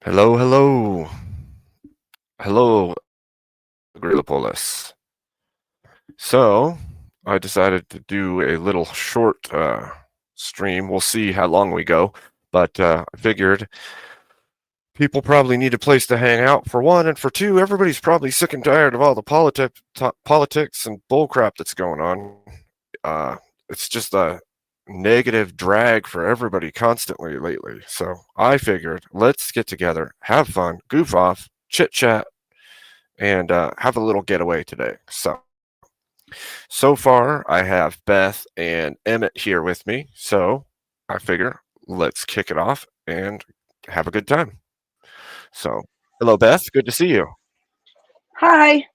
Hello, hello, hello, Agrilopolis. So, I decided to do a little short stream. We'll see how long we go, but I figured people probably need a place to hang out for one, and for two, everybody's probably sick and tired of all the politics and bullcrap that's going on. Uh, it's just a negative drag for everybody constantly lately. So I figured let's get together, have fun, goof off, chit chat, and have a little getaway today. So far, I have Beth and Emmett here with me. So I figure let's kick it off and have a good time. So, hello, Beth. Good to see you. Hi.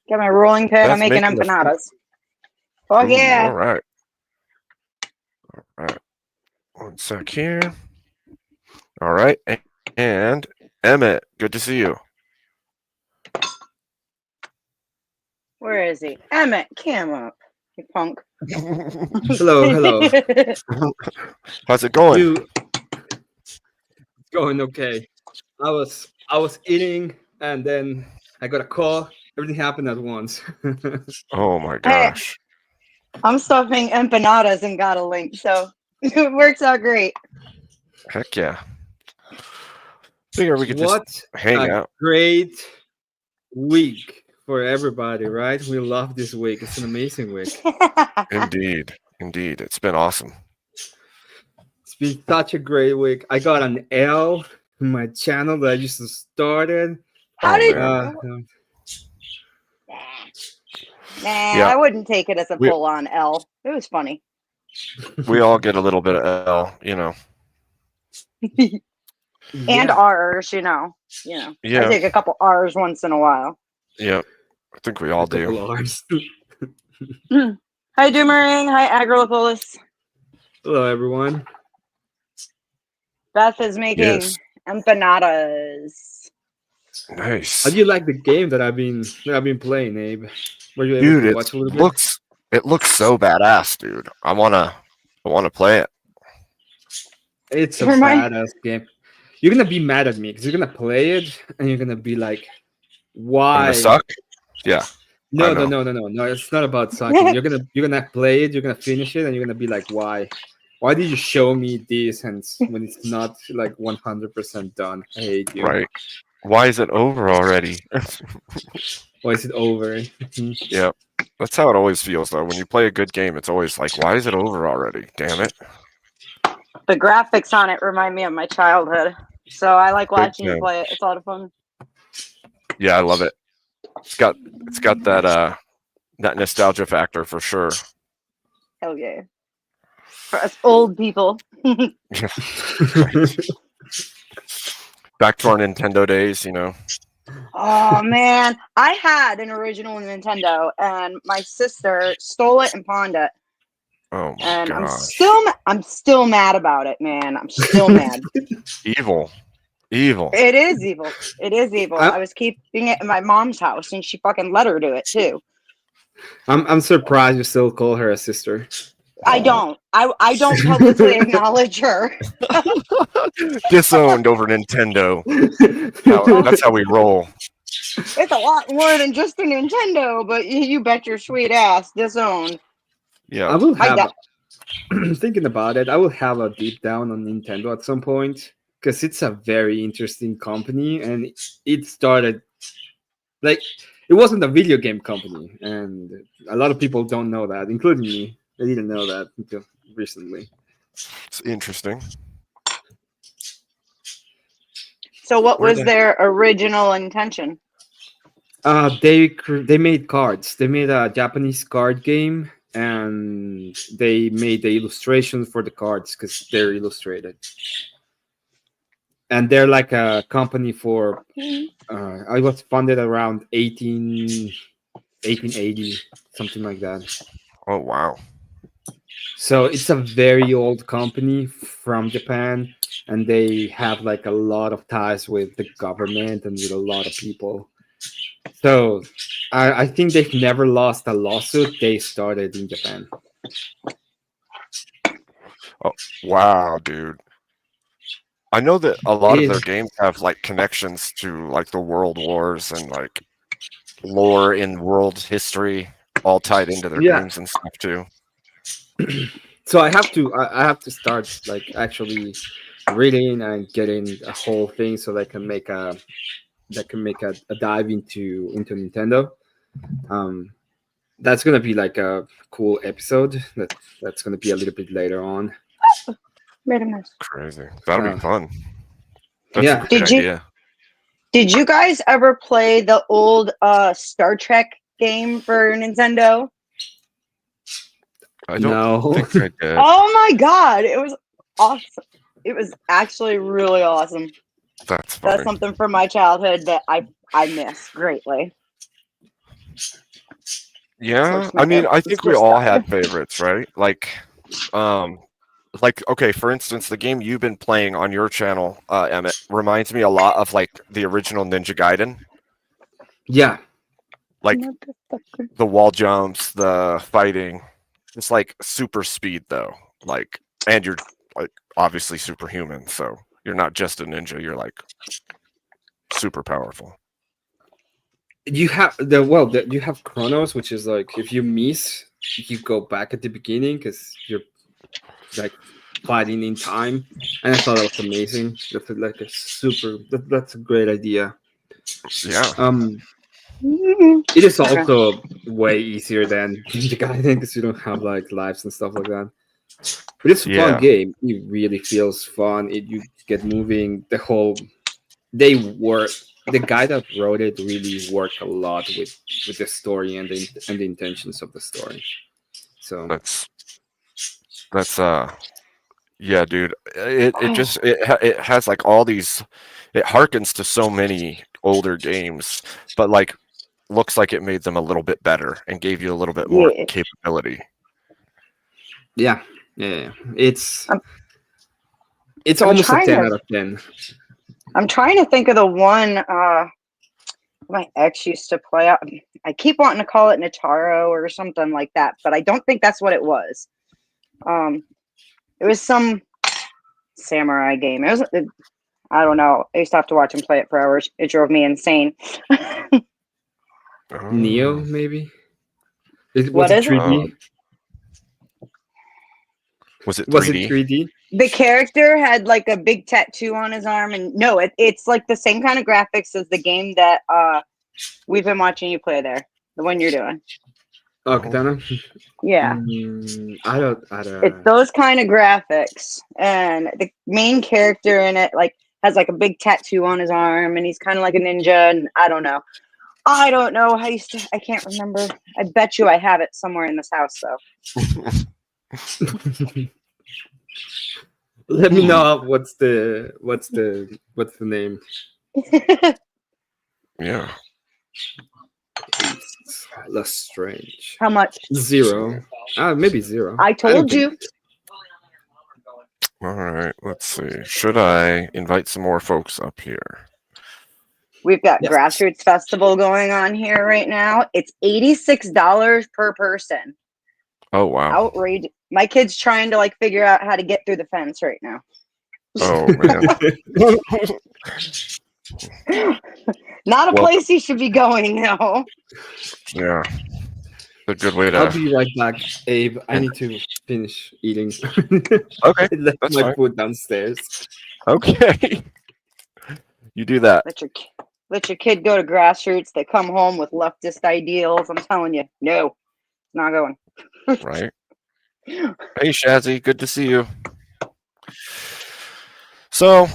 Got my rolling pin. I'm Beth making making the food. empanadas. Oh Ooh, all yeah. right. All right. One sec here. All right. And Emmett, good to see you. Where is he? Emmett, cam up. You punk. Hello, hello. How's it going? It's going okay. I was eating and then I got a call. Everything happened at once. Oh my Hey, gosh. I'm stuffing empanadas and got a link, so it works out great. Heck yeah. Figure we could just What hang a out. great week for everybody, right? We love this week. It's an amazing week. Indeed. Indeed. It's been awesome. It's been such a great week. I got an L in my channel that I just started. How Oh, did? man. Nah, Yeah. I wouldn't take it as a We, full-on L. It was funny. we all get a little bit of L, you know. And Yeah. R's, I Yeah. take a couple R's once in a while. Yeah. I think we all A couple do. hours. Hi, Doomerang. Hi, Agrilopolis. Hello, everyone. Beth is making Yes. empanadas. How Nice. do you like the game that I've been playing, Abe? Were you able Dude, to it watch a little bit? looks so badass, dude. I wanna play it. It's a Remind badass game. You're gonna be mad at me because you're gonna play it and you're gonna be like, I'm gonna "Why?" suck. Yeah, I No, no, know. no, no, no, no. It's not about sucking. You're gonna play it. You're gonna finish it, and you're gonna be like, "Why? Why did you show me this?" And when it's not like 100% done, I hate you. Right. Why is it over already? Why is it over? Yeah. That's how it always feels though. When you play a good game, it's always like, why is it over already? Damn it. the graphics on it remind me of my childhood, so I like Big watching you time. play it. It's a lot of fun. Yeah, I love it. It's got that nostalgia factor for sure. Hell yeah! For us old people. Right. Back to our Nintendo days, you know. Oh man, I had an original Nintendo, and my sister stole it and pawned it. Oh my And gosh. I'm still mad about it, man. I'm still mad. Evil. Evil. It is evil. It is evil. I, I was keeping it in my mom's house, and she fucking let her do it too. I'm surprised you still call her a sister. I don't. I don't publicly acknowledge her. Disowned over Nintendo. That's how we roll. It's a lot more than just a Nintendo, but you bet your sweet ass disowned. Yeah. I will My have. dad. Thinking about it, I will have a deep down on Nintendo at some point because it's a very interesting company and it started like it wasn't a video game company, and a lot of people don't know that, including me. I didn't know that until recently. It's interesting. So, what Where was the their original intention? They made cards. They made a Japanese card game, and they made the illustrations for the cards because they're illustrated. And they're like a company for. I was funded around 1880, something like that. Oh wow. So it's a very old company from Japan, and they have like a lot of ties with the government and with a lot of people. So I think they've never lost a lawsuit they started in Japan. Oh wow, dude. I know that a lot of Yeah. their games have like connections to like the World Wars and like lore in world history all tied into their Yeah. games and stuff too. So I have to start like actually reading and getting a whole thing so that can make a dive into Nintendo. Um, that's gonna be like a cool episode. That's gonna be a little bit later on. Made a mess. Crazy. That'll be Uh, fun. That's a yeah. great Did you idea. did you guys ever play the old Star Trek game for Nintendo? I don't No. think I did. Oh my god, it was awesome. It was actually really awesome. That's funny. That's something from my childhood that I miss greatly. Yeah, Switched my I mean, I AirPods think we just all died. had favorites, right? Like okay, for instance, the game you've been playing on your channel, Emmett, reminds me a lot of like the original Ninja Gaiden, Yeah. like Motherfucker. the wall jumps, the fighting, just like super speed though. Like, and you're like obviously superhuman, so you're not just a ninja. You're like super powerful. You have you have Chronos, which is like if you miss, you go back at the beginning because you're like fighting in time, and I thought that was amazing. That's like a that's a great idea. Yeah, It is also way easier than Ninja Gaiden because you don't have like lives and stuff like that. But it's a fun yeah, game. It really feels fun. You get moving. The guy that wrote it really worked a lot with the story and the intentions of the story. So that's yeah, dude. It has like all these. It harkens to so many older games, but like looks like it made them a little bit better and gave you a little bit more Yeah. capability. yeah, it's I'm almost a trying 10 to out of 10. I'm trying to think of the one my ex used to play out. I keep wanting to call it Nataro or something like that, but I don't think that's what it was. It was some samurai game. I don't know. I used to have to watch him play it for hours. It drove me insane. Neo, Oh, maybe. What Was it is it? 3D? was it Was it 3D? 3D? The character had like a big tattoo on his arm, and no, it's like the same kind of graphics as the game that we've been watching you play there, the one you're doing. Oh, Katana. Yeah, I don't. it's those kind of graphics, and the main character in it like has like a big tattoo on his arm, and he's kind of like a ninja. And I don't know. I can't remember. I bet you I have it somewhere in this house, though. Let me know what's the name. Yeah. Less strange. How much? 0. Maybe 0. I told think- you. All right. Let's see. Should I invite some more folks up here? We've got Yes. Grassroots Festival going on here right now. It's $86 per person. Oh wow. Outrageous. My kid's trying to like figure out how to get through the fence right now. Oh man. Not a Well- place he should be going, no. Yeah. A good way I'll to. be right back, Abe. I need to finish eating. Okay. I left that's my fine. food downstairs. Okay. You do that. Let your kid go to Grassroots. They come home with leftist ideals. I'm telling you, no, not going. Right. Hey Shazzy, good to see you. So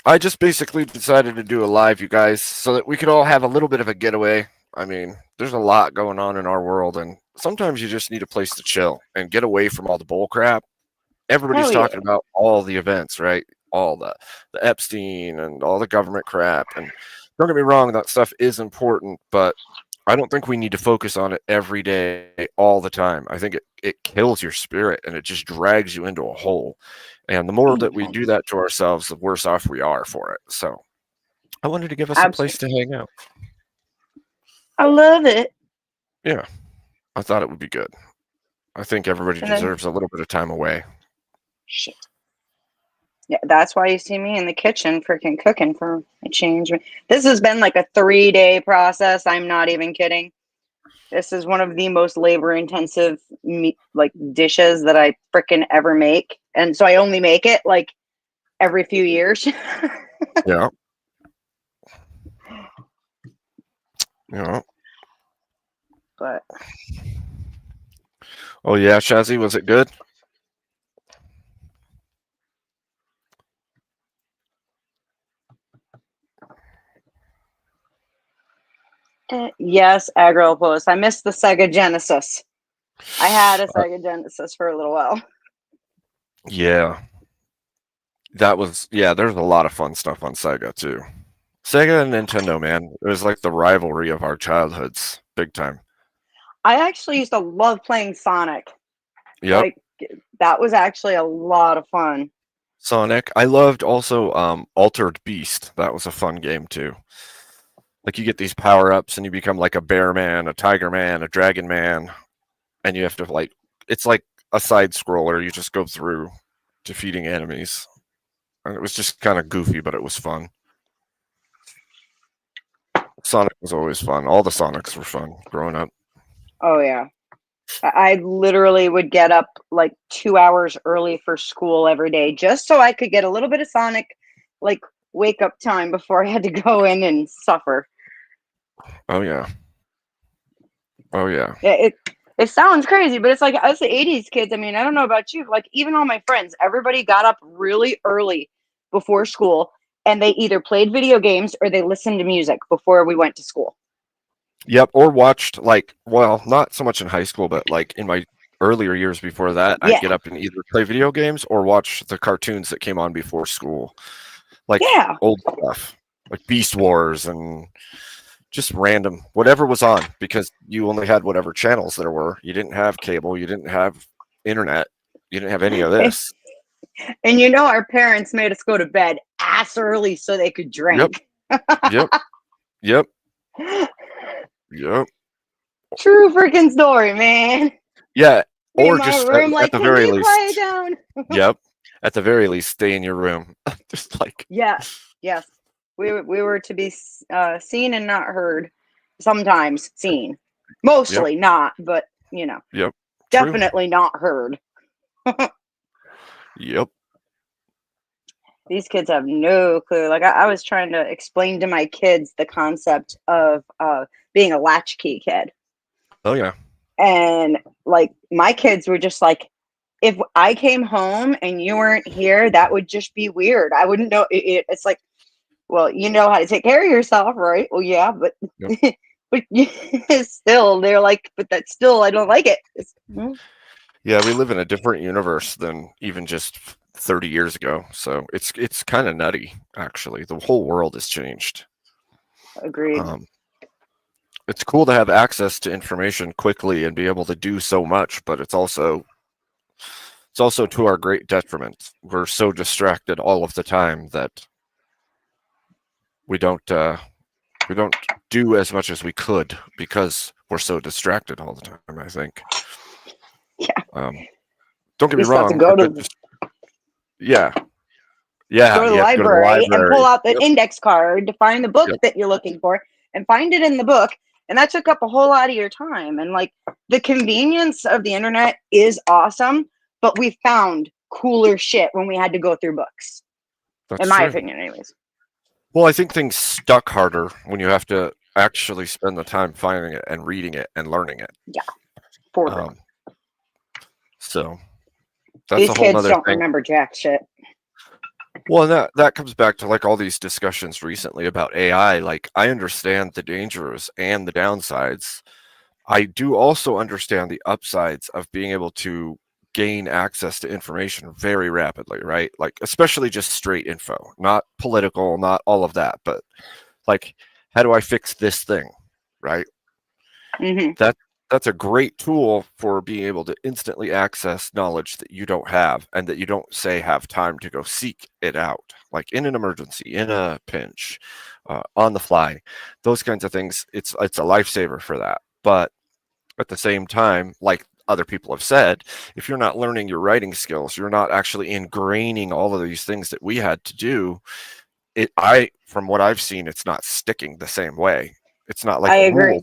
I just basically decided to do a live, you guys, so that we could all have a little bit of a getaway. I mean, there's a lot going on in our world, and sometimes you just need a place to chill and get away from all the bull crap. Everybody's Hell yeah. talking about all the events, right? All the Epstein and all the government crap. And don't get me wrong, that stuff is important, but I don't think we need to focus on it every day, all the time. I think it kills your spirit and it just drags you into a hole. And the more that we do that to ourselves, the worse off we are for it. So I wanted to give us a place to hang out. I love it. Yeah, I thought it would be good. I think everybody And then- deserves a little bit of time away. Shit. Yeah, that's why you see me in the kitchen freaking cooking for a change. This has been like a 3-day process. I'm not even kidding. This is one of the most labor intensive like dishes that I freaking ever make. And so I only make it like every few years. Yeah. Yeah. But Oh yeah, Shazzy, was it good? yes, Agriopoulos. I missed the Sega Genesis. I had a Sega Genesis for a little while. Yeah. There's a lot of fun stuff on Sega too. Sega and Nintendo, man. It was like the rivalry of our childhoods. Big time. I actually used to love playing Sonic. Yep. Like that was actually a lot of fun. Sonic. I loved also Altered Beast. That was a fun game too. Like you get these power-ups and you become like a bear man, a tiger man, a dragon man, and you have to it's like a side scroller. You just go through defeating enemies. And it was just kind of goofy, but it was fun. Sonic was always fun. All the Sonics were fun growing up. Oh yeah. I literally would get up like 2 hours early for school every day just so I could get a little bit of Sonic like wake up time before I had to go in and suffer. Oh yeah. Oh yeah. It sounds crazy, but it's like us the 80s kids. I mean, I don't know about you. Like even all my friends, everybody got up really early before school and they either played video games or they listened to music before we went to school. Yep, or watched not so much in high school, but like in my earlier years before that, Yeah. I'd get up and either play video games or watch the cartoons that came on before school. Like Yeah. old stuff, like Beast Wars and just random whatever was on, because you only had whatever channels there were. You didn't have cable, you didn't have internet, you didn't have any of this. And you know our parents made us go to bed ass early so they could drink. Yep. Yep. Yep. True freaking story, man. Yeah. Me Or in my just room, at the can very we least. quiet down? Yep. At the very least, stay in your room. Just like. Yeah. Yes. We were to be seen and not heard. Sometimes seen. Mostly not, but you know. Yep. Definitely not heard. Yep. These kids have no clue. Like I was trying to explain to my kids the concept of being a latchkey kid. Oh yeah. And like my kids were just like, if I came home and you weren't here, that would just be weird. I wouldn't know. It's like, well, you know how to take care of yourself, right? Well, yeah, but Yep. but still, they're like, but that's still, I don't like it. Yeah, we live in a different universe than even just 30 years ago. So it's kind of nutty, actually. The whole world has changed. Agreed. It's cool to have access to information quickly and be able to do so much, but it's also to our great detriment. We're so distracted all of the time that we don't do as much as we could because we're so distracted all the time, I think. Yeah. Don't get me You still have wrong. to go to Yeah. go to the library and pull out the Yep. index card to find the book Yep. that you're looking for and find it in the book. And that took up a whole lot of your time. And like the convenience of the internet is awesome, but we found cooler shit when we had to go through books. That's in my true. opinion, anyways. Well, I think things stuck harder when you have to actually spend the time finding it and reading it and learning it. Yeah. For real. So that's These a whole kids nother don't thing. remember jack shit. Well, that comes back to like all these discussions recently about AI. Like I understand the dangers and the downsides. I do also understand the upsides of being able to gain access to information very rapidly, right? Like especially just straight info, not political, not all of that, but like how do I fix this thing, right? Mm-hmm. That's a great tool for being able to instantly access knowledge that you don't have and that you don't have time to go seek it out, like in an emergency, in a pinch, on the fly, those kinds of things. It's a lifesaver for that. But at the same time, like other people have said, if you're not learning your writing skills, you're not actually ingraining all of these things that we had to do. From what I've seen, it's not sticking the same way. It's not like I rules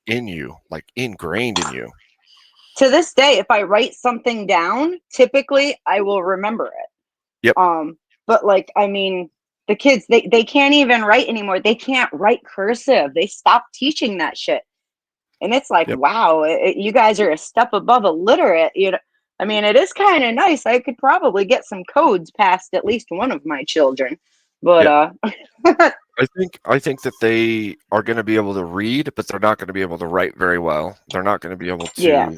agree. in you, like ingrained in you. To this day, if I write something down, typically I will remember it. Yep. But like, I mean, the kids, they can't even write anymore. They can't write cursive. They stopped teaching that shit. And it's like, Yep. wow, you guys are a step above illiterate. You know, I mean, it is kind of nice. I could probably get some codes past at least one of my children. But I think that they are going to be able to read, but they're not going to be able to write very well. They're not going to be able to, Yeah.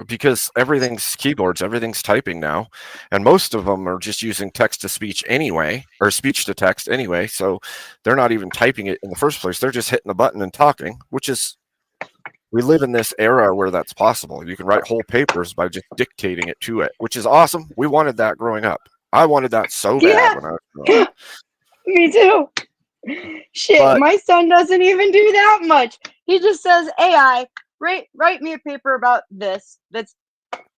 because everything's keyboards, everything's typing now, and most of them are just using text to speech anyway, or speech to text anyway. So they're not even typing it in the first place. They're just hitting the button and talking, which is, we live in this era where that's possible. You can write whole papers by just dictating it to it, which is awesome. We wanted that growing up. I wanted that so bad Yeah. when I was growing up. Me too. Shit, But- my son doesn't even do that much. He just says, AI, write me a paper about this. That's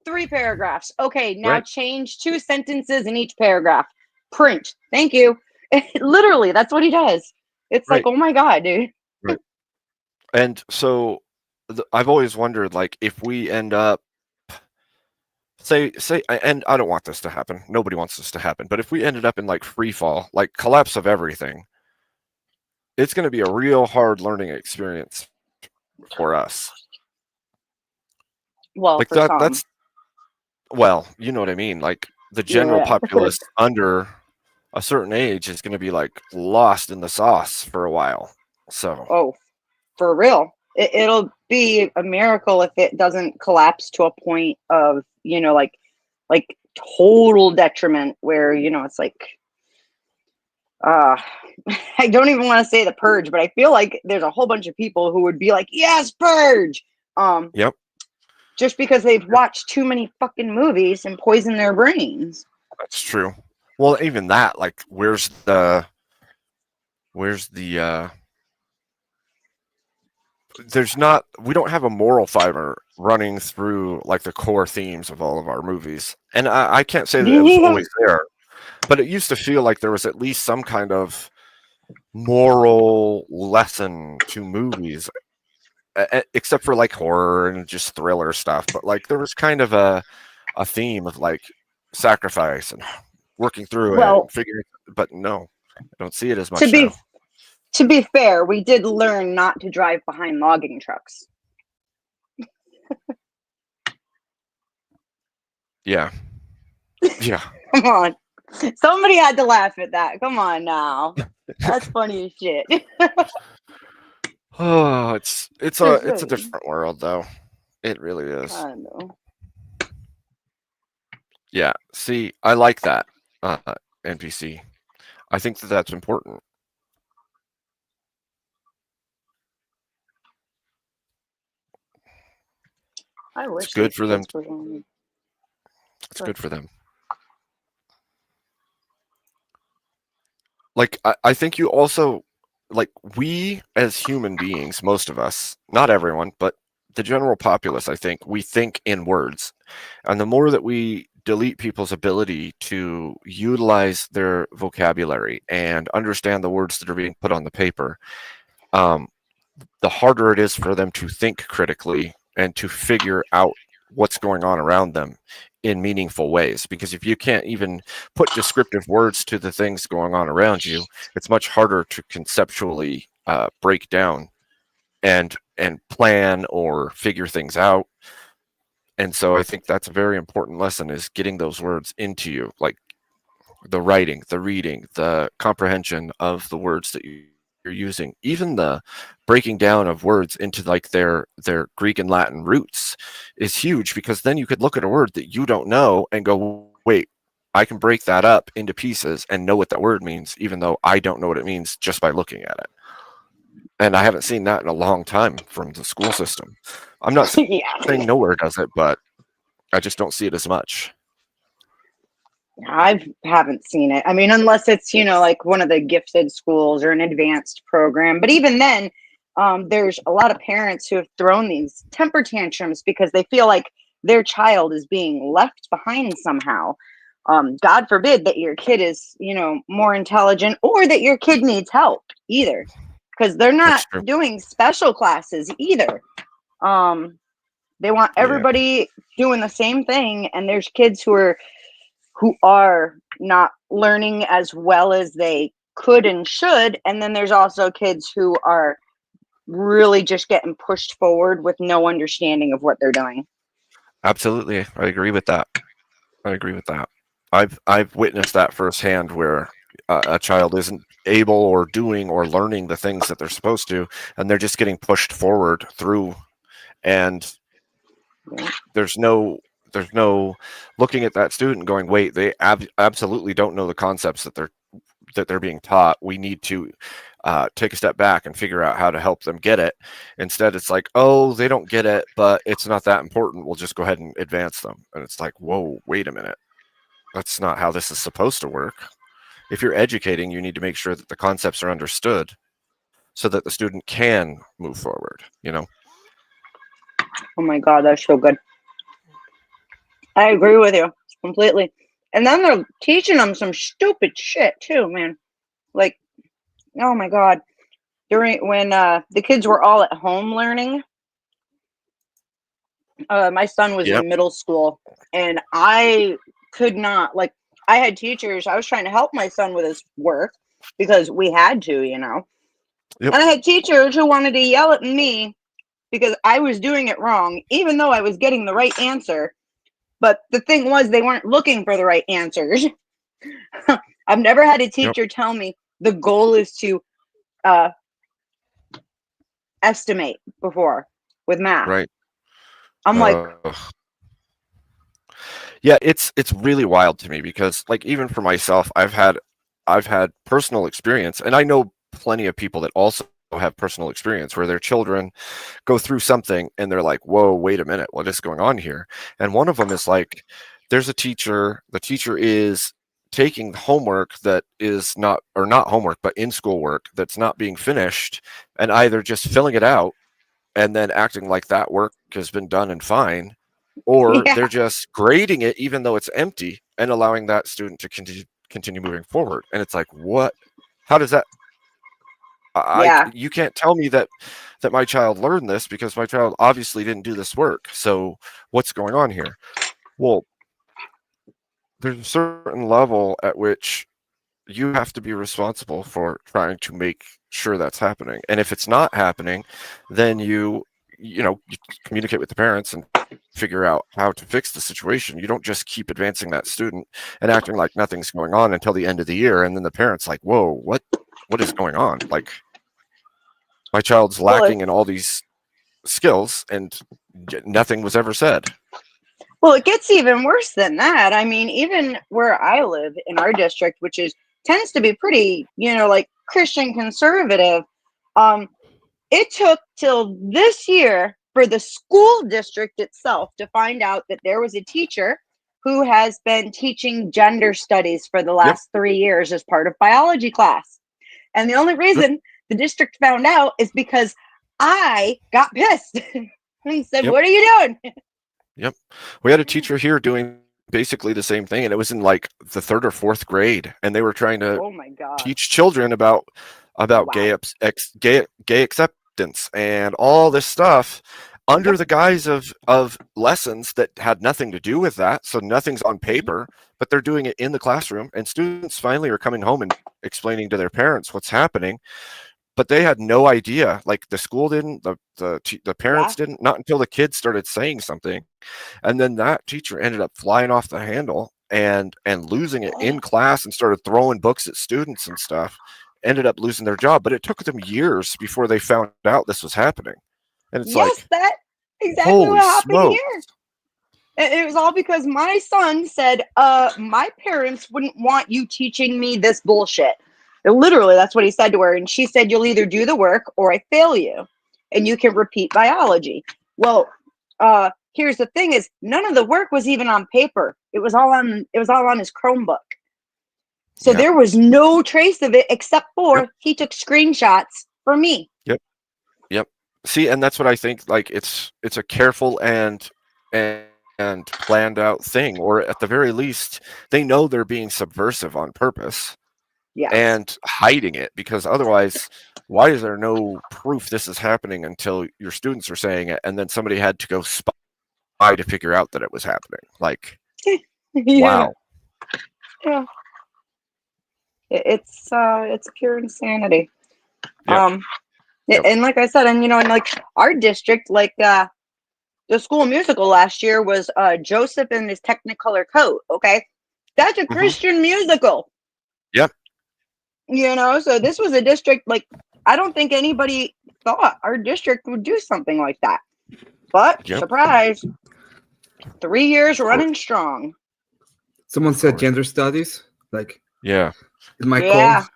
3 paragraphs. Okay, now Right. change 2 sentences in each paragraph. Print. Thank you. Literally, that's what he does. It's like, Right. oh my God, dude. And so I've always wondered, like, if we end up, say, and I don't want this to happen. Nobody wants this to happen. But if we ended up in like free fall, like collapse of everything, it's going to be a real hard learning experience for us. Well, Like for some. that's, well, you know what I mean? Like the general Yeah. populace under a certain age is going to be like lost in the sauce for a while. So, Oh, for real. It'll be a miracle if it doesn't collapse to a point of, you know, like total detriment where, you know, it's like, I don't even want to say the purge, but I feel like there's a whole bunch of people who would be like, yes, purge. Yep. Just because they've watched too many fucking movies and poisoned their brains. That's true. Well, even that, like, where's the there's not, we don't have a moral fiber running through like the core themes of all of our movies. And I can't say that it was always there, but it used to feel like there was at least some kind of moral lesson to movies, except for like horror and just thriller stuff. But like there was kind of a theme of like sacrifice and working through it and figuring, but no, I don't see it as much now. To be fair, we did learn not to drive behind logging trucks. Yeah. Yeah. Come on. Somebody had to laugh at that. Come on now. That's funny as shit. Oh, it's a different world though. It really is. I know. Yeah. See, I like that NPC. I think that that's important. I wish It's good these for them. kids were going- It's good for them. Like I think you also, like, we as human beings, most of us, not everyone, but the general populace, I think, we think in words. And the more that we delete people's ability to utilize their vocabulary and understand the words that are being put on the paper, the harder it is for them to think critically and to figure out what's going on around them in meaningful ways. Because if you can't even put descriptive words to the things going on around you, it's much harder to conceptually break down and plan or figure things out. And so I think that's a very important lesson, is getting those words into you, like the writing, the reading, the comprehension of the words that you're using, even the breaking down of words into like their Greek and Latin roots is huge, because then you could look at a word that you don't know and go, wait, I can break that up into pieces and know what that word means, even though I don't know what it means just by looking at it. And I haven't seen that in a long time from the school system. I'm not saying nowhere does it, but I just don't see it as much. I haven't seen it. I mean, unless it's, you know, like one of the gifted schools or an advanced program. But even then, there's a lot of parents who have thrown these temper tantrums because they feel like their child is being left behind somehow. God forbid that your kid is, more intelligent, or that your kid needs help either, because they're not That's true. doing special classes either. They want Yeah. everybody doing the same thing, and there's kids who are not learning as well as they could and should, and then there's also kids who are really just getting pushed forward with no understanding of what they're doing. Absolutely. I agree with that. I've witnessed that firsthand, where a child isn't able or doing or learning the things that they're supposed to, and they're just getting pushed forward through, and there's no looking at that student going, wait, they absolutely don't know the concepts that they're being taught. We need to take a step back and figure out how to help them get it. Instead, it's like, oh, they don't get it, but it's not that important, we'll just go ahead and advance them. And it's like, whoa, wait a minute, that's not how this is supposed to work. If you're educating, you need to make sure that the concepts are understood so that the student can move forward. Oh my God, that's so good. I agree with you completely. And then they're teaching them some stupid shit too, man. Like, oh my God. When the kids were all at home learning, my son was Yep. in middle school, and I could not, I had teachers, I was trying to help my son with his work because we had to, Yep. And I had teachers who wanted to yell at me because I was doing it wrong, even though I was getting the right answer. But the thing was, they weren't looking for the right answers. I've never had a teacher tell me the goal is to estimate before with math. Right. I'm like, yeah, it's really wild to me, because like, even for myself, I've had personal experience, and I know plenty of people that also have personal experience where their children go through something and they're like, whoa, wait a minute, what is going on here? And one of them is like, there's a teacher, the teacher is taking homework that is not homework, but in-school work that's not being finished, and either just filling it out and then acting like that work has been done and fine, or Yeah. they're just grading it even though it's empty and allowing that student to continue moving forward. And it's like, what? How does that? You can't tell me that my child learned this, because my child obviously didn't do this work. So what's going on here? Well, there's a certain level at which you have to be responsible for trying to make sure that's happening. And if it's not happening, then you communicate with the parents and figure out how to fix the situation. You don't just keep advancing that student and acting like nothing's going on until the end of the year, and then the parents like, whoa, what is going on? Like, my child's lacking in all these skills, and nothing was ever said. Well, it gets even worse than that. I mean, even where I live in our district, which tends to be pretty, Christian conservative, it took till this year for the school district itself to find out that there was a teacher who has been teaching gender studies for the last 3 years as part of biology class. And the only reason the district found out is because I got pissed and said, what are you doing? Yep. We had a teacher here doing basically the same thing, and it was in like the 3rd or 4th grade, and they were trying to teach children about gay acceptance and all this stuff under the guise of lessons that had nothing to do with that. So nothing's on paper, but they're doing it in the classroom, and students finally are coming home and explaining to their parents what's happening. But they had no idea. Like, the school didn't, the parents didn't, not until the kids started saying something. And then that teacher ended up flying off the handle and losing it in class, and started throwing books at students and stuff. Ended up losing their job, but it took them years before they found out this was happening. And it's like, that's exactly what happened here. It was all because my son said, my parents wouldn't want you teaching me this bullshit. Literally, that's what he said to her. And she said, you'll either do the work or I fail you, and you can repeat biology. Well, here's the thing: is none of the work was even on paper. It was all on his Chromebook. So there was no trace of it, except for he took screenshots for me. Yep. See, and that's what I think. Like, it's a careful and and planned out thing, or at the very least, they know they're being subversive on purpose Yes. and hiding it, because otherwise, why is there no proof this is happening until your students are saying it, and then somebody had to go spy to figure out that it was happening? Like, Yeah. wow. Yeah. It's pure insanity. Yep. Yep. And like I said, and in like our district, like the school musical last year was Joseph and his Technicolor Coat. Okay, that's a Christian musical. Yep. So this was a district, like, I don't think anybody thought our district would do something like that. But Yep. surprise, 3 years running strong. Someone said gender studies. Like, Yeah. in my Yeah. call.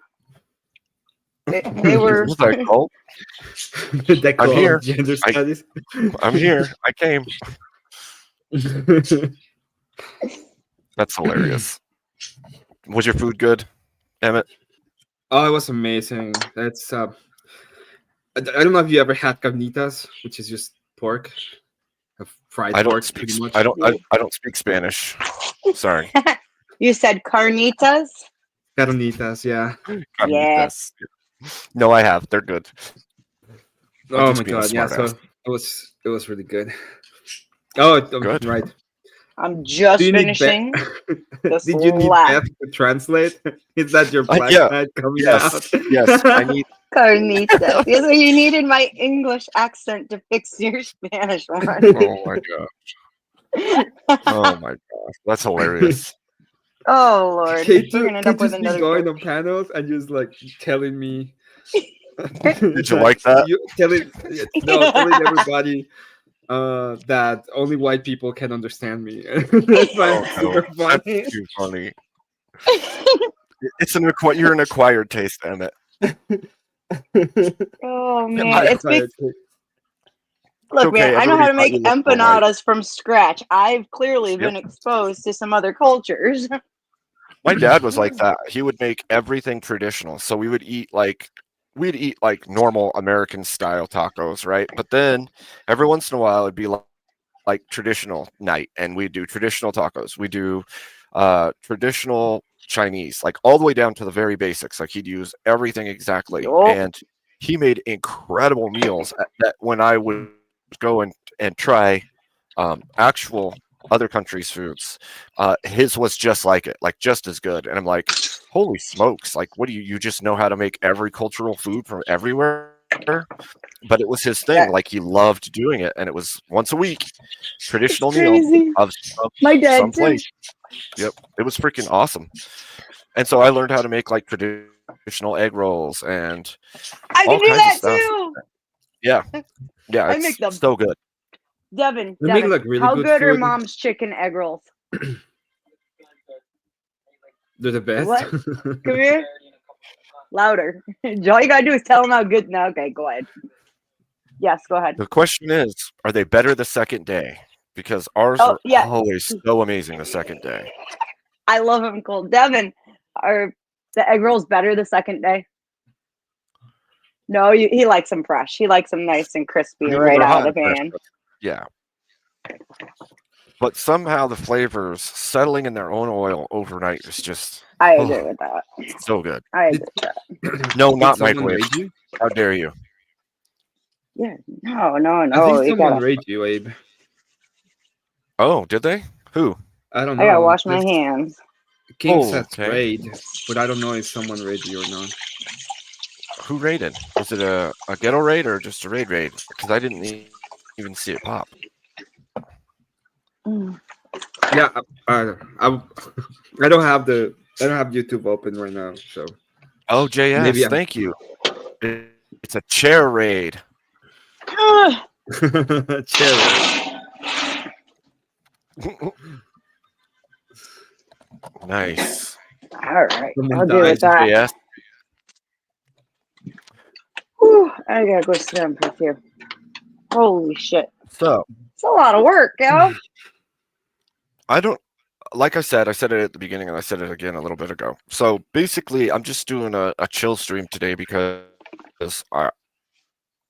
They were. Was that cult? They call here. gender studies. I'm here. I came. That's hilarious. Was your food good, Emmett? Oh, it was amazing. That's I don't know if you ever had carnitas, which is just pork, fried I don't pork, speak. pretty much. I don't speak Spanish. Sorry. You said carnitas? Carnitas, yeah. Carnitas. No, I have. They're good. I'm Oh just my being a god, yeah. smart So ass. it was really good. Oh, Good. right. I'm just Do you need finishing. This Did you need lap. Beth to translate? Is that your black yeah. knight coming Yes. out? Yes. I need. Carnitas. Yes, you needed my English accent to fix your Spanish one. Oh my gosh. Oh my gosh. That's hilarious. Oh Lord, Kate we're gonna end up with just be another. going joke. on panels and just like telling me. Did you like that? Telling everybody that only white people can understand me. That's why it's super funny. That's too funny. It's you're an acquired taste, Emmett. Oh man, Acquired taste. Look, okay, man, I know how to everybody make thought you looked more empanadas from scratch. I've clearly been exposed to some other cultures. My dad was like that. He would make everything traditional. So we'd eat like normal American style tacos, right? But then every once in a while it'd be like traditional night, and we'd do traditional tacos. We do traditional Chinese, like all the way down to the very basics. Like he'd use everything exactly. Oh. And he made incredible meals that when I would go and try actual other countries' foods, his was just like it, like just as good. And I'm like, holy smokes, like what do you just know how to make every cultural food from everywhere? But it was his thing. Yeah. Like he loved doing it, and it was once a week, traditional meal Crazy. of My dad some place. Yep, it was freaking awesome. And so I learned how to make like traditional egg rolls and I all can do kinds that of stuff. too. Yeah, I it's make them. so good. Devin, They make, like, really how good good are food. Mom's chicken egg rolls? They're the best. What? Come here. Louder. All you gotta do is tell them how good. No, okay, go ahead. Yes, go ahead. The question is, are they better the second day? Because ours are always so amazing the second day. I love them cold. Devin, are the egg rolls better the second day? No, he likes them fresh. He likes them nice and crispy right out of the pan. Yeah. But somehow the flavors settling in their own oil overnight is just I agree with that. so good. I agree with that. No, not someone microwave. raid you? How dare you? Yeah. No. I think You someone gotta, raid you, Abe. Oh, did they? Who? I don't know. I gotta wash my This hands. King Oh, says okay. raid, but I don't know if someone raided you or not. Who raided? Was it a ghetto raid or just a raid? Because I didn't even see it pop. Mm. Yeah, I don't have YouTube open right now, so Oh, JS, Maybe I'm- thank you. It's a chair raid. Cherry. Nice. All right. Someone I'll do with that. JS. Whew, I gotta go sit down for a few. Holy shit. So It's a lot of work, yo. I don't, like I said it at the beginning and I said it again a little bit ago. So basically, I'm just doing a chill stream today because I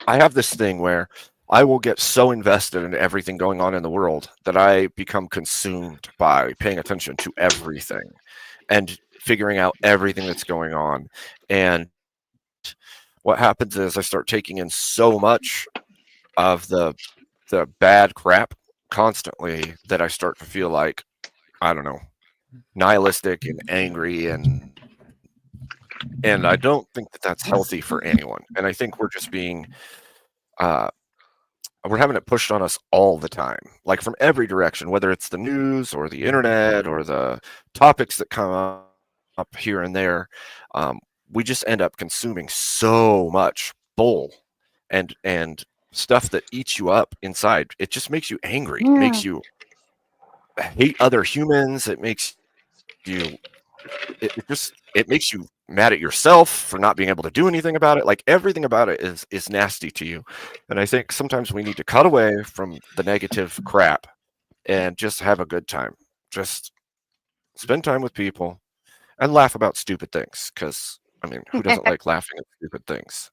have this thing where I will get so invested in everything going on in the world that I become consumed by paying attention to everything and figuring out everything that's going on. And what happens is I start taking in so much of the bad crap constantly that I start to feel like, I don't know, nihilistic and angry, and I don't think that that's healthy for anyone. And I think we're just being we're having it pushed on us all the time, like from every direction, whether it's the news or the internet or the topics that come up here and there. We just end up consuming so much bull and stuff that eats you up inside. It just makes you angry. It makes you hate other humans. It makes you it makes you mad at yourself for not being able to do anything about it. Like everything about it is nasty to you. And I think sometimes we need to cut away from the negative crap and just have a good time. Just spend time with people and laugh about stupid things. Because I mean, who doesn't like laughing at stupid things?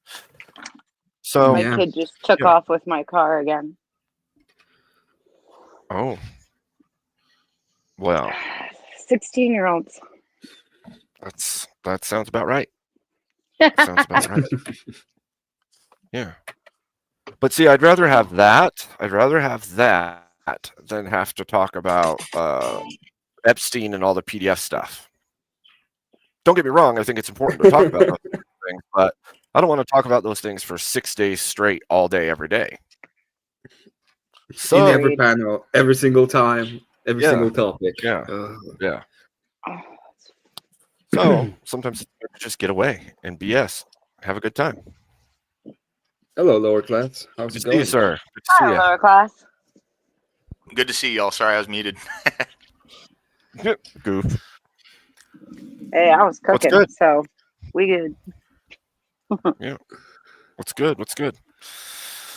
So My kid just took off with my car again. Oh. Well. 16-year-olds. That sounds about right. Sounds about right. Yeah. But see, I'd rather have that than have to talk about Epstein and all the PDF stuff. Don't get me wrong, I think it's important to talk about those things, but I don't want to talk about those things for 6 days straight, all day, every day. So, in every panel, every single time, every single topic. Yeah. Yeah. So sometimes it's better to just get away and BS. Have a good time. Hello, lower class. How's it going? Good to see you, sir. Good to see you. Lower class. Good to see y'all. Sorry I was muted. Goof. Hey, I was cooking, so we good. Yeah. What's good? What's good?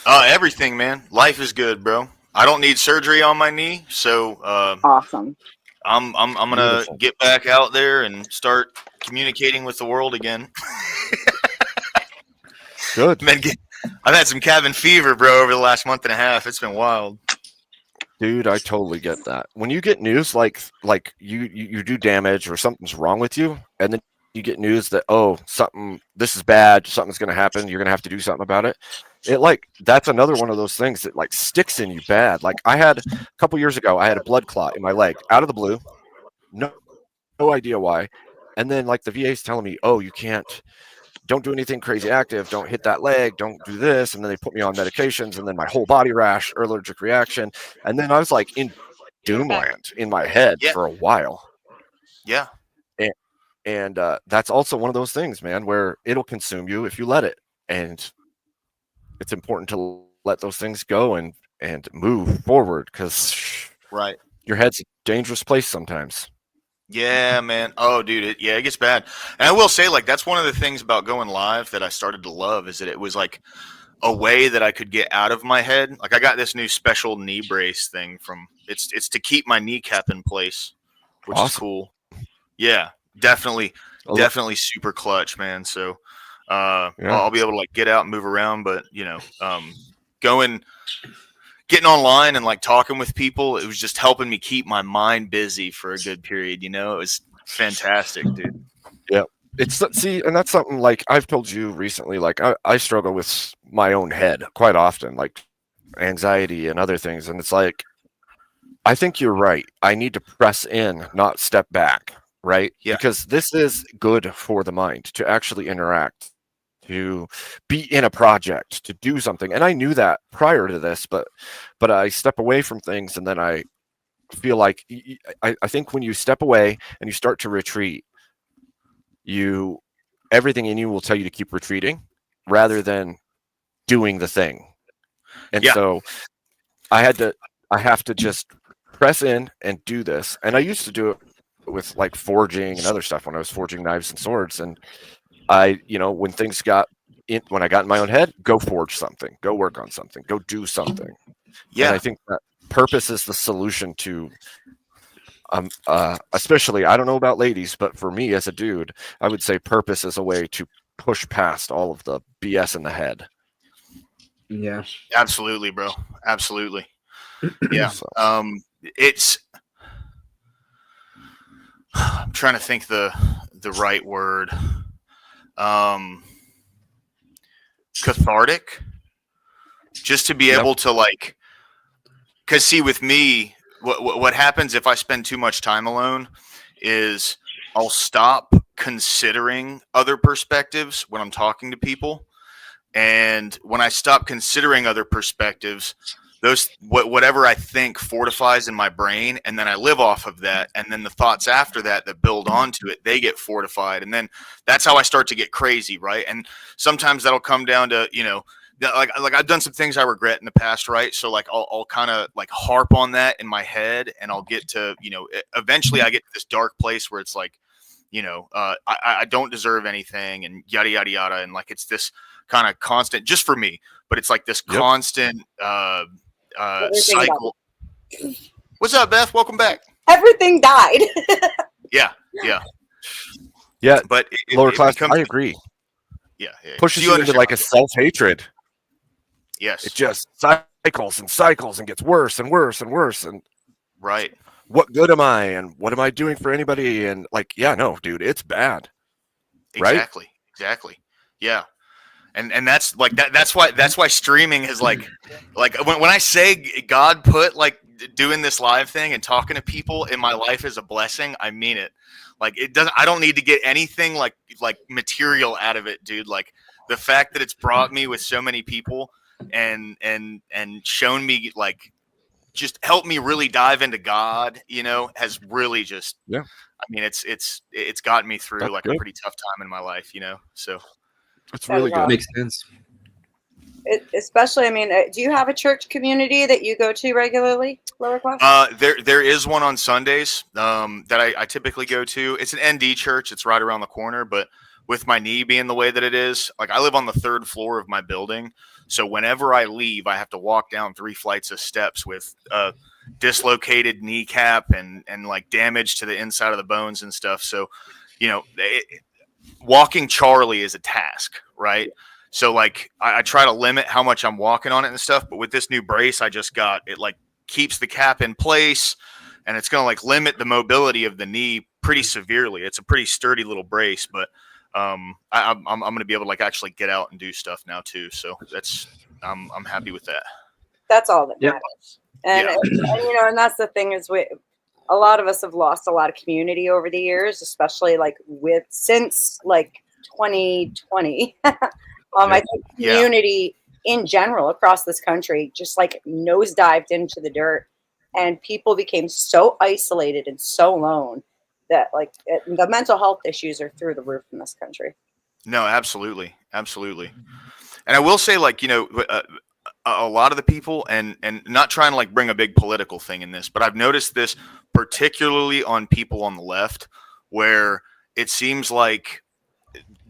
Everything, man. Life is good, bro. I don't need surgery on my knee, so awesome. I'm gonna get back out there and start communicating with the world again. Good. Man, I've had some cabin fever, bro, over the last month and a half. It's been wild. Dude, I totally get that. When you get news like you do damage or something's wrong with you, and then you get news that this is bad, something's gonna happen, you're gonna have to do something about it. That's another one of those things that like sticks in you bad. Like I had a couple years ago, I had a blood clot in my leg out of the blue, no idea why, and then like the VA's telling me, you don't do anything crazy active, don't hit that leg, don't do this, and then they put me on medications, and then my whole body rash, allergic reaction, and then I was like in doomland in my head for a while. Yeah. And that's also one of those things, man, where it'll consume you if you let it. And it's important to let those things go and move forward, because your head's a dangerous place sometimes. Yeah, man. Oh, dude. It gets bad. And I will say, like, that's one of the things about going live that I started to love, is that it was like a way that I could get out of my head. Like I got this new special knee brace thing it's to keep my kneecap in place, which is cool. Yeah. Definitely super clutch, man. So I'll be able to like get out and move around, but getting online and like talking with people, it was just helping me keep my mind busy for a good period. It was fantastic, dude. Yeah. And that's something like I've told you recently, like I struggle with my own head quite often, like anxiety and other things. And it's like, I think you're right. I need to press in, not step back. Right? Yeah. Because this is good for the mind to actually interact, to be in a project, to do something. And I knew that prior to this, but I step away from things, and then I feel like I think when you step away and you start to retreat, everything in you will tell you to keep retreating rather than doing the thing. And so I have to just press in and do this. And I used to do it with like forging and other stuff when I was forging knives and swords. And when things when I got in my own head, go forge something, go work on something, go do something. Yeah. And I think that purpose is the solution to, especially, I don't know about ladies, but for me as a dude, I would say purpose is a way to push past all of the BS in the head. Yeah. Absolutely, bro. Absolutely. Yeah. So, It's I'm trying to think the right word. Um, cathartic. Just to be Yep. able to like, because see, with me, what happens if I spend too much time alone is I'll stop considering other perspectives when I'm talking to people. And when I stop considering other perspectives, those whatever I think fortifies in my brain, and then I live off of that, and then the thoughts after that that build onto it, they get fortified, and then that's how I start to get crazy, right? And sometimes that'll come down to like I've done some things I regret in the past, right? So like I'll kind of like harp on that in my head, and I'll get to eventually I get to this dark place where it's like I don't deserve anything, and yada yada yada, and like it's this kind of constant, just for me, but it's like this Yep. constant Everything cycle. What's up, Beth? Welcome back. Everything died. Yeah, yeah, but lower class. becomes, I agree. yeah. Pushes You you into understand like what a self-hatred. yes, It just cycles and cycles and gets worse and worse and worse. And right. what good am I? And what am I doing for anybody? And like, yeah, no, dude, it's bad. Right? Exactly. Yeah. And that's like that's why streaming is like when I say God put like doing this live thing and talking to people in my life is a blessing, I mean it. Like it doesn't I don't need to get anything like material out of it, dude. Like the fact that it's brought me with so many people and shown me like just helped me really dive into God, has really just Yeah. I mean it's gotten me through That's like good. a pretty tough time in my life, so It's That really is good. Makes sense. Especially, I mean, do you have a church community that you go to regularly, lower class? There is one on Sundays that I typically go to. It's an ND church. It's right around the corner, but with my knee being the way that it is, like I live on the 3rd floor of my building, so whenever I leave, I have to walk down 3 flights of steps with a dislocated kneecap and like damage to the inside of the bones and stuff. So, walking Charlie is a task, right? So like I try to limit how much I'm walking on it and stuff, but with this new brace I just got, it like keeps the cap in place, and it's going to like limit the mobility of the knee pretty severely. It's a pretty sturdy little brace, but I'm going to be able to like actually get out and do stuff now too. So that's I'm happy with that. That's all that Yep. matters. And, Yeah. and that's the thing is a lot of us have lost a lot of community over the years, especially like since like 2020. I think community in general across this country just like nosedived into the dirt, and people became so isolated and so alone that like the mental health issues are through the roof in this country. No, absolutely. And I will say, like, a lot of the people, and not trying to like bring a big political thing in this, but I've noticed this particularly on people on the left, where it seems like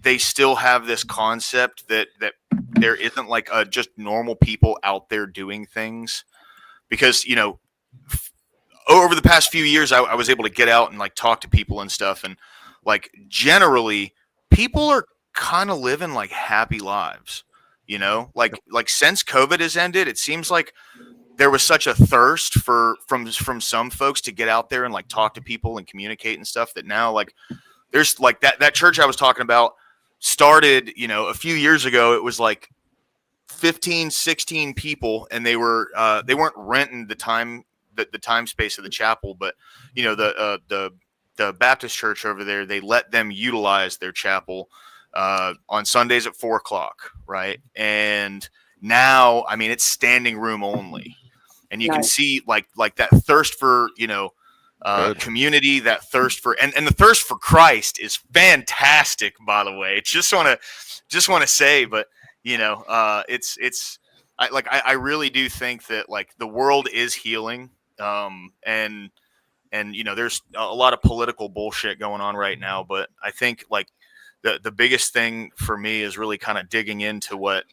they still have this concept that there isn't like just normal people out there doing things, because over the past few years I was able to get out and like talk to people and stuff, and like generally people are kind of living like happy lives, like since COVID has ended, it seems like there was such a thirst from some folks to get out there and like talk to people and communicate and stuff, that now like there's like that church I was talking about started, a few years ago. It was like 15, 16 people, and they weren't renting the time space of the chapel, but the Baptist church over there, they let them utilize their chapel on Sundays at 4:00, right? And now, I mean, it's standing room only, and you can see like that thirst for community, that thirst for and the thirst for Christ is fantastic, by the way. Just want to say, but it's I really do think that like the world is healing, and there's a lot of political bullshit going on right now, but I think like the biggest thing for me is really kind of digging into what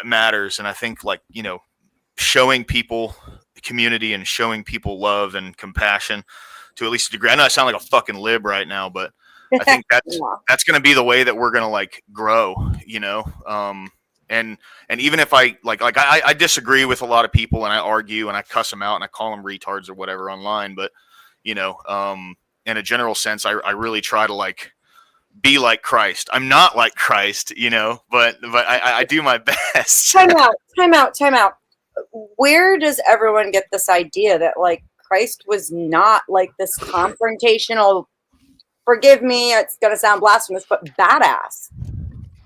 matters, and I think like showing people community and showing people love and compassion to at least a degree. I know I sound like a fucking lib right now, but I think that's going to be the way that we're going to like grow, And even if I I disagree with a lot of people and I argue and I cuss them out and I call them retards or whatever online, but in a general sense, I really try to like be like Christ. I'm not like Christ, but I do my best. Time out. Where does everyone get this idea that like Christ was not like this confrontational, forgive me, it's going to sound blasphemous, but badass?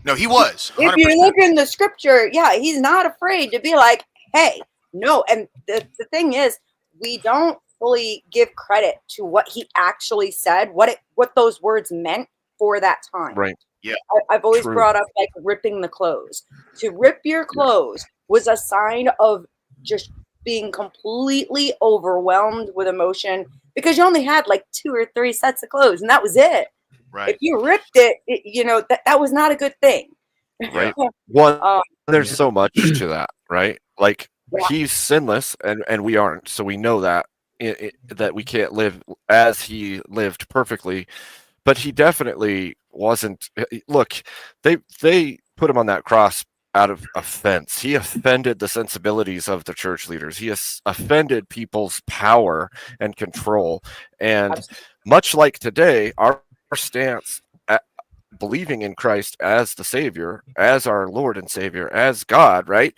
No, he was. 100%. If you look in the scripture, yeah, he's not afraid to be like, hey, no. And the thing is, we don't fully give credit to what he actually said, what those words meant for that time. Right. Yeah. I've always True. brought up like ripping the clothes. To rip your clothes was a sign of just being completely overwhelmed with emotion because you only had like 2 or 3 sets of clothes and that was it. Right. If you ripped it, that was not a good thing. Right. One, Um, there's so much to that, right? Like Yeah. he's sinless, and we aren't, so we know that that we can't live as he lived perfectly. But he definitely wasn't. Look, they put him on that cross out of offense. He offended the sensibilities of the church leaders. He has offended people's power and control. And much like today, our stance at believing in Christ as the Savior, as our Lord and Savior, as God, right?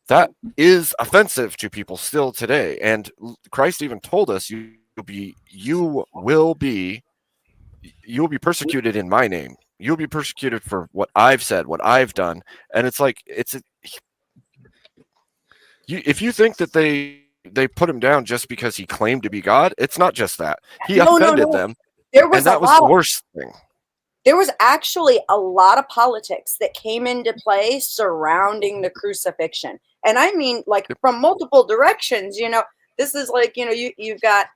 That is offensive to people still today. And Christ even told us, you will be persecuted in my name. You'll be persecuted for what I've said, what I've done. And it's like, if you think that they put him down just because he claimed to be God, it's not just that. He offended them. There was And that was the worst thing. There was actually a lot of politics that came into play surrounding the crucifixion. And I mean, like from multiple directions, this is like, you've got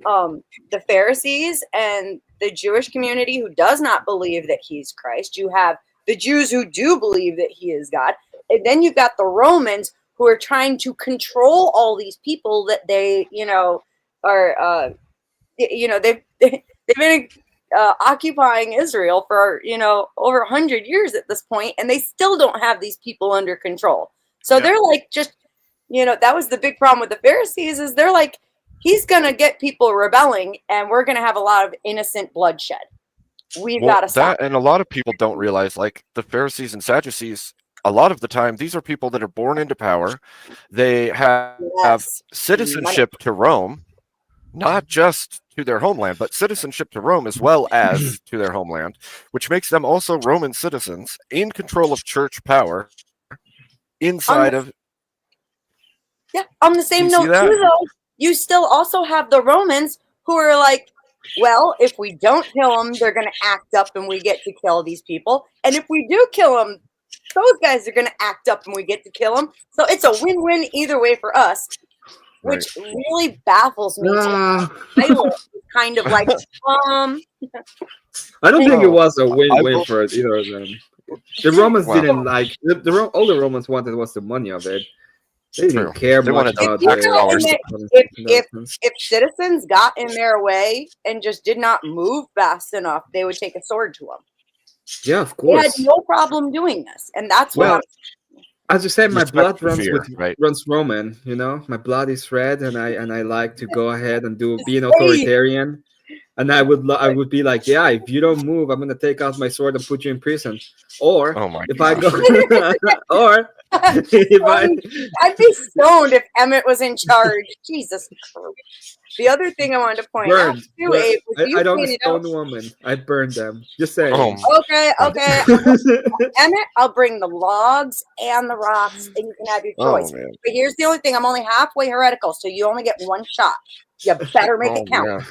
the Pharisees and the Jewish community who does not believe that he's Christ. You have the Jews who do believe that he is God. And then you've got the Romans who are trying to control all these people that they, are, they've been occupying Israel for, over 100 years at this point, and they still don't have these people under control. So they're like, just, that was the big problem with the Pharisees is they're like, he's going to get people rebelling and we're going to have a lot of innocent bloodshed. We've got to stop. And a lot of people don't realize, like the Pharisees and Sadducees, a lot of the time, these are people that are born into power. They have citizenship to Rome, not just to their homeland, but citizenship to Rome as well as to their homeland, which makes them also Roman citizens in control of church power inside of. Yeah, on the same note, too, though, you still also have the Romans who are like, well, if we don't kill them, they're going to act up and we get to kill these people. And if we do kill them, those guys are going to act up and we get to kill them. So it's a win-win either way for us, which really baffles me. Kind of like, I don't think it was a win-win for either of them. The Romans didn't like all the Romans wanted was the money of it. They didn't care much about if citizens got in their way and just did not move fast enough, they would take a sword to them. Yeah, of course. They had no problem doing this, and that's what. As you said, my blood runs Roman. My blood is red, and I like to go ahead and be an authoritarian. And I would be like, yeah, if you don't move, I'm gonna take out my sword and put you in prison. Or I go, or if I'd be stoned if Emmett was in charge. Jesus Christ. The other thing I wanted to point out too, Abe, I don't stone woman. I burn them. Just saying. Okay. Emmett, I'll bring the logs and the rocks, and you can have your choice. But here's the only thing: I'm only halfway heretical, so you only get one shot. You better make it count.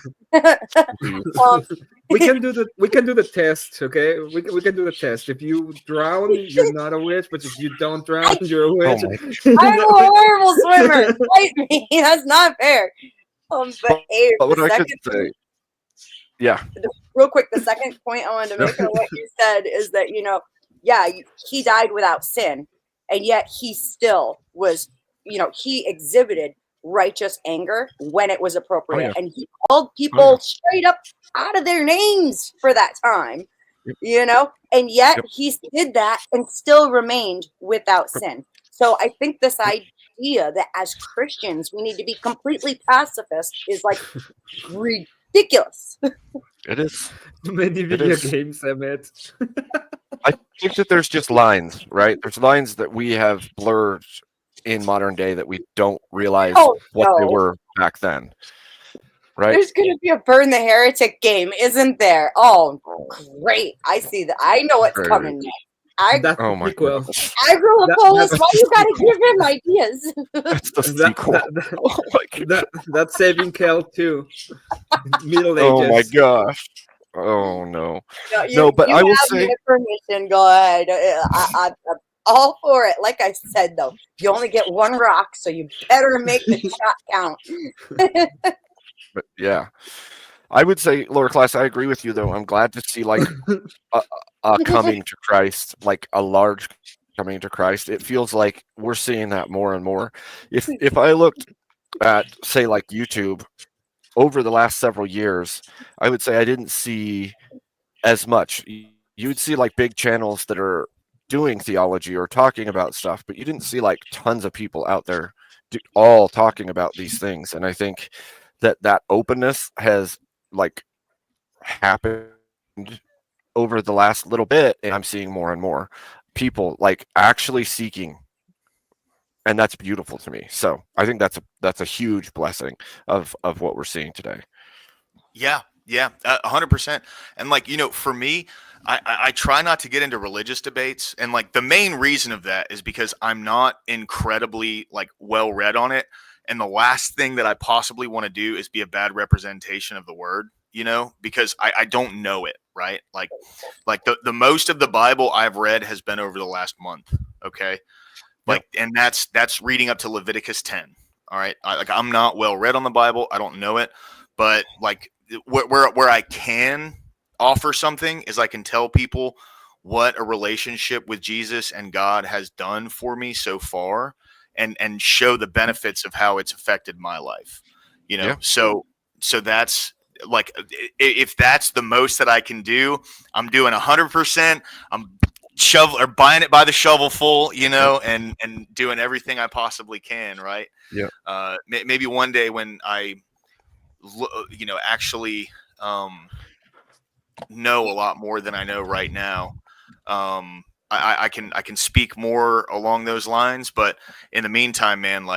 We can do the test, okay? We can do the test. If you drown, you're not a witch, but if you don't drown, you're a witch. I'm a horrible swimmer. Fight me. That's not fair. But Abe, what I could say, real quick, the second point I wanted to make on what you said is that he died without sin, and yet he still was, he exhibited righteous anger when it was appropriate, and he called people straight up out of their names for that time, And yet Yep. he did that and still remained without sin. So I think this idea that as Christians we need to be completely pacifist is like ridiculous. It is. Too many It video is. games, Emmett. I think that there's just lines, right? There's lines that we have blurred in modern day that we don't realize Oh, what they no. were back then, right? There's going to be a Burn the Heretic game, isn't there? Oh, great. I see that. I know what's Very coming next. I That's Oh the my sequel. goodness. Agrilapolis, why you got to give him ideas? That's the That, sequel. that, Oh my, that's Saving Kel too. Middle oh my Ages. gosh. Oh no. No, No, but you I will have say my permission. Go ahead. I'm all for it. Like I said, though, you only get one rock, so you better make the shot count. but yeah. I would say lower class, I agree with you though. I'm glad to see like a coming to Christ, like a large coming to Christ. It feels like we're seeing that more and more. If I looked at say like YouTube over the last several years, I would say I didn't see as much. You'd see like big channels that are doing theology or talking about stuff, but you didn't see like tons of people out there all talking about these things. And I think that openness has like happened over the last little bit, and I'm seeing more and more people like actually seeking, and that's beautiful to me. So I think that's a huge blessing of what we're seeing today. Yeah, 100%. And like, for me, I try not to get into religious debates, and like the main reason of that is because I'm not incredibly like well read on it, and the last thing that I possibly want to do is be a bad representation of the word, because I don't know it, right? Like the most of the Bible I've read has been over the last month. Okay. Like, and that's reading up to Leviticus 10. All right. I'm not well read on the Bible. I don't know it, but like where I can offer something is I can tell people what a relationship with Jesus and God has done for me so far, and show the benefits of how it's affected my life, Yeah. So that's like, if that's the most that I can do, I'm doing 100%. I'm buying it by the shovel full, and doing everything I possibly can. Right. Yeah. Maybe one day when I, actually, know a lot more than I know right now, I can speak more along those lines. But in the meantime, man,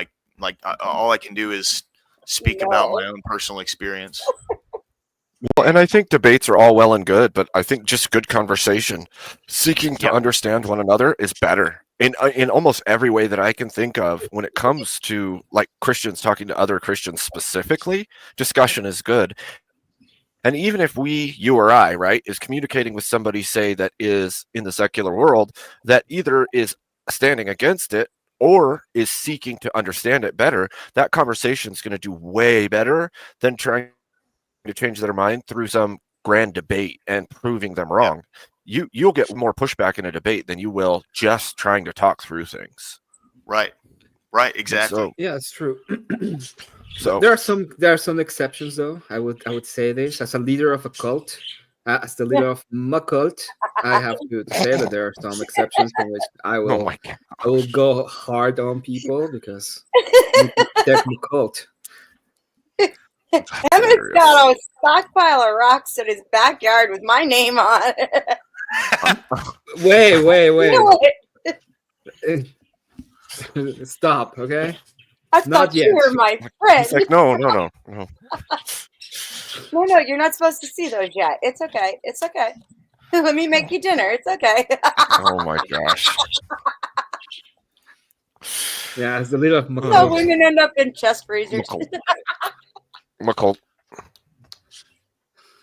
all I can do is speak about my own personal experience. Well, and I think debates are all well and good, but I think just good conversation, seeking to understand one another, is better in almost every way that I can think of. When it comes to like Christians talking to other Christians specifically, discussion is good. And even if you or I, right, is communicating with somebody, say, that is in the secular world, that either is standing against it or is seeking to understand it better, that conversation is going to do way better than trying to change their mind through some grand debate and proving them wrong. You'll get more pushback in a debate than you will just trying to talk through things. Right, exactly. So, Yeah, it's true. so there are some exceptions though. I would say this as a leader of a cult, as the leader of my cult, I have to say that there are some exceptions in which I oh will my God. I will go hard on people because they protect my cult. Emmett's got a stockpile of rocks in his backyard with my name on it. Wait. You know what? Stop, okay? I Not thought you yet. were my friend. He's like, no. No, you're not supposed to see those yet. It's okay. Let me make you dinner. It's okay. Oh my gosh. Yeah, as the leader of my No, cult. women end up in chest freezers. McColt.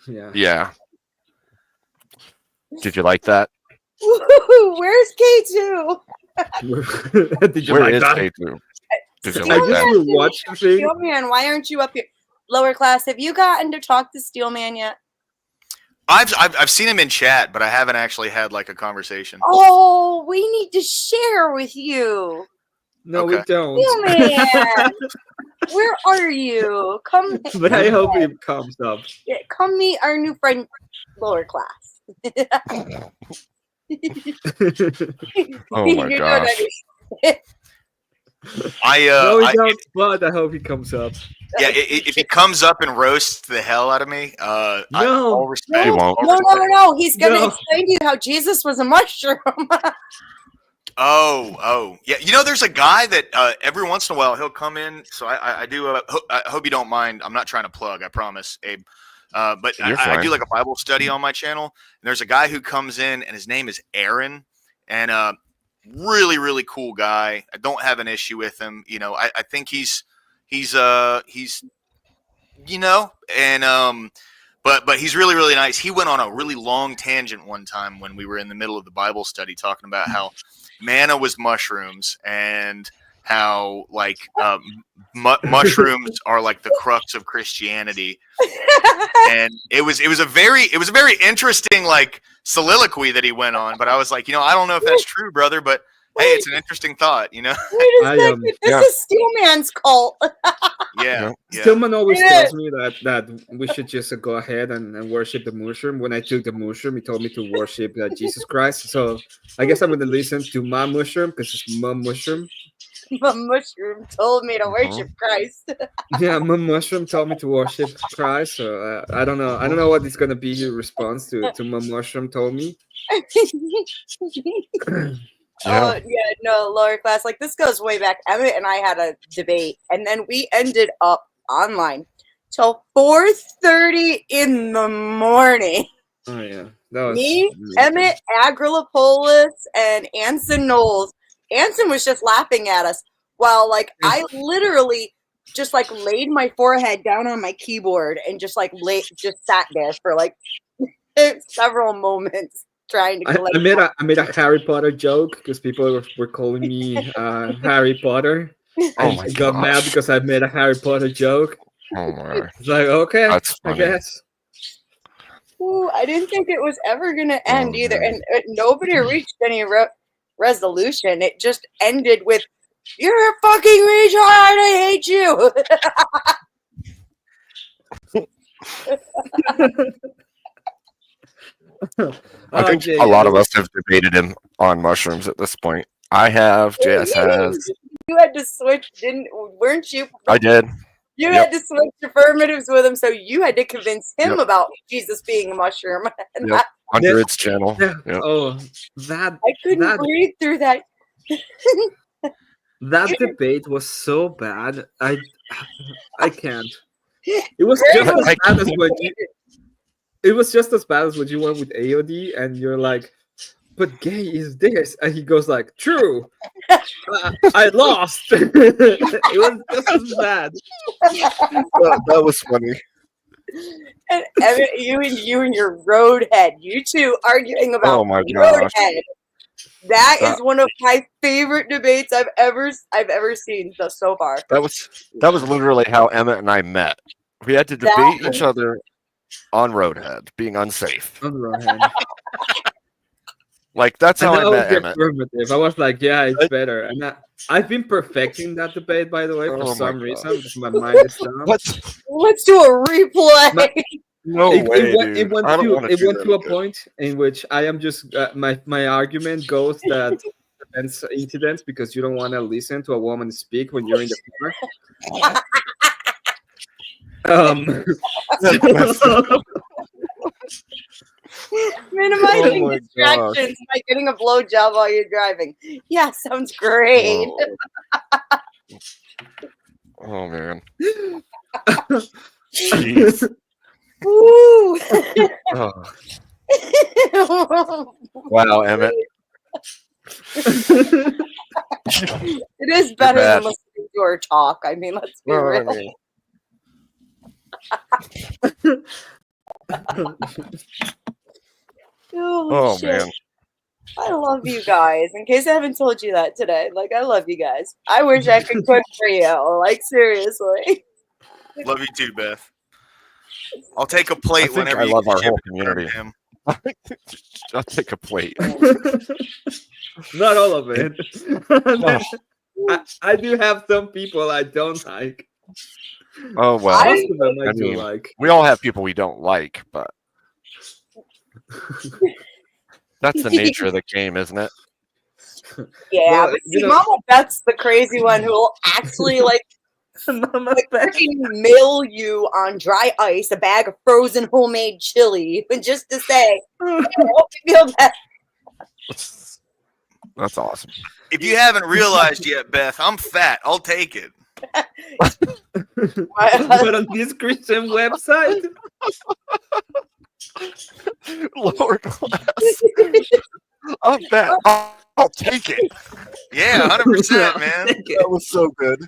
Yeah. Yeah. Did you like that? Woohoo, where's K2? Did you Where like is that? K2? Did you Steel like I that? just will watch the thing. Steelman, why aren't you up here? Lower class, have you gotten to talk to Steelman yet? I've seen him in chat, but I haven't actually had like a conversation. Oh, we need to share with you. No, we Okay. don't. Steelman, where are you? Come, But I hope it comes up. come meet our new friend, lower class. Oh my You know gosh. that No, he I don't, but I hope he comes up. yeah, if he comes up and roasts the hell out of me, No. all respect. He won't. all No, respect. no. He's gonna No. explain to you how Jesus was a mushroom. Oh, yeah. You know, there's a guy that every once in a while he'll come in. So I do. I hope you don't mind. I'm not trying to plug. I promise, Abe. But You're I fine. do like a Bible study on my channel. And there's a guy who comes in, and his name is Aaron, and really, really cool guy. I don't have an issue with him. You know, I think he's you know, and but he's really, really nice. He went on a really long tangent one time when we were in the middle of the Bible study talking about how manna was mushrooms and how like mushrooms are like the crux of Christianity. And it was a very interesting like soliloquy that he went on. But I was like, you know, I don't know if that's true, brother, but hey, it's an interesting thought, you know? Wait a I, second. This yeah. is Steelman's cult. Yeah. Stillman always Yeah. tells me that we should just go ahead and worship the mushroom. When I took the mushroom, he told me to worship Jesus Christ. So I guess I'm going to listen to my mushroom because it's my mushroom. My mushroom told me to worship Christ. Yeah, my mushroom told me to worship Christ. So I don't know. I don't know what is going to be your response to my mushroom told me. Yeah. Oh yeah, no, lower class. Like this goes way back. Emmett and I had a debate, and then we ended up online till 4:30 in the morning. Oh yeah, that was Me, really Emmett, Agrilopolis, and Anson Knowles. Anson was just laughing at us while like I literally just like laid my forehead down on my keyboard and just like just sat there for like several moments trying to collect. I made a Harry Potter joke because people were calling me Harry Potter. Oh And my I got mad gosh. because I made a Harry Potter joke. Oh my. It's like, okay, That's I funny. guess. Ooh, I didn't think it was ever going to end Oh, either. man. And nobody reached any resolution. It just ended with, "You're a fucking retard. I hate you." I think Okay, a lot of us have debated him on mushrooms at this point. I have. JS has. You had to switch, weren't you? I did. You Yep. had to switch affirmatives with him, so you had to convince him Yep. about Jesus being a mushroom. And Yep. On Yeah. Grid's channel. Yeah. Yep. Oh, that I couldn't that breathe through that. that debate was so bad. I can't. It was Great. just as I bad as what you. It was just as bad as what you went with AOD, and you're like, "But gay is this," and he goes like, "True, I lost." It was just as bad. That was funny. And Evan, you and your roadhead, you two arguing about Oh my gosh. roadhead. That is one of my favorite debates I've ever seen so far. That was literally how Emmett and I met. We had to debate each other on Roadhead being unsafe. On the wrong hand. Like that's how And I that was met the Emmett. affirmative. I was like, "Yeah, it's better." And I've been perfecting that debate, by the way, Oh for my some God. reason, because my mind is dumb. What? Let's do a replay. No way, dude. It went I don't to want it do went that to a again. point in which I am just my argument goes that prevents incidents because you don't want to listen to a woman speak when you're in the car. Minimizing Oh my distractions by getting a blowjob while you're driving. Yeah, sounds great. Oh man. Jeez. Woo. Oh. Wow, Emmett. It is better than bad. listening to her talk. I mean, let's be Well, I real. mean, oh shit. man. I love you guys. In case I haven't told you that today, like I love you guys. I wish I could cook for you. Like seriously. Love you too, Beth. I'll take a I plate think whenever I you love can our ship whole it over community. to him. I'll take a plate. Not all of it. Oh, I do have some people I don't like. oh well. Most of them I I do mean, like. We all have people we don't like, but That's the nature of the game, isn't it? Yeah, Well, but you see, know- Mama Beth's the crazy one who will actually like Mama Beth. freaking mail you on dry ice a bag of frozen homemade chili, just to say, "Hey, I hope you feel better." That's awesome. If you haven't realized yet, Beth, I'm fat. I'll take it. But on this Christian website, Lower class. I'm bad. I'll take it. Yeah, 100%, man. That was so good.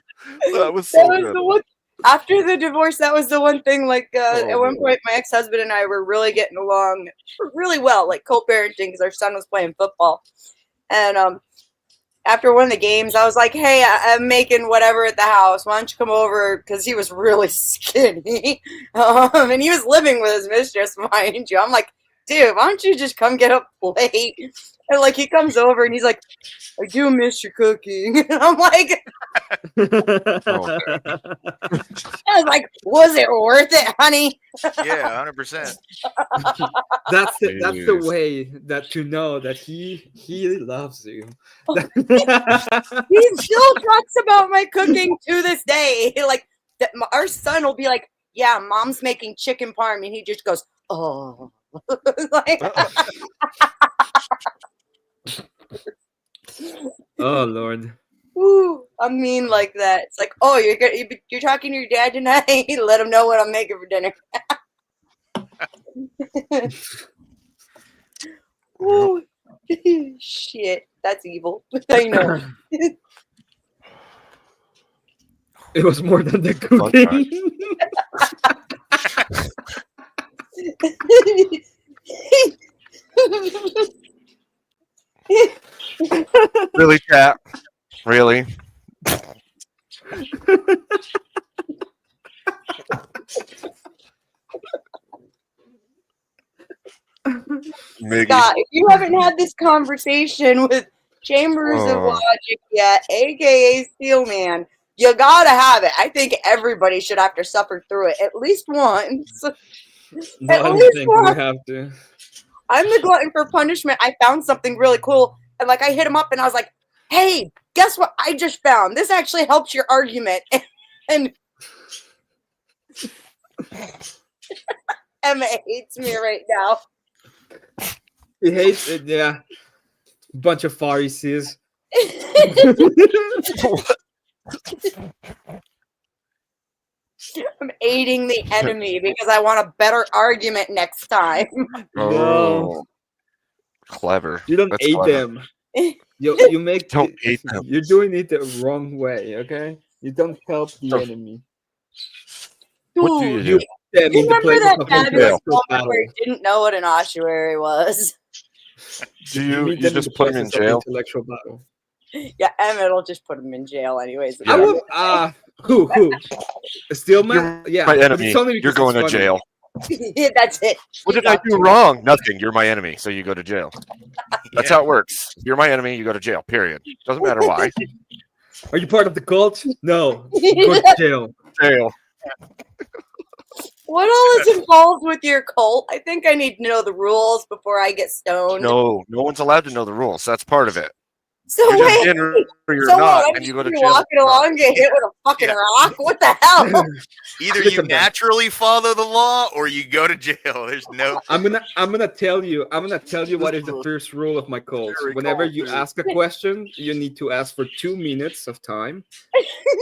That was That so was good. the one. After the divorce, that was the one thing. Like Oh, at one man. point, my ex-husband and I were really getting along really well, like co-parenting, because our son was playing football. And after one of the games, I was like, "Hey, I'm making whatever at the house. Why don't you come over?" Because he was really skinny, and he was living with his mistress, mind you. I'm like, "Dude, why don't you just come get a plate?" And like he comes over and he's like, "I do miss your cooking." And I'm like, Oh, I was like, "Was it worth it, honey?" Yeah, 100%. that's the Jeez. way that to know that he loves you. He still talks about my cooking to this day. Like our son will be like, "Yeah, mom's making chicken parm," and he just goes, "Oh." Like, Oh Lord. woo, I mean, like that. It's like, "Oh, you're talking to your dad tonight? Let him know what I'm making for dinner." Woo. Shit, that's evil. I know. It was more than the Fun cooking. Really, chat? Really? Miggy. Scott, if you haven't had this conversation with Chambers of Oh. Logic yet, aka Steelman, you gotta have it. I think everybody should have to suffer through it at least once. No, I At don't least think we once. have to. I'm the glutton for punishment. I found something really cool, and like I hit him up, and I was like, "Hey, guess what? I just found this actually helps your argument." And Emma hates me right now. He hates it, yeah. Bunch of Pharisees. I'm aiding the enemy because I want a better argument next time. Oh, clever. You don't That's aid clever. them. You make Don't aid them. You're doing it the wrong way, okay? You don't help the Oh. enemy. What do you Dude, do? Them in the remember place that of fabulous intellectual moment battle. where he didn't know what an ossuary was? Do you meet you them in just the put him in places of jail? Intellectual battle. Yeah, Emmett will just put him in jail anyways. I Yeah. will. Who? Stillman? Yeah. My but enemy. it's only You're because going to it's funny. jail. Yeah, that's it. What You did I got do wrong? Nothing. You're my enemy, so you go to jail. That's Yeah. how it works. You're my enemy. You go to jail. Period. Doesn't matter why. Are you part of the cult? No. Go to jail. Jail. What all is involved with your cult? I think I need to know the rules before I get stoned. No one's allowed to know the rules. That's part of it. So You're just wait, in or you're so not, what? I'm and you just go to gonna be jail. walking along and get hit with a fucking Yeah. rock? What the hell? Either Look you at that. naturally follow the law or you go to jail. There's no. I'm gonna tell you what is the first rule of my cult. Very Whenever cold, you dude. ask a question, you need to ask for 2 minutes of time.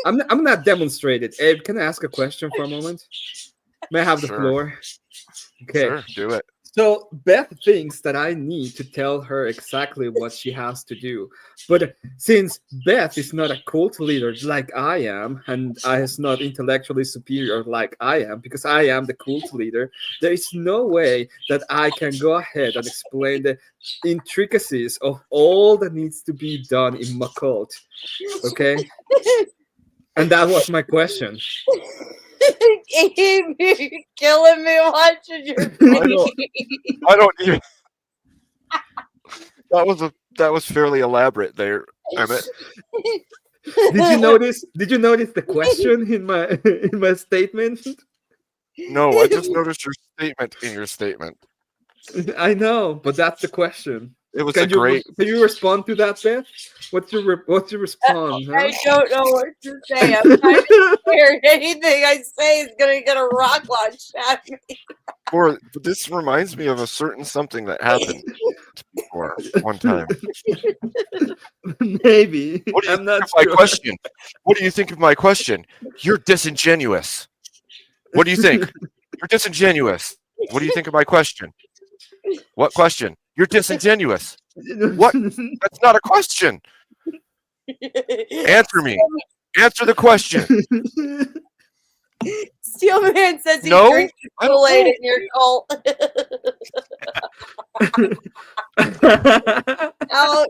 I'm not demonstrate it. Abe, can I ask a question for a moment? May I have the Sure. floor? Okay. Sure, do it. So Beth thinks that I need to tell her exactly what she has to do. But since Beth is not a cult leader like I am, and I is not intellectually superior like I am, because I am the cult leader, there is no way that I can go ahead and explain the intricacies of all that needs to be done in my cult. Okay? And that was my question. Abe, you're killing me watching your I don't even. That was fairly elaborate there, Emmett. Did you notice? Did you notice the question in my in my statement? No, I just noticed your statement in your statement. I know, but that's the question. It was Can a great. Can you respond to that, Beth? What's your response? Huh? I don't know what to say. I'm kind of scared. Anything I say is gonna get a rock launch at me. Or this reminds me of a certain something that happened before one time. Maybe. What do you I'm think not of my sure. question? What do you think of my question? You're disingenuous. What do you think? You're disingenuous. What do you think of my question? What question? You're disingenuous. What? That's not a question. Answer me. Answer the question. Steelman says he No, drinks I don't Kool-Aid know. in your cult. Ouch.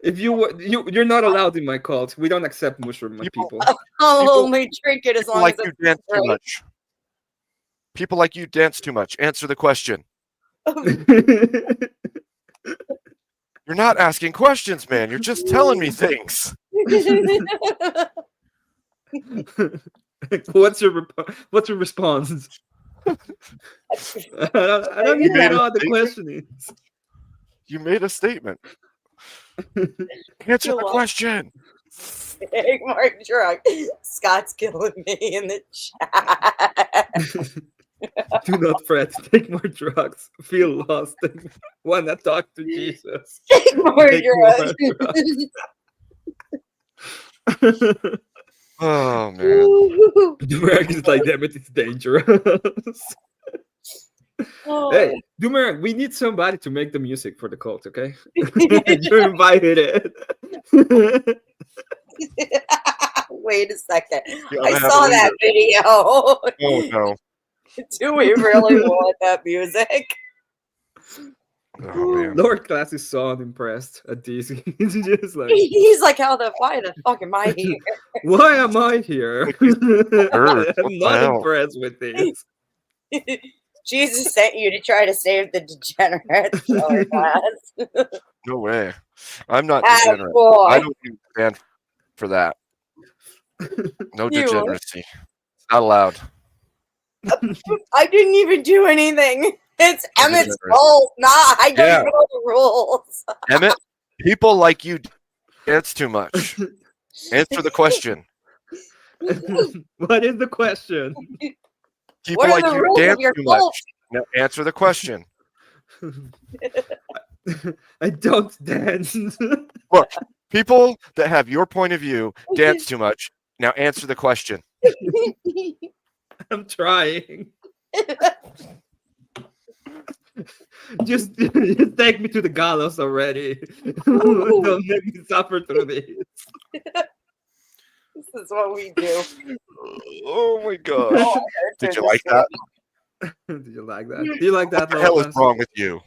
If you're not allowed in my cult. We don't accept mushroom, my People- people. I'll people- only drink it as People long like as you it's dance too right. much. People like you dance too much. Answer the question. You're not asking questions, man. You're just telling me things. What's your response? I don't You even made a know what the statement? question is. You made a statement. Answer You're the welcome. question. Take more drug. Scott's killing me in the chat. Do not fret. Take more drugs. Feel lost. Wanna talk to Jesus. Take more Take more drugs. Oh man. Dumerag is like, damn it, it's dangerous. Oh. Hey, Dumerag, we need somebody to make the music for the cult, okay? You're invited. Wait a second. Yeah, I I have saw a that video. Oh no. Do we really want that music? Oh man. Lower class is so unimpressed at this. He's just like, He's like, why the fuck am I here? why am I here? Like he's What I'm the not hell? impressed with this. Jesus sent you to try to save the degenerates. Lower class. No way. I'm not Ah, degenerate. boy. I don't even stand for that. No You- degeneracy. Not allowed. I didn't even do anything. It's No Emmett's degeneracy. fault. Nah, I don't Yeah. know the rules. Emmett, people like you dance too much. Answer the question. What is the question? People What are like the you rules of dance your too cult? much. Now answer the question. I don't dance. Look, people that have your point of view dance too much. Now answer the question. I'm trying. Just take me to the gallows already. Don't make me suffer through this. This is what we do. Oh my gosh. Oh, Did you like that? Did you like that? Do you like that? What the hell is Lopez? wrong with you?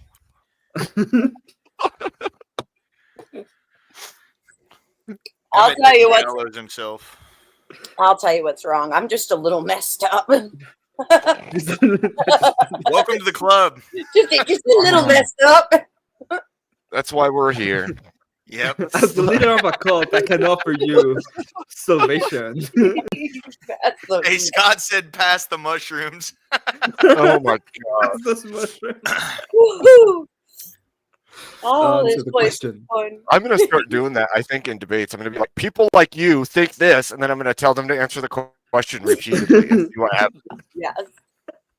I'll Emmett tell you what's gallows himself. I'll tell you what's wrong. I'm just a little messed up. Welcome to the club. just a little messed up. That's why we're here. Yep. As the leader of a cult, I can offer you salvation. That's the- Hey, Scott said pass the mushrooms. Oh my god. That's mushroom. Woohoo! Oh, Answer this the place is question. fun. I'm gonna start doing that, I think, in debates. I'm gonna be like, people like you think this, and then I'm gonna tell them to answer the question repeatedly and see what happens. Yes.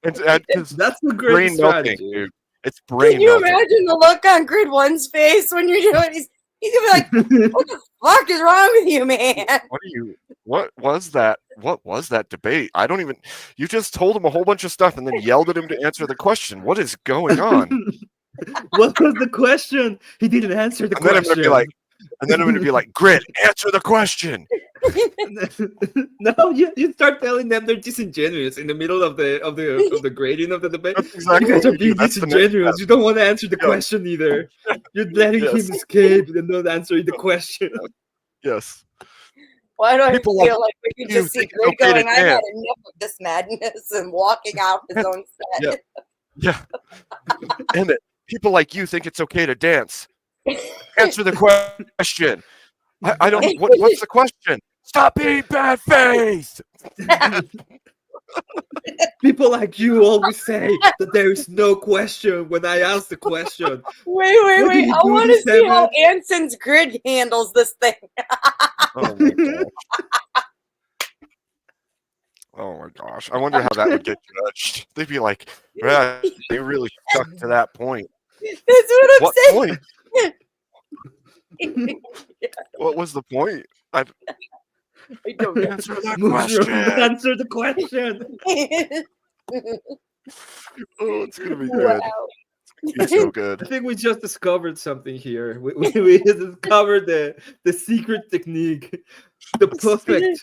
It's That's a great brain melting, strategy. dude. It's brain Can you melting. imagine the look on Grid One's face when you're doing? He's gonna be like, "What the fuck is wrong with you, man?" What was that? What was that debate? I don't even. You just told him a whole bunch of stuff and then yelled at him to answer the question. What is going on? What was the question? He didn't answer the And then I'm question. gonna be like, Grid, answer the question. No, you start telling them they're disingenuous in the middle of the grading of the debate. That's exactly You guys what are being That's the next disingenuous. step. You don't want to answer the Yeah. question either. You're letting Yes. him escape and not answering the question. Yes. Why do I People feel like we could you just see think it's Grid okay to going, "I've had dance." enough of this madness," and walking out his own set? Yeah. Emmett, people like you think it's okay to dance. Answer the question. I don't. What's the question? Stop being bad faith. People like you always say that there is no question when I ask the question. Wait. What did you I do want to to see how Seven? Anson's grid handles this thing. Oh my god. Oh my gosh. I wonder how that would get judged. They'd be like, yeah, they really stuck to that point. That's what I'm What saying. point? What was the point? I don't know. Answer that Mushroom, question. answer the question. Oh, it's gonna be good. Wow. It's so I good. think we just discovered something here. We discovered the secret technique, the perfect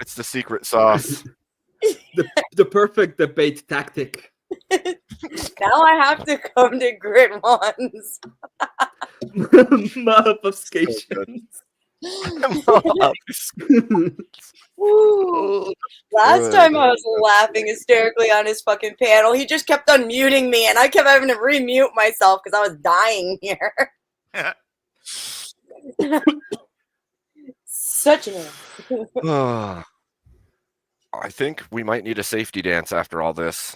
It's the secret sauce. the perfect debate tactic. Now I have to come to grid ones. Modification. Woo. Last time I was laughing hysterically on his fucking panel. He just kept unmuting me, and I kept having to remute myself because I was dying here. Such an I think we might need a safety dance after all this.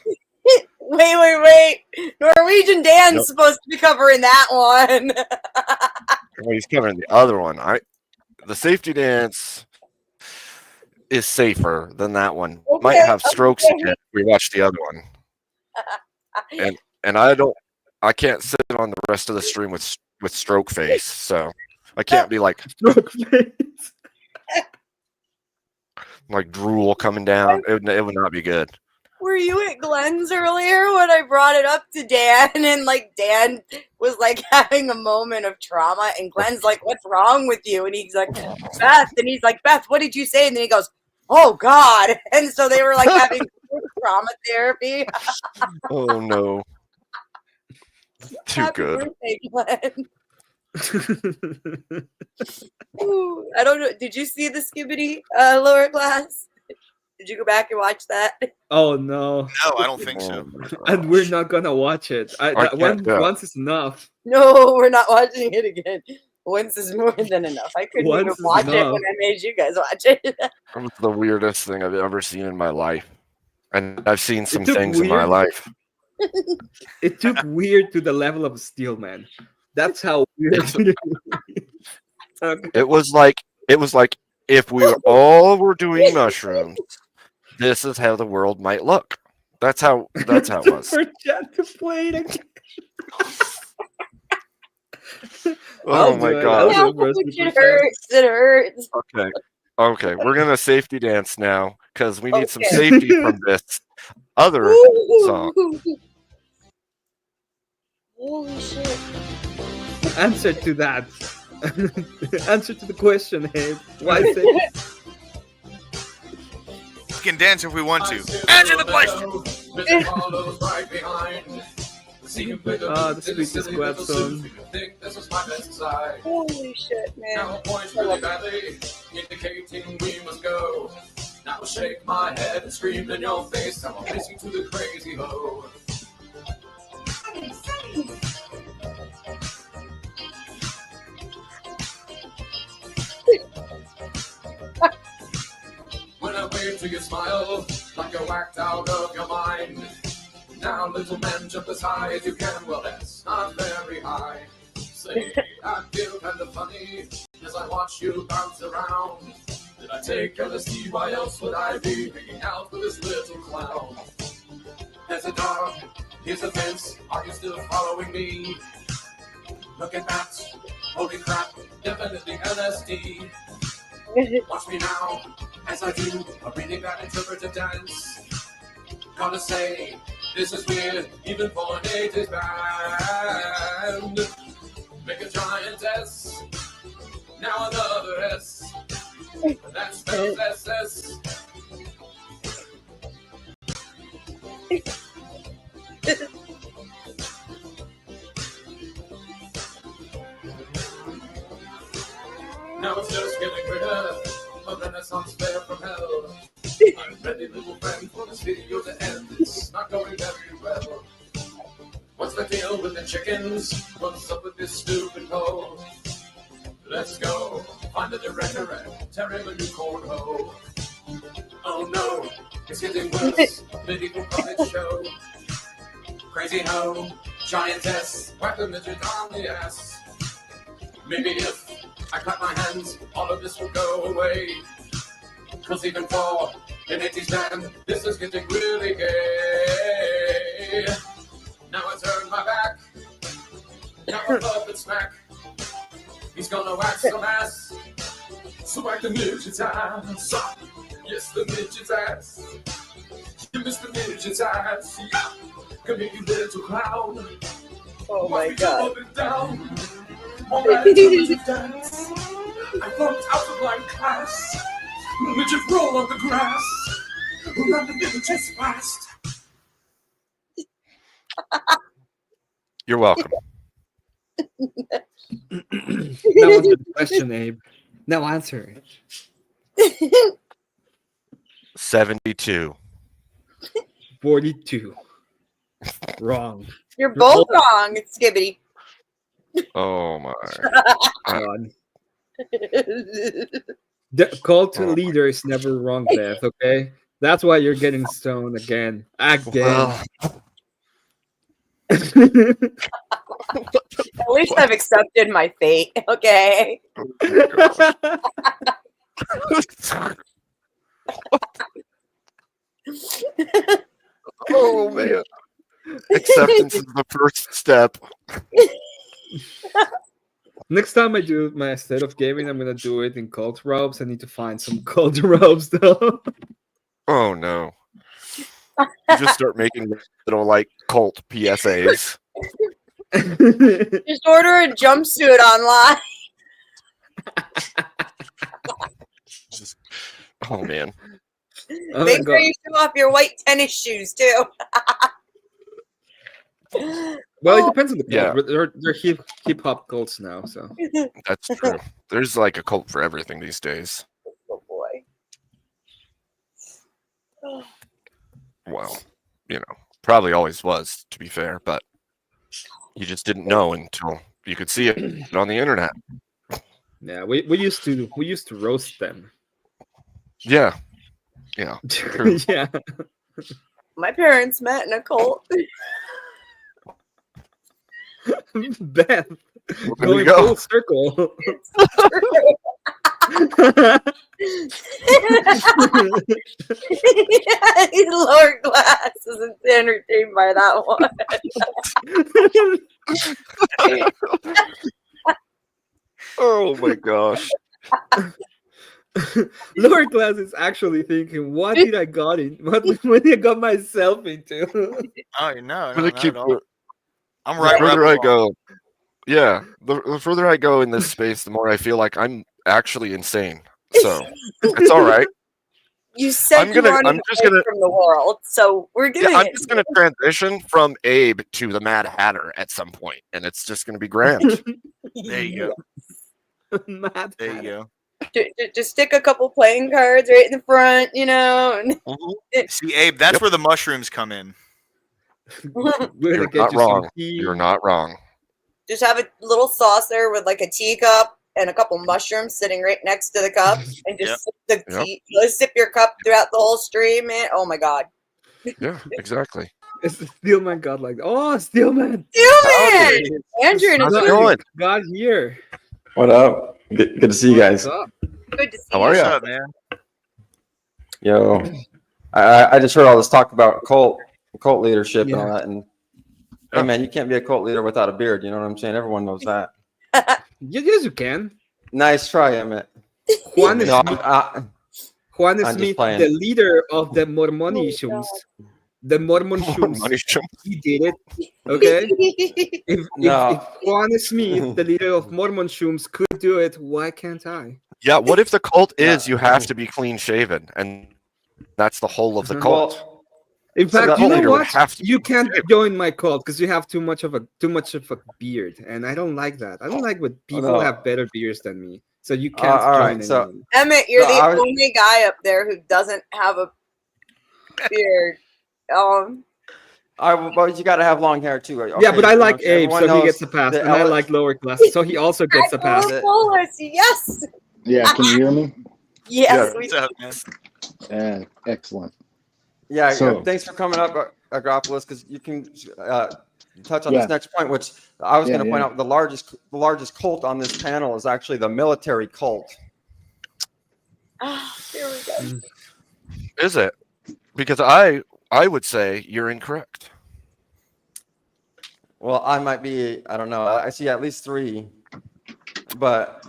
Wait. Norwegian Dan's supposed to be covering that one. Well, he's covering the other one. The safety dance is safer than that one. Might have strokes okay. again if we watch the other one. And I can't sit on the rest of the stream with stroke face, so I can't be like drool coming down. It would not be good. Were you at Glenn's earlier when I brought it up to Dan, and like Dan was like having a moment of trauma, and Glenn's like, "What's wrong with you?" And he's like, "Beth," and he's like, "Beth, what did you say?" And then he goes, "Oh God!" And so they were like having trauma therapy. Oh no. Too Happy good. birthday, Glenn. Ooh, I don't know. Did you see the Skibbity lower class? Did you go back and watch that? Oh no! No, I don't think so. Oh, my And we're gosh. not gonna watch it. can't do it. Once is enough. No, we're not watching it again. Once is more than enough. I couldn't Once even is watch it enough. when I made you guys watch it. That was the weirdest thing I've ever seen in my life. And I've seen some took things in my weird- life. It took weird to the level of Steel Man. That's how weird. Okay. It was like if we all were doing mushrooms, this is how the world might look. That's how it was. Forget to play it again. Oh I'll my do it. god. I'll Ouch, do it. it hurts. It hurts. Okay, we're gonna safety dance now because we need some Okay. safety from this other song. Holy shit. Answer to that. Answer to the question, Abe. Why say We can dance if we want to. Answer the question. the Squeaky Squad song? Holy shit, man. Indicating we must go. Now shake my head and scream in your face. I'm racing to the crazy hoe. When I wave to your smile, like you're whacked out of your mind. Now, little man, jump as high as you can. Well, that's not very high. Say, I feel kind of funny as I watch you bounce around. Did I take LSD? Why else would I be hanging out with this little clown? There's a dog, here's a fence. Are you still following me? Look at that. Holy crap, definitely LSD. Watch me now, as I do a really bad interpretive dance. Gotta say, this is weird, even for an 80s band. Make a giant S, now another S. That spells SS. Now it's just getting better, a renaissance fair from hell. I'm ready, little friend, for this video to end. It's not going very well. What's the deal with the chickens? What's up with this stupid poll? Let's go find the director and tear him a new cornhole. Oh no, it's getting worse. Medieval puppet show. Crazy ho, giantess, whack the midget on the ass. Maybe if I clap my hands, all of this will go away. Cause even for an 80s band, this is getting really gay. Now I turn my back, now I love it smack. He's gonna whack some ass, so whack the midget's ass. Yes, the midget's ass. You miss the midget's ass, yeah. Come here, you little clown. Oh my Watch me god. jump up and down. One man to dance. I flunked out of blind class. Midget roll on the grass. Run the midget's fast. You're welcome. Now answer the question, Abe. Now answer it. 72. 42. Wrong. You're both wrong, Skibbity. Oh my. God. The cult leader is never wrong, Beth, okay? That's why you're getting stoned again. Well, At least I've accepted my fate, okay? oh man. Acceptance is the first step. Next time I do my state of gaming, I'm gonna do it in cult robes. I need to find some cult robes though. Oh no. You just start making little like cult PSAs. Just order a jumpsuit online. Just, oh man. Oh my Make sure God. you show off your white tennis shoes too. Well, it depends on the cult. Yeah. But they're hip hop cults now, so That's true. There's like a cult for everything these days. Oh boy. Well, you know, probably always was, to be fair, but you just didn't know until you could see it on the internet. yeah, we used to roast them. Yeah. Yeah. True. Yeah. My parents met in a cult. Beth, Well, there you going go. full circle. His lower class isn't entertained by that one. Oh my gosh. Lower class is actually thinking, what did I got in? What did I got myself into? Oh no, I'm gonna keep I'm the right where further I belong. go. Yeah, the further I go in this space, the more I feel like I'm actually insane. So it's all right. You said I'm gonna- you wanted I'm to just break gonna- from the world, so we're doing Yeah, I'm it. just gonna transition from Abe to the Mad Hatter at some point, and it's just gonna be grand. There you go. Mad There you Hatter. go. Just stick a couple playing cards right in the front, you know. And See, Abe, that's Yep. where the mushrooms come in. We're gonna You're get not you some wrong. tea. You're not wrong. just have a little saucer with like a teacup and a couple mushrooms sitting right next to the cup, and just sip the Yep. tea. Just sip your cup throughout the whole stream, man. Oh my god, Yeah, exactly. Steelman got like, oh, Steelman Steelman! Andrew and How's his it wife. going? got here. What up? Good to see you guys. What's up? Good to see How you. are What's ya? up, man? Yo, I just heard all this talk about cult leadership and all that, and Yeah. hey man, you can't be a cult leader without a beard. You know what I'm saying? Everyone knows that. Yes, you can. Nice try, Emmett. Juan No, Smith, I'm just Smith, playing. the leader of the Oh, Mormonisms. The Mormonsums. Money chump. He did it. Okay. If No. Juan Smith, the leader of Mormonsums, could do it, why can't I? Yeah, what if the cult is Yeah. you have to be clean shaven, and that's the whole of the cult? Well, In So fact, the you know leader would what? have to You be can't shaved. join my cult because you have too much of a beard, and I don't like that. I don't like when people no. have better beards than me. So you can't all right, join so- anyone. Emmett, you're No, the I was- only guy up there who doesn't have a beard. but you got to have long hair too. Okay, Yeah, but I you know like what I'm saying? Abe, so Everyone he knows gets a pass, the and I ele- like lower class, so he also gets a pass. it. Yes. Yeah, can you hear me? Yes, Yeah. we What's up, man? Excellent. Yeah, So- thanks for coming up, Agropolis, because you can touch on Yeah. this next point, which I was Yeah, going to point yeah. out. The largest cult on this panel is actually the military cult. Ah, here we go. Is it? Because I would say you're incorrect. Well, I might be. I don't know. I see at least 3. But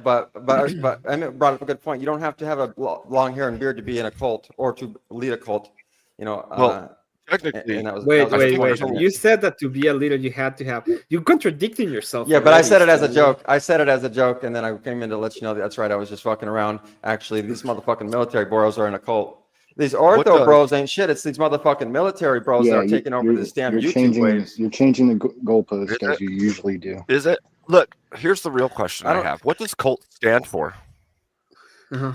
Emmett brought up a good point. You don't have to have a long hair and beard to be in a cult or to lead a cult. You know. Well, Technically, and that was, Wait, that was wait. the point. You said that to be a leader, you had to have. You're contradicting yourself. Yeah, but I already, said it as a Stanley. joke. I said it as a joke, and then I came in to let you know that's right. I was just fucking around. Actually, these motherfucking military bros are in a cult. These ortho bros ain't shit. It's these motherfucking military bros that are taking over this damn YouTube waves. You're changing the goalpost Is as it? you usually do. is it? Look, here's the real question I I don't- have. What does cult stand for? Uh-huh.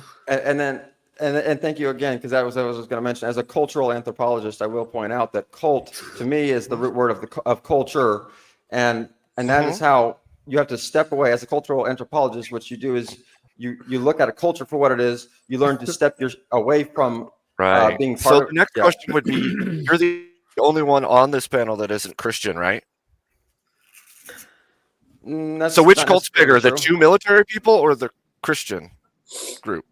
And thank you again, because that was what I was going to mention. As a cultural anthropologist, I will point out that cult to me is the root word of culture, and that is how you have to step away as a cultural anthropologist. What you do is you look at a culture for what it is. You learn to step away from Right. being So part the of. next yeah. question would be: you're the only one on this panel that isn't Christian, right? That's So which not cult's bigger, necessarily the true. 2 military people or the Christian group?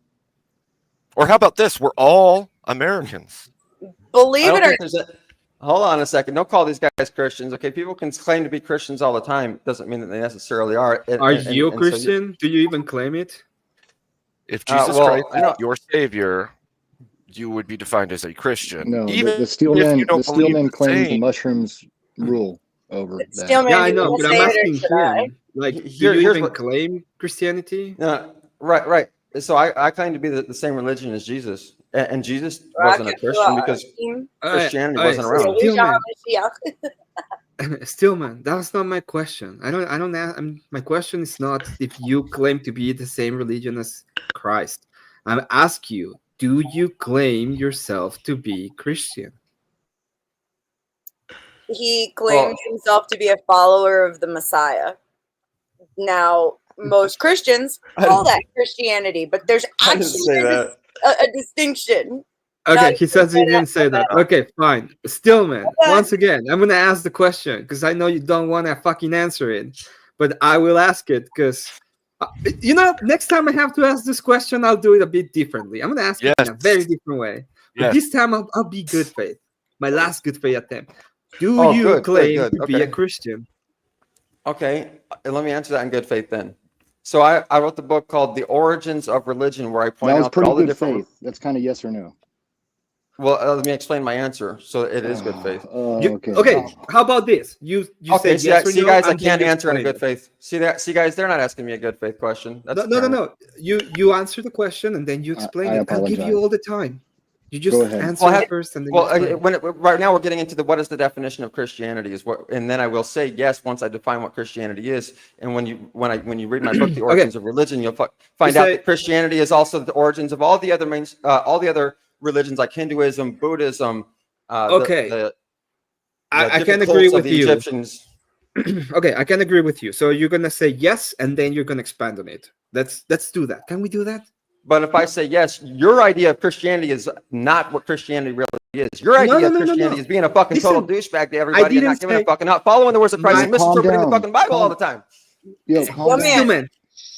Or how about this? We're all Americans. I Believe don't it or think there's a. Hold on a second. Don't call these guys Christians. Okay, people can claim to be Christians all the time. Doesn't mean that they necessarily are. Are you a Christian? Do you even claim it? If Jesus well, Christ is no. your savior, you would be defined as a Christian. No, Even the Steelman, you don't the believe Steelman the claims the same. mushrooms rule over that. Steelman, Yeah, I you know, wanna but I'm say it or asking should I? him. Like, do Here's you even what- claim Christianity? Right. So I claim to be the same religion as Jesus, and Jesus Rock wasn't a it, Christian rock. because Team. Christianity Alright, wasn't around. Stillman. Stillman. Stillman, that's not my question. I don't my question is not if you claim to be the same religion as Christ. I'm asking you, do you claim yourself to be Christian? He claimed himself to be a follower of the Messiah. Now, most Christians call that Christianity, but there's I didn't actually say that. a distinction. Okay, Not he says he even didn't say that. Okay, fine. Stillman, once again, I'm gonna ask the question because I know you don't want to fucking answer it, but I will ask it because next time I have to ask this question, I'll do it a bit differently. I'm gonna ask it in a very different way. But Yes. this time I'll be good faith. My last good faith attempt. Do Oh, you good, claim good. to be a Okay. Christian? Okay, let me answer that in good faith then. So I wrote the book called The Origins of Religion, where I point That was out pretty all the good different. faith. That's kind of yes or no. Well, let me explain my answer. So it is good faith. Okay, how about this? You Okay, say yes or see, no. guys, I I'm can't going to answer in explain good faith. See, guys, they're not asking me a good faith question. That's No. apparent. You answer the question and then you explain I it. I'll give apologize. you all the time. You just Go ahead. answer Well, it first and then you explain. right now we're getting into what is the definition of Christianity is what, and then I will say yes once I define what Christianity is. And when you read my book, The Origins of Religion, you'll find out that Christianity is also the origins of all the other religions like Hinduism, Buddhism. Okay. I can different agree cults of with the you. Egyptians. Okay, I can agree with you. So you're gonna say yes, and then you're gonna expand on it. Let's do that. Can we do that? But if I say yes, your idea of Christianity is not what Christianity really is. Your idea of Christianity is being a fucking total douchebag to everybody and not giving a fucking not following the words of Christ and misinterpreting the fucking Bible all the time. Yo, calm down. Stillman,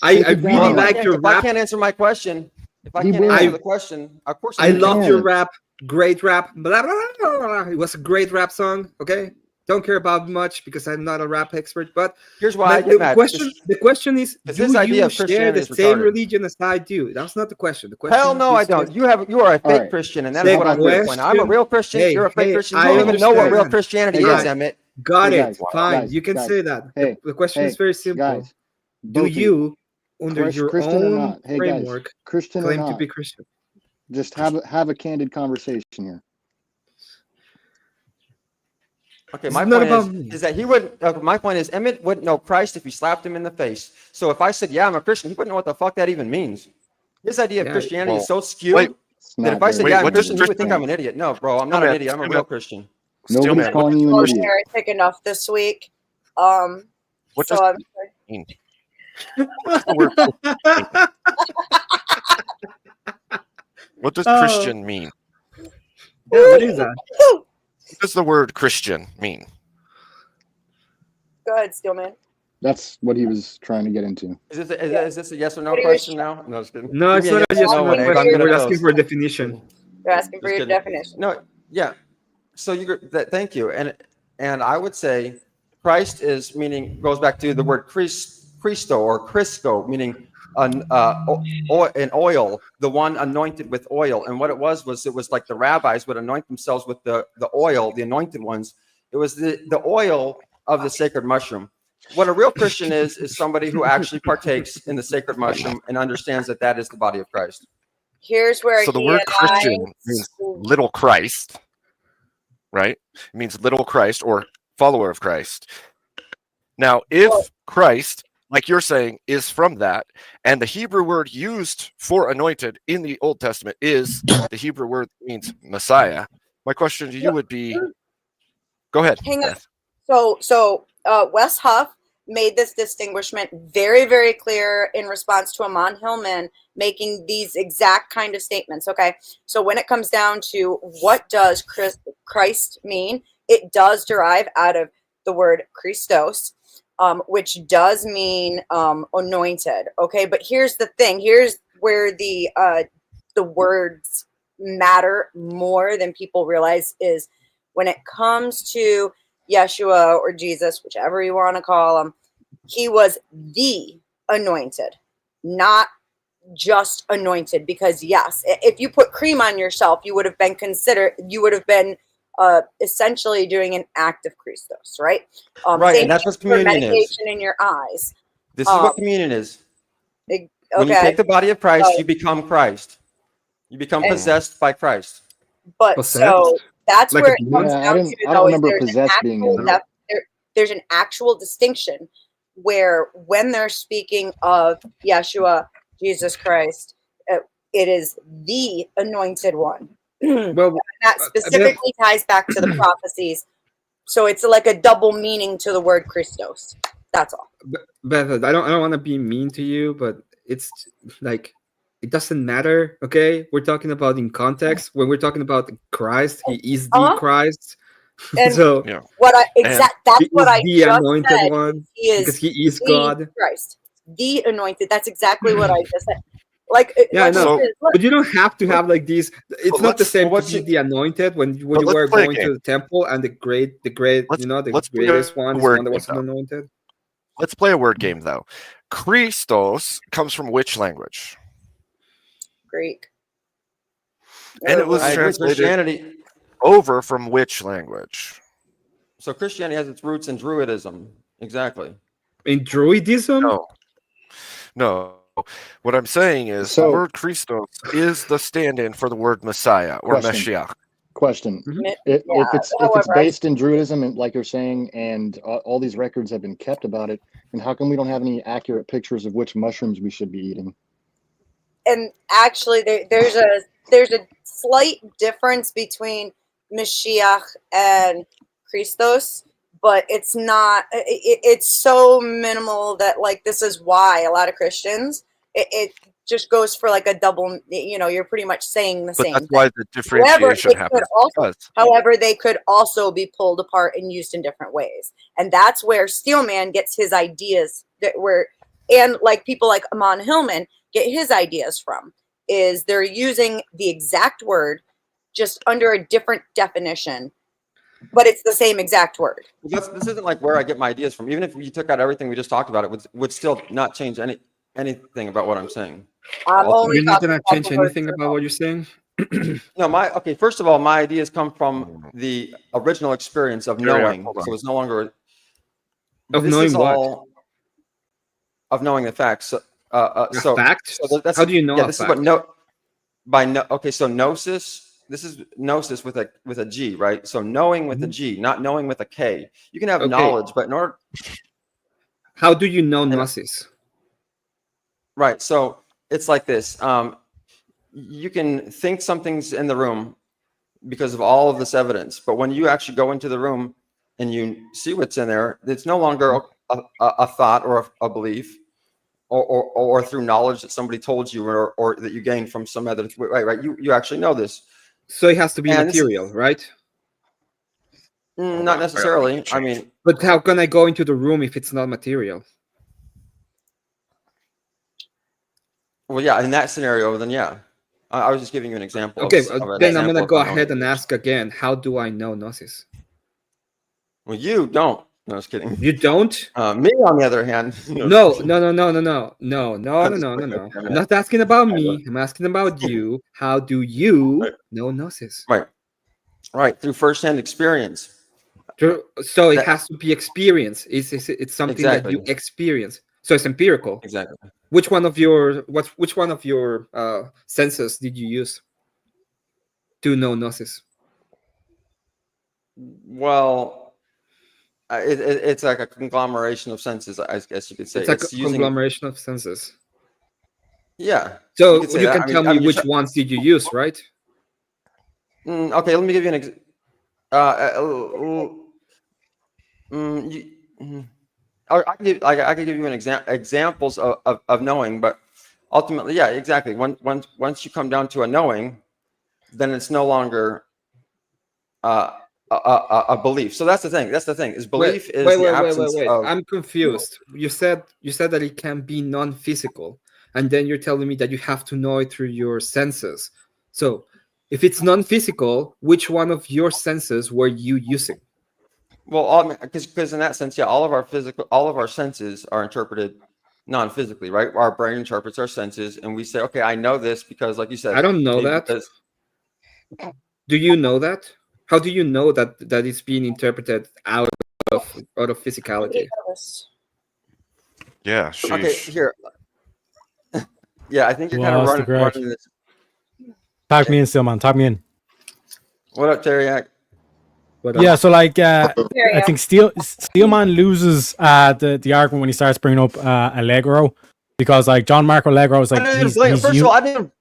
I really like your If I rap. can't answer my question, if I He can't will. answer the question, of course I can. love your rap. Great rap. Blah, blah, blah, blah. It was a great rap song. Okay. Don't care about much because I'm not a rap expert. But here's why I get mad. the question is, Because do his idea you of share Christianity the is same retarded. religion as I do? That's not the question. The question. Hell no, I don't. You are a fake All right. Christian, and that The is what I'm going to point out. I'm a real Christian. Hey, You're a fake hey, Christian. You I don't even know what real understand. Christianity Hey, is, guys. Emmett. Got Hey, it. guys, Fine. guys, You can guys. say that. Hey, The question is very simple. Guys, Do both of you, under Christ- your Christian or own not? Hey, guys, framework, Christian or claim to not? be Christian? Just have a candid conversation here. Okay, It's my not point about me. is that he wouldn't. My point is Emmett wouldn't know Christ if you slapped him in the face. So if I said, "Yeah, I'm a Christian," he wouldn't know what the fuck that even means. His idea of Yeah, Christianity is well, so skewed wait. that if I said, Wait, "Yeah, I'm a what does Christian," he would think Christian- I'm an idiot. No, bro, I'm not an Stillman, idiot. I'm a Stillman. real Christian. Nobody's Stillman, calling you Oh, an idiot. heretic enough this week. What So does I'm mean? What's the word? What does Oh. Christian mean? Yeah, what is that? What does the word Christian mean? Go ahead, Steelman. That's what he was trying to get into. Is this a yes or no What do you question now? No, just kidding. No, Give it's me not a yes or no no one, Egg. I'm question. gonna We're asking toast. for a definition. They're asking for Just your kidding. definition. No, yeah. So thank you. And I would say Christ is meaning goes back to the word Christo or Crisco, meaning an oil, the one anointed with oil. And what it was like the rabbis would anoint themselves with the oil, the anointed ones. It was the oil of the sacred mushroom. What a real Christian is somebody who actually partakes in the sacred mushroom and understands that is the body of Christ. Here's where So the he word and I- Christian means little Christ, right? It means little Christ or follower of Christ. Now, if Christ, like you're saying, is from that, and the Hebrew word used for anointed in the Old Testament is the Hebrew word that means Messiah, my question to you would be, go ahead. Hang on. Beth. So Wes Huff made this distinguishment very, very clear in response to Amon Hillman making these exact kind of statements. Okay, so when it comes down to what does Christ mean, it does derive out of the word Christos, which does mean anointed. Okay, but here's the thing. Here's where the words matter more than people realize is when it comes to Yeshua or Jesus, whichever you want to call him, he was the anointed, not just anointed. Because yes, if you put cream on yourself, you would have been essentially doing an act of Christos, right? Right, same and that's thing what for communion is. medication in your eyes. This is what communion is. Okay. When you take the body of Christ, So- you become Christ. You become And- possessed by Christ. But Possessed? so that's Like where a it demon? comes Yeah, I down don't- to, I don't though, is remember there's an possessed being in actual there. there's an actual distinction where when they're speaking of Yeshua, Jesus Christ, it is the anointed one. Well, That specifically ties back to the prophecies. So it's like a double meaning to the word Christos. That's all. Beth, I don't want to be mean to you, but it's like it doesn't matter. Okay, we're talking about in context. When we're talking about Christ, he is the Uh-huh. Christ. And So Yeah. what I he that's what is I the just anointed said. one He is because he is the God. Christ, the anointed. That's exactly what I just said. Like, Yeah, I know. look, But you don't have to have like these. It's But not the let's- same well, to what's be it- the anointed when you But let's were play a going game. to the temple and the great, Let's- you know, the let's play greatest a one is word one that game, wasn't though. anointed. Let's play a word game, though. Christos comes from which language? Greek. And it was I agree. translated Christianity. over from which language? So Christianity has its roots in Druidism. Exactly. In Druidism, No. What I'm saying is the So- word Christos is the stand-in for the word Messiah or Question. Mashiach. Question. Mi- If Yeah, it's however, I- based in Druidism, and like you're saying, and all these records have been kept about it, and how come we don't have any accurate pictures of which mushrooms we should be eating? And actually, there's a slight difference between Mashiach and Christos, but it's not. It's so minimal that like this is why a lot of Christians it just goes for like a double. You know, you're pretty much saying the But same that's thing. why the differentiation it could happens. also- Because However, they could also be pulled apart and used in different ways. And that's where Steelman gets his ideas and like people like Amon Hillman get his ideas from, is they're using the exact word just under a different definition, but it's the same exact word. This isn't like where I get my ideas from. Even if you took out everything we just talked about, it would still not change anything about what I'm saying. I'm only you're not talking gonna about change the word anything about what you're saying. No, okay. First of all, my ideas come from the original experience of Carry on, knowing. hold on. So it's no longer Of this knowing is what? all of knowing the facts. So, A so fact? that's How do you know Yeah, a this fact? is what okay. So gnosis. This is gnosis with a G, right? So knowing with a G, not knowing with a K. You can have Okay. knowledge, but in order, How do you know gnosis? right? So it's like this. You can think something's in the room because of all of this evidence, but when you actually go into the room and you see what's in there, it's no longer a thought or a belief, or through knowledge that somebody told you or that you gained from some other right. You actually know this. So it has to be And this is- material, right? Not necessarily. I mean, But how can I go into the room if it's not material? well, yeah, in that scenario, then yeah. I was just giving you an example. Okay, of an then I'm example gonna of go unknown. ahead and ask again. How do I know gnosis? Well, you don't. No, I was kidding. You don't? Me, on the other hand. No. I'm not asking about me. I'm asking about you. How do you know gnosis? Right, through firsthand experience. So it That- has to be experience. It's something that you Exactly. experience. So it's empirical. Exactly. Which one of your senses did you use to know gnosis? Well, it's like a conglomeration of senses, I guess you could say. It's like a using- conglomeration of senses. Yeah. So you could say you that. can I mean- tell I me mean, which ones did you use, right? Okay, let me give you an example. I could give you an examples of knowing, but ultimately, yeah, exactly. Once you come down to a knowing, then it's no longer a belief. So that's the thing. Is belief is the absence of. I'm confused. You said that it can be non-physical, and then you're telling me that you have to know it through your senses. So, if it's non-physical, which one of your senses were you using? Well, because in that sense, yeah, all of our senses are interpreted non-physically, right? Our brain interprets our senses, and we say, okay, I know this because, like you said, I don't know maybe that. because- Do you know that? How do you know that it's being interpreted out of physicality? Yeah. Okay, Sheesh. here. Yeah, I think you're kind of Lost the grudge. running this. Tag me in, Stillman. Tag me in. What up, Teriak? Yeah, so like I think Steelman loses the argument when he starts bringing up Allegro, because like John Marco Allegro is like he's First of all, I didn't.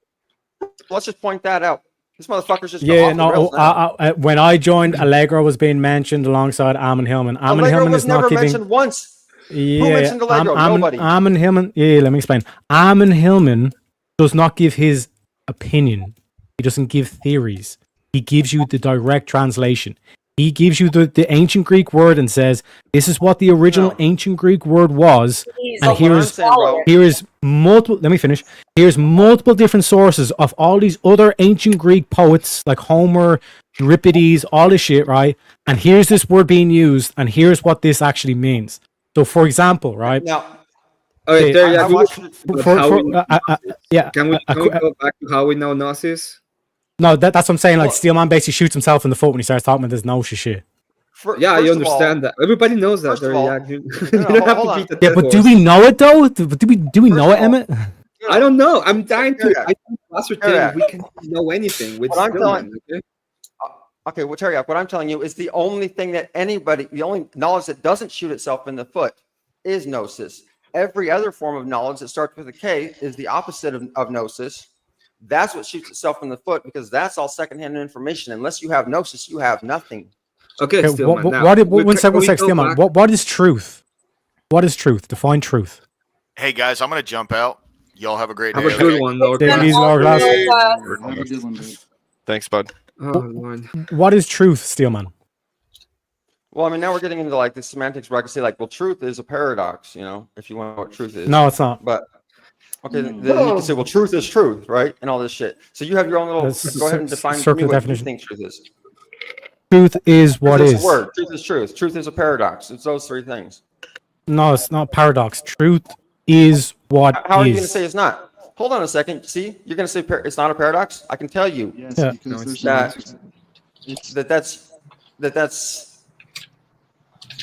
Let's just point that out. This motherfucker's just yeah, off the rails now. when I joined, Allegro was being mentioned alongside Amon Hillman. Amon Allegro Hillman was is not never giving. mentioned once. Yeah, Who mentioned Allegro? Nobody. Amon Hillman. Yeah, let me explain. Amon Hillman does not give his opinion. He doesn't give theories. He gives you the direct translation. He gives you the ancient Greek word and says, this is what the original ancient Greek word was. And here is multiple, let me finish. Here's multiple different sources of all these other ancient Greek poets like Homer, Euripides, all this shit, right? And here's this word being used, and here's what this actually means. So, for example, right? Now, okay, there you I go. watched- Yeah. Can we go back to how we know gnosis? No, that's what I'm saying. Like, Steelman basically shoots himself in the foot when he starts talking about this gnosis shit. Yeah, I first of all- understand that. Everybody knows that. first of all- Derrick. You No, don't have hold to on. beat the Yeah, dead but do horse. we know it though? Do we know it, Emmett? I don't know. I'm dying to Derrick. ascertain Derrick. if we can know anything with What I'm Stillman, okay? Okay, well, Teriak, what I'm telling you is the only thing that the only knowledge that doesn't shoot itself in the foot is gnosis. Every other form of knowledge that starts with a K is the opposite of gnosis. That's what shoots itself in the foot, because that's all secondhand information. Unless you have gnosis, you have nothing. Okay, Okay, Stillman. one now, sec, can we go Steelman. back? What is truth? What is truth? Define truth. Hey guys, I'm gonna jump out. Y'all have a great Have day. a good okay? one, Lord. Take it easy, Hourglass. Have a good one, dude. Thanks, bud. Oh, Lord. What is truth, Steelman? Well, I mean, now we're getting into like the semantics where I can say like, well, truth is a paradox, if you want to know what truth is. No, it's not. But okay, then you can say, well, truth is truth, right? And all this shit. So you have your own little. That's Go ahead and define for me circular what definition. you think truth is. Truth is what Truth is. a word. Truth is truth. Truth is a paradox. It's those three things. No, it's not paradox. Truth is what How are you going to is. say it's not? Hold on a second. See, you're going to say it's not a paradox. I can tell you Yes, Yeah. because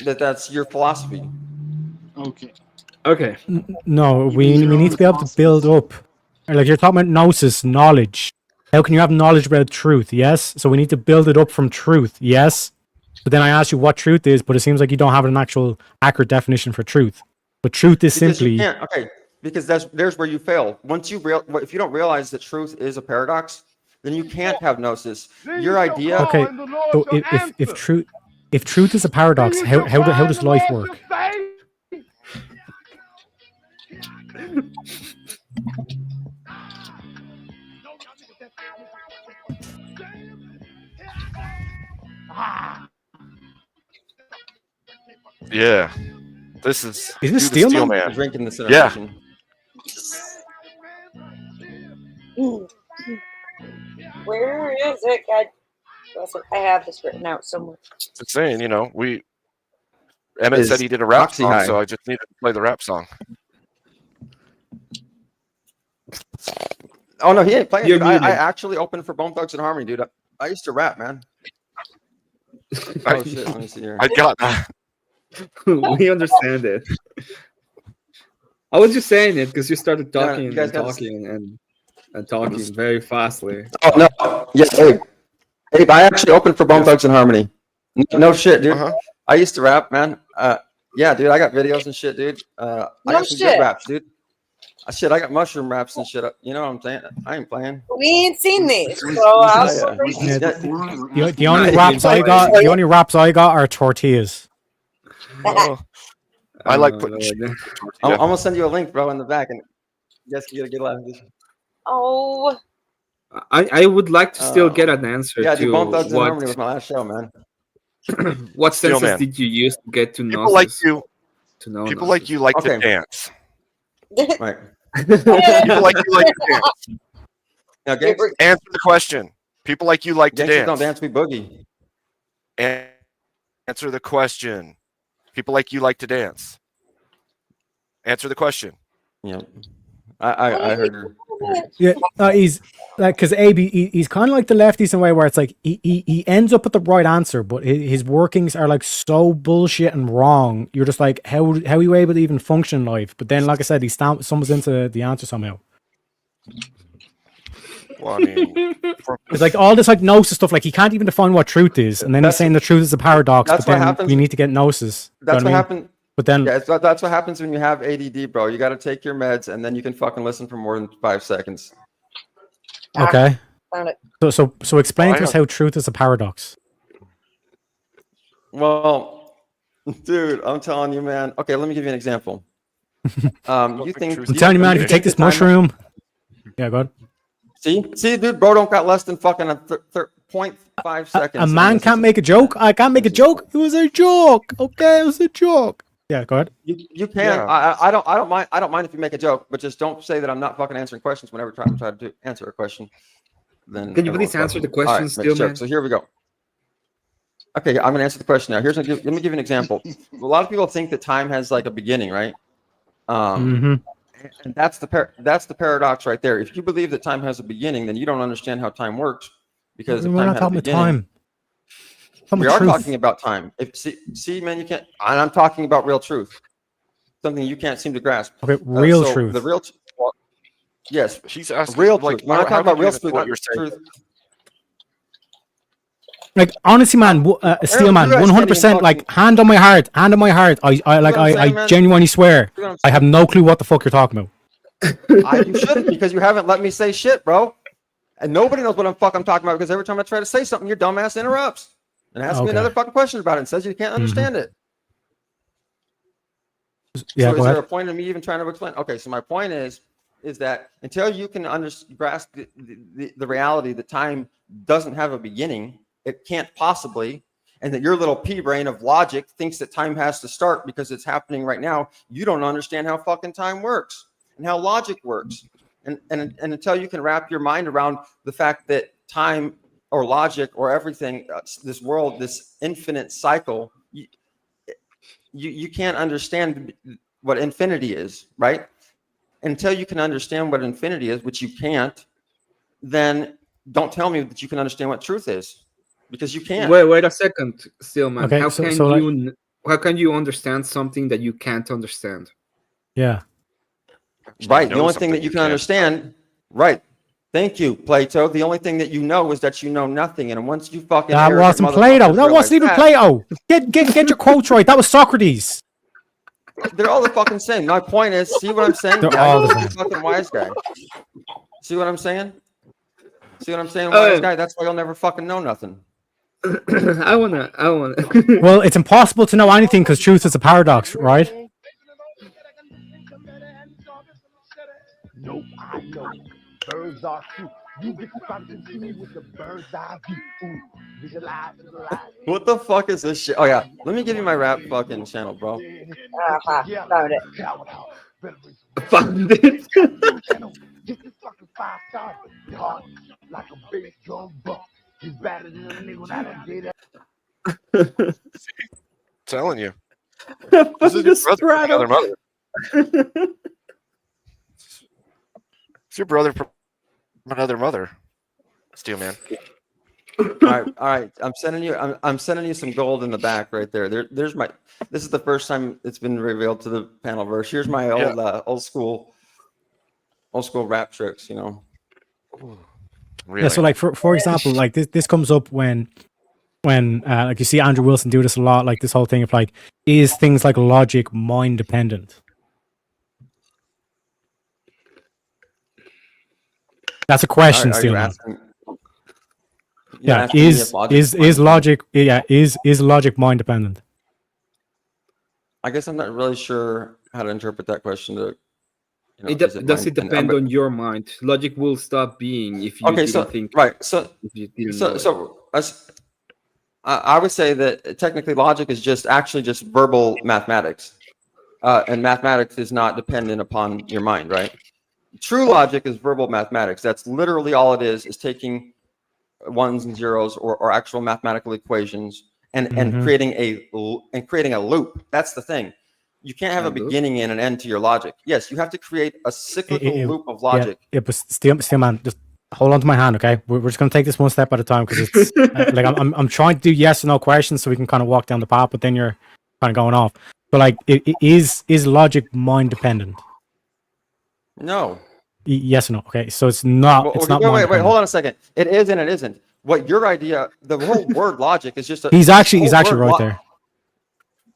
there's that's your philosophy. okay. Okay. No, You we mean your need own to be able to build up. Like you're talking about gnosis, knowledge. How can you have knowledge about truth? Yes. So we need to build it up from truth. Yes. But then I asked you what truth is, but it seems like you don't have an actual accurate definition for truth. But truth is Because you simply can't. Okay, because there's where you fail. Once you if you don't realize that truth is a paradox, then you can't have gnosis. Your idea. okay. So if truth is a paradox, how does life work? Yeah. This is. Is this do the Steel Steel Man? Man? Drinking this Yeah. intermission. Where is it? God, listen, I have this written out somewhere. Just saying, Emmett Is said he did a rap Oxy song, High. so I just needed to play the rap song. Oh no, he ain't playing. You're Dude. I muted. actually opened for Bone Thugs and Harmony, dude. I used to rap, man. Oh shit, let me see here. I got that. We understand it. I was just saying it because you started talking you guys and gotta talking and talking very fastly. Oh no, yeah, Abe, I actually opened for Bone Thugs and Harmony. No shit, dude. Uh-huh. I used to rap, man. Yeah, dude, I got videos and shit, dude. I No got some shit. good raps, dude. Shit, I got mushroom raps and shit. You know what I'm saying? I ain't playing. We ain't seen these, so I'll Yeah. The only raps I got are tortillas. Oh, I like putting Lord. shit in I'm tortilla. gonna send you a link, bro, in the back, and you guys can get a good laugh. Oh, I would like to still get an answer Yeah, to dude, Bone Thugs and what, Harmony was my last show, man. what Steel senses Man. did you use to get to know People like you. to know People like Gnosis? you like to Okay. dance. Right. People like you like to dance. Now, gangsters, Answer the question. People like you like to gangsters don't dance. dance, we boogie. Answer the question. People like you like to dance. Answer the question. Yeah. I heard her. Yeah, he's like because he's kind of like the lefties in a way where it's like he ends up with the right answer, but his workings are like so bullshit and wrong. You're just like, how are you able to even function in life? But then, like I said, he stumbles into the answer somehow. Well, I mean, It's like all this like gnosis stuff. Like he can't even define what truth is, and then he's That's- saying the truth is a paradox. that's But what then happens- we need to get gnosis. You know That's what I what mean? happened. But then, Yeah, that's what happens when you have ADD, bro. You got to take your meds, and then you can fucking listen for more than 5 seconds. okay. found it. So explain Well, to I us how truth is a paradox. Well, dude, I'm telling you, man. Okay, let me give you an example. You think? I'm telling you, man, if you take this mushroom, yeah, go ahead. See, dude, bro, don't got less than fucking a 0.5 seconds. A man can't make a joke. I can't make a joke. It was a joke. Okay, it was a joke. Yeah, go ahead. You can. Yeah. I don't mind. I don't mind if you make a joke, but just don't say that I'm not fucking answering questions whenever I try to answer a question. Then Can you everyone's please answer fucking- the question All right, still, make a joke. man? So here we go. Okay, I'm gonna answer the question now. Let me give you an example. A lot of people think that time has like a beginning, right? Mhm. And that's the paradox right there. If you believe that time has a beginning, then you don't understand how time works. Because if We're time not had a talking about beginning, time. Talking we about are truth. talking about time. See, man, you can't. And I'm talking about real truth, something you can't seem to grasp. Okay, real So truth. The real, well, yes, she's asking, real like, truth. When I how talk about could you real even truth, know what you're saying? Like honestly, man, Steel Man, you guys can't 100%. even Like hand on my heart. I man? genuinely swear, You know what I have no clue what the fuck you're talking about. you shouldn't, because you haven't let me say shit, bro. And nobody knows what I'm talking about, because every time I try to say something, your dumbass interrupts and asks me Okay. another fucking question about it and says you can't understand it. Yeah, So go is there ahead. a point in me even trying to explain? Okay, so my point is that until you can grasp the reality that time doesn't have a beginning, it can't possibly, and that your little pea brain of logic thinks that time has to start because it's happening right now, you don't understand how fucking time works and how logic works. And until you can wrap your mind around the fact that time or logic or everything, this world, this infinite cycle, you can't understand what infinity is, right? Until you can understand what infinity is, which you can't, then don't tell me that you can understand what truth is, because you can't. Wait a second, Stillman. Okay, how so how can you understand something that you can't understand? Yeah. Right. know The only something thing that you you can can't. understand, right? Thank you, Plato. The only thing that you know is that you know nothing, and once you fucking That arrogant wasn't motherfuckers Plato. That realize wasn't even that, Plato. Get your quotes right. That was Socrates. They're all the fucking same. My point is, see what I'm saying? They're Yeah, all you're the a same. fucking wise guy. See what I'm saying? See what I'm saying, Oh, wise guy? That's why you'll never fucking know nothing. I wanna. Well, it's impossible to know anything because truth is a paradox, right? Nope, I know. Birds are cute. You get to start to see with the bird's eye view. Ooh, visualize. What the fuck is this shit? Oh yeah, let me give you my rap fucking channel, bro. Found it. Found it. Get this fucking 5-star. Your heart like a bass drum buck. You better than a nigga that I did. Telling you. This is your brother from another mother. It's your brother from another mother. Steelman. All right. I'm sending you some gold in the back right there. There's my. This is the first time it's been revealed to the panel verse. Here's my old school rap tricks. You know. Really? Yeah, so like for example, like this comes up when like you see Andrew Wilson do this a lot, like this whole thing of like, is things like logic mind dependent? That's a question, Are you Steelman. asking- you're Yeah, asking me if is logic is logic mind dependent? I guess I'm not really sure how to interpret that question. To, you know, Does it depend on your mind? Logic will stop being if you didn't think. Right. So if you didn't know it. I would say that technically logic is just verbal mathematics, and mathematics is not dependent upon your mind, right? True logic is verbal mathematics. That's literally all it is taking ones and zeros or actual mathematical equations and creating a loop. That's the thing. You can't have a beginning and an end to your logic. Yes, you have to create a cyclical loop of logic. Yeah, but Steelman, just hold on to my hand, okay? We're just gonna take this one step at a time because it's like I'm trying to do yes or no questions so we can kind of walk down the path, but then you're kind of going off. But like, is logic mind dependent? No. Yes or no? Okay, so it's not. Well, it's not. Wait, hold on a second. It is and it isn't. What your idea? The whole word logic is just. He's actually right there.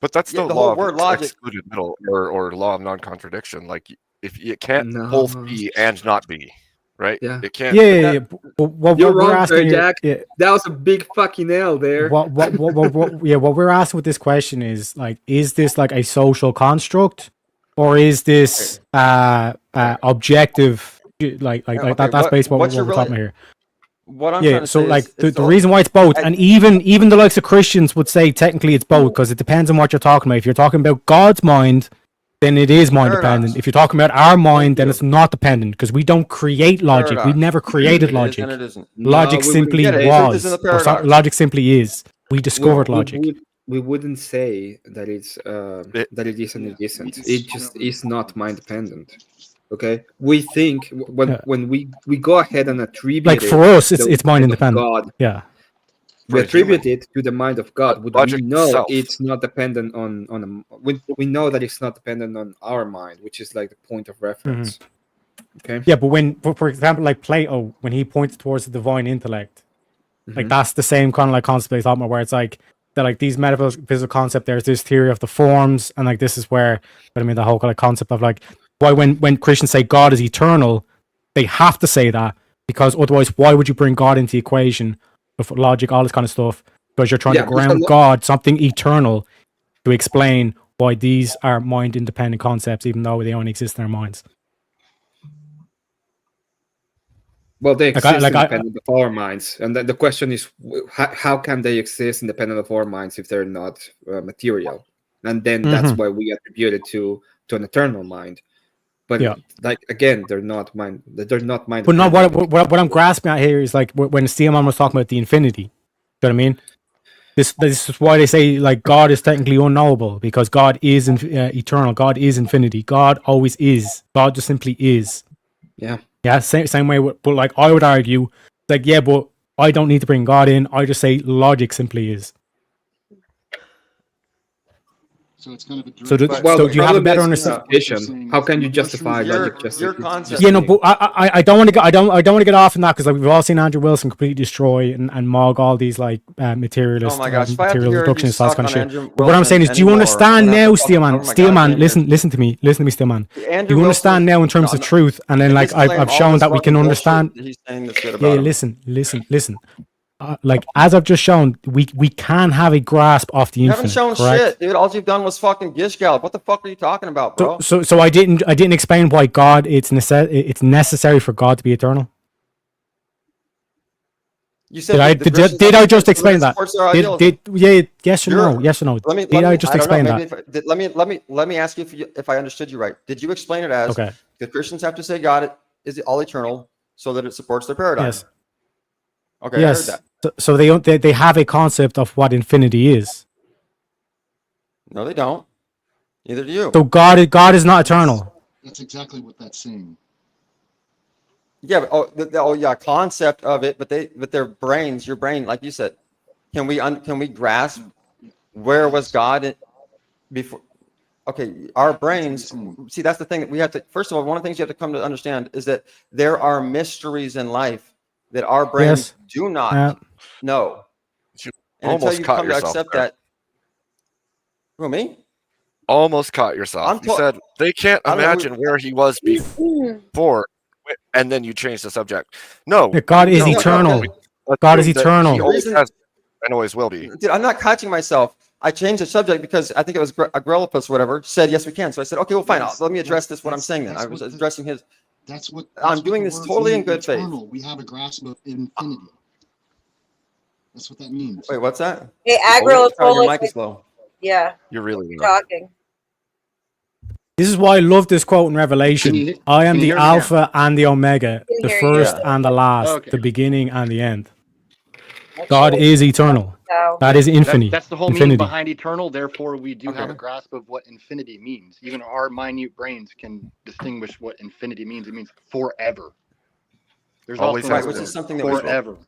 But that's Yeah, the the law whole of word logic- excluded middle or law of non-contradiction. Like if it can't No. both be and not be, right? Yeah. It can't. Yeah. But what You're we're wrong, asking there, here- Jack. yeah, That was a big fucking L there. what we're asking with this question is like, is this like a social construct, or is this objective? Like Okay, that's basically what what we're you're talking really- about here. What I'm Yeah, trying to so say like is the reason why it's both, and even the likes of Christians would say technically it's both because it depends on what you're talking about. If you're talking about God's mind, then it is mind dependent. Paradox. If you're talking about our mind, then it's not dependent because we don't create logic. Paradox. We've never created It is logic. and it isn't. Logic No, we simply wouldn't get it. Truth is was. in the Or paradox. logic simply is. We discovered logic. We wouldn't say that it's that it is and it isn't. It just is not mind dependent. Okay, we think when we go ahead and attribute Like it for us, to the it's mind mind of independent. God, Yeah. we For a attribute it to the mind of God. Would we Logic know itself. it's not dependent on we know that it's not dependent on our mind, which is like the point of reference. Okay. Yeah, but when, for example, like Plato, when he points towards the divine intellect, like that's the same kind of like concept I thought about, where it's like that, like these metaphysical concept. There's this theory of the forms, and like this is where, but I mean, the whole kind of concept of like why when Christians say God is eternal, they have to say that because otherwise, why would you bring God into the equation of logic, all this kind of stuff? Because you're trying to ground God, something eternal, to explain why these are mind independent concepts, even though they only exist in our minds. Well, they Like, exist like, independent of our minds, and the question is, how can they exist independent of our minds if they're not material? And then that's why we attribute it to an eternal mind. But like again, they're not mind. They're not mind. But no, what I'm grasping at here is like when Steelman was talking about the infinity. You know what I mean? This is why they say like God is technically unknowable, because God is eternal. God is infinity. God always is. God just simply is. Yeah. Yeah. Same way. But like I would argue, like but I don't need to bring God in. I just say logic simply is. So it's kind of a So do you have a better understanding? How can you justify logic? Your concept. Yeah, no, but I don't want to I don't want to get off on that because like we've all seen Andrew Wilson completely destroy and mog all these like materialist, Oh my gosh, if I have to material hear you reductionist, all this suck kind of on shit. Andrew But what I'm saying is, Wilson do you anymore, understand I'm gonna now, have to Steelman? fuck- oh my Steelman, God, listen to me, Steelman. Do Andrew you understand Wilson- now in terms of no, truth? And then in like his claim, I've all shown this that we can fucking understand. bullshit that he's saying this shit Yeah, about him. listen. Like as I've just shown, we can have a grasp of the You infinite. haven't shown correct? shit, dude. All you've done was fucking gish gallop. What the fuck are you talking about, bro? So I didn't explain why God it's necessary for God to be eternal. You said Did I the did, Christians did I just that explain that? supports their idealism. Yes or You're- no? Yes or no? Let me. Did I just don't know, explain maybe that? let me ask you if I understood you right. Did you explain it as Okay. the Christians have to say God is all eternal so that it supports their paradigm? Yes. Okay. I Yes. heard that. So they have a concept of what infinity is. No, they don't. Neither do you. So God is not eternal. That's exactly what that's saying. Yeah. But, yeah. Concept of it, but their brains, your brain, like you said, can we grasp where was God before? Okay, our brains. See, that's the thing that we have to. First of all, one of the things you have to come to understand is that there are mysteries in life that our brains Yes. do not know. You And until almost you caught come to yourself accept there. that. Who, me? Almost caught yourself. I'm You said they can't I don't know who- imagine where he was before, and then you changed the subject. No, Yeah, God is No, eternal. let's God is assume that eternal. He always Reason- has and always will be. Dude, I'm not catching myself. I changed the subject because I think it was Agrellipus, whatever, said yes we can. So I said, okay, well fine. Yes, Let me address this. What I'm that's- saying then. I that's was what the- addressing his. That's what I'm what doing the this words totally in mean, good faith. eternal. We have a grasp of infinity. That's what that means. Wait, what's that? Hey, Oh, your Agrolopoulos. mic is low. Yeah, You're really talking. This is why I love this quote in Revelation. Can you- I am can you the hear me now? Alpha and the Omega, Can the hear you. first and the last, Okay. the beginning and the end. God is eternal. So, That is infinity. That's the whole meaning Infinity. behind eternal. Therefore, we do have Okay. a grasp of what infinity means. Even our minute brains can distinguish what infinity means. It means forever. There's Always also Right, has which been. is something that we forever.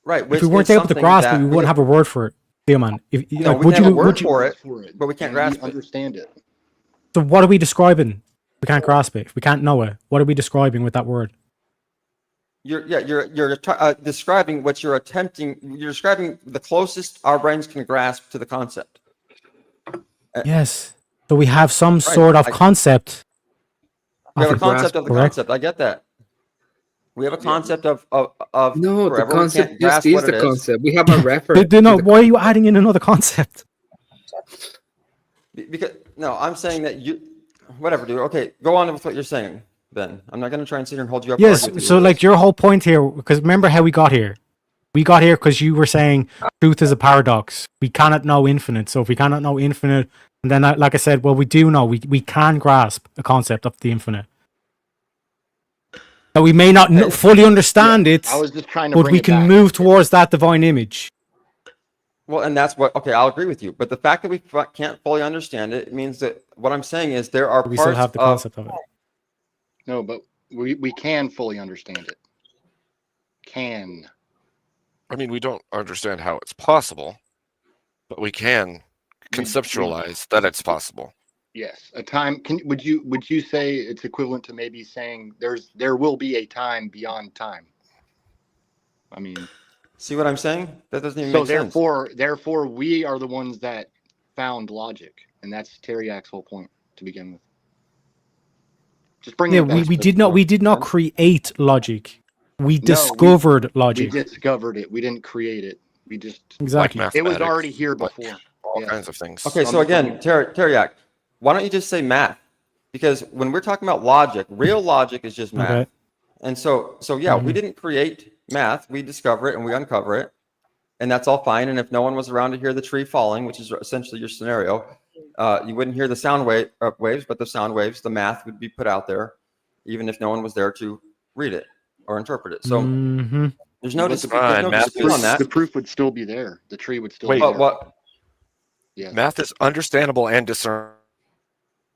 right. Which If we weren't is able to something grasp it, that we wouldn't have a word for it. Yeah, man. If, No, like, we would can you? have a word Would you? for it, but we can't and grasp it. understand it. So what are we describing? We can't grasp it. We can't know it. What are we describing with that word? You're describing what you're attempting. You're describing the closest our brains can grasp to the concept. Yes. So we have some sort of I- concept. We have a of it, concept of the correct? concept. I get that. We have a concept of No, the forever. We concept can't just grasp is what the it is. concept. We have a reference. No, why are you adding in another concept? Because no, I'm saying that you, whatever, dude. Okay, go on with what you're saying. Then I'm not going to try and sit here and hold you up. and Yes. argue with you So with like this. your whole point here, because remember how we got here? We got here because you were saying truth is a paradox. We cannot know infinite. So if we cannot know infinite, and then like I said, well, we do know we can grasp the concept of the infinite. Now we may not fully understand it, I was just trying to but bring we it can back. move towards that divine image. Well, and that's what. Okay, I'll agree with you. But the fact that we can't fully understand it, it means that what I'm saying is there are We parts still have the of. concept of it. No, but we can fully understand it. Can. I mean, we don't understand how it's possible, but we can conceptualize that it's possible. Yes, a time. Would you say it's equivalent to maybe saying there will be a time beyond time? I mean, See what I'm saying? That doesn't even so make sense. therefore, we are the ones that found logic, and that's Teriak's whole point to begin with. Just bring Yeah, it back. we did not create logic. We No, discovered We logic. discovered it. We didn't create it. We just Exactly. Like it was mathematics, already here like before. all Yeah. kinds of things. Okay, So so I'm just again, Teriak, why don't you just say math? Because when we're talking about logic, real logic is just math. Okay. And so yeah, we didn't create math. We discover it and we uncover it, and that's all fine. And if no one was around to hear the tree falling, which is essentially your scenario, you wouldn't hear the sound waves, but the sound waves, the math would be put out there, even if no one was there to read it or interpret it. So Mhm. there's no That's dispute fine. Math on that. The proof would still be there. The tree would still Wait, be But there. what? Yeah. Math is understandable and discernible.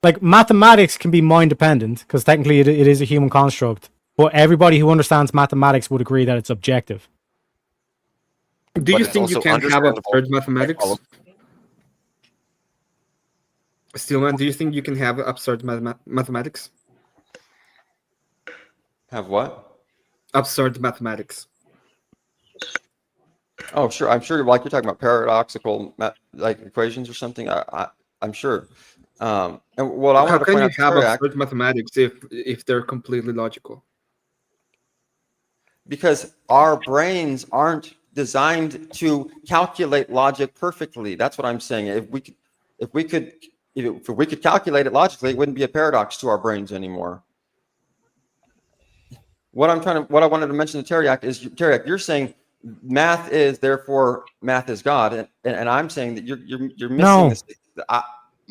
Like mathematics can be mind dependent because technically it is a human construct. But everybody who understands mathematics would agree that it's objective. Do But you it's think you also can have understandable. absurd mathematics? All of- Stillman, do you think you can have absurd mathematics? Have what? Absurd mathematics. Oh, sure. I'm sure. Like you're talking about paradoxical, like equations or something. I'm sure. And what I How wanted to can point you out to have Teriak, absurd mathematics if they're completely logical? because our brains aren't designed to calculate logic perfectly. That's what I'm saying. If we could calculate it logically, it wouldn't be a paradox to our brains anymore. what I wanted to mention to Teriak is, Teriak, you're saying math is, therefore math is God, and I'm saying that you're missing No. this.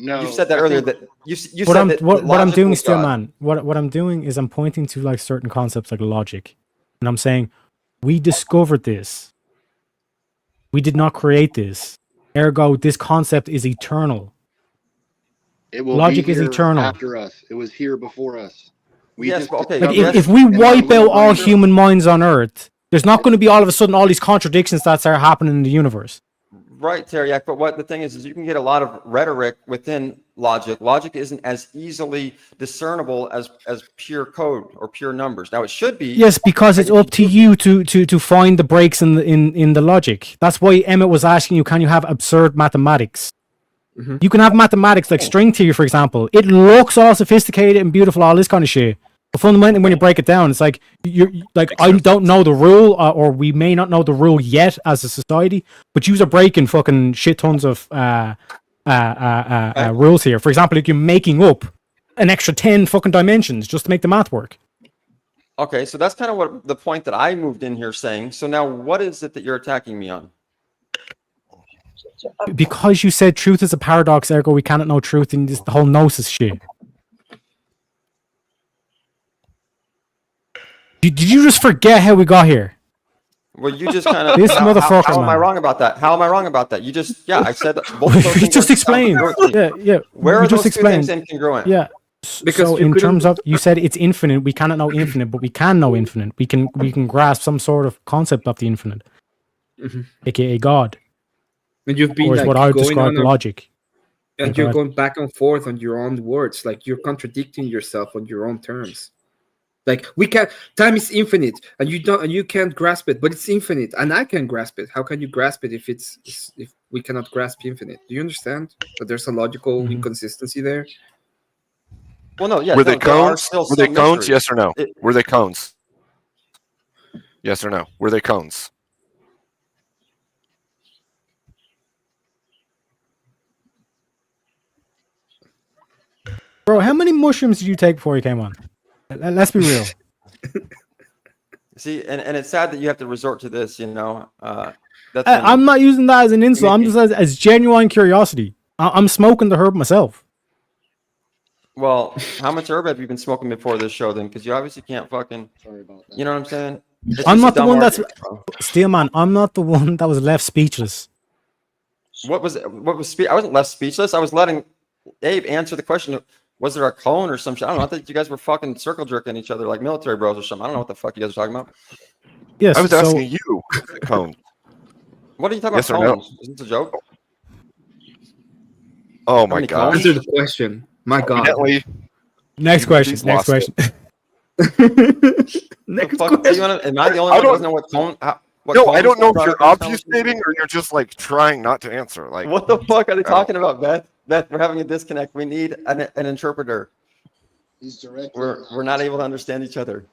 No, You said that I earlier. think- That you What said I'm that what I'm logic doing, was still, God. man. What I'm doing is I'm pointing to like certain concepts like logic, and I'm saying we discovered this. We did not create this. Ergo, this concept is eternal. It will Logic be is here eternal. after us. It was here before us. We Yes, just but okay, Like yes, if we and wipe our out all minds are- human minds on Earth, there's not going to be all of a sudden all these contradictions that start happening in the universe. Right, Teriak. But what the thing is you can get a lot of rhetoric within logic. Logic isn't as easily discernible as pure code or pure numbers. Now it should be. Yes, because it's up to you to find the breaks in the logic. That's why Emmett was asking you, can you have absurd mathematics? You can have mathematics like string theory, for example. It looks all sophisticated and beautiful, all this kind of shit. But fundamentally, when you break it down, it's like you're like, I don't know the rule, or we may not know the rule yet as a society. But you are breaking fucking shit tons of rules here. For example, like you're making up an extra 10 fucking dimensions just to make the math work. Okay, so that's kind of what the point that I moved in here saying. So now what is it that you're attacking me on? Because you said truth is a paradox, ergo we cannot know truth in this the whole gnosis shit. Did you just forget how we got here? Well, you just kind of This motherfucker, How am I man. wrong about that? How am I wrong about that? You just I said that both of those You things just are explained. incongruent. Yeah. Where you are just those two things explained. incongruent? Yeah. Because So you in couldn't- terms of, you said it's infinite. We cannot know infinite, but we can know infinite. We can grasp some sort of concept of the infinite, aka God, And you've been or is like what I would going describe on a- logic. and Go you're ahead. going back and forth on your own words, like you're contradicting yourself on your own terms. Like we can't, time is infinite, and you can't grasp it, but it's infinite, and I can grasp it. How can you grasp it if we cannot grasp infinite? Do you understand that there's a logical inconsistency there? Well, no, yeah. Were they there are cones? still Were they some cones? mysteries. Yes or no? It- Were they cones? Yes or no? Were they cones? Bro, how many mushrooms did you take before you came on? Let's be real. See, and it's sad that you have to resort to this, you know. That's when- I'm not using that as an insult. I'm just as genuine curiosity. I'm smoking the herb myself. Well, how much herb have you been smoking before this show then? Because you obviously can't fucking. Sorry about that. You know what I'm saying? It's I'm just a not the dumb one that's argument, bro. Steelman. I'm not the one that was left speechless. What was I wasn't left speechless. I was letting Abe answer the question. Was there a cone or some shit? I don't know. I thought you guys were fucking circle jerking each other like military bros or something. I don't know what the fuck you guys are talking about. Yes. I was so asking you, cone. What are you talking Yes about? or no? Cones? Isn't this a joke? Oh How my many gosh. Answer the question. My God. Evidently, next you- question. you've Next lost it. question. The fuck, do you wanna, am I the only one I who don't- doesn't know what cone? What no, cones I don't know if are? you're obfuscating or you're just like trying not to answer. Like, What the fuck are they Oh. talking about, Beth? Beth, we're having a disconnect. We need an interpreter. He's directly. We're not able to understand each other.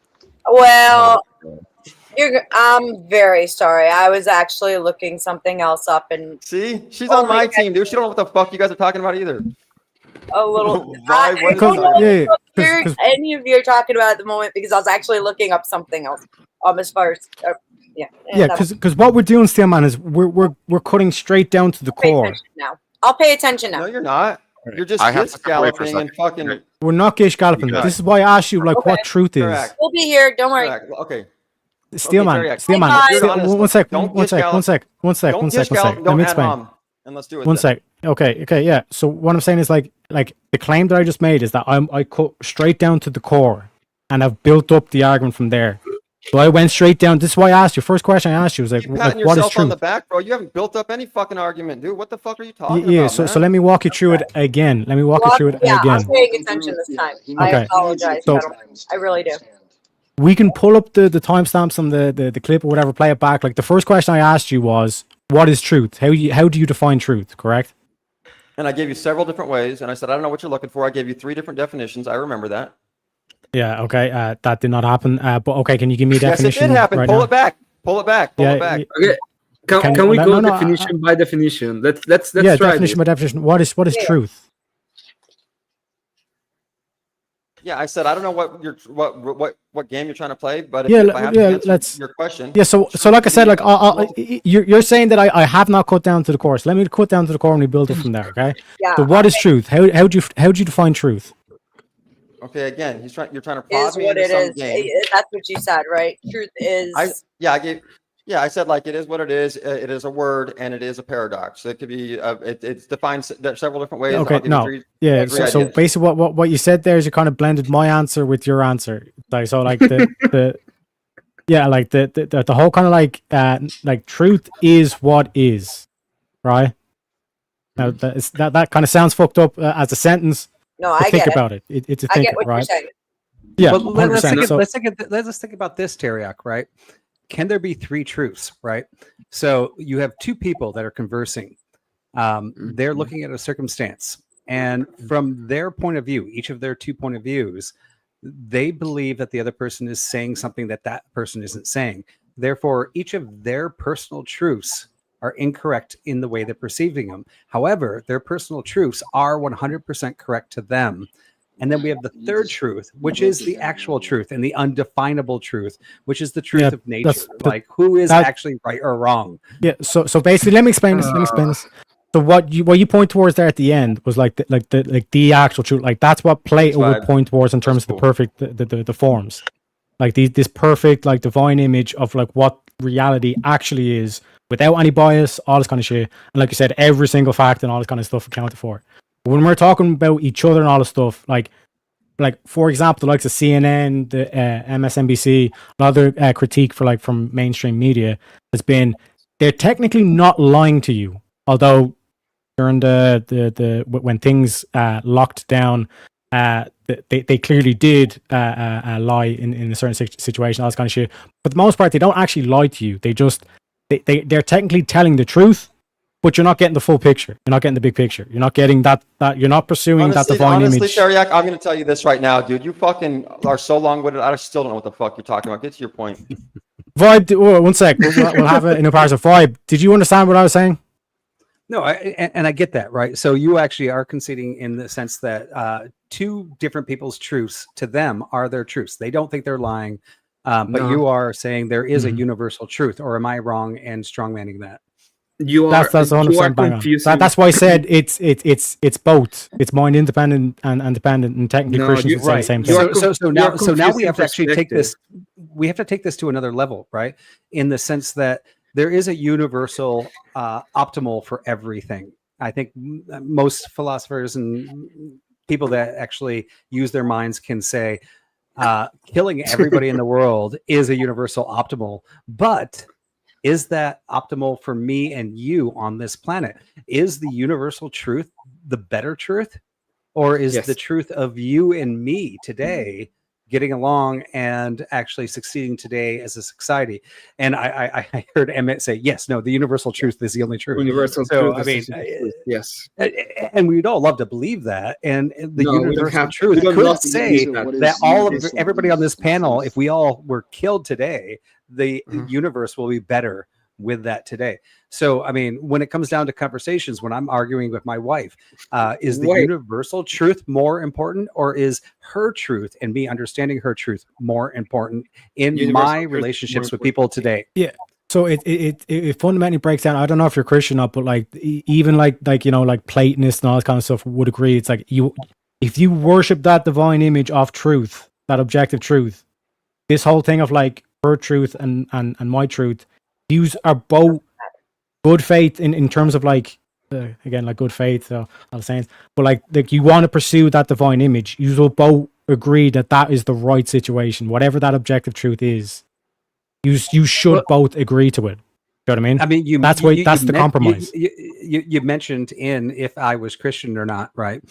Well, I'm very sorry. I was actually looking something else up and See, she's Oh on my my team, dude. She don't know what the fuck you guys are talking about either. a little. Why? I What is don't that? know Yeah, what yeah, you're- 'cause- any of you are talking about at the moment because I was actually looking up something else. As far as yeah. Yeah, that'll- because what we're doing, Steelman, is we're cutting straight down to the pay core. attention now. I'll pay attention now. No, you're not. You're just I have to step away for a galloping and second. fucking. We're not gish galloping. Yeah. This is why I asked you like Okay. what truth is. Correct. We'll be here. Don't worry. Correct. Okay. Steelman, Teriak. Steelman. Hey, guys. Be honest. One sec, Don't one gish sec, gallop. one sec, one sec, Don't one sec, gish one gallop, sec. Let don't me ad explain. hom. And let's do it. One then. sec. Okay, yeah. So what I'm saying is like the claim that I just made is that I cut straight down to the core, and I've built up the argument from there. So I went straight down. This is why I asked you. First question I asked you was like, You're patting what is yourself on the truth? back, bro. You haven't built up any fucking argument, dude. What the fuck are you talking Yeah. about? So man? let me walk you through it again. Let me walk you through it Yeah, again. I'm paying attention this time. I Okay. apologize. So- gentlemen. I really do. We can pull up the timestamps on the clip or whatever, play it back. Like the first question I asked you was, what is truth? How do you define truth? Correct? And I gave you several different ways, and I said I don't know what you're looking for. I gave you 3 different definitions. I remember that. Yeah. Okay. That did not happen. But okay, can you give me a Yes, it definition? did happen. right Pull now? it back. Pull it back. Pull Yeah, it back. Okay. Can Can you- we no, go no, definition by definition? Let's Yeah, try definition this. by definition. What is Yeah. truth? Yeah, I said I don't know what game you're trying to play, but Yeah, if I have to answer let's. your question. Yeah, so like I said, like you're saying that I have not cut down to the course. Let me cut down to the core and we build it from there. Okay. Yeah. So what is truth? How do you define truth? Okay, again, you're trying to Is prod me what into it some is. game. That's what you said, right? Truth is. I said like it is what it is. It is a word and it is a paradox. So it could be it's defined several different ways. Okay, I'll give you no, three so ideas. basically, what you said there is you kind of blended my answer with your answer. Like so, like the whole kind of like truth is what is, right? Now that kind of sounds fucked up as a sentence. No, but I think get it. about it. It's a I thinker, get what right? you're saying. Yeah, But let's 100%. let's think about this, Teriak, right? Can there be three truths, right? So you have two people that are conversing. They're looking at a circumstance, and from their point of view, each of their 2 point of views, they believe that the other person is saying something that that person isn't saying. Therefore, each of their personal truths are incorrect in the way they're perceiving them. However, their personal truths are 100% correct to them. And then we have the third truth, which is the actual truth and the undefinable truth, which is the truth of nature. Like who is actually right or wrong. Yeah. So basically, let me explain this. So what you point towards there at the end was like the actual truth. Like that's what Plato would point towards in terms of the perfect the forms, like this perfect like divine image of like what reality actually is without any bias, all this kind of shit. And like you said, every single fact and all this kind of stuff accounted for. When we're talking about each other and all this stuff, like for example, the likes of CNN, the MSNBC, another critique from mainstream media has been they're technically not lying to you, although during the when things locked down, they clearly did lie in a certain situation, all this kind of shit. But for the most part, they don't actually lie to you. They're technically telling the truth. But you're not getting the full picture. You're not getting the big picture. You're not getting that you're not pursuing that divine image. Honestly, Teriak, I'm going to tell you this right now, dude. You fucking are so long-winded. I still don't know what the fuck you're talking about. Get to your point. Vibe, one sec. We'll have it in a part of Vibe. Did you understand what I was saying? No, I get that, right? So you actually are conceding in the sense that two different people's truths to them are their truths. They don't think they're lying, but No. you are saying there is a universal truth, or am I wrong and strongmanning that? That's 100% bang on. That's why I said it's both. It's mind independent and dependent, and technically Christians would say the same thing. So now we have to actually take this. We have to take this to another level, right? In the sense that there is a universal optimal for everything. I think most philosophers and people that actually use their minds can say killing everybody in the world is a universal optimal, but is that optimal for me and you on this planet? Is the universal truth the better truth? Or is the truth of you and me today getting along and actually succeeding today as a society? And I heard Emmett say, yes, no, the universal truth is the only truth. Universal so, truth. I mean, is the truth. Yes. And we'd all love to believe that. And the No, we don't universal have- truth we don't could have to say believe that all of everybody on this panel, if we all were killed today, the universe will be better with that today. So, I mean, when it comes down to conversations, when I'm arguing with my wife, is the universal truth more important, or is her truth and me understanding her truth more important in Universal my truth relationships more with people today? Yeah. So it fundamentally breaks down. I don't know if you're Christian or not, but like even like Platonists and all this kind of stuff would agree. It's like if you worship that divine image of truth, that objective truth, this whole thing of like her truth and my truth, these are both good faith in terms of like again like good faith. So I was saying, but like you want to pursue that divine image, you will both agree that is the right situation, whatever that objective truth is. You should both agree to it. You know what I mean? I mean, that's the compromise. You mentioned in if I was Christian or not, right?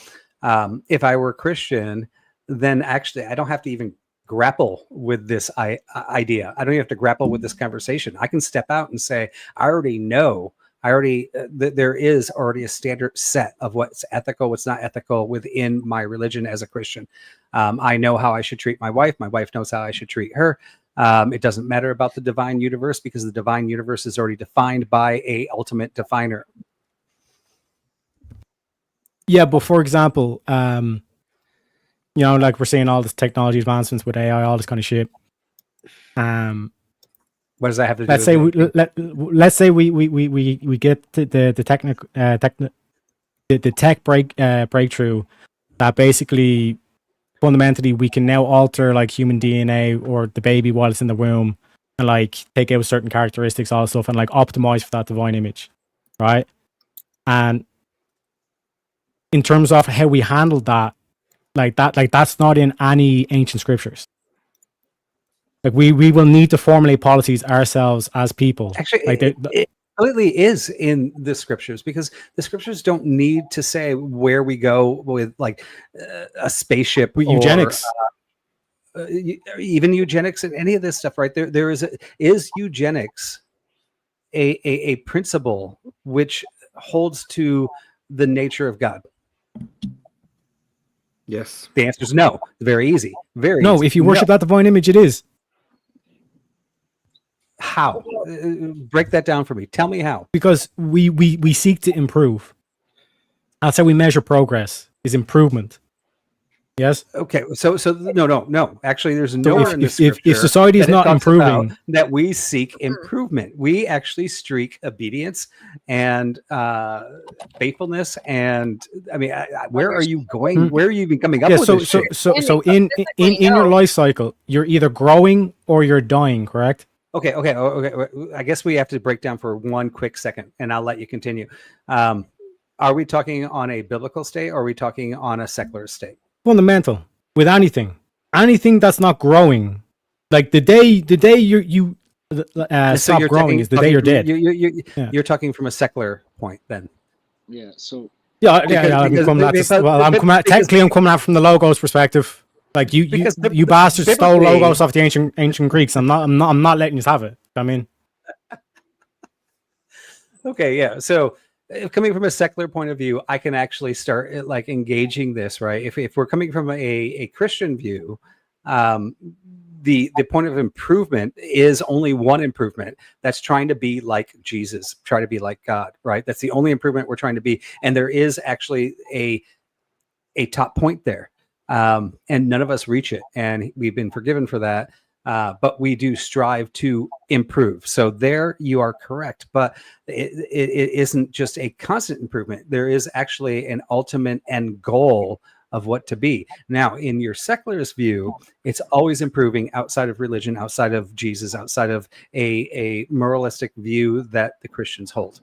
If I were Christian, then actually I don't have to even grapple with this idea. I don't even have to grapple with this conversation. I can step out and say, I already know. There is already a standard set of what's ethical, what's not ethical within my religion as a Christian. I know how I should treat my wife. My wife knows how I should treat her. It doesn't matter about the divine universe because the divine universe is already defined by a ultimate definer. Yeah, but for example, You know, like we're seeing all this technology advancements with AI, all this kind of shit. What does that have to do? Let's say let's say we get the tech breakthrough that basically fundamentally we can now alter like human DNA or the baby while it's in the womb and like take out certain characteristics, all stuff, and like optimize for that divine image, right? And in terms of how we handled that, that's not in any ancient scriptures. Like we will need to formulate policies ourselves as people. Actually, like it completely is in the scriptures, because the scriptures don't need to say where we go with like a spaceship, with eugenics, even eugenics and any of this stuff. Right there is eugenics a principle which holds to the nature of God? Yes. The answer is no. Very easy. Very no. Easy. If you worship that divine image, it is. How? Break that down for me. Tell me how. Because we seek to improve. That's how we measure progress, is improvement. Yes. Okay. So no. Actually, there's nowhere in the scripture if society is not improving, that we seek improvement. We actually seek obedience and faithfulness. And I mean, where are you going? Where are you even coming up with this shit? So in your life cycle, you're either growing or you're dying. Correct. Okay. I guess we have to break down for one quick second, and I'll let you continue. Are we talking on a biblical state, or are we talking on a secular state? Fundamental with anything that's not growing. Like the day you stop growing is the day you're dead. You're talking from a secular point, then. Yeah. So. I'm coming out from the logos perspective. Like you bastards stole logos off the ancient Greeks. I'm not letting you have it. I mean, okay, yeah. So, coming from a secular point of view, I can actually start like engaging this, right? If we're coming from a Christian view, the point of improvement is only one improvement. That's trying to be like Jesus, try to be like God, right? That's the only improvement we're trying to be, and there is actually a top point there. And none of us reach it, and we've been forgiven for that. But we do strive to improve. So there you are correct, but it isn't just a constant improvement. There is actually an ultimate end goal of what to be. Now, in your secularist view, it's always improving outside of religion, outside of Jesus, outside of a moralistic view that the Christians hold.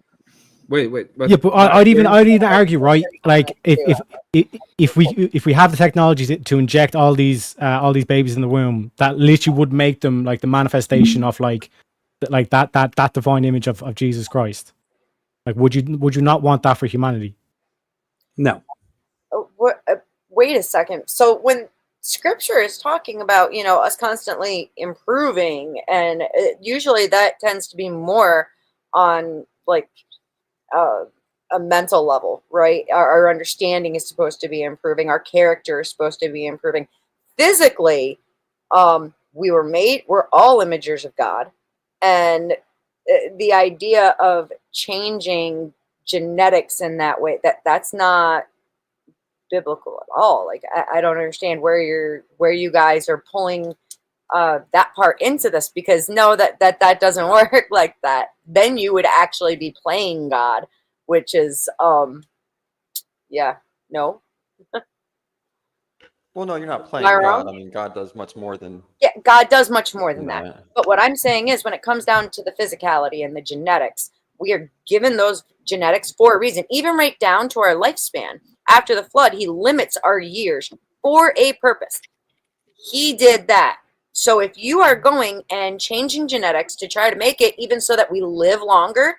Wait. But I'd even argue, right? Like if we have the technology to inject all these babies in the womb, that literally would make them like the manifestation of like that divine image of Jesus Christ. Like, would you not want that for humanity? No. Wait a second. So when Scripture is talking about us constantly improving, and usually that tends to be more on like a mental level, right? Our understanding is supposed to be improving. Our character is supposed to be improving. Physically, we're all imagers of God. And the idea of changing genetics in that way, that's not biblical at all. Like, I don't understand where you guys are pulling that part into this, because no, that doesn't work like that. Then you would actually be playing God, which is no. Well, no, you're not playing Am I God. wrong? I mean, God does much more than. Yeah, God does much more than Yeah. that. But what I'm saying is, when it comes down to the physicality and the genetics, we are given those genetics for a reason. Even right down to our lifespan. After the flood, he limits our years for a purpose. He did that. So if you are going and changing genetics to try to make it even so that we live longer,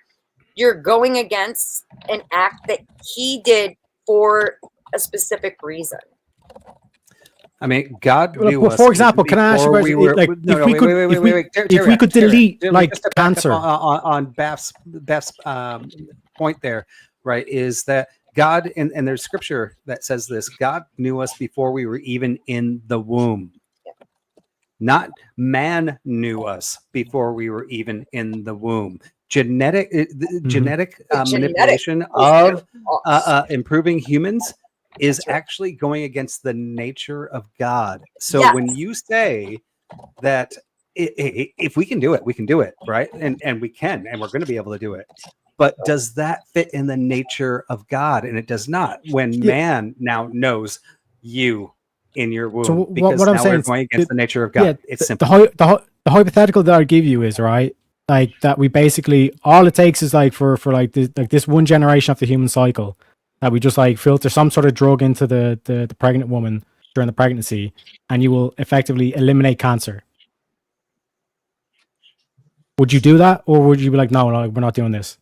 you're going against an act that he did for a specific reason. I mean, God knew us. For example, can I ask you a question? Wait, if we could delete like just to back up cancer on Beth's point there, right? Is that God, and there's scripture that says this: God knew us before we were even in the womb. Not man knew us before we were even in the womb. Genetic manipulation of improving humans is actually going against the nature of God. So Yes. when you say that if we can do it, we can do it, right? And we can, and we're going to be able to do it. But does that fit in the nature of God? And it does not. When man now knows you in your womb, So because what I'm now saying we're is going against the nature of God. Yeah, It's the, simple. the hypothetical that I give you is right, like that we basically all it takes is like for like this one generation of the human cycle that we just like filter some sort of drug into the pregnant woman during the pregnancy, and you will effectively eliminate cancer. Would you do that, or would you be like, no, we're not doing this?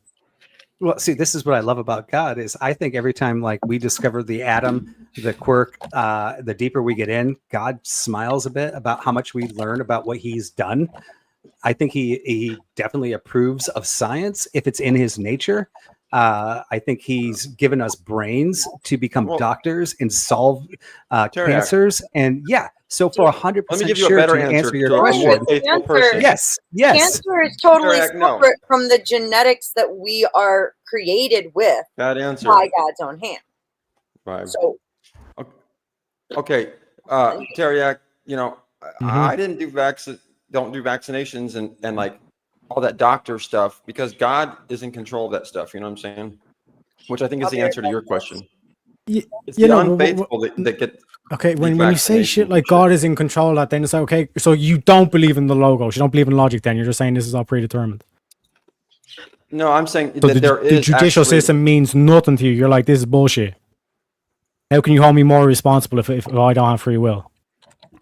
Well, see, this is what I love about God is I think every time like we discover the atom, the quirk, the deeper we get in, God smiles a bit about how much we learn about what he's done. I think he definitely approves of science if it's in his nature. I think he's given us brains to become doctors and solve cancers. And yeah, so for 100% Let me give you a sure better to answer your to a more question. faithful person. Yes, yes. Cancer is totally Correct, no. separate from the genetics that we are created with Bad answer. by God's own hand. Right. So Okay, Teriak, you know, I didn't do don't do vaccinations and like all that doctor stuff because God is in control of that stuff. You know what I'm saying? Which I think is the answer to your question. It's you the know, unfaithful that get. Okay, when these you say shit vaccinations like and God is in control of that, then it's like, okay, so you don't believe in the logos, you don't believe in logic, then you're just saying this is all predetermined. No, I'm saying So that there the is judicial actually, system means nothing to you. You're like, this is bullshit. How can you hold me more responsible if I don't have free will?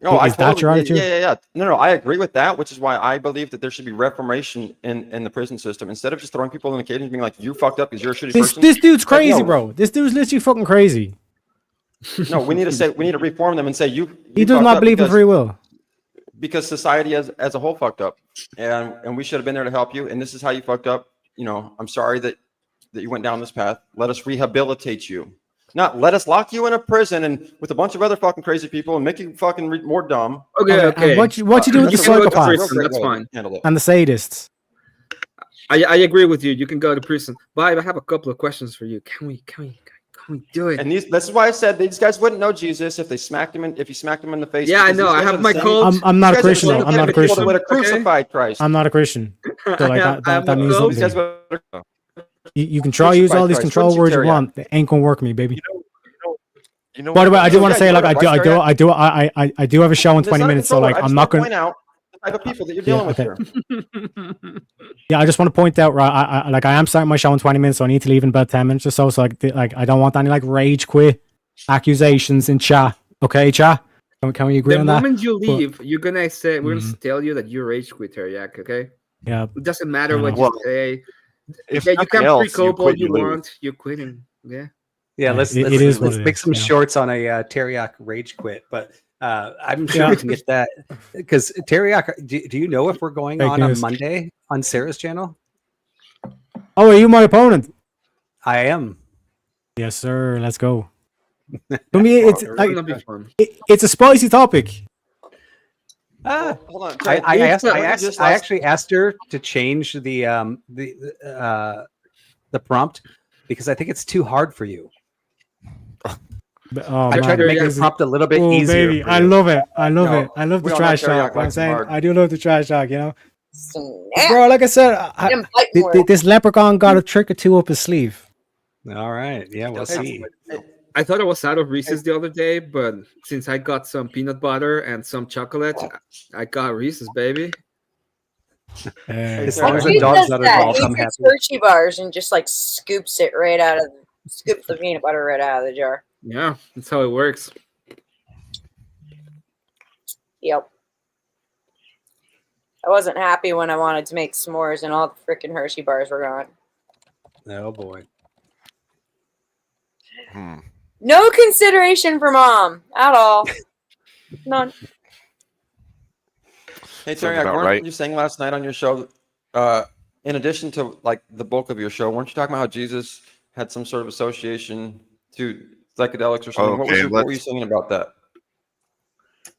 No, Is that your attitude? Yeah. No, I agree with that, which is why I believe that there should be reformation in the prison system instead of just throwing people in the cage and being like, "You fucked up because you're a shitty person." This dude's Like, crazy, no. bro. This dude's literally fucking crazy. No, we need to reform them and say you. He you does fucked not up believe in because- free will. because society as a whole fucked up, and we should have been there to help you. And this is how you fucked up. You know, I'm sorry that you went down this path. Let us rehabilitate you. Not let us lock you in a prison and with a bunch of other fucking crazy people and make you fucking more dumb. And what you do with the You can go to prison, psychopaths that's fine. and the sadists? I agree with you. You can go to prison. But I have a couple of questions for you. Can we do it? And this is why I said these guys wouldn't know Jesus if they smacked him if you smacked him in the face. Yeah, I because know. these I guys have are the my same- cult. I'm not a these guys are the Christian. same though. I'm not a kind of people Christian. that would have crucified Christ. I'm not a Christian. So like that means These something. guys to me. would- You can try use all these Christ, control wouldn't you, words you Terry? want. They ain't gonna work me, baby. You know By the way, I do Oh, want yeah, to say, you like, are, right, Terry? I do have a show in It's 20 not a minutes, so control like, word. I I'm just not want to going. point out the type of people that you're Yeah, dealing with okay. here. Yeah, I just want to point out, right? I am starting my show in 20 minutes, so I need to leave in about 10 minutes or so. So like I don't want any like rage quit accusations in chat. Okay, chat. Can we agree The on that? moment you But- leave, you're gonna say we're gonna tell you that you're rage quit, Teriak. Okay. Yeah. It doesn't matter I what know. you say. if Yeah, you nothing can else, pre-cope you all quit, you you lose. want. You're quitting. Yeah. Yeah, let's it is what let's it make is, some yeah. shorts on a Teriak rage quit, but I'm sure Yeah. we can get that because Teriak, do you know if we're going Fake on news. a Monday on Sarah's channel? Oh, are you my opponent? I am. Yes, sir. Let's go. For me, it's like That'll be fun. it's a spicy topic. Hold on. I Terry, actually asked her to change the prompt because I think it's too hard for you. Oh, I tried to man. make the prompt a little bit Oh, easier. baby, for I you. love it. I love No, it. I love we the all know trash Terry talk. Ock You know what I'm likes saying? hard. I do love the trash talk. You know, snap. bro. Like I said, Them biting words. this leprechaun got a trick or two up his sleeve. All right. Yeah, we'll see. I thought I was out of Reese's the other day, but since I got some peanut butter and some chocolate, I got Reese's, baby. As Terry, long as He the dog's does not that. involved, He I'm takes happy. Hershey bars and just like scoops the peanut butter right out of the jar. Yeah, that's how it works. Yep. I wasn't happy when I wanted to make s'mores and all the freaking Hershey bars were gone. Oh boy. No consideration for mom at all. None. Hey Sounds Terry, about weren't right. you saying last night on your show? In addition to like the bulk of your show, weren't you talking about how Jesus had some sort of association to psychedelics or something? Okay, what were you saying about that?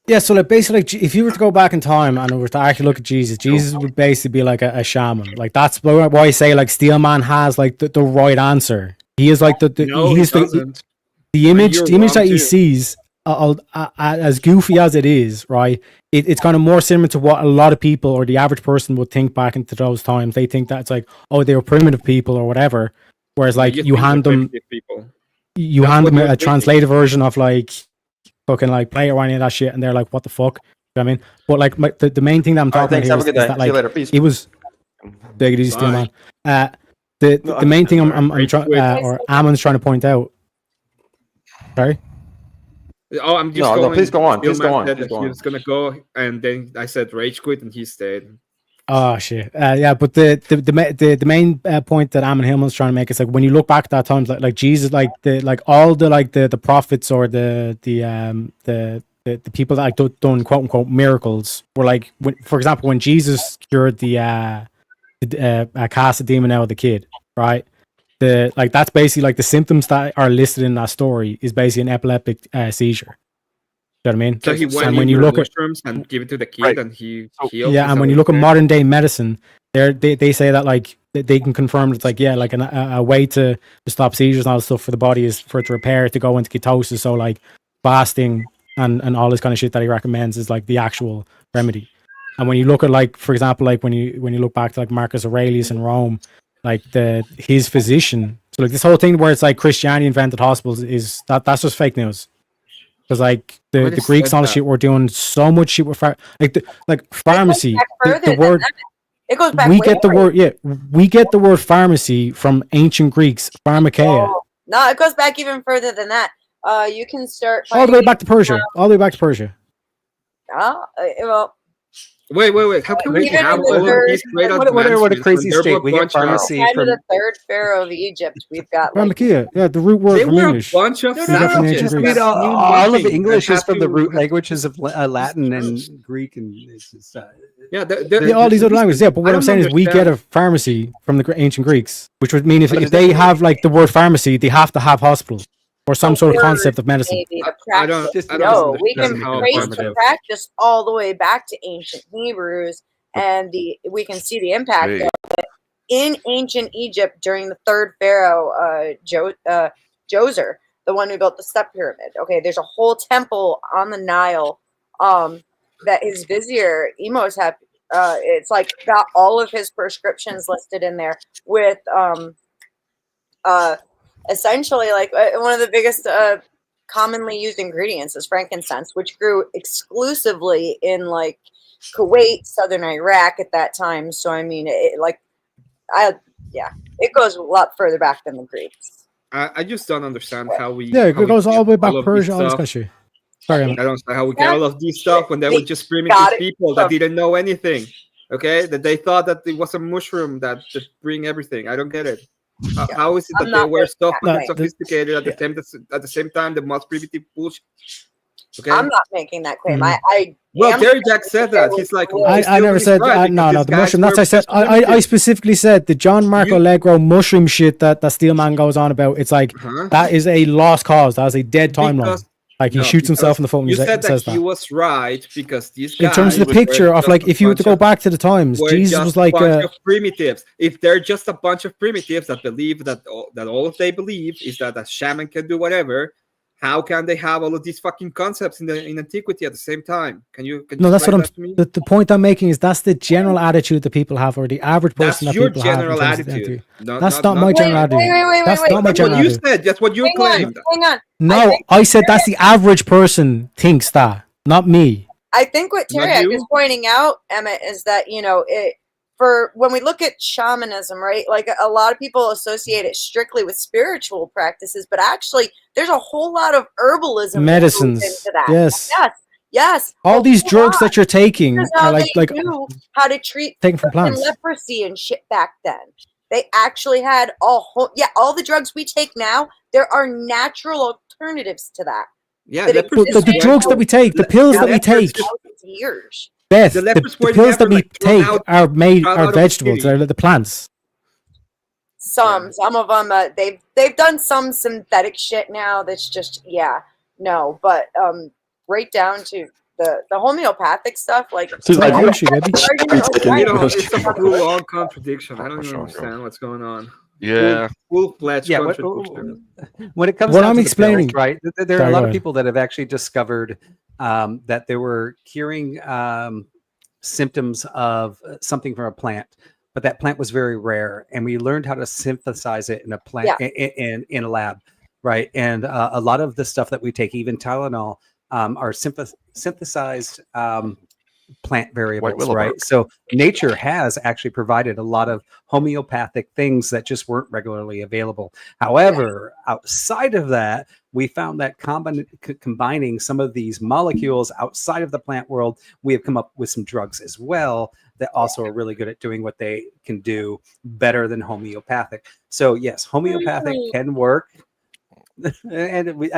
Yeah, so like basically, like, if you were to go back in time and were to actually look at Jesus, Jesus would basically be like a shaman. Like that's why I say like Steelman has like the right answer. He is like No, he's he the doesn't. the image that he sees, as goofy as it is, right? It's kind of more similar to what a lot of people or the average person would think back into those times. They think that it's like, oh, they were primitive people or whatever. Whereas like you hand them, you hand them a translated version of like fucking like Play or any of that shit, and they're like, what the fuck? You know what I mean? But like the main thing that I'm talking about here is that like it was. Take it easy, still, man. The main thing I'm trying or Ammon's trying to point out. Sorry. Oh, I'm just no, please go on. Please go on. He was gonna go, and then I said rage quit, and he stayed. Oh shit! Yeah, but the main point that Ammon Hillman's trying to make is like when you look back at that times, like Jesus, like all the prophets or the people that like done quote unquote miracles were like, for example, when Jesus cured the cast a demon out of the kid, right? That's basically like the symptoms that are listed in that story is basically an epileptic seizure. You know what I mean? So he went, and when you look at mushrooms and give it to the kid, and he healed. Yeah, and when you look at modern day medicine, they say that like they can confirm it's like like a way to stop seizures and all this stuff for the body is for it to repair, to go into ketosis. So like fasting and all this kind of shit that he recommends is like the actual remedy. And when you look at like, for example, like when you look back to like Marcus Aurelius in Rome, like his physician. So like this whole thing where it's like Christianity invented hospitals is that's just fake news. Because like the Greeks and all the shit were doing so much shit with pharmacy. The word it goes back. We get the word we get the word pharmacy from ancient Greeks, pharmakeia. Oh, no, it goes back even further than that. You can start all the way back to Persia. All the way back to Persia. Well. Wait. How can we have all of these great what a crazy state. We get pharmacy from the third pharaoh of Egypt. We've got pharmakeia. Yeah, the root word from English. A bunch of all of English is from the root languages of Latin and Greek, and it's just, all these other languages. Yeah, but what I'm saying is we get a pharmacy from the ancient Greeks, which would mean if they have like the word pharmacy, they have to have hospitals. Or some sort of concept of medicine. We can trace the practice all the way back to ancient Hebrews, and we can see the impact of it in ancient Egypt during the third pharaoh, Djoser, the one who built the step pyramid. Okay, there's a whole temple on the Nile that his vizier Imhotep, it's like got all of his prescriptions listed in there with essentially, like one of the biggest commonly used ingredients is frankincense, which grew exclusively in like Kuwait, southern Iraq at that time. So I mean, it goes a lot further back than the Greeks. I just don't understand how we. Yeah, it goes all the way back to Persia, all this kind of shit. Sorry, I don't understand how we get all of these stuff when they were just primitive people that didn't know anything. Okay, that they thought that it was a mushroom that bring everything. I don't get it. How is it that they were stuff sophisticated at the same time the most primitive bullshit? Okay, I'm not making that claim. Terry Jack said that. He's like, I never said no. The mushroom. That's I said. I specifically said the John Marco Allegro mushroom shit that Steelman goes on about. It's like that is a lost cause. That is a dead timeline. Like he shoots himself in the foot. You said that he was right because these guys. In terms of the picture of like, if you were to go back to the times, Jesus was like a bunch of primitives. If they're just a bunch of primitives that believe that all they believe is that a shaman can do whatever, how can they have all of these fucking concepts in antiquity at the same time? Can you no, that's what I'm. The point I'm making is that's the general attitude that people have, or the average person that's that people have. That's your general attitude. That's not my general attitude. That's not my general attitude. That's what you said. That's what you claimed. Hang on. No, I said that's the average person thinks that, not me. I think what Terry is pointing out, Emmett, is that for when we look at shamanism, right? Like a lot of people associate it strictly with spiritual practices, but actually there's a whole lot of herbalism medicines into that. Yes. All these drugs that you're taking are like knew how to treat taken from plants. Leprosy and shit back then. They actually had all the drugs we take now. There are natural alternatives to that. Yeah, the drugs that we take, the pills that we take. Years. Beth, the pills that we take are vegetables. They're the plants. Some of them they've done some synthetic shit now. That's just but right down to the homeopathic stuff, like it's a full-on contradiction. I don't even understand what's going on. Yeah. Full-fledged Yeah, contribution. when it comes What down I'm to the explaining- pills, right? There are Sorry, a lot go of ahead. people that have actually discovered that they were curing symptoms of something from a plant, but that plant was very rare, and we learned how to synthesize it in a plant in a lab, right? And a lot of the stuff that we take, even Tylenol, are synthesized plant variables, willow right? bark. So nature has actually provided a lot of homeopathic things that just weren't regularly available. However, outside of that, we found that combining some of these molecules outside of the plant world, we have come up with some drugs as well that also are really good at doing what they can do better than homeopathic. So yes, homeopathic can work. And we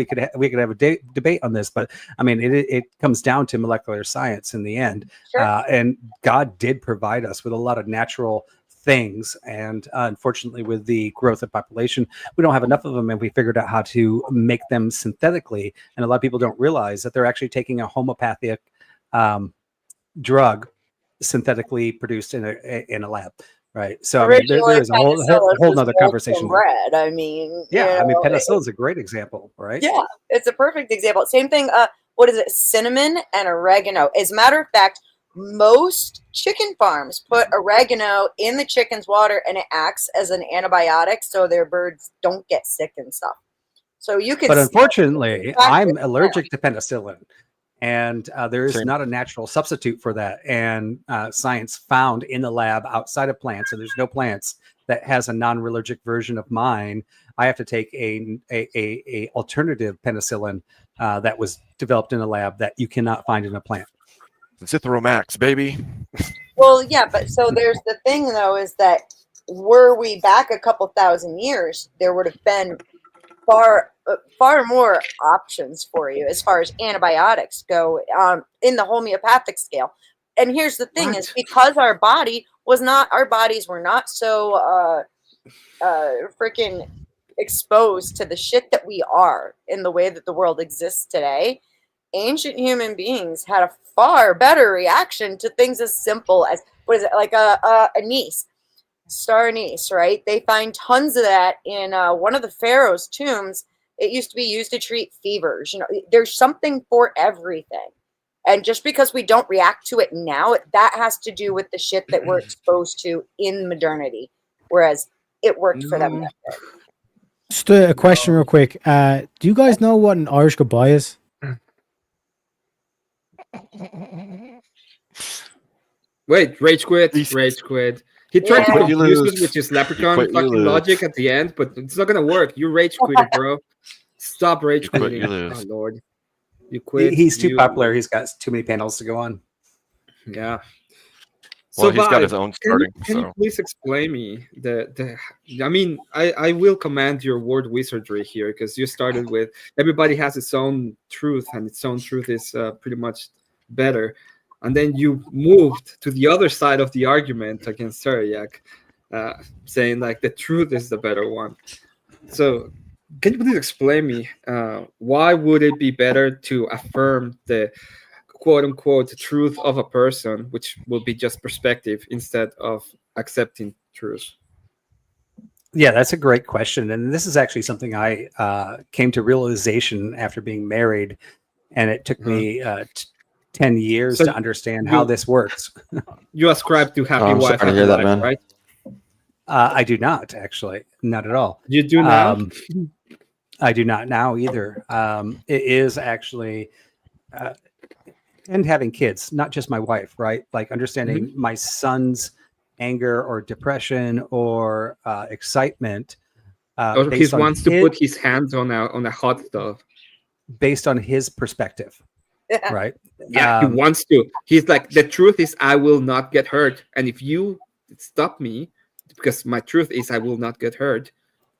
could have a debate on this, but I mean, it comes down to molecular science in the end. And God did provide us with a lot of natural things, and unfortunately, with the growth of population, we don't have enough of them, and we figured out how to make them synthetically. And a lot of people don't realize that they're actually taking a homeopathic drug synthetically produced in a lab. Right. So I mean, there is a whole nother conversation. Bread. I mean, yeah, I mean, know, penicillin is a great example, right? Yeah, it's a perfect example. Same thing. What is it? Cinnamon and oregano. As a matter of fact, most chicken farms put oregano in the chicken's water, and it acts as an antibiotic, so their birds don't get sick and stuff. So you can. But unfortunately, I'm allergic to penicillin. And there is not a natural substitute for that. And science found in the lab outside of plants, and there's no plants that has a non-allergic version of mine. I have to take a alternative penicillin that was developed in a lab that you cannot find in a plant. Zithromax, baby. Well, yeah, but so there's the thing though, is that were we back a couple thousand years, there would have been far more options for you as far as antibiotics go in the homeopathic scale. And here's the thing: is because our bodies were not so freaking exposed to the shit that we are in the way that the world exists today. Ancient human beings had a far better reaction to things as simple as like a anise. Star anise, right? They find tons of that in one of the pharaoh's tombs. It used to be used to treat fevers. You know, there's something for everything. And just because we don't react to it now, that has to do with the shit that we're exposed to in modernity. Whereas it worked for them. Just a question real quick. Do you guys know what an Irish goodbye is? Wait, rage quit. He tried to confuse us with his leprechaun fucking logic at the end, but it's not gonna work. You rage quitted, bro. Stop rage quitting. Oh Lord, you quit. He's too popular. He's got too many panels to go on. Yeah. Well, he's got his own starting. Can you please explain me I mean, I will command your word wizardry here, because you started with everybody has its own truth, and its own truth is pretty much better. And then you moved to the other side of the argument against Sariak, saying like the truth is the better one. So can you please explain me why would it be better to affirm the quote unquote truth of a person, which will be just perspective, instead of accepting truth? Yeah, that's a great question. And this is actually something I came to realization after being married. And it took me 10 years to understand how this works. You ascribe to happy wife, happy life, right? I do not, actually. Not at all. You do now? I do not now either. It is actually... and having kids, not just my wife, right? Like understanding my son's anger or depression or excitement. He wants to put his hands on a hot stove. Based on his perspective, right? Yeah, he wants to. He's like, the truth is I will not get hurt. And if you stop me, because my truth is I will not get hurt,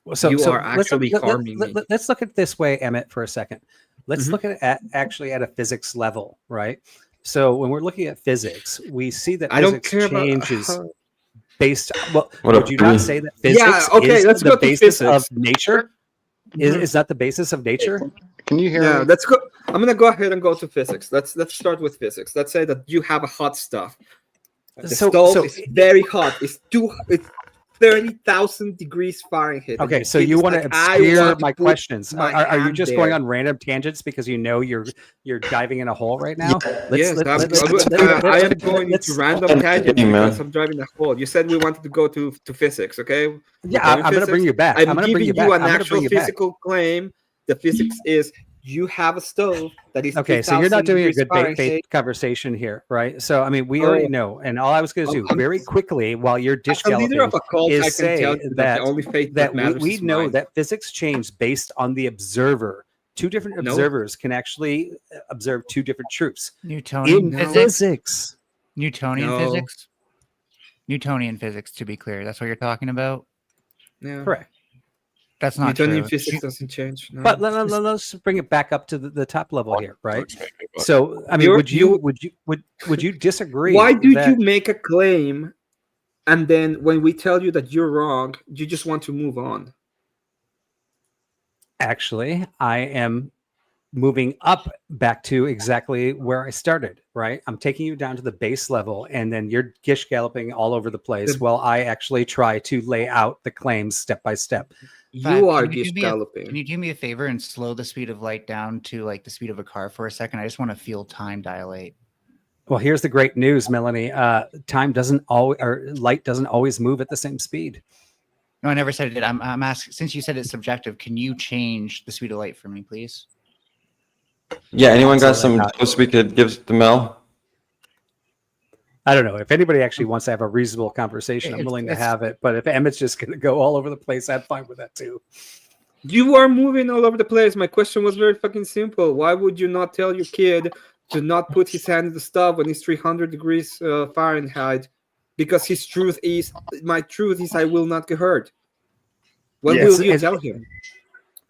you are actually harming me. Let's look at it this way, Emmett, for a second. Let's look at it actually at a physics level, right? So when we're looking at physics, we see that physics changes based. Well, would you not say that physics is the basis of nature? Is that the basis of nature? Can you hear me? Yeah, let's go. I'm gonna go ahead and go to physics. Let's start with physics. Let's say that you have a hot stuff. The stove is very hot. It's 30,000 degrees Fahrenheit. and Okay, the so kid you is want like, to "I obscure want to my put questions? my Are you hand just going there." on random tangents because you know you're diving in a hole right now? Yes, I am going into random tangents because I'm driving a hole. You said we wanted to go to physics, okay? We're Yeah, going I'm going to bring physics. you back. I'm I'm going to bring giving you back. you I'm an going to bring actual you back. physical claim. The physics is you have a stove that is Okay, so you're 3,000 not doing a degrees good faith Fahrenheit. conversation here, right? So, I mean, we already know, and all I was going to do very quickly while you're dish As a leader galloping of a cult, I is can say tell you that that the only faith that that matters we is know mine. that physics change based on the observer. Two different No. observers can actually observe two different truths. Newtonian In physics. physics. Newtonian No. physics. Newtonian physics, to be clear. That's what you're talking about. Yeah. Correct. That's not Newtonian true. physics doesn't change. No. But let's bring it back up to the top level here, right? So, I mean, You're- would you disagree? Why do that- you make a claim and then when we tell you that you're wrong, you just want to move on? Actually, I am moving up back to exactly where I started, right? I'm taking you down to the base level, and then you're gish galloping all over the place while I actually try to lay out the claims step by step. You are Can you gish do me a- galloping. Can you do me a favor and slow the speed of light down to like the speed of a car for a second? I just want to feel time dilate. Well, here's the great news, Melanie. Time doesn't always, or light doesn't always move at the same speed. No, I never said it did. I'm asking, since you said it's subjective, can you change the speed of light for me, please? Yeah, anyone got Absolutely some not. tips we could give to Mel? I don't know if anybody actually wants to have a reasonable conversation. I'm It's- willing to it's- have it, but if Emmett's just going to go all over the place, I'm fine with that too. You are moving all over the place. My question was very fucking simple. Why would you not tell your kid to not put his hand in the stove when it's 300 degrees Fahrenheit? Because his truth is, my truth is, I will not get hurt. What Yes, will you it's- tell him?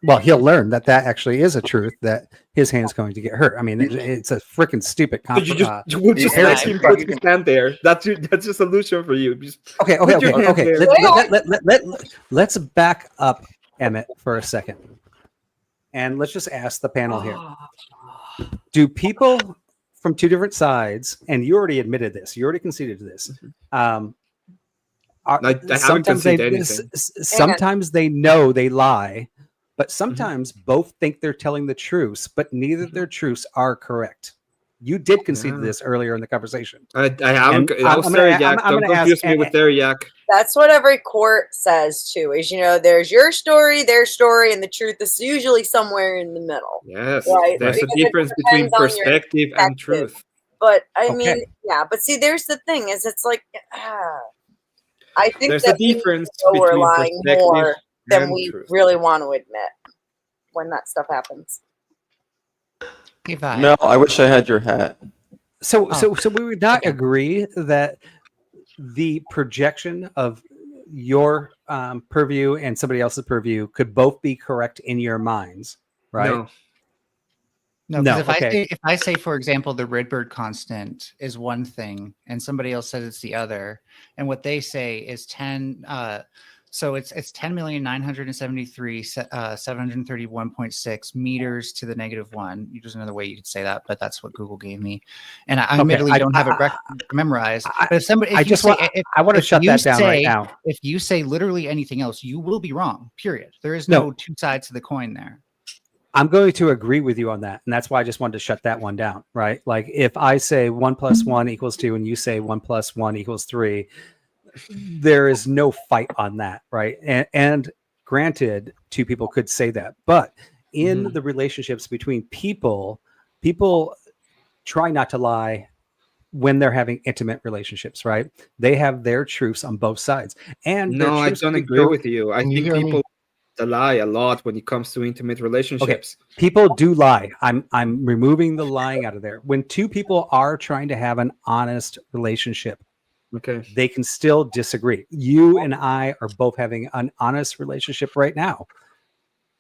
Well, he'll learn that actually is a truth, that his hand's going to get hurt. I mean, it's a freaking stupid So you concept. you will just Yeah, let him put his hand there. That's your solution for you. Just Okay, put your hand okay. there. Let's back up Emmett for a second, and let's just ask the panel here: do people from two different sides, and you already admitted this, you already conceded to this, are, I haven't sometimes they conceded anything. sometimes they know they lie, but sometimes both think they're telling the truth, but neither of their truths are correct. You did concede to Yeah. this earlier in the conversation. I haven't. And That was I'm gonna- Theriac. I'm Don't gonna confuse ask- me with Theriac. That's what every court says too. Is there's your story, their story, and the truth is usually somewhere in the middle. Yes, Right, there's a because it difference between depends on your perspective and perspective. truth. But I Okay. mean, yeah. But see, there's the thing: is it's like I think There's that a difference we know we're between lying perspective more than and we truth. really want to admit when that stuff happens. Mel, I wish I had your hat. So we would not agree that the projection of your purview and somebody else's purview could both be correct in your minds, right? No. No, No, because okay. if I say, for example, the Rydberg constant is one thing, and somebody else says it's the other, and what they say is 10. So it's 10,973,731.6 meters to the -1. There's another way you could say that, but that's what Google gave me, and I admittedly don't have it memorized. But if somebody, if I you just say, want if, I want to if shut you that down right say- now. If you say literally anything else, you will be wrong. Period. There is No. no two sides to the coin there. I'm going to agree with you on that, and that's why I just wanted to shut that one down, right? Like if I say 1 + 1 = 2, and you say 1 + 1 = 3, there is no fight on that, right? And granted, two people could say that, but in the relationships between people try not to lie when they're having intimate relationships, right? They have their truths on both sides, and their No, I truths don't could agree go- with you. I think people lie a lot when it comes to intimate relationships. People do lie. I'm removing the lying out of there. When two people are trying to have an honest relationship, okay, they can still disagree. You and I are both having an honest relationship right now,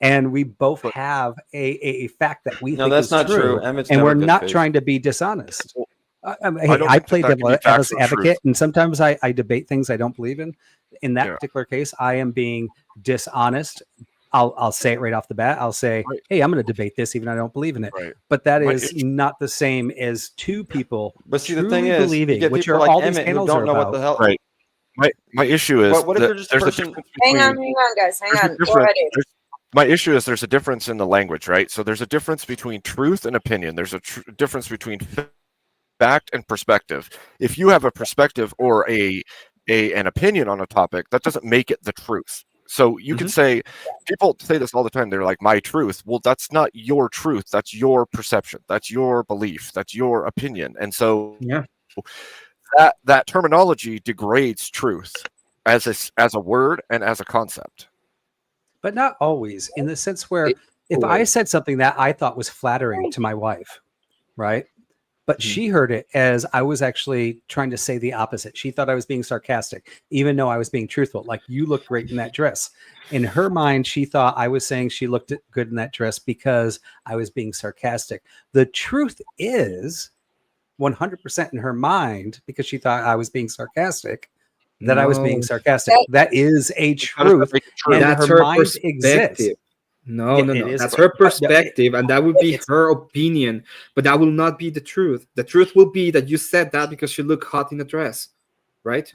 and we both have a fact that we No, think that's is not true, true. Emmett's and never we're good not faith. trying to be dishonest. I mean, I hey, don't I think play that can be devil's factual advocate, truth. and sometimes I debate things I don't believe in. In that Yeah. particular case, I am being dishonest. I'll say it right off the bat. I'll say, Right. "Hey, I'm going to debate this, even though I don't believe in it." Right. But that My is issue- not the same as two people. But see, the thing truly is, you believing, get which people are like all these Emmett who panels don't are know what about. the hell. Right. my issue is What if that they're just there's a person- difference Hang between on, guys. Hang there's a on. Go difference- ahead. Abe. there's- my issue is there's a difference in the language, right? So there's a difference between truth and opinion. There's a difference between fact and perspective. If you have a perspective or an opinion on a topic, that doesn't make it the truth. So you can say, people say this all the time. They're like, my truth. Well, that's not your truth. That's your perception. That's your belief. That's your opinion. And so that terminology degrades truth as a word and as a concept. But not always, in the sense where if I said something that I thought was flattering to my wife, right? But she heard it as I was actually trying to say the opposite. She thought I was being sarcastic, even though I was being truthful. Like, you look great in that dress. In her mind, she thought I was saying she looked good in that dress because I was being sarcastic. The truth is 100% in her mind, because she thought I was being sarcastic, that I was being sarcastic. That is a truth. And That's her her mind perspective. exists. No, Yeah, no, it no. is, That's but- her but- perspective, and that would be her opinion. But that will not be the truth. The truth will be that you said that because you look hot in a dress, right?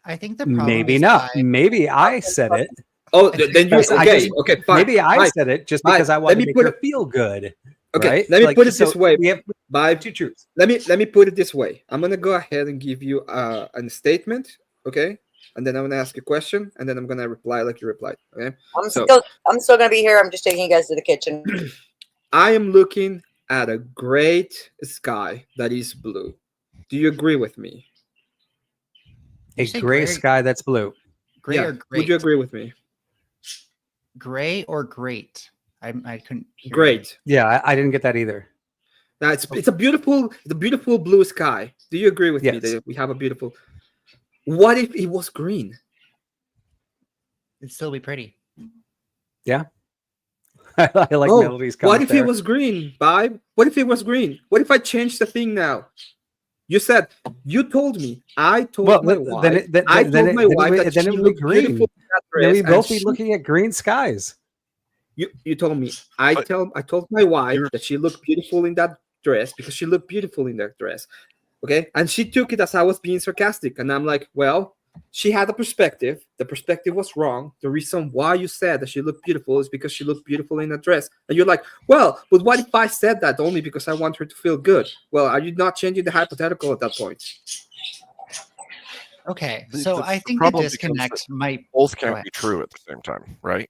I think the problem Maybe is not. Maybe I said it. Oh, then you Because I okay? just- Okay, fine. Maybe I fine, said it just fine. because I Let wanted me to make put her it- feel good. Okay, right? let me Like, put it so this way. we have By two truths. let me put it this way. I'm gonna go ahead and give you a statement, okay? And then I'm gonna ask a question, and then I'm gonna reply like you replied. Okay. I'm still gonna be here. I'm just taking you guys to the kitchen. I am looking at a great sky that is blue. Do you agree with me? A gray sky that's blue. Gray or great? Would you agree with me? Gray or great? I couldn't hear you. Great. Yeah, I didn't get that either. Now it's a beautiful blue sky. Do you agree with me Yes. that we have a beautiful? What if it was green? It'd still be pretty. Yeah. I like Melody's comment what if there. it was green, Vibe? What if it was green? What if I changed the thing now? You said you told me. I told Well, my then wife. it- then- I then told it- my then it wife would- that then she it would be looked green. beautiful in that Then dress, we and both be she- looking at green skies. You told me. I told my wife that she looked beautiful in that dress because she looked beautiful in that dress. Okay, and she took it as I was being sarcastic, and I'm like, well, she had a perspective. The perspective was wrong. The reason why you said that she looked beautiful is because she looked beautiful in a dress, and you're like, well, but what if I said that only because I want her to feel good? Well, are you not changing the hypothetical at that point? Okay, The- so the- I the think the problem becomes disconnect that might both go can't ahead. be true at the same time, right?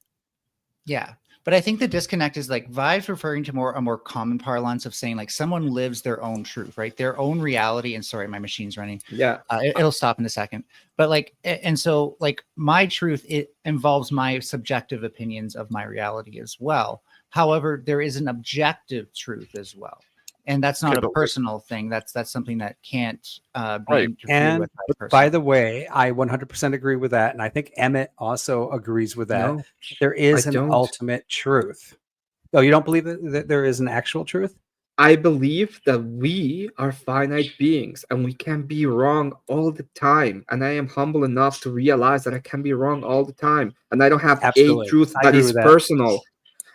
Yeah, but I think the disconnect is like Vive's referring to a more common parlance of saying like someone lives their own truth, right? Their own reality. And sorry, my machine's running. Yeah, it'll stop in a second. But like, and so like my truth, it involves my subjective opinions of my reality as well. However, there is an objective truth as well. And that's not Okay, a but- personal thing. That's something that can't be Right. interfered And with. by the way, I 100% agree with that. And I think Emmett also agrees with that. No, There is I an don't. ultimate truth. Oh, you don't believe that there is an actual truth? I believe that we are finite beings and we can be wrong all the time. And I am humble enough to realize that I can be wrong all the time. And I don't have Absolutely. a truth I that agree is with that. personal.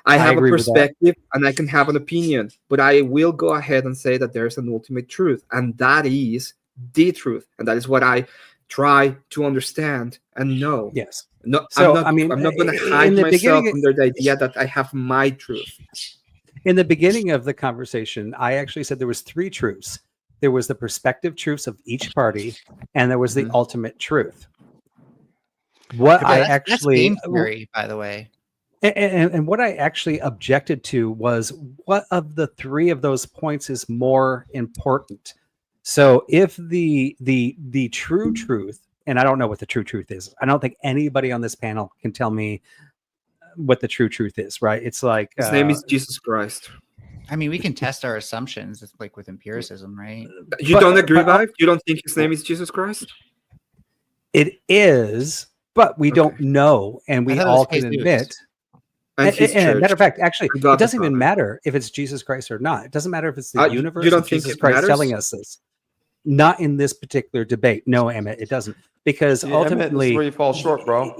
I have a agree with that. perspective and I can have an opinion, but I will go ahead and say that there's an ultimate truth, and that is the truth. And that is what I try to understand and know. Yes. No, So, I'm I mean, not going to in hide the myself beginning- under the idea that I have my truth. In the beginning of the conversation, I actually said there was three truths. There was the perspective truths of each party, and there was the ultimate truth. What I that's actually game theory, by the way. and what I actually objected to was what of the three of those points is more important. So if the true truth, and I don't know what the true truth is. I don't think anybody on this panel can tell me what the true truth is, right? It's like His name is Jesus Christ. I mean, we can test our assumptions, it's like with empiricism, right? You don't agree, Vive? You don't think his name is Jesus Christ? It is, but we don't know, and we I thought it all was can Jesus. admit. And his matter church. of fact, actually, And God it the doesn't even Father. matter if it's Jesus Christ or not. It doesn't matter if it's the You universe don't or think Jesus it Christ matters? telling us this. Not in this particular debate. No, Emmett, it doesn't. Because See, Emmett, this is ultimately, where you fall short, bro.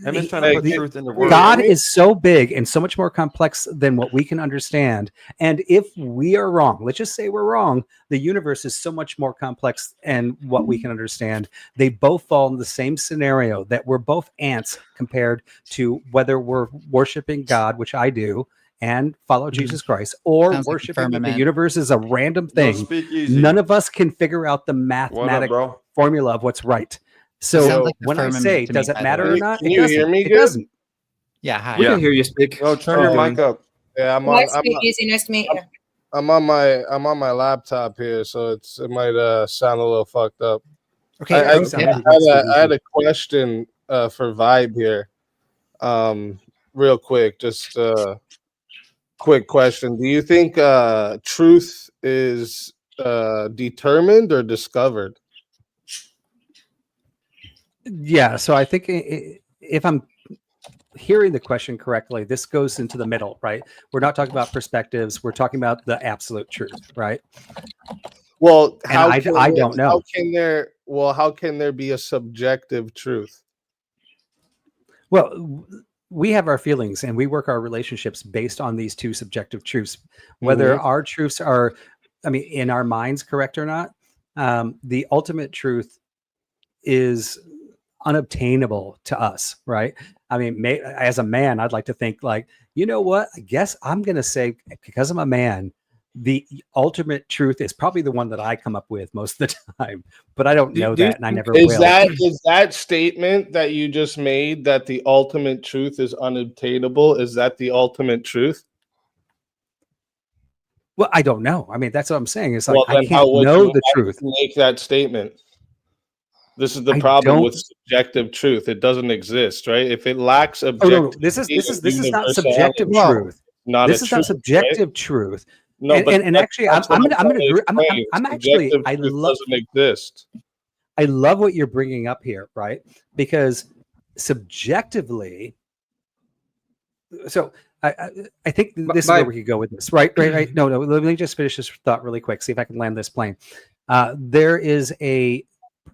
Emmett's trying to put truth in the word. God is so big and so much more complex than what we can understand. And if we are wrong, let's just say we're wrong, the universe is so much more complex and what we can understand. They both fall in the same scenario, that we're both ants compared to whether we're worshiping God, which I do, and follow Jesus Christ, or Sounds like worshiping that the firmament. universe is a random Don't thing. speak easy. None of us can figure out the What up, mathematical bro? formula of what's right. So Sounds like the when I firmament say, to me, does it by the matter way. or not? Can It you doesn't. hear me It good? doesn't. Yeah, hi. We can hear you speak. Yo, turn your mic up. Yeah, Nice to meet you. Nice to meet you. I'm on my laptop here, so it might sound a little fucked up. Okay, I had a question for Vibe here. Real quick, just quick question. Do you think truth is determined or discovered? Yeah. So I think if I'm hearing the question correctly, this goes into the middle, right? We're not talking about perspectives. We're talking about the absolute truth, right? Well, And I don't know. How can there be a subjective truth? Well, we have our feelings and we work our relationships based on these two subjective truths. Whether Mhm. our truths are, I mean, in our minds correct or not, the ultimate truth is unobtainable to us, right? I mean, as a man, I'd like to think like, you know what? I guess I'm going to say, because I'm a man, the ultimate truth is probably the one that I come up with most of the time, but I don't know that, and I never is will. that statement that you just made, that the ultimate truth is unobtainable, is that the ultimate truth? Well, I don't know. I mean, that's what I'm saying. It's like, Well, I then can't know the why truth. would you make that statement? This is the I problem don't- with subjective truth. It doesn't exist, right? If it lacks Oh objective, no, this is not subjective truth. Not This a is not truth, subjective truth. No, and, but and actually, I'm that's what going to trying to agree. explain. I'm actually, Subjective I truth love, doesn't exist. I love what you're bringing up here, right? Because subjectively, so I think this is where we could go with this, right? Right. No. Let me just finish this thought really quick. See if I can land this plane. There is a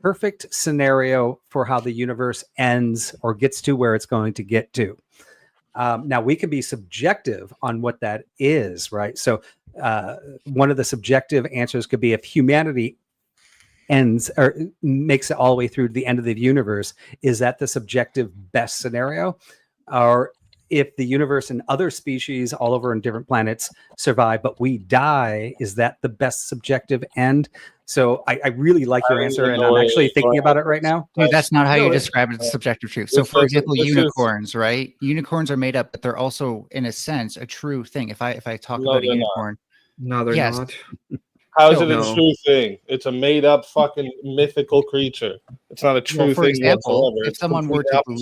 perfect scenario for how the universe ends or gets to where it's going to get to. Now we can be subjective on what that is, right? So one of the subjective answers could be if humanity ends or makes it all the way through to the end of the universe, is that the subjective best scenario? Or if the universe and other species all over on different planets survive, but we die, is that the best subjective end? So I really like your answer, and I'm actually thinking about it right now. Dude, that's not how No, you it- describe it as subjective truth. So, This for is- example, this is- unicorns, right? Unicorns are made up, but they're also, in a sense, a true thing. If I talk No, about a they're not. unicorn, No, they're yes. not. How is it No. a true thing? It's a made up fucking mythical creature. It's not a true Well, for thing example, whatsoever. if It's someone were complete to opposite.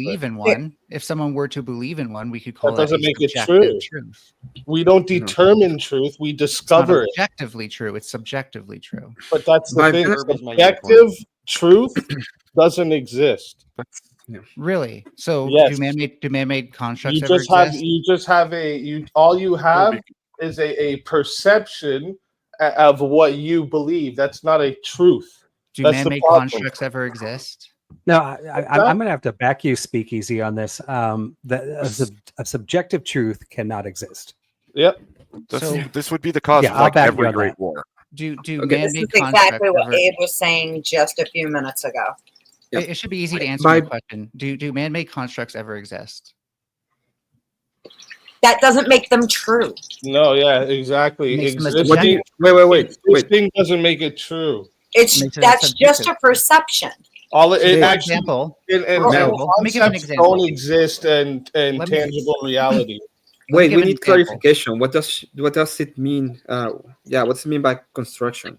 believe in one, we could call That that doesn't a make it subjective true. truth. We don't determine truth, we It's not discover it. objectively true. It's subjectively true. But that's the Vibe, thing. Herb is my Subjective truth doesn't exist. Really? So, Yes. do man-made constructs You ever just have exist? all you have is a perception of what you believe. That's not a truth. Do That's the man-made problem. constructs ever exist? No, I'm going to have to back you, Speakeasy, on this. That a subjective truth cannot exist. Yep. This would be the cause Yeah, of I'll like back you every on great that. war. Do This man-made is constructs exactly what ever? Abe was saying just a few minutes ago. It should be easy to answer By- my question. Do man-made constructs ever exist? That doesn't make them true. No, yeah, exactly. Makes them a Existing, subjective. Wait. existing doesn't make it true. It's Makes it a that's just a subjective. perception. All it, For actually, example, and for example, let me give an concepts example. don't exist in Let me- tangible reality. Wait, give we an need example. clarification. What does it mean? What's it mean by construction?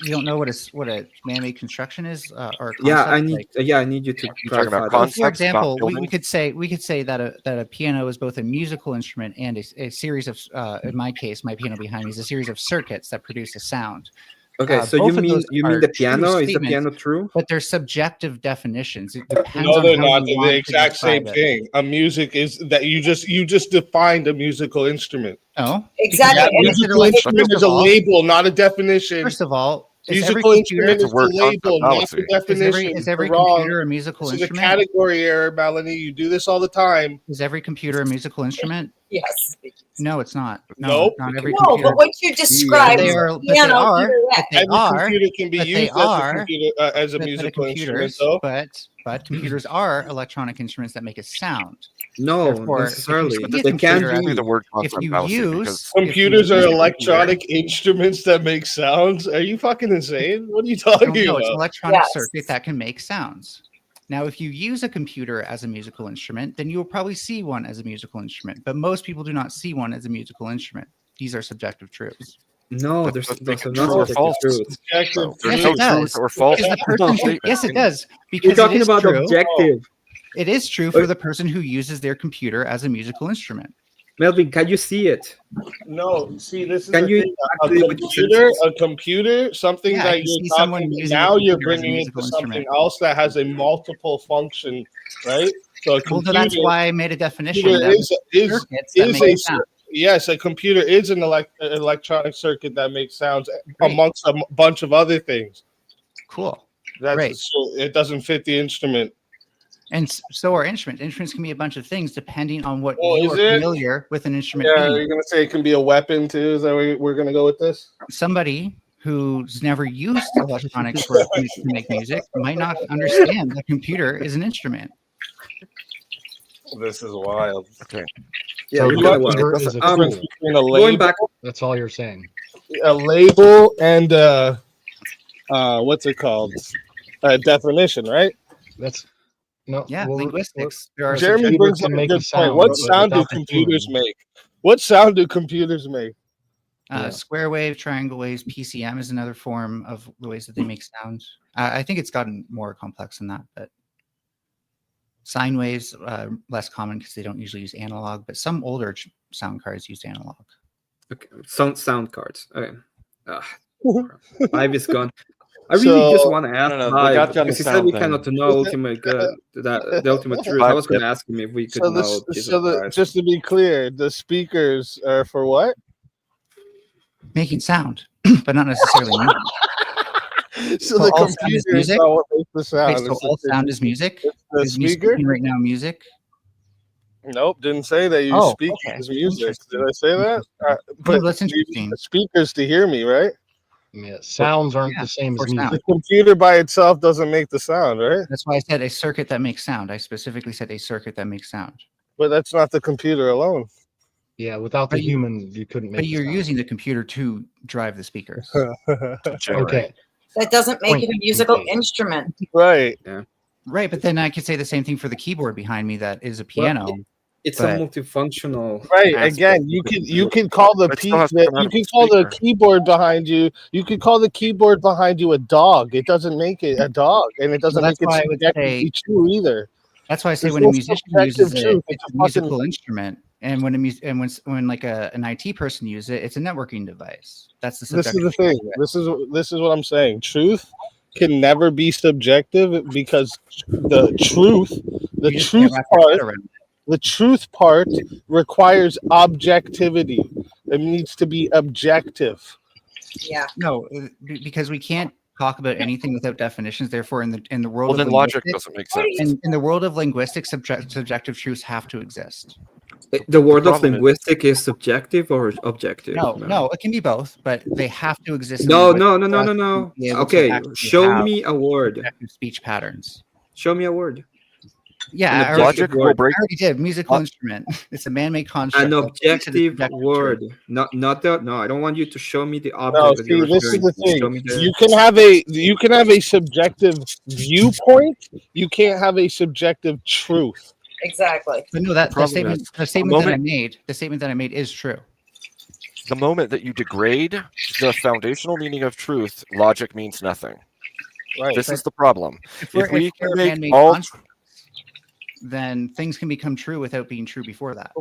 You don't know what a man-made construction is, or a Yeah, concept? I need you to talking clarify about that. Well, concepts, for not example, we buildings? could say that a piano is both a musical instrument and a series of, in my case, my piano behind me is a series of circuits that produce a sound. Okay, so both you of mean those you are mean the true piano? Is the statements, piano true? but they're subjective definitions. It depends No, on they're how not. you They're want the to exact same describe it. thing. A music is that you just defined a musical instrument. Oh, Exactly. Yeah, And musical instrument is a label, not a definition. First of all, is every Musical computer instrument is the label, not the definition. Is every You're wrong. computer a musical This is instrument? a category error, Melanie. You do this all the time. Is every computer a musical instrument? Yes. No, it's not. Nope. Not every No, computer. but what you described They is are, a but they piano are, pirouette. but they Every are, computer can be but they used as a are, computer as a but musical instrument, computers, though. but computers are electronic instruments that make a sound. No, Therefore, if you necessarily. see a They can computer as- be. the word if concept you fallacy use because Computers are use a electronic instruments that make sounds. Are you fucking insane? What are you talking No, it's an about? electronic Yes. circuit that can make sounds. Now, if you use a computer as a musical instrument, then you will probably see one as a musical instrument. But most people do not see one as a musical instrument. These are subjective truths. No, But- there's but those they are can not true or subjective false. truths. Objective There's Yes, no it does. truth or false. Because the person who, statement. yes, it does. You're Because talking it is about true. objective. It is true for the person who uses their computer as a musical instrument. Melvin, can you see it? No, see, this is Can the you thing. actually with A computer, something Yeah, I that can you're see someone talking. using a Now you're computer as a bringing it to musical something instrument. else that has a multiple function, right? So a Well, computer, that's why I made a definition computer that is circuits that is make a sound. yes, a computer is an electronic circuit that makes sounds Great. amongst a bunch of other things. Cool. That's Great. so it doesn't fit the instrument. And so are instruments. Instruments can be a bunch of things depending on what Oh, you is are it? familiar with an instrument Yeah, being. you're gonna say it can be a weapon too. Is that where we're gonna go with this? Somebody who's never used electronics to make music might not understand that a computer is an instrument. This is wild. Okay. Yeah, So you're the kind of computer wild. is a Difference tool. between a Going label, back, That's all you're saying. a label and what's it called? A definition, right? That's no. Yeah, well, linguistics. There are Jeremy subjective- brings up can a make good a sound, point. What but sound do without the computers human. make? What sound do computers make? Yeah. Square wave, triangle waves, PCM is another form of the ways that they make sound. I think it's gotten more complex than that, but sine waves less common because they don't usually use analog. But some older sound cards used analog. okay, sound cards. Okay. Ive is gone. I really So- just want to ask No, they Ive, got you on the because he said sound we thing. cannot know ultimate the ultimate truth. I was going to ask him if we could know. Jesus Christ. Just to be clear, the speakers are for what? Making sound, but not necessarily music. So So the all sound is computer is music? not what makes the Okay, sound. so It's all the- sound is music. it's the Is me speaker? speaking right now music? Nope, didn't say that you Oh, speak okay. as music. Interesting. Did I say that? But that's you need interesting. the speakers to hear me, right? Yeah, sounds aren't Yeah, the same for as music. sound. The computer by itself doesn't make the sound, right? That's why I said a circuit that makes sound. I specifically said a circuit that makes sound. But that's not the computer alone. Yeah, without the But you- human, you couldn't make. But you're sound. using the computer to drive the speakers. Okay. That doesn't make it a Point. musical Okay. instrument. Right. Right, but then I could say the same thing for the keyboard behind me that is a piano. It's but- a multifunctional. Right. aspect Again, of you the can computer. call the It still has to piece that come out you of can the call the speaker. keyboard behind you. You can call the keyboard behind you a dog. It doesn't make it a dog, and it doesn't Well, make that's why I it would subjectively say- true either. That's why I say There's when no a musician subjective uses it, truth. it's It's a a fucking- musical instrument. And when like an IT person uses it, it's a networking device. That's the This is subjective the thing. truth. This is what I'm saying. Truth can never be subjective because the truth, the You just truth can't wrap your head part, around it. the truth part requires objectivity. It needs to be objective. Yeah. No, because we can't talk about anything without definitions. Therefore, in the world Well, of then logic linguistics, doesn't make sense. in the world of linguistics, subjective truths have to exist. The word of problem is- linguistic is subjective or objective? No, it can be both, but they have to exist. in No, linguistics no, for no, us no, to be no. able to Okay, actually show have me a word. objective speech patterns. Show me a word. Yeah, An I already, objective Logic will word. break. I already did. Musical instrument. It's a man-made construct. An That's objective subjective word. truth. Not the. No, I don't want you to show me the object. No, that see, you're this is referring the to. Show thing. me the. You can have a subjective viewpoint. You can't have a subjective truth. Exactly. But no, that the Problem statement, is, the statement that I moment- made, the statement that I made is true. The moment that you degrade the foundational meaning of truth, logic means nothing. Right. This is the problem. If we're, If we if we're can a make man-made all construct, then things can become true without being true before that.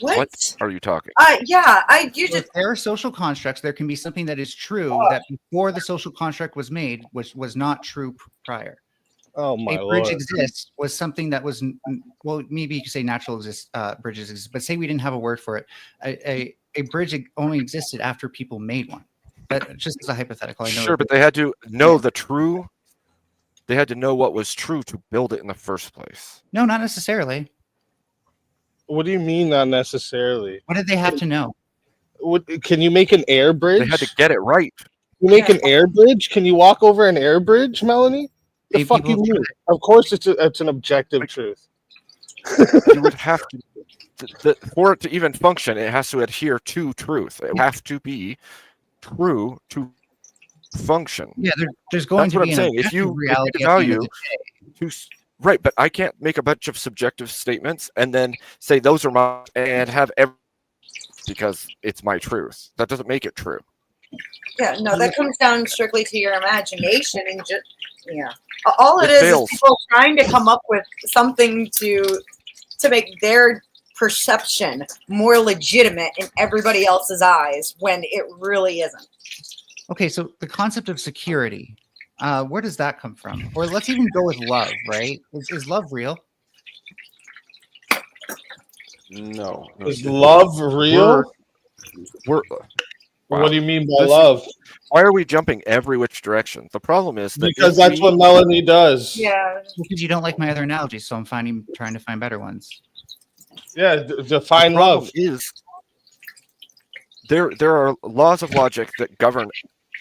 What? are you talking? Yeah, you So just if there are social constructs, there can be something that is true that before the social construct was made, which was not true prior. Oh my A bridge lord. exists was something that was well, maybe you could say natural bridges exist, but say we didn't have a word for it. A bridge only existed after people made one. But just as a hypothetical, I know. Sure, but they had to know the true. They had to know what was true to build it in the first place. No, not necessarily. What do you mean not necessarily? What did they have to know? Can you make an air bridge? They had to get it right. You make an air bridge? Can you walk over an air bridge, Melanie? The fuck you mean? Of course, it's an objective truth. You would have to, for it to even function, it has to adhere to truth. It would have to be true to function. Yeah, there's going That's to what be I'm an saying. If objective you reality at the end value of the day. right, but I can't make a bunch of subjective statements and then say those are my and have every because it's my truth. That doesn't make it true. Yeah, no, that comes down strictly to your imagination and just all it It is fails. people trying to come up with something to make their perception more legitimate in everybody else's eyes when it really isn't. Okay, so the concept of security, where does that come from? Or let's even go with love, right? Is love real? No. Is love real? We're What do you mean by This is- love? Why are we jumping every which direction? The problem is that Because if that's what Melanie does. Yeah. Because you don't like my other analogies, so I'm trying to find better ones. Yeah, define the problem love. is there are laws of logic that govern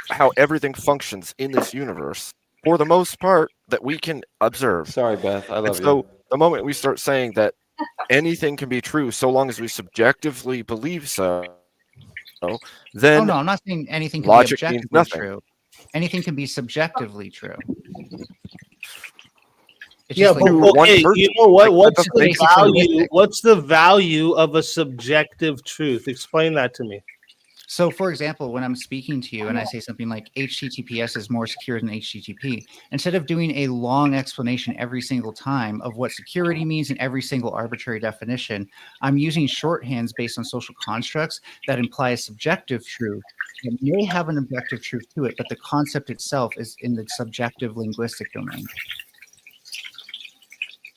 how everything functions in this universe for the most part that we can observe. Sorry, Beth. I love So you. the moment we start saying that anything can be true so long as we subjectively believe so, then Oh no, I'm not saying anything can logic be means objectively nothing. true. Anything can be subjectively true. It's Yeah, just but like- okay, you know what? What's That's the basic value? linguistics. What's the value of a subjective truth? Explain that to me. So, for example, when I'm speaking to you and I say something like HTTPS is more secure than HTTP, instead of doing a long explanation every single time of what security means in every single arbitrary definition, I'm using shorthands based on social constructs that imply a subjective truth. It may have an objective truth to it, but the concept itself is in the subjective linguistic domain.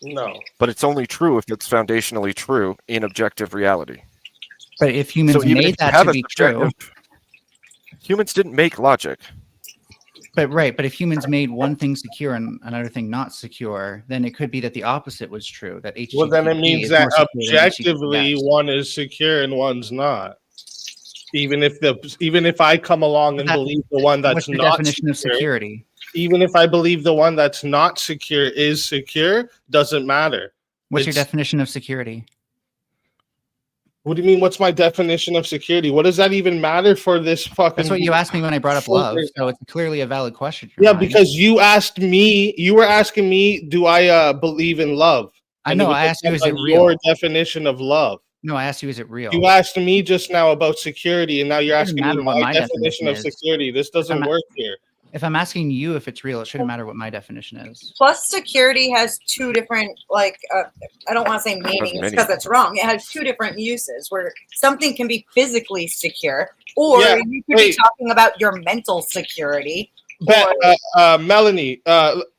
No. But it's only true if it's foundationally true in objective reality. But if humans even if made you that have to a be true, subjective- humans didn't make logic. but if humans made one thing secure and another thing not secure, then it could be that the opposite was true. That HTTP Well, then it means is that more secure than objectively HTTPS. one is secure and one's not. Even if I come along and That- believe the one that's what's your not definition of secure, security? even if I believe the one that's not secure is secure, doesn't matter. What's your It's- definition of security? What do you mean? What's my definition of security? What does that even matter for this fucking? That's what you asked me when I brought up love. So it's clearly a valid question. in Yeah, your mind. because you asked me. You were asking me, do I believe in love? I And know, it was I asked you, is based it on real? Your definition of love. No, I asked you, is it real? You asked me just now about security, and now you're It doesn't asking me matter what my my definition of definition is. security. This doesn't I'm- work here. If I'm asking you if it's real, it shouldn't matter what my definition is. Plus, security has two different, I don't want to say meanings many. because it's wrong. It has two different uses where something can be physically secure, or Yeah, you could be wait. talking about your mental security. But Melanie,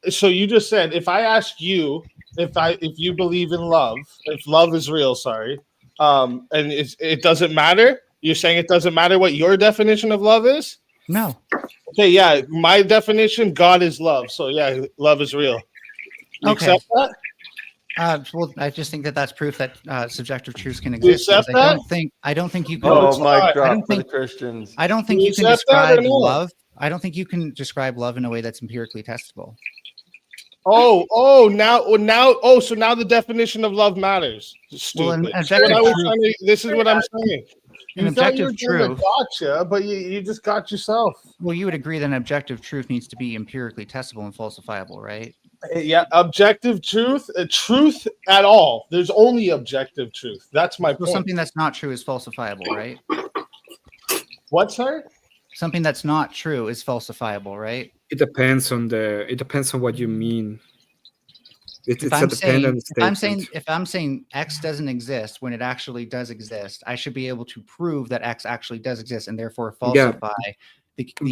so you just said if I ask you if you believe in love, if love is real, sorry, and it doesn't matter. You're saying it doesn't matter what your definition of love is? No. Okay, yeah, my definition, God is love. So yeah, love is real. You Okay. accept that? Well, I just think that that's proof that subjective truths can You exist. accept because that? I don't think you can. Oh, mic I drop don't for the think Christians. I don't think You you can accept that or describe no? love. I don't think you can describe love in a way that's empirically testable. So now the definition of love matters. Well, an Stupid. objective This is what I'm saying. An You thought you objective were gonna truth. gotcha, but you just got yourself. Well, you would agree that an objective truth needs to be empirically testable and falsifiable, right? Yeah, objective truth, truth at all. There's only objective truth. That's my Well, point. something that's not true is falsifiable, right? What, sorry? Something that's not true is falsifiable, right? It depends on what you mean. It's If a I'm saying dependent statement. if I'm saying X doesn't exist when it actually does exist, I should be able to prove that X actually does exist and therefore falsify the What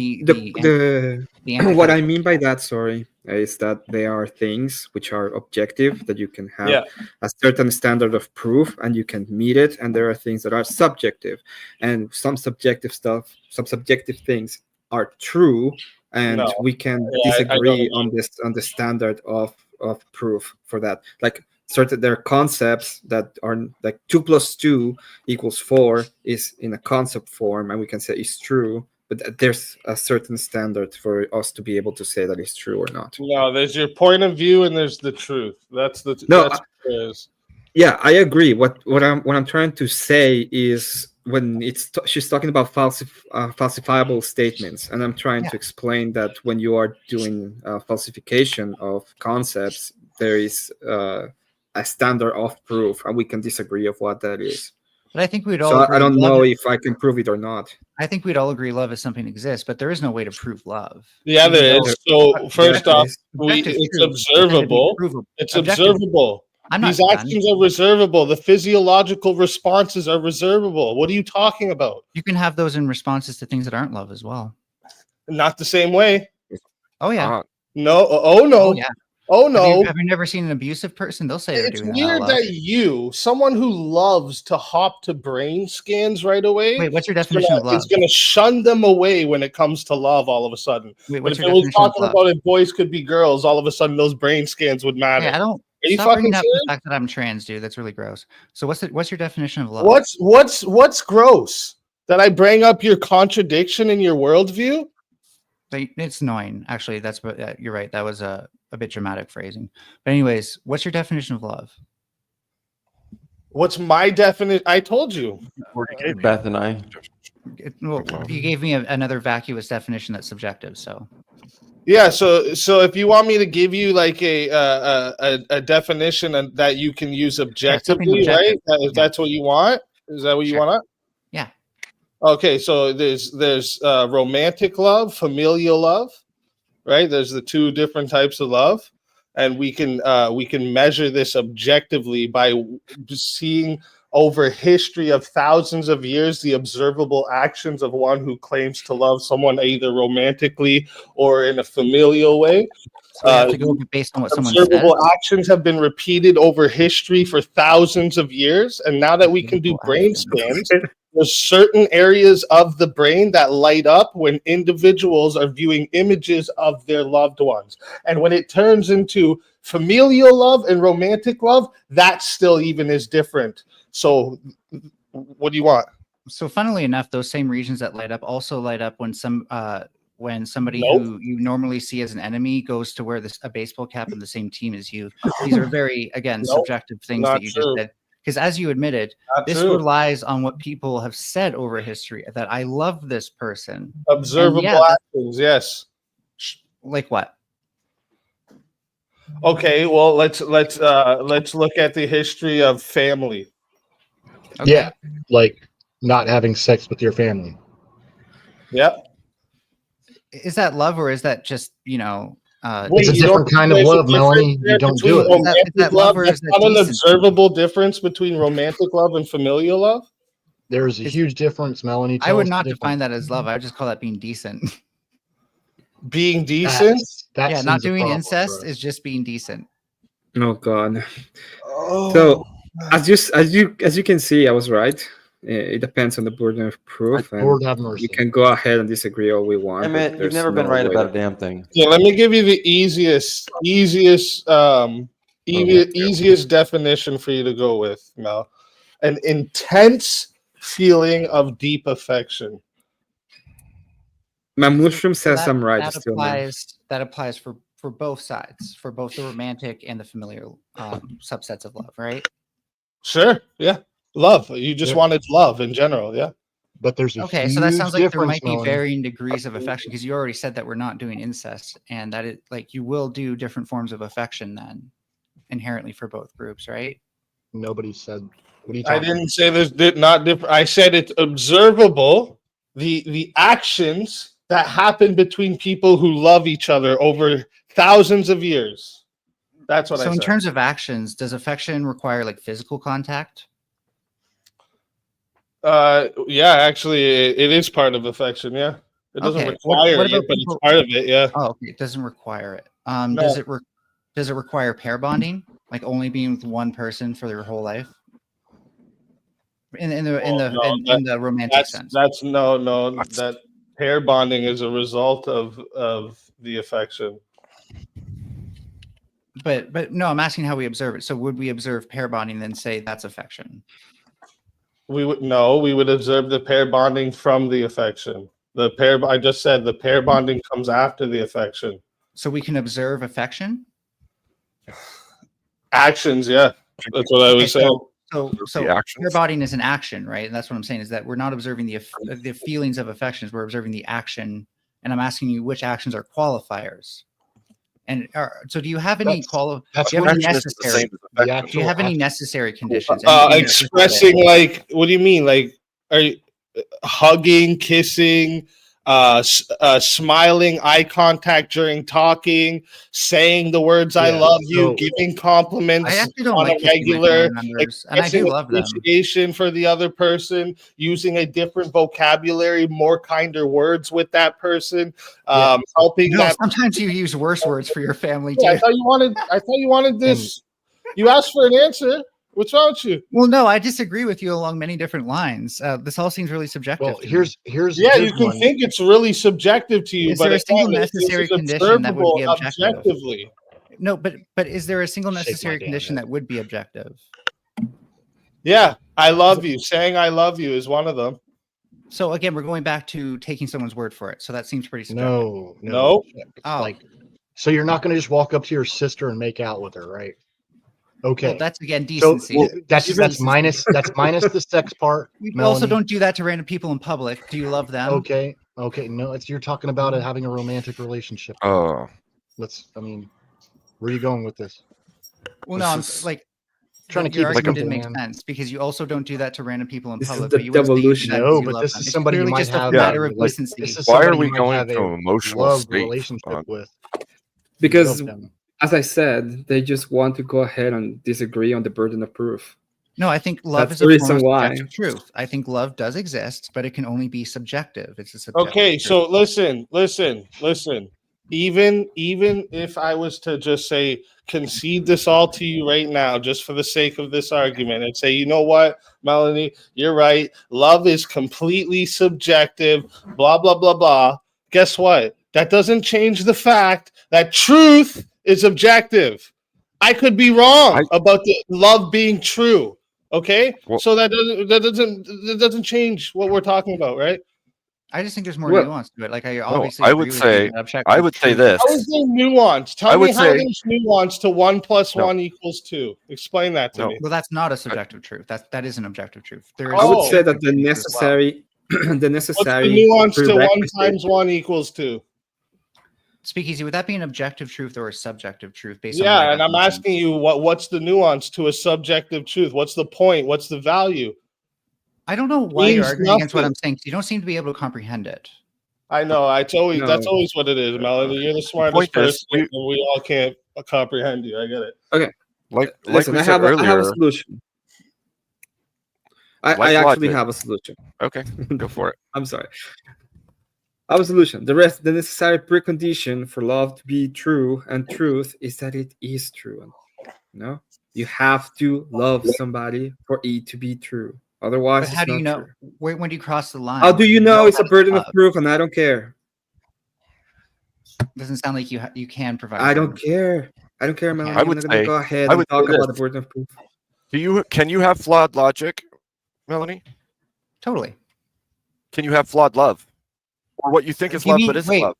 I antithetical. mean by that, sorry, is that there are things which are objective that you can have Yeah. a certain standard of proof and you can meet it, and there are things that are subjective, and some subjective things are true, and No. we can Yeah, I disagree don't on the standard of proof for that. Like there are concepts that are like 2 + 2 = 4 is in a concept form, and we can say it's true. But there's a certain standard for us to be able to say that it's true or not. No, there's your point of view and there's the truth. That's the No, that's what it is. Yeah, I agree. What I'm trying to say is when she's talking about falsifiable statements, and I'm trying to explain that when you are doing falsification of concepts, there is a standard of proof, and we can disagree of what that is. But I think we'd all So agree I don't love know is- if I can prove it or not. I think we'd all agree love is something that exists, but there is no way to prove love. Yeah, there is. So first off, Objective it's truth is gonna be observable. provable. It's Objective- observable. I'm not These done. actions are observable. The physiological responses are observable. What are you talking about? You can have those in responses to things that aren't love as well. Not the same way. Oh yeah. No. Oh no. Oh yeah. Oh no. Have you never seen an abusive person? They'll say they're It's doing that out weird loud. that you, someone who loves to hop to brain scans right away. Wait, what's your definition of love? It's going to shun them away when it comes to love all of a sudden. Wait, But what's if your it was definition of talking love? about if boys could be girls, all of a sudden those brain scans would matter. Hey, I don't. Are you Stop fucking bringing up the serious? fact that I'm trans, dude. That's really gross. So what's your definition of love? What's gross? That I bring up your contradiction in your worldview? It's annoying, actually. That's what you're right. That was a bit dramatic phrasing. But anyways, what's your definition of love? What's my definition? I told you. Beth and I. Well, you gave me another vacuous definition that's subjective. So Yeah, so if you want me to give you like a definition and that you can use objectively, objective. right? If that's what you want, is that what you want? Yeah. Okay, so there's romantic love, familial love, right? There's the two different types of love, and we can measure this objectively by seeing over history of thousands of years the observable actions of one who claims to love someone either romantically or in a familial way. So we have to go based on what someone says. Observable actions have been repeated over history for thousands of years, and now that we can do brain scans, there's certain areas of the brain that light up when individuals are viewing images of their loved ones. And when it turns into familial love and romantic love, that still even is different. So what do you want? So funnily enough, those same regions that light up also light up when somebody Nope. who you normally see as an enemy goes to wear a baseball cap in the same team as you. These are very, again, Nope, subjective things not that you true. just said. Because as you admitted, Not this true. relies on what people have said over history, that I love this person. Observable And yeah, that- actions, yes. like what? Okay, well let's look at the history of family. Yeah, like not having sex with your family. Yeah. Is that love or is that just, It's a you different don't kind of think there's a love, Melanie. difference You don't between do it. romantic Is that love? love or That's is that not an decency? observable difference between romantic love and familial love. There's a huge difference, Melanie. I Tell would us not the define that as love. I would just call that being decent. Being decent? That Yeah, not seems a doing problem incest for us. is just being decent. Oh God. Oh. So as you can see, I was right. It depends on the burden of proof, and Lord have mercy. we can go ahead and disagree all we want. Hey, but man, you've there's never been no right way about a to- damn thing. Yeah, let me give you the easiest definition for you to go with, Mel. An intense feeling of deep affection. My mushroom says That- I'm right. That Still, man. applies for both sides, for both the romantic and the familiar subsets of love, right? Sure, yeah. Love. You just Yeah. wanted love in general, yeah. But there's a Okay, so that huge sounds like there difference, might be Melanie. varying degrees of affection because you already said that we're not doing incest, and that it like you will do different forms of affection then inherently for both groups, right? Nobody said. What are you I talking didn't say there's not different. I said it's observable. The actions that happen between people who love each other over thousands of years. That's what I So said. in terms of actions, does affection require like physical contact? Yeah, actually, it is part of affection. Yeah, it doesn't Okay. require What it, about but people? it's part of it. Yeah. Oh, okay. It doesn't require it. No. Does it require pair bonding? Like only being with one person for their whole life? In the romantic sense. That's no. That pair bonding is a result of the affection. But no, I'm asking how we observe it. So would we observe pair bonding and then say that's affection? We would observe the pair bonding from the affection. I just said the pair bonding comes after the affection. So we can observe affection? Actions, yeah. That's what I was saying. So pair bonding is an action, right? And that's what I'm saying is that we're not observing the feelings of affections, we're observing the action. And I'm asking you which actions are qualifiers. And so do you have any necessary? Do you have any necessary conditions? Expressing like, what do you mean? Like, are you hugging, kissing, smiling, eye contact during talking, saying the words "I love you," giving compliments I actually don't on like a regular, and I do love them. appreciation for the other person, using a different vocabulary, more kinder words with that person, helping No, that. sometimes you use worse words for your family Yeah, too. I thought you wanted this. You asked for an answer. What's wrong with you? Well, no, I disagree with you along many different lines. This all seems really subjective. Well, to me. here's Yeah, here's you can one. think it's really subjective to you, Is but there a single again, this necessary is condition that would be observable objective? objectively. No, but is there a single Shake my necessary damn condition head. that would be objective? Yeah, I love you. Saying I love you is one of them. So again, we're going back to taking someone's word for it. So that seems pretty subjective. No. No. It's Oh. like, so you're not going to just walk up to your sister and make out with her, right? Okay. Well, that's again So decency. that's minus the sex part. You Melanie. also don't do that to random people in public. Do you love them? Okay. No, you're talking about it having a romantic relationship. Oh, Where are you going with this? Well, no, I'm This is like Trying to your keep it argument simple, didn't make man. sense because you also don't do that to random people in This is public. the but you would say you do devolution. that No, because you but love this them. is It's somebody you purely might just a have matter of like, decency. this is why are somebody we you might going have to a an emotional love state? relationship with. Because, Love them. as I said, they just want to go ahead and disagree on the burden of proof. No, I think love That's is the a form of reason why. subjective truth. I think love does exist, but it can only be subjective. It's a subjective Okay, truth. so listen. Even if I was to just say concede this all to you right now, just for the sake of this argument, and say, you know what, Melanie, you're right. Love is completely subjective. Blah blah blah blah. Guess what? That doesn't change the fact that truth is objective. I could be wrong about the love being true. Okay, Well- so that doesn't change what we're talking about, right? I just think there's more Well, nuance to it. Like I No, obviously I agree would with you say, that objective I would say truth- this. How is there nuance? Tell I me would how say- there's nuance to 1 + No. 1 = 2. Explain that to No. me. Well, that's not a subjective truth. That is an objective truth. There is I would Oh. say that the subjective truth as well. necessary, the What's necessary the nuance to 1 prerequisite- × 1 = 2? Speakeasy, would that be an objective truth or a subjective truth based on Yeah, my and I'm definition? asking you what's the nuance to a subjective truth? What's the point? What's the value? I don't know why you're Means arguing against what nothing. I'm saying. 'Cause you don't seem to be able to comprehend it. I know. That's always what it is, Melanie. You're the smartest point person, is, and we all can't comprehend you. I get it. Okay. Like Listen, we I said have a earlier. solution. I Like actually logic. have a solution. Okay, go for it. I'm sorry. I have a solution. The necessary precondition for love to be true and truth is that it is true. You you have to love somebody for it to be true. Otherwise, But how it's do you not know? true. When do you cross the line? How do you know it's a how to burden of love? proof and I don't care? Doesn't sound like you can provide. I don't proof. care. I don't care, Melanie. I I'm would not gonna say- go ahead I and would talk say about the this. burden of proof. Can you have flawed logic, Melanie? Totally. Can you have flawed love? Or what you think is Do you love mean- but isn't wait. love?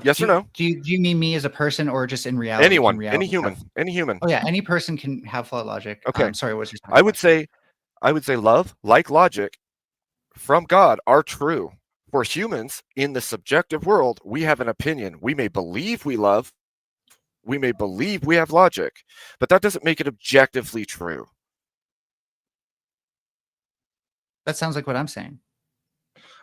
Yes Do or you- no? Do you mean me as a person or just in reality? Anyone, Can reality any human, have- any human. Oh yeah, any person can have flawed logic. Okay. I'm sorry, what's your I would say love, like logic, from God are true. For humans in the subjective world, we have an opinion. We may believe we love, we may believe we have logic, but that doesn't make it objectively true. That sounds like what I'm saying.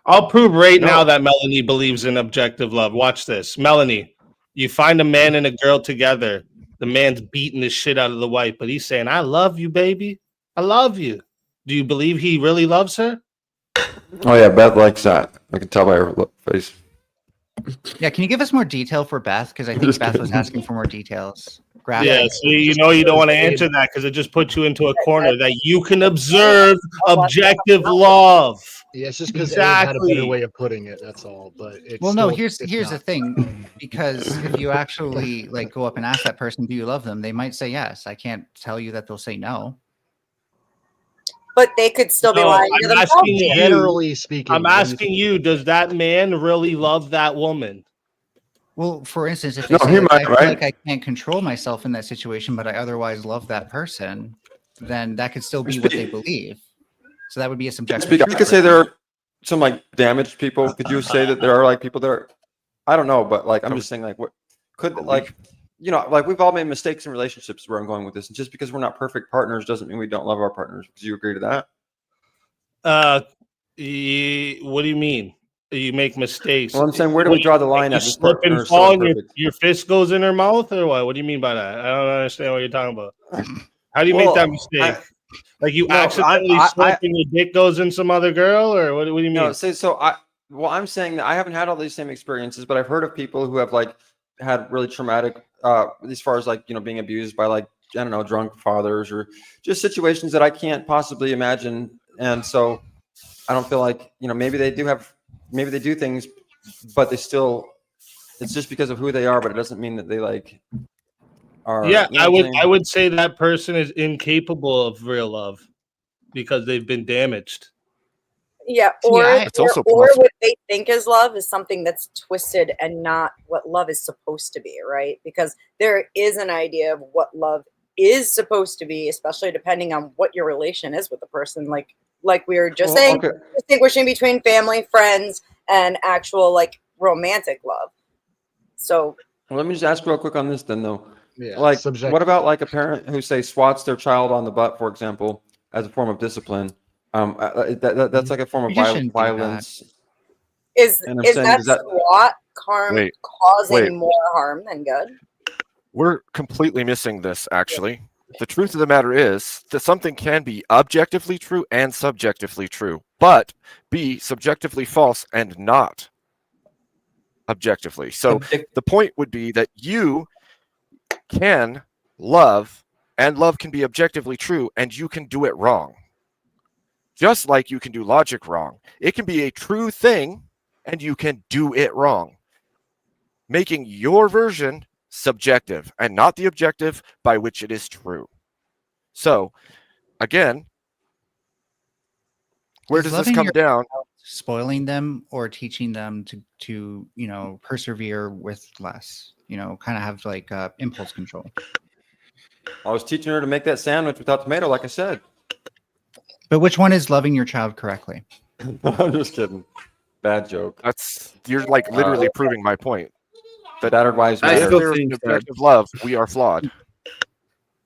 I'll prove right No. now that Melanie believes in objective love. Watch this. Melanie, you find a man and a girl together. The man's beating the shit out of the wife, but he's saying, "I love you, baby. I love you." Do you believe he really loves her? Oh yeah, Beth likes that. I can tell by her face. Yeah, can you give us more detail for Beth? Because I think Just Beth was kidding. asking for more details. Graphic. Yeah, so you know you don't want to answer that because it just puts you into a corner that you can observe objective love. Yeah, it's just because Exactly. Ed had a better way of putting it. That's all. But it's Well, no, still- here's it's the not. thing, because if you actually like go up and ask that person, do you love them? They might say yes. I can't tell you that they'll say no. But they could still be No, lying to I'm themselves. asking you. Generally speaking, I'm asking you, does that man really love that woman? Well, for instance, if they No, say he like, might, I feel right? like I can't control myself in that situation, but I otherwise love that person, then that could still be what they believe. So that would be a subjective. Speak, I truth could say for there are some like damaged people. Could you say that there are like people that are, I don't know, but like I'm just saying like what could like, you know, like we've all made mistakes in relationships where I'm going with this. And just because we're not perfect partners doesn't mean we don't love our partners. Do you agree to that? What do you mean? You make mistakes. Well, I'm saying, where do we draw the line You at this slip partner and is so fall and imperfect? your fist goes in her mouth, or what? What do you mean by that? I don't understand what you're talking about. How do you make Well, that mistake? Like you No, accidentally slip and your dick goes in some other girl, or what do you mean? No, say so. I'm saying that I haven't had all these same experiences, but I've heard of people who have like had really traumatic, as far as like being abused by like I don't know drunk fathers or just situations that I can't possibly imagine, and so I don't feel like maybe they do things, but they still it's just because of who they are, but it doesn't mean that they like are. Yeah, you know what I'm saying? I would say that person is incapable of real love because they've been damaged. Yeah, See, or it's or, also or possible. what they think is love is something that's twisted and not what love is supposed to be, right? Because there is an idea of what love is supposed to be, especially depending on what your relation is with the person. Like we were just saying, okay. distinguishing between family, friends, and actual like romantic love. So Well, let me just ask real quick on this then, though. Yeah, Like, subjective. what about like a parent who say swats their child on the butt, for example, as a form of discipline? That's like a form of You just shouldn't do that. violence. is And I'm is saying, that does that- SWAT Wait, causing wait. more harm than good? We're completely missing this, actually. The truth of the matter is that something can be objectively true and subjectively true, but be subjectively false and not objectively. So the point would be that you can love, and love can be objectively true, and you can do it wrong. Just like you can do logic wrong. It can be a true thing, and you can do it wrong, making your version subjective and not the objective by which it is true. So, again, where Is does this loving come your down? child spoiling them or teaching them to persevere with less, kind of have like impulse control. I was teaching her to make that sandwich without tomato, like I said. But which one is loving your child correctly? I'm just kidding. Bad joke. You're like literally proving my point. That advice I If still there is think an that objective love, we are flawed.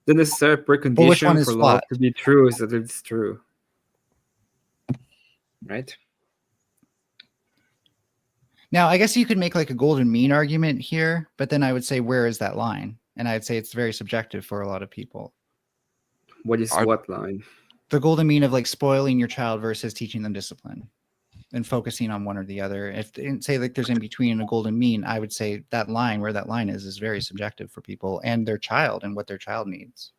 the necessary which one precondition is for love flawed? to be true is that it's true. Right? Now, I guess you could make like a golden mean argument here, but then I would say, where is that line? And I'd say it's very subjective for a lot of people. What is what line? The golden mean of like spoiling your child versus teaching them discipline and focusing on one or the other. If say like there's in between a golden mean, I would say that line, where that line is very subjective for people and their child and what their child needs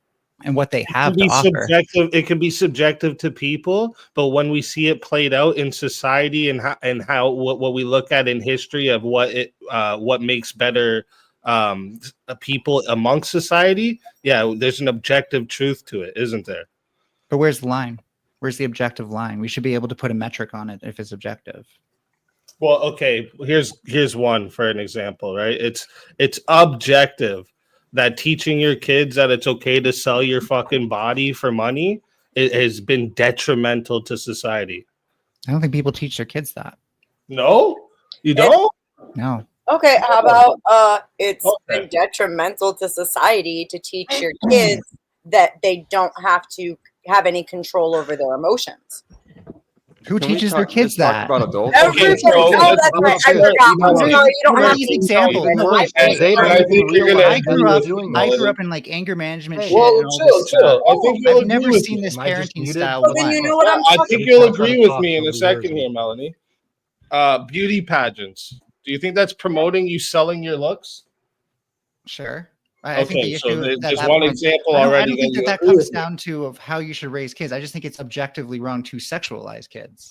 and what they have to offer. It can be subjective to people, but when we see it played out in society and how what we look at in history of what makes better people amongst society, yeah, there's an objective truth to it, isn't there? But where's the line? Where's the objective line? We should be able to put a metric on it if it's objective. Well, okay, here's one for an example, right? It's objective that teaching your kids that it's okay to sell your fucking body for money, it has been detrimental to society. I don't think people teach their kids that. No? You don't? No. Okay, how about it's been detrimental to society to teach your kids that they don't have to have any control over their emotions. Who Can we teaches talk- their kids just talk that? about adults? Everybody. so Oh, let's- that's right. I let's- forgot. let's- I'm sorry. You don't No, have these to. examples. Even No, worse, I- Zay And I doesn't think even you're gonna realize I that grew he's up. doing I this. grew up in like anger management Hey, shit. Well, and all chill, this chill. stuff. I think you'll I've agree never with seen me. this Am I just parenting muted? style. Well, then you once. know what I'm I talking think you'll I'm trying agree to with talk, me in a nobody second hears me. here, Melanie. Beauty pageants. Do you think that's promoting you selling your looks? Sure. I think Okay, the so issue there's that just that one points- example I don't already think that that you comes agree with me. down to of how you should raise kids. I just think it's objectively wrong to sexualize kids.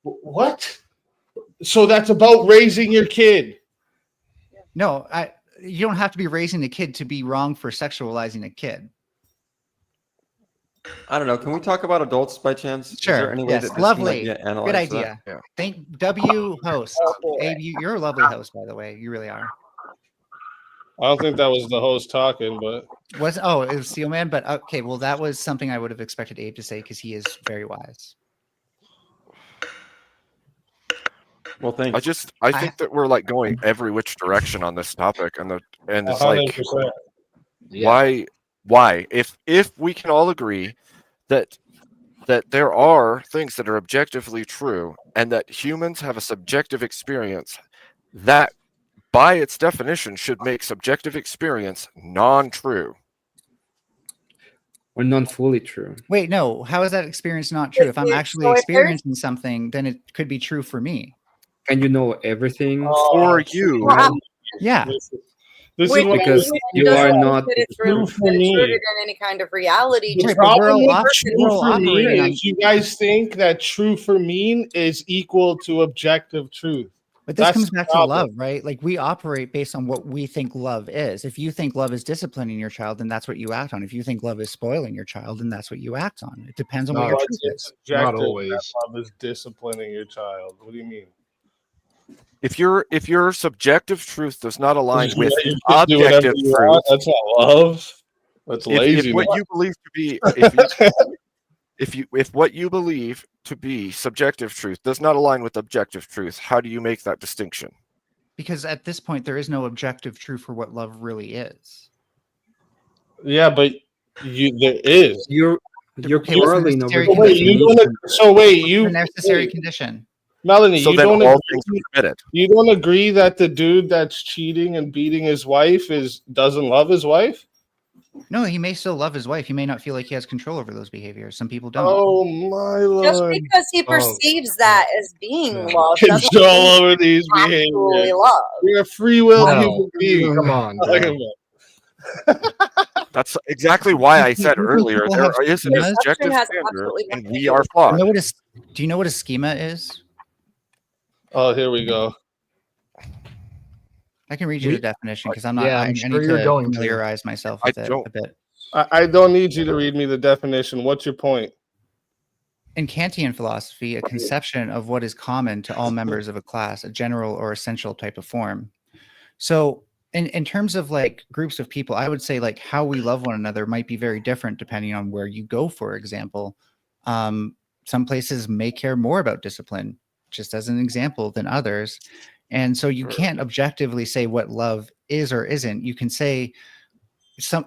What? So that's about raising your kid. No, you don't have to be raising a kid to be wrong for sexualizing a kid. I don't know. Can we talk about adults by chance? Is Sure. there any way Yes. that this Lovely. might be analyzed Good for that? idea. Yeah. Thank W host. Oh, boy. Abe, you're a lovely host, by the way. You really are. I don't think that was the host talking, but It was Steelman, but okay, well, that was something I would have expected Abe to say because he is very wise. Well, thank I think that we're like going every which direction on this topic, and it's like 100%. why if we can all agree that there are things that are objectively true and that humans have a subjective experience, that by its definition should make subjective experience non-true or non-fully true. Wait, no. How is that experience not true? If I'm actually experiencing something, then it could be true for me. And you know everything for you. Yeah. This Which is what because which you doesn't are mean not that it's true rooted, for that it's me. rooted in any kind of reality. The Just problem the with person true who's for me operating on- is you guys think that true for me is equal to objective truth. But this That's comes the back to problem. love, right? Like we operate based on what we think love is. If you think love is disciplining your child, then that's what you act on. If you think love is spoiling your child, then that's what you act on. It depends on what your But truth it's is. objective Not always. that love is disciplining your child. What do you mean? If your subjective truth does not align You with let your kid do whatever objective you truth, want? That's not love. That's if laziness. what you believe to be if what you believe to be subjective truth does not align with objective truth, how do you make that distinction? Because at this point, there is no objective truth for what love really is. Yeah, but there is. You're Okay, what's the quarreling over necessary the Wait, you definition. don't. So wait, you The necessary wait, condition. Melanie, So you then don't all agree, things are permitted. you don't agree that the dude that's cheating and beating his wife doesn't love his wife? No, he may still love his wife. He may not feel like he has control over those behaviors. Some people don't. Oh my Just lord! because he perceives that as being love doesn't Control mean over these actually behaviors. love. You're a free will No. human being. Come on, Talking Dan. about- That's exactly why I said People earlier have there is an schemas. objective has standard, absolutely and nothing we to do are with flawed. Do you know what a schema is? Oh, here we go. I can read you the definition because I'm not. Yeah, I, I'm I sure need you're to going to. familiarize myself I with it don't. a bit. I don't need you to read me the definition. What's your point? In Kantian philosophy, a conception of what is common to all members of a class, a general or essential type of form. So in terms of like groups of people, I would say like how we love one another might be very different depending on where you go, for example. Some places may care more about discipline, just as an example, than others. And so you can't objectively say what love is or isn't. You can say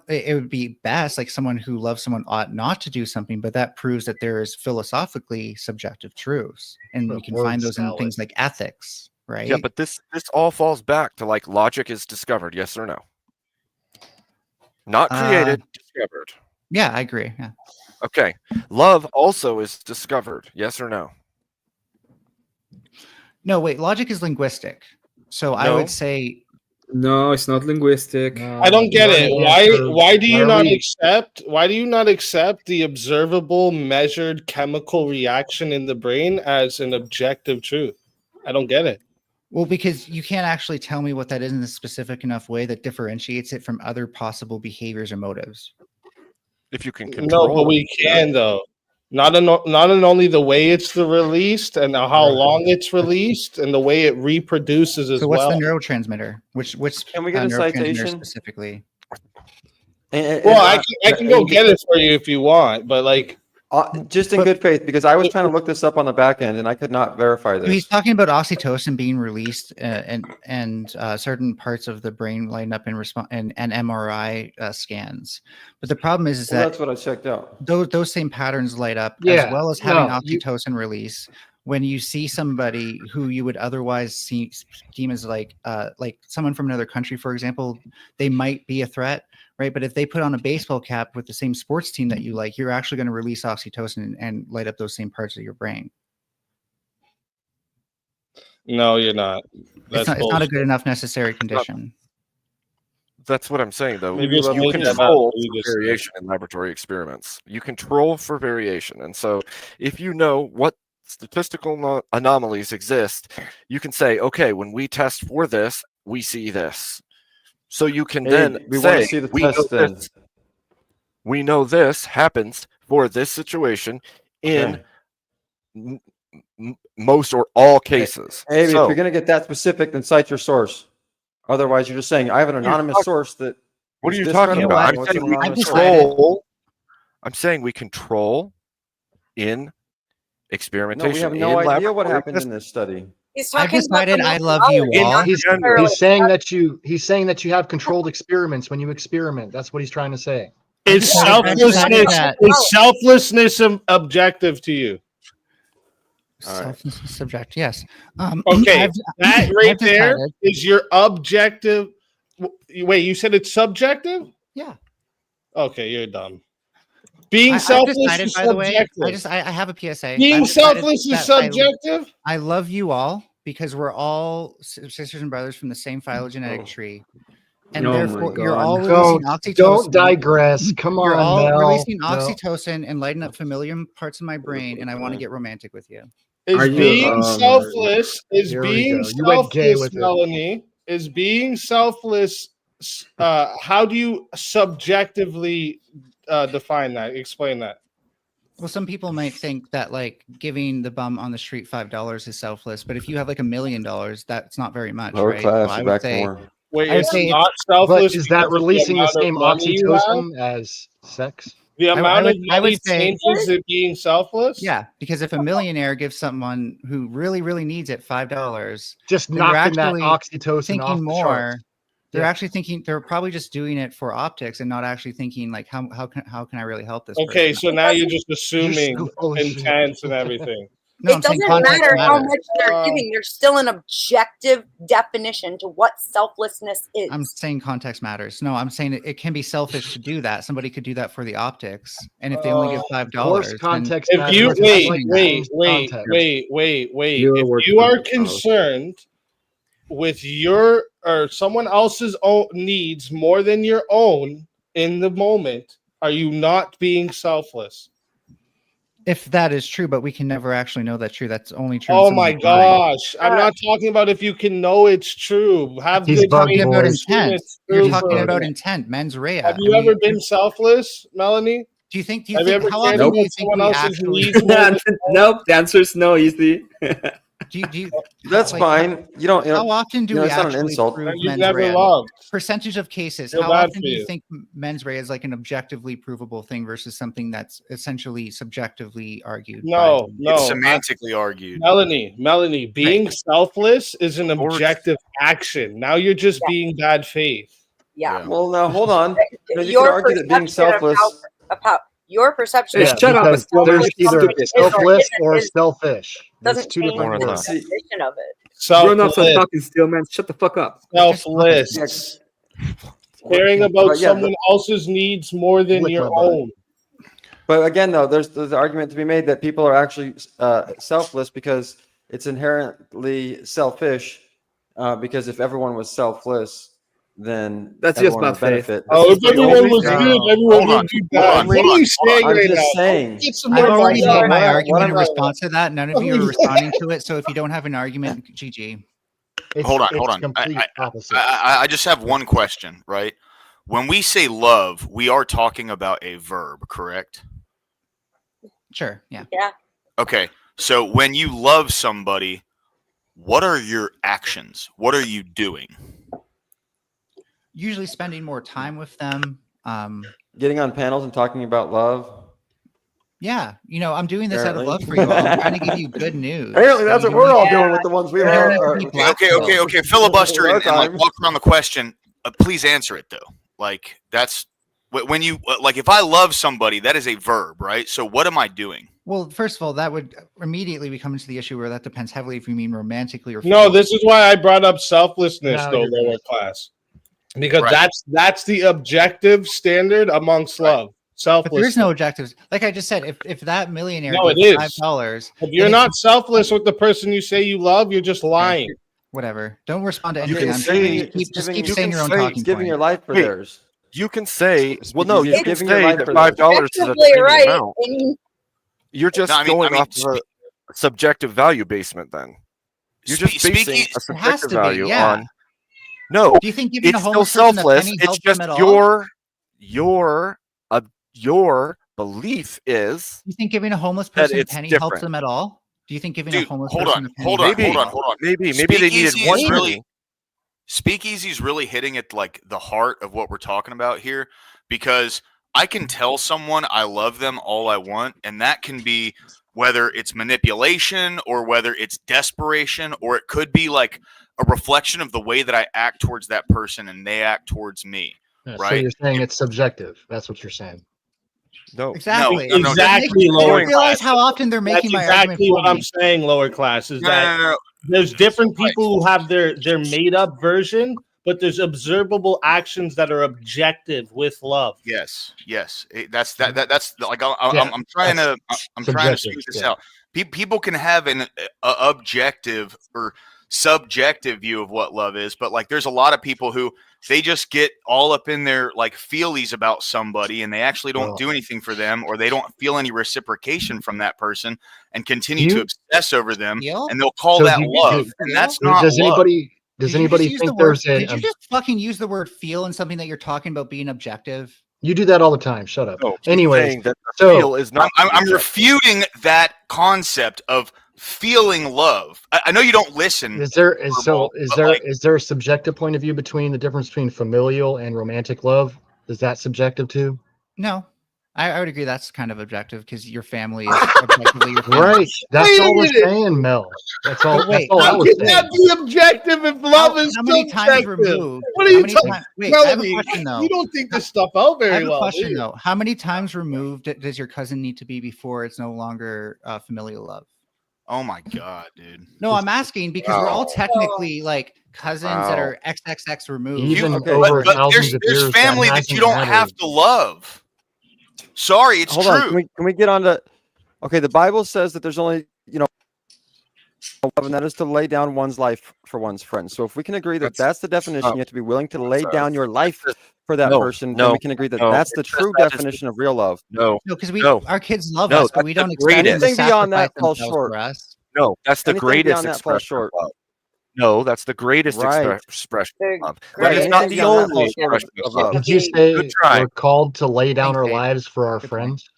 it would be best, like someone who loves someone ought not to do something, but that proves that there is philosophically subjective truths. And you can find those in things like ethics, right? Yeah, but this all falls back to like logic is discovered, yes or no? Not created, discovered. Yeah, I agree. Yeah. Okay. Love also is discovered, yes or no? No, wait, logic is linguistic. So I No. would say No, it's not linguistic. I don't get it. Why do you not accept the observable, measured chemical reaction in the brain as an objective truth? I don't get it. well, because you can't actually tell me what that is in a specific enough way that differentiates it from other possible behaviors or motives. If you can control No, but we can though. Not in only the way it's released and how long it's released and the way it reproduces as So what's well. the neurotransmitter? Which Can we get a neurotransmitter citation? specifically? Well, I can go get it for you if you want, but like Just in good faith, because I was trying to look this up on the back end and I could not verify So he's this. talking about oxytocin being released and certain parts of the brain lighting up in response and MRI scans. But the problem is Well, that that's what I checked out. those same patterns light up Yeah, as well as having no, you- oxytocin release when you see somebody who you would otherwise deem as like someone from another country, for example. They might be a threat, right? But if they put on a baseball cap with the same sports team that you like, you're actually going to release oxytocin and light up those same parts of your brain. No, you're not. It's not a good enough necessary condition. That's what I'm saying, though. Maybe You it's making that control up. You for just- variation in laboratory experiments. You control for variation. And so if you know what statistical anomalies exist, you can say, okay, when we test for this, we see this. So you can Hey, then we want to say, see the we know test then. this. We know this happens for this situation in most or all cases. Hey, if So- you're going to get that specific, then cite your source. Otherwise, you're just saying, I have an What are you anonymous talking- source that. What are is you this talking credible. about? I'm What's an saying we anonymous source? control. I'm saying we control in experimentation. No, we have in no idea what laboratory happened testing. in this study. He's I've talking about decided the I love you methodology, all. not He's necessarily- saying that you have controlled experiments when you experiment. That's what he's trying to say. Is I decided selflessness that- is selflessness objective to you? Subject, yes. Okay, I've- that right I've there decided- is your objective. Wait, you said it's subjective? Yeah. Okay, you're dumb. Being I've selfless decided, is by the way, subjective. I have a PSA. Being I've decided selfless is that subjective. I love you all because we're all sisters and brothers from the same phylogenetic tree. And Oh my therefore, you're God. all releasing oxytocin. Don't digress. Come You're on, all Mel. releasing No. oxytocin and lighting up familiar parts of my brain, and I want to get romantic with you. Is Are you- being oh, selfless is Here we being go. You went gay selfless, with it. Melanie. Is being selfless. How do you subjectively define that? Explain that. Well, some people might think that like giving the bum on the street $5 is selfless, but if you have like $1 million, that's not very much, Lower right? class, So I you're would back say, more. Wait, I would it's say not But selfless. is that because of releasing the amount of same money you have? oxytocin as sex? The I amount would- of I would money say- changes it being selfless. yeah, because if a millionaire gives someone who really, really needs it $5, Just then you're knocking that actually oxytocin thinking off the more. charts. They're Yeah. actually thinking they're probably just doing it for optics and not actually thinking like how can I really help this? Okay, person? so now you're just assuming so full of shit. intent and everything. No, I'm It saying doesn't context matter how matters. much they're giving. There's still an objective definition to what selflessness is. I'm saying context matters. No, I'm saying it can be selfish to do that. Somebody could do that for the optics, and if they only give Of course, $5, context If matters. you That's wait, like wait, changed wait, context. wait. You're If working you are on it, Carlos. concerned with your or someone else's own needs more than your own in the moment, are you not being selfless? if that is true, but we can never actually know that's true. That's only true. in Oh my someone's mind. gosh! I'm not talking about if you can know it's true. Have He's good bug Talking about boys. intent. It's You're true talking for- about intent. Mens rea. Have you I mean, ever been selfless, Melanie? Do you think? Have you ever How cared often about do you think someone we else's actually? needs more than Nope, the answer is no, easy. Do you That's like, fine. You don't. You How know, often do you know, we it's not an actually insult. prove You've mens never rea? loved. Percentage of cases. Feel How bad often for do you you. think mens rea is like an objectively provable thing versus something that's essentially subjectively argued? No, by- no. It's semantically argued. Melanie, being selfless is an objective action. Now you're just being bad faith. Yeah. Well, now hold on. You know, you can Your argue that being perception of selfless. your perception Yeah, of shut up because and tell me there's what either stupid. selfless or selfish. There's doesn't two change different the words. definition of it. Grown-ups are Selfless. talking still, man. Shut the fuck up. Selfless. Caring about But yeah, someone else's needs more than Lick your my butt. own. But again, though, there's the argument to be made that people are actually selfless because it's inherently selfish. Because if everyone was selfless, then That's just everyone bad would faith. benefit. Oh, if That's everyone the was only- good, everyone would be bad. What are you saying I'm right just now? saying. Get some I've more already knowledge. made my What argument am in I- response to that. None of you are responding to it. So if you don't have an argument, GG. Hold on. It's I, complete I, opposite. I just have one question, right? When we say love, we are talking about a verb, correct? Sure. Yeah. Yeah. Okay. So when you love somebody, what are your actions? What are you doing? Usually spending more time with them. Getting on panels and talking about love. Yeah, I'm doing this out of Apparently. love for you all. I'm trying to give you good news. Apparently, that's what we're all doing with the ones we You don't are. need to be Okay. Filibuster Our and like time. walk around the question. Please answer it though. Like that's when you like if I love somebody, that is a verb, right? So what am I doing? Well, first of all, that would immediately we come into the issue where that depends heavily if you mean romantically or. No, this is why I brought up selflessness, No, though, you're lower class, because Right. that's the objective standard amongst love. But Selfless. there's no objectives. Like I just said, if that millionaire No, it gave is. $5, If you're not selfless with the person you say you love, you're just lying. whatever. Don't respond to You anything can I'm say- saying. Just keep saying your own say- talking Giving point. your life for Wait, theirs. You can say, well, no, you It's can giving your say life that for $5 is a Effectively tiny right. amount. You're just No, I mean- going I mean, off of a subjective value basement. Then you're just basing speaking- a It has subjective to be, value yeah. on. No, Do you think giving it's a still homeless person a selfless. penny It's helps them just at all? your belief is. You think giving a homeless that person a it's penny helps different. them at all? Do you think giving a Dude, homeless hold person on, a penny hold on, helps them hold at on, all? hold on. Maybe they needed Speakeasy one is penny. really Speakeasy's really hitting at like the heart of what we're talking about here, because I can tell someone I love them all I want, and that can be whether it's manipulation or whether it's desperation, or it could be like a reflection of the way that I act towards that person and they act towards me. Yeah, Right? So you're saying it's subjective. That's what you're saying. No, Exactly. No, Exactly, They lower don't realize class. how often they're making That's my argument exactly for what me. I'm saying, lower class, is No, that no. there's different people who have their made up version, but there's observable actions that are objective with love. Yes. That's like I'm trying to I'm trying to subjective, speak this yeah. out. People can have an objective or subjective view of what love is, but like there's a lot of people who they just get all up in their like feelies about somebody and they actually don't Oh. do anything for them, or they don't feel any reciprocation from that person and continue Do to you- obsess over them, Feel? and they'll call So that do you- love, do- and that's Feel? not Does love. anybody Did you just think use the there's word, a? Did you just fucking use the word feel in something that you're talking about being objective? You do that all the time. Shut up. No, he's Anyways, saying that the so feel is not. I'm subjective. refuting that concept of feeling love. I know you don't listen. is there Verbal, is but, there like- is there a subjective point of view between the difference between familial and romantic love? Is that subjective too? No. I would agree that's kind of objective because your family is objectively your family. Right. That's Wait a all we're minute. saying, Mel. That's all. But wait, that's all I How was can saying. that be objective if love is How many times subjective? removed? What are how you many talking? ti- Wait, I have a Melanie, question though. you don't think this stuff out I very have a well. do question you? though. How many times removed does your cousin need to be before it's no longer familial love? Oh my god, dude. No, I'm asking because we're all technically like cousins that are XXX removed. Even Okay, over But thousands of there's years, family that you don't have to love. Sorry, it's Hold true. on. Can we get on to? Okay, the Bible says that there's only love, and that is to lay down one's life for one's friends. So if we can agree that that's the definition, you have to be willing to lay down your life for that No, person. no, then we can agree that no. that's the It says true that is the- definition of real love. No, No, because No. our kids love No, us, but we that's don't the expect them to Anything beyond sacrifice that falls themselves short. for us. no, that's the Anything greatest beyond that falls expression short. of love. No, that's the greatest Right. expression The of love. But greatest it's not anything the beyond that only falls short expression of of love. love. Did you say Good try. we're called to lay down Thanks, our Dave. lives for our Good point. friends?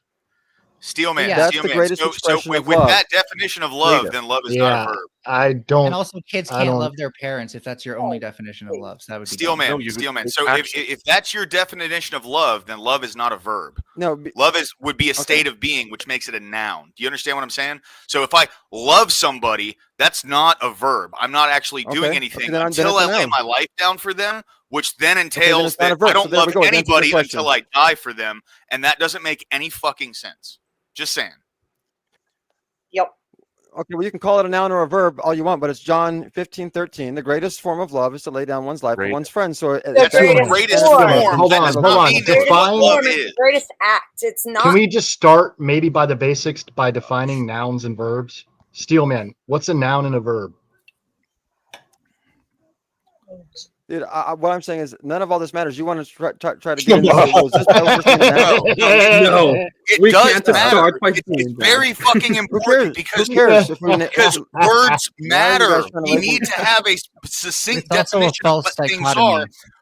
Steelman, Yeah. That's the Steelman. greatest So expression with, of with love. that definition of love, Greatest. then love is Yeah, not a verb. I don't. And also, kids I can't don't- love their parents if that's your only definition of love. So that would be dumb. Steelman, No, you- Steelman. it's So action. if that's your definition of love, then love is not a verb. No, Love would be a state of being, which makes it a noun. Do you understand what I'm saying? So if I love somebody, that's not a verb. I'm not actually doing Okay. anything Okay, then until it's I a lay noun. my life down for them, which then then entails it's not a that verb. I So don't there love we go. It answers the anybody question. until I die for them, and that doesn't make any fucking sense. Just saying. Yep. Okay, well, you can call it a noun or a verb all you want, but it's John 15:13. The greatest form of love is to lay down one's life for Great. one's friends. So That's the greatest greatest form. form. Hold That on, does hold not on. mean that what Define- love It's is. the greatest act. It's not. Can we just start maybe by the basics by defining nouns and verbs? Steelman, what's a noun and a verb? Dude, what I'm saying is none of all this matters. You want to try to get into was this Bible saying that? No, It we does can't just matter. start by It's doing that. very fucking important because Who cares? If we- because Why are words you matter. guys trying to We listen? need to have a succinct It's also a definition of false what things dichotomy. are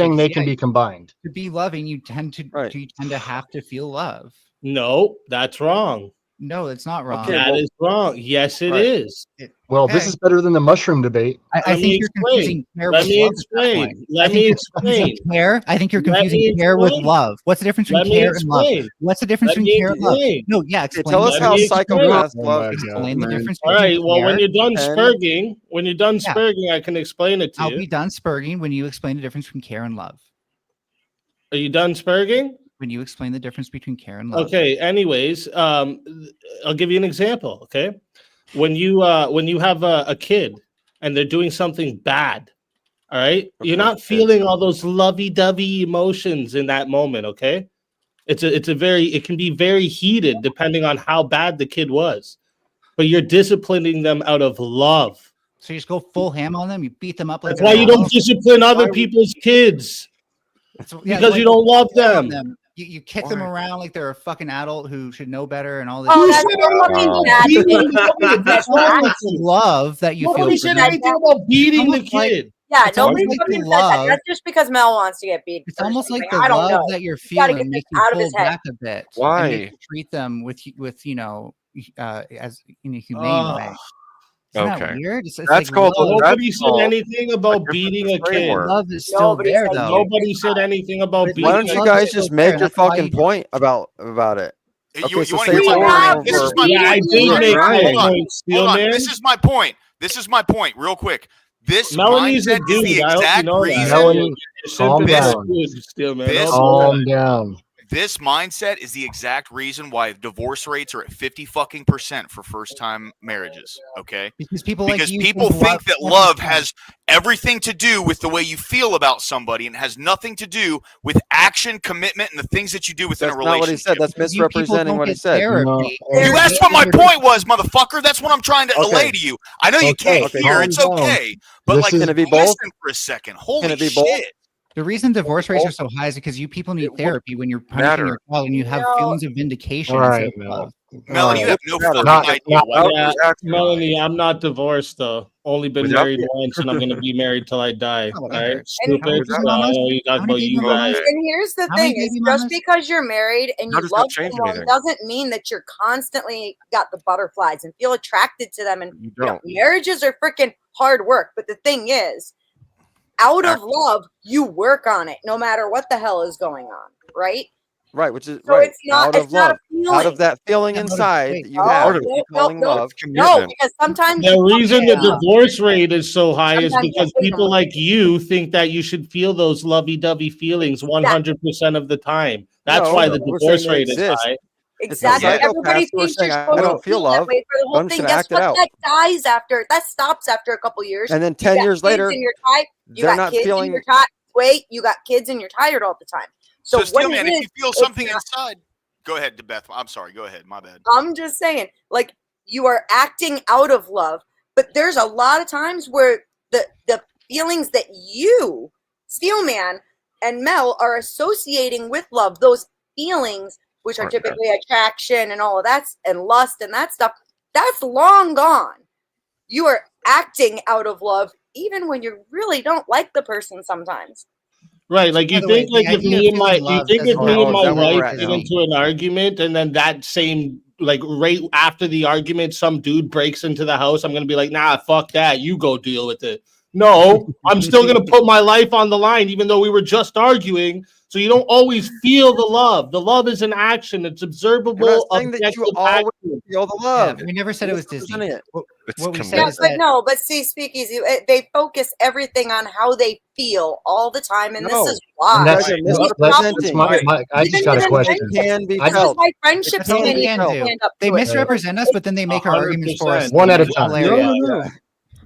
saying they Because, can yeah, be combined. To be loving, you tend to have to feel love. No, that's wrong. No, it's not wrong. That is wrong. Yes, it is. Well, this is better than the mushroom debate. I think you're confusing care Let with me love. at that explain. point. Let I think me you're confusing explain. care. I think you're Let confusing me care with explain. love. What's the difference Let between me care and love? explain. What's the difference Let between me care and love? explain. No, yeah, explain. tell us the how difference. psychopaths Oh love. my Explain God, the man. difference All between right. Well, when care. you're done and- spurging, Yeah. I can explain it to I'll you. be done spurging when you explain the difference between care and love. Are you done spurging? When you explain the difference between care and love. Okay. Anyways, I'll give you an example. Okay. when you have a kid and they're doing something bad, all right, you're not feeling all those lovey-dovey emotions in that moment. Okay, it can be very heated depending on how bad the kid was, but you're disciplining them out of love. So you just go full ham on them. You beat them up. Like That's why you don't discipline other people's kids. Because you don't love them. You kick them around like they're a fucking adult who should know better and all this. Oh, that's so fucking That's not love that you Nobody feel. said anything about beating the kid. Yeah, It's nobody almost like fucking the said that. love- That's just because Mel wants to get beat. It's almost like Like, the I don't love know. that you're You gotta feeling get makes this you out of pull his head. back a bit. Why? And make you treat them with as in a humane way. Isn't that Okay. weird? It's That's like called love. Nobody said anything about beating a kid. framework. Love is still Nobody there said though. Nobody said anything about beating. Why don't you love guys is still just there, make and your that's why fucking you- point about it? You Okay, want so to say hear it's my all point? This over. is my Yeah, I point. did make my Hold on. point, Hold on. Steelman. This is my point. This is my point, real quick. This Melanie's a mindset is dude. the I hope you exact know that. reason. Melanie, calm This- down. Steelman. This- Calm down. This mindset is the exact reason why divorce rates are at 50% for first-time marriages. Okay, Because people because like you people think think that love has everything to do with the way you feel about somebody, and has nothing to do with action, commitment, and the things that you do within That's a not what he relationship. said. That's You people misrepresenting don't what he get said. therapy. You asked what my point was, motherfucker. That's what I'm trying to Okay. allay to you. I know you Okay, can't okay, hear. calm It's down. okay, but This like, is- Can it be both? listen for a second. Holy Can it be both? shit! The reason divorce rates are so high is because you people need It wouldn't therapy when you're punishing matter. your child and you have No. feelings of vindication. All instead right, of Mel. love. Melanie, you have no fucking Not- idea. not- What Yeah, Exactly. Melanie, I'm not divorced though. Only been Without married once, and I'm gonna be married till I die. Oh, All whatever. right, stupid. many So, baby mamas? you talk How many about baby you mamas? guys. And here's the How many thing: is baby just mamas? because you're married and How you does that love change someone anything? doesn't mean that you're constantly got the butterflies and feel attracted to them. And You you know, don't. marriages are freaking hard work. But the thing is, out of love, you work on it, no matter what the hell is going on, right? Right, which is So right. it's not. Out It's of not love, a feeling. out of that feeling Yeah, inside wait. that you Oh, have, no, that you no, calling no. love. No, Commitment. because sometimes The reason the Yeah. divorce rate is so high is Sometimes because I hate people them. like you think that you should feel those lovey-dovey feelings 100% of the time. That's No, why no, the we're divorce saying they rate is exist. high. exactly. psychopaths Everybody who are thinks you're saying, supposed I to don't feel that love. way for the whole I'm just thing. gonna Guess act it what? out. That dies after. That stops after a couple years. And then You 10 got years kids later, and you're tired. You they're got not kids and feeling. you're tired. Wait, you got kids and you're tired all the time. So, So, what still, it man, if is, you feel it's something not- inside, go ahead, Beth. I'm sorry. Go ahead. My bad. I'm just saying, like, you are acting out of love, but there's a lot of times where the feelings that you, Steelman and Mel, are associating with love, those feelings, which are Okay. typically attraction and all of that, and lust and that stuff, that's long gone. You are acting out of love, even when you really don't like the person sometimes. Right, like By you the way, think, like the if idea of me and my, feeling you love think if doesn't me Oh, and is my that where we're wife at get now? into an argument, and then that same, like right after the argument, some dude breaks into the house, I'm gonna be like, nah, fuck that, you go deal with it. No, I'm still gonna put my life on the line, even though we were just arguing. So you don't always feel the love. The love is an action. It's We're observable. not saying that objective you always action. feel the Yeah, love. we never said it was You're Disney. representing it. It's What we said Yeah, is but that no, but see, Speakeasy, they focus everything on how they feel all the time, and No. this is why. And that's, Guys are that's misrepresenting. I just Even got a within question. friendships, I this just is why friendships That's all can't they even can do. stand up They to it. misrepresent us, but then they make our arguments for us. 100%. One at a It's time. hilarious. No.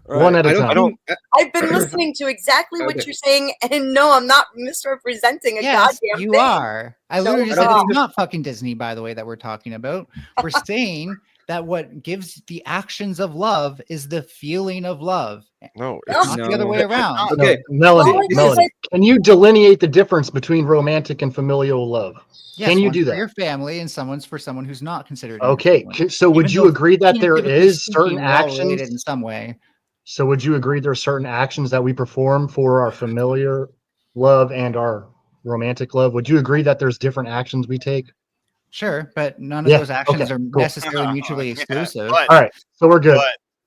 One at a I don't. time. I don't. I've been listening to exactly what Okay. you're saying, and no, I'm not misrepresenting a Yes, goddamn you thing. are. I No, literally just I said don't. it's not fucking Disney, by the way, that we're talking about. We're saying that what gives the actions of love is the feeling of love, No, not the other way around. Okay. Melody, Well, it's Melody, like- can you delineate the difference between romantic and familial love? Yes, Can you one's do for that? your family and someone's for someone who's not considered. your Okay, family. so would Even you though agree that there typically is speaking, certain we're all related actions? in some way. So would you agree there are certain actions that we perform for our familiar love and our romantic love? Would you agree that there's different actions we take? Sure, but none of Yeah, those actions okay, are cool. necessarily mutually exclusive. But, All right, so we're good.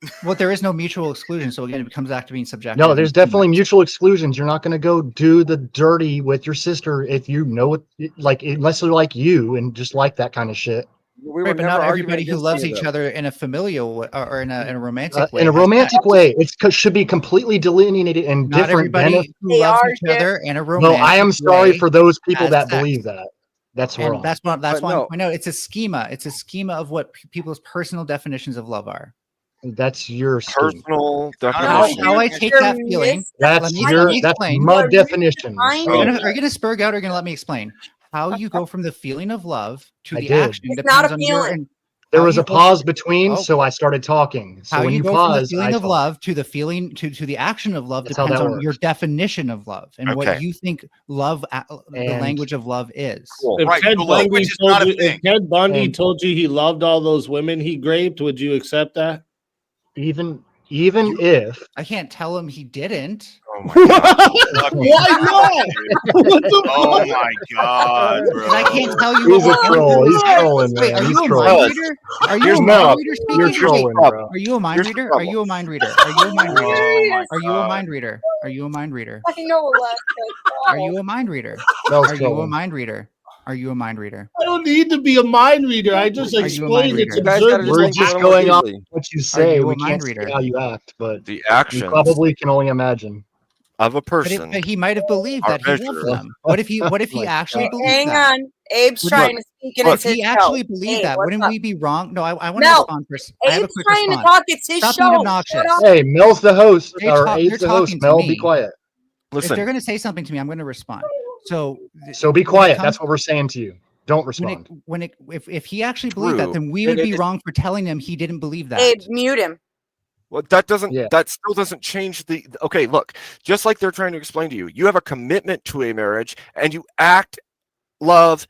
but Well, there is no mutual exclusion, so again, it comes back to being subjective. No, there's definitely mutual exclusions. You're not going to go do the dirty with your sister if you know it, like unless they're like you and just like that kind of shit. We Right, were but never not arguing everybody who against loves any of each them. other in a familial or in a romantic way. In a has romantic that. way, it should be completely delineated and Not different. everybody who They loves are each other in a No, romantic I am sorry way for those people has that sex. believe that. That's And wrong. that's But why no. I know it's a schema. It's a schema of what people's personal definitions of love are. That's your scheme. Personal How definition. I take that feeling. That's let me that's explain. my definition. Are you gonna spurg out or are you gonna let me explain? How you go from the feeling of love to I the did. action It's depends not a on your feeling. There how was you a go- pause between, Oh. so I started talking. So How when you you go from the pause, feeling I of talk. love to the feeling to the action of love That's how depends that on your works. definition of love and what Okay. you think love, the And- language of love is. Cool. If Right, Ted so Bundy language is told not a you, thing. if Ted Bundy And- told you he loved all those women he raped, would you accept that? Even if I can't tell him he didn't. Oh my god. Why not? What the Oh fuck? my god, bro. Because I can't tell you he's a what troll, he's trolling, Wait, man. are He's you a trolling. mind reader? Are you Here's a Mel. mind reader speaking? You're Wait, trolling, bro. are you a mind Here's the reader? Are problem. you a mind reader? Are you a mind reader? Oh my Are you a god. mind reader? Are you a mind reader? I know last Are you a mind reader? Mel's Are you a trolling. mind reader? Are you a mind reader? I don't need to be a mind reader. I just Are you a explained mind it's reader? You guys gotta observable. just We're make it a just little more going off easily. what you say. you a We mind can't see reader? how you act, but The we actions probably can only imagine. of a But, person. but he might have believed Are that he loved measured. them. What if he My actually God. believed Hang that? on. Abe's Look, trying to speak and look, it's If his he actually show. believed Abe, that, what's wouldn't up? we be wrong? No, I want to No. respond first. I have a Abe's quick trying response. to talk. It's his Stop being show. obnoxious. Shut up. Hey, Mel's the host, They're or talk- Abe's they're the host. talking to Mel, me. be quiet. If they're Listen, going to say something to me, I'm going to respond. So, So be when it quiet. comes- That's what we're saying to you. Don't when respond. if he actually believed that, True. then we And would be it- wrong for telling him he didn't believe that. Abe, mute him. well, that doesn't. Yeah. That still doesn't change the. Okay, look. Just like they're trying to explain to you, you have a commitment to a marriage, and you act love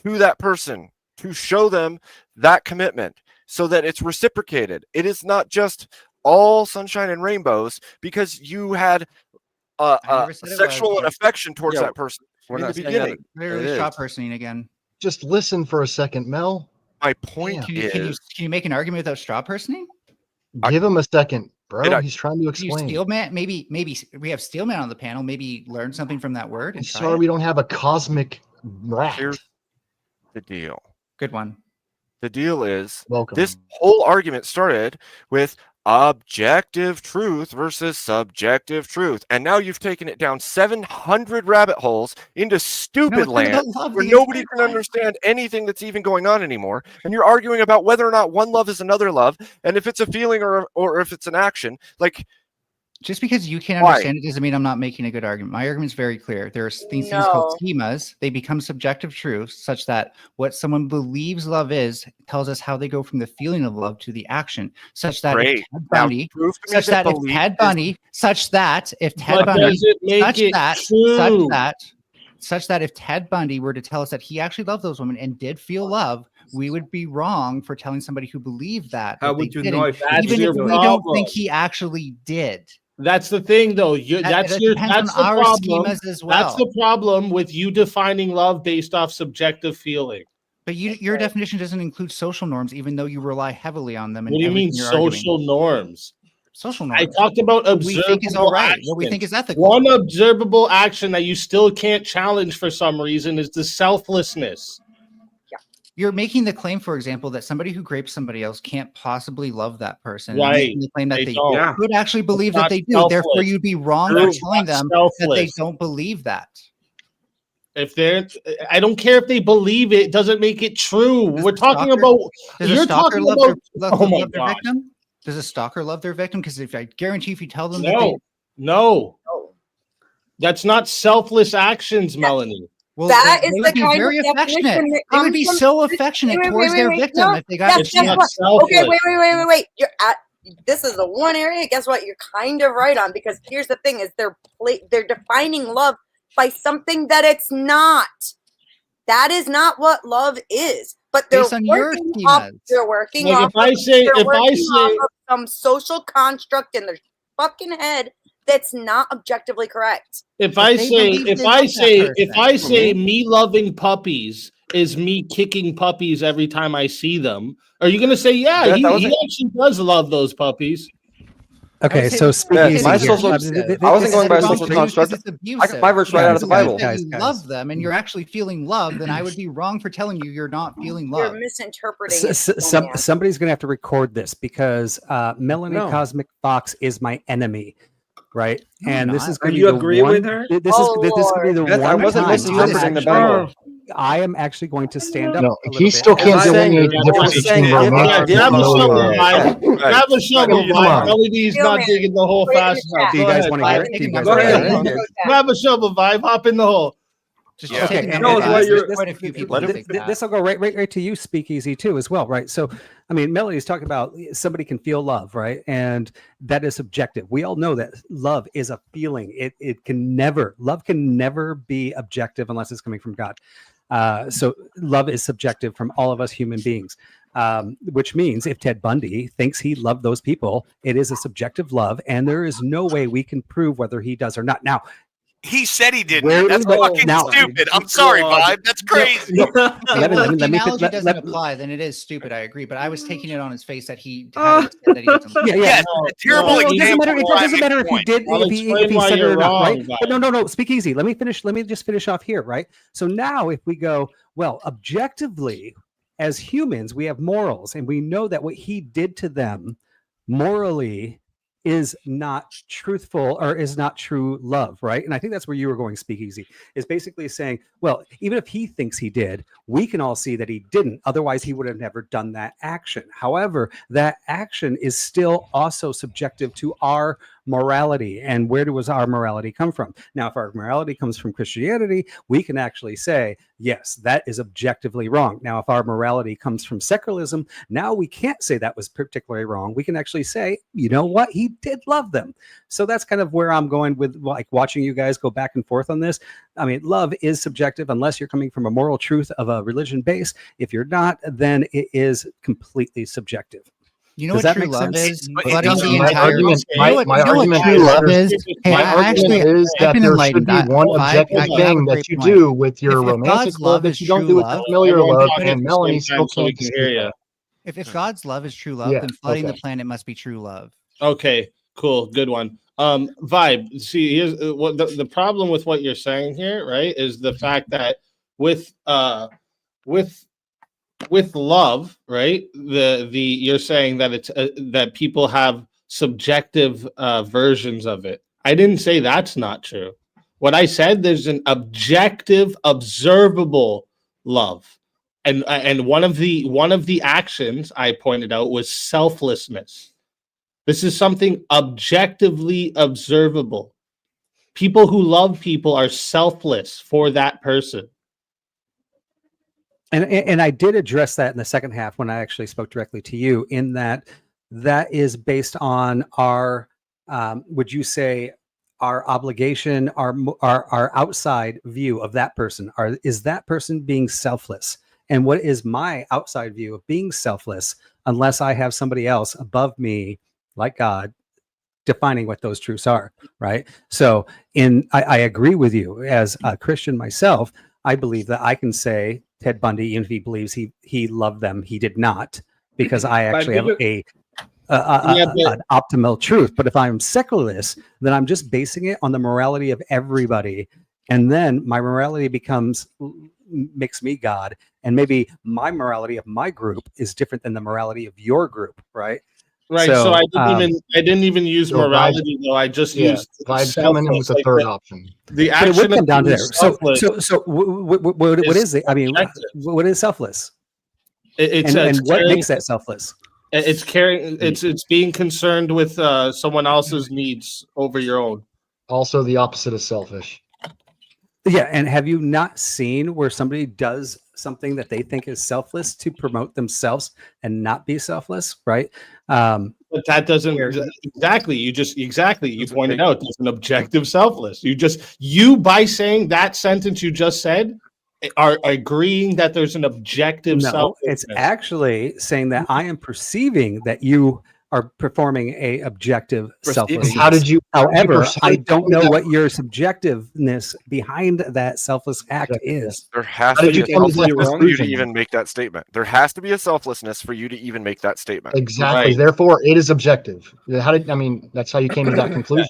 to that person to show them that commitment, so that it's reciprocated. It is not just all sunshine and rainbows because you had I never said it sexual was, and but- affection towards Yeah, that person We're in the not saying that beginning. Literally it straw is. personing again. Just listen for a second, Mel. My point Can you is, can you make an argument without straw personing? Give him a second, bro. Did I- He's trying to Can you explain. Steelman? Maybe we have Steelman on the panel. Maybe learn something from that word. I'm And try sorry it. we don't have a cosmic rat. here's the deal. Good one. The deal is, Welcome. this whole argument started with objective truth versus subjective truth. And now you've taken it down 700 rabbit holes into No, stupid it's been land about love where the nobody entire can time. understand anything that's even going on anymore. And you're arguing about whether or not one love is another love, and if it's a feeling or if it's an action. Like, Just because you can't Why? understand it doesn't mean I'm not making a good argument. My argument's very clear. There's things called schemas. They become subjective truths, such that what someone believes love is tells us how they go from the feeling of love to the action. Such that Great. if Ted Now, Bundy, prove to me such that if belief Ted is- Bundy, such that if Ted But Bundy, does it make such it that, true? such that if Ted Bundy were to tell us that he actually loved those women and did feel love, we would be wrong for telling somebody who believed that. How that they would you didn't, know if That's even your if we problem. don't think he actually did? That's the thing, though. That depends on our schemas as well. That's the problem with you defining love based off subjective feeling. But your definition doesn't include social norms, even though you rely heavily on them. In What do you mean everything you're social arguing. norms? Social norms. I talked about What we think is observable all right. actions. What we think is ethical. One observable action that you still can't challenge for some reason is the selflessness. You're making the claim, for example, that somebody who grapes somebody else can't possibly love that person. Right. You're making the claim that They they don't. Yeah. could actually believe It's that they do. not Therefore, selfless. you'd be wrong for It's telling not them that they selfless. don't believe that. If they're, I don't care if they believe it. It doesn't make it true. We're talking stalker- about. Does a You're stalker talking love about. their, love, Oh my love their gosh. victim? Does a stalker love their victim? Because if I guarantee if you tell them that No, they, no. That's not selfless actions, Melanie. well, That they is would the be kind very of affectionate. definition that They would comes be from- so affectionate Wait, towards their victim no. if they got Yes, a It's guess not chance. what? Okay, selfless. wait. You're at. This is the one area. Guess what? You're kind of right on, because here's the thing: is they're defining love by something that it's not. That is not what love is. But they're Based on your working off. schemas. They're working Like off. if I of- say, they're if I working say, off of some social construct in their fucking head that's not objectively correct. if I they say, believe if they I love that say, if person. I say, me loving puppies is me kicking puppies every time I see them, are you gonna say, yeah, That he wasn't- actually does love those puppies? Okay, say so this- speak Yeah, easy my here. social- Uh, I wasn't going by social construct. It's I got abusive. my verse right out of the Because Bible. if you Guys. love them and you're actually feeling love, then I would be wrong for telling you you're not feeling You're love. misinterpreting. it, dumbass. Somebody's going to have to record this because Melanie No. Cosmic Fox is my enemy. right? No, And I'm this not. is going to And be you the agree one, with her? This Oh, is this could be the Lord. That's- I one wasn't time misinterpreting the that Bible. I am actually going to stand up. No, a little he bit. still can't I'm saying- delineate the I'm difference saying between if- romantic if- and Grab a familial shovel, love. Vibe. Grab a shovel, Right. Come Vibe. on. Melody's Feel not man. digging the hole Put it in fast the enough. chat. Do you Go guys ahead, want to Vibe. hear it? Do you guys Go want to ahead. hear it? Go Here. chat. Grab a shovel, Vibe. Hop in the hole. Just Yeah. taking Okay, note No, of it's that. why you're- There's quite a few people who think that. This will go right to you, Speakeasy, too, as well, right? So, I mean, Melody's talking about somebody can feel love, right? And that is subjective. We all know that love is a feeling. Love can never be objective unless it's coming from God. So love is subjective from all of us human beings, which means if Ted Bundy thinks he loved those people, it is a subjective love, and there is no way we can prove whether he does or not. Now, He said he didn't. Where That's is it? fucking Now- stupid. I'm sorry, Vibe. That's crazy. Okay, well, let if the me analogy doesn't let- apply, then it is stupid. I agree, but I was taking it on his face that he had said that he doesn't. Yeah, Yes, No, a terrible no, it doesn't example. matter. It where I doesn't make matter a if he point. did, I'll if he explain why said it you're or not, right? wrong, But no. Speak easy. Let me finish. Let me just finish off here, right? So now, if we go, well, objectively, as humans, we have morals, and we know that what he did to them morally is not truthful or is not true love, right? And I think that's where you were going, Speakeasy, is basically saying, well, even if he thinks he did, we can all see that he didn't. Otherwise, he would have never done that action. However, that action is still also subjective to our morality. And where does our morality come from? Now, if our morality comes from Christianity, we can actually say, yes, that is objectively wrong. Now, if our morality comes from secularism, now we can't say that was particularly wrong. We can actually say, you know what? He did love them. So that's kind of where I'm going with, like, watching you guys go back and forth on this. I mean, love is subjective unless you're coming from a moral truth of a religion base. If you're not, then it is completely subjective. You know Does what that true make love sense? is? But Flooding it's the not- entire. my argument true is love there's- is. Hey, my I argument actually, is I've that been there should enlightened. be one objective you have a thing that great you point. do with your If romantic God's love love that is you don't true do with love, the familiar Everyone love, talk at and the Melanie same still time so we can't can dispute hear you. that. if God's love is true love, Yeah, then flooding okay. the planet must be true love. Okay, cool, good one. Vibe. See, here's what the problem with what you're saying here, right? Is the fact that with love, right? The you're saying that it's that people have subjective versions of it. I didn't say that's not true. What I said, there's an objective, observable love, and one of the actions I pointed out was selflessness. This is something objectively observable. People who love people are selfless for that person. And I did address that in the second half when I actually spoke directly to you, in that is based on our, would you say, our obligation, our outside view of that person? Is that person being selfless? And what is my outside view of being selfless, unless I have somebody else above me, like God, defining what those truths are, right? So I agree with you. As a Christian myself, I believe that I can say Ted Bundy, even if he believes he loved them, he did not, because I actually have an optimal truth. But if I'm secularist, then I'm just basing it on the morality of everybody, and then my morality makes me God, and maybe my morality of my group is different than the morality of your group, right? Right. So I didn't even use so morality though. I just used vibes coming in with the third option. The But it action would come of down to being there. So selfless what is it? I mean, objective. what is selfless? It's and what caring- makes that selfless? It's caring. It's being concerned with someone else's needs over your own. Also, the opposite of selfish. Yeah, and have you not seen where somebody does something that they think is selfless to promote themselves and not be selfless, right? But that doesn't exactly. You pointed out there's an objective selfless. You by saying that sentence you just said are agreeing that there's an objective No, selflessness. it's actually saying that I am perceiving that you are performing a objective selflessness. How did you? However, I perceive don't know that? what your subjectiveness behind that selfless act is. There has How to did be you a come to that selflessness for you to conclusion? even make that statement. There has to be a selflessness for you to even make that statement. Exactly. Right. Therefore, it is objective. That's how you came to that conclusion.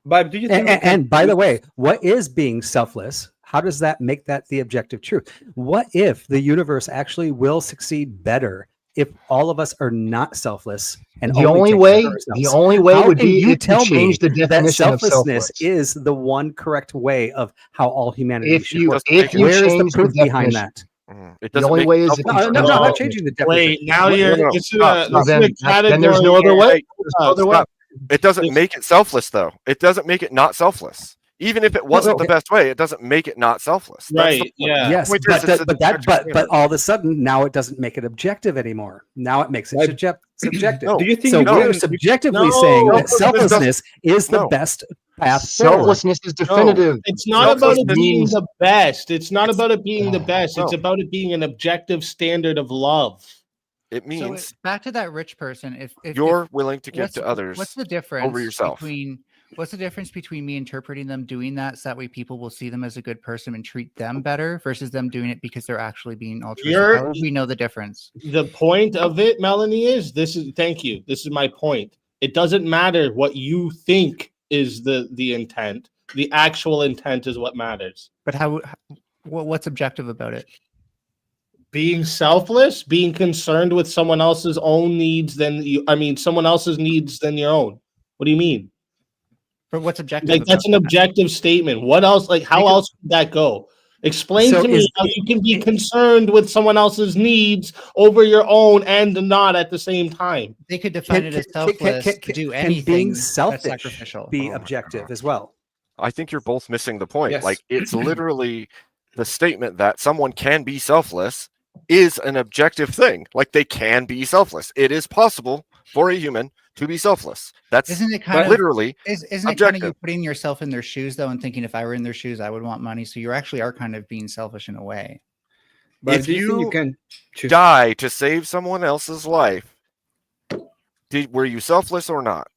But do you think? And by the way, what is being selfless? How does that make that the objective truth? What if the universe actually will succeed better if all of us are not selfless and The only take way, care of the ourselves? only way How would can be you if tell you change me the that definition of selflessness selfless. is the one correct way of how all humanity If should you work? if you Where is the change the proof behind definition, that? It the doesn't only make way is if selfless. you No, change no, the I'm not definition. changing the definition. Wait, now No, you're no, this is stop, a stop. this is a Then there's no category. other way. Hey, There's no other way. stop. It doesn't This- make it selfless, though. It doesn't make it not selfless. Even if it wasn't the okay. best way, it doesn't make it not selfless. That's the Right, point. yeah. Yes, Point but is, it's a but that subjective but standard. all of a sudden now it doesn't make it objective anymore. Now it makes it Like- subjective. No. Do you think So you we're can? subjectively No, saying that selflessness selflessness is the no. best path forward. Selflessness is definitive. It's not about it Selflessness being means- the best. It's not about it being the best. It's No. about it being an objective standard of love. It So means back to that rich person. If you're willing to give what's, to others what's the difference over yourself. What's the difference between me interpreting them doing that so that way people will see them as a good person and treat them better versus them doing it because they're actually being altruistic? You're- How would we know the difference? The point of it, Melanie, is thank you. This is my point. It doesn't matter what you think is the intent. The actual intent is what matters. But what's objective about it? Being selfless, being concerned with someone else's own needs someone else's needs than your own. What do you mean? But what's objective? Like that's an about that? objective statement. What else? Like how else would that go? Explain So to me is- how you can be concerned with someone else's needs over your own and not at the same time. They could define it as selfless to do Can anything being that's selfish sacrificial. be Oh my objective as well? I think you're both missing the point. Yes. Like it's literally the statement that someone can be selfless is an objective thing. Like they can be selfless. It is possible for a human to be selfless. That's Isn't it kind of literally isn't it kind of objective. you putting yourself in their shoes though and thinking if I were in their shoes I would want money? So you actually are kind of being selfish in a way. But If do you think you you can choose? die to save someone else's life, were you selfless or not?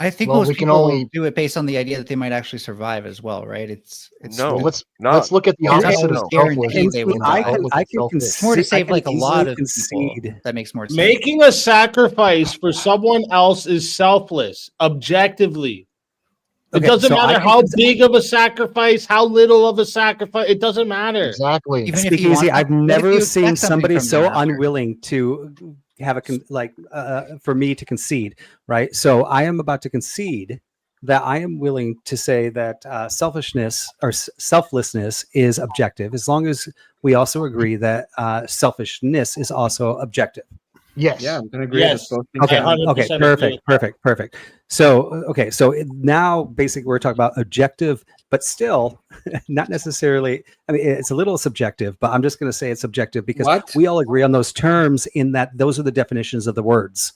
I think Well, most we can people only- do it based on the idea that they might actually survive as well, right? It's No. Well, let's Not look at the not opposite of no. selfless. Guaranteed they would I die. can It's more to concede- I save can like a lot easily of concede. people. That makes more sense. Making a sacrifice for someone else is selfless, objectively. It Okay, doesn't so I matter can how cons- big of a sacrifice, how little of a sacrifice. It doesn't matter. Exactly. Even if Speak you easy. want- I've what if never you seen expect something somebody from so them after? unwilling to have for me to concede. Right. So I am about to concede that I am willing to say that selfishness or selflessness is objective, as long as we also agree that selfishness is also objective. Yes. Yeah, I'm gonna agree. Yes. With both things. Okay. I 100% Okay. agree Perfect. with that. Perfect. So, okay. So now basically we're talking about objective, but still not necessarily. I mean, it's a little subjective, but I'm just going to say it's subjective because What? we all agree on those terms in that those are the definitions of the words,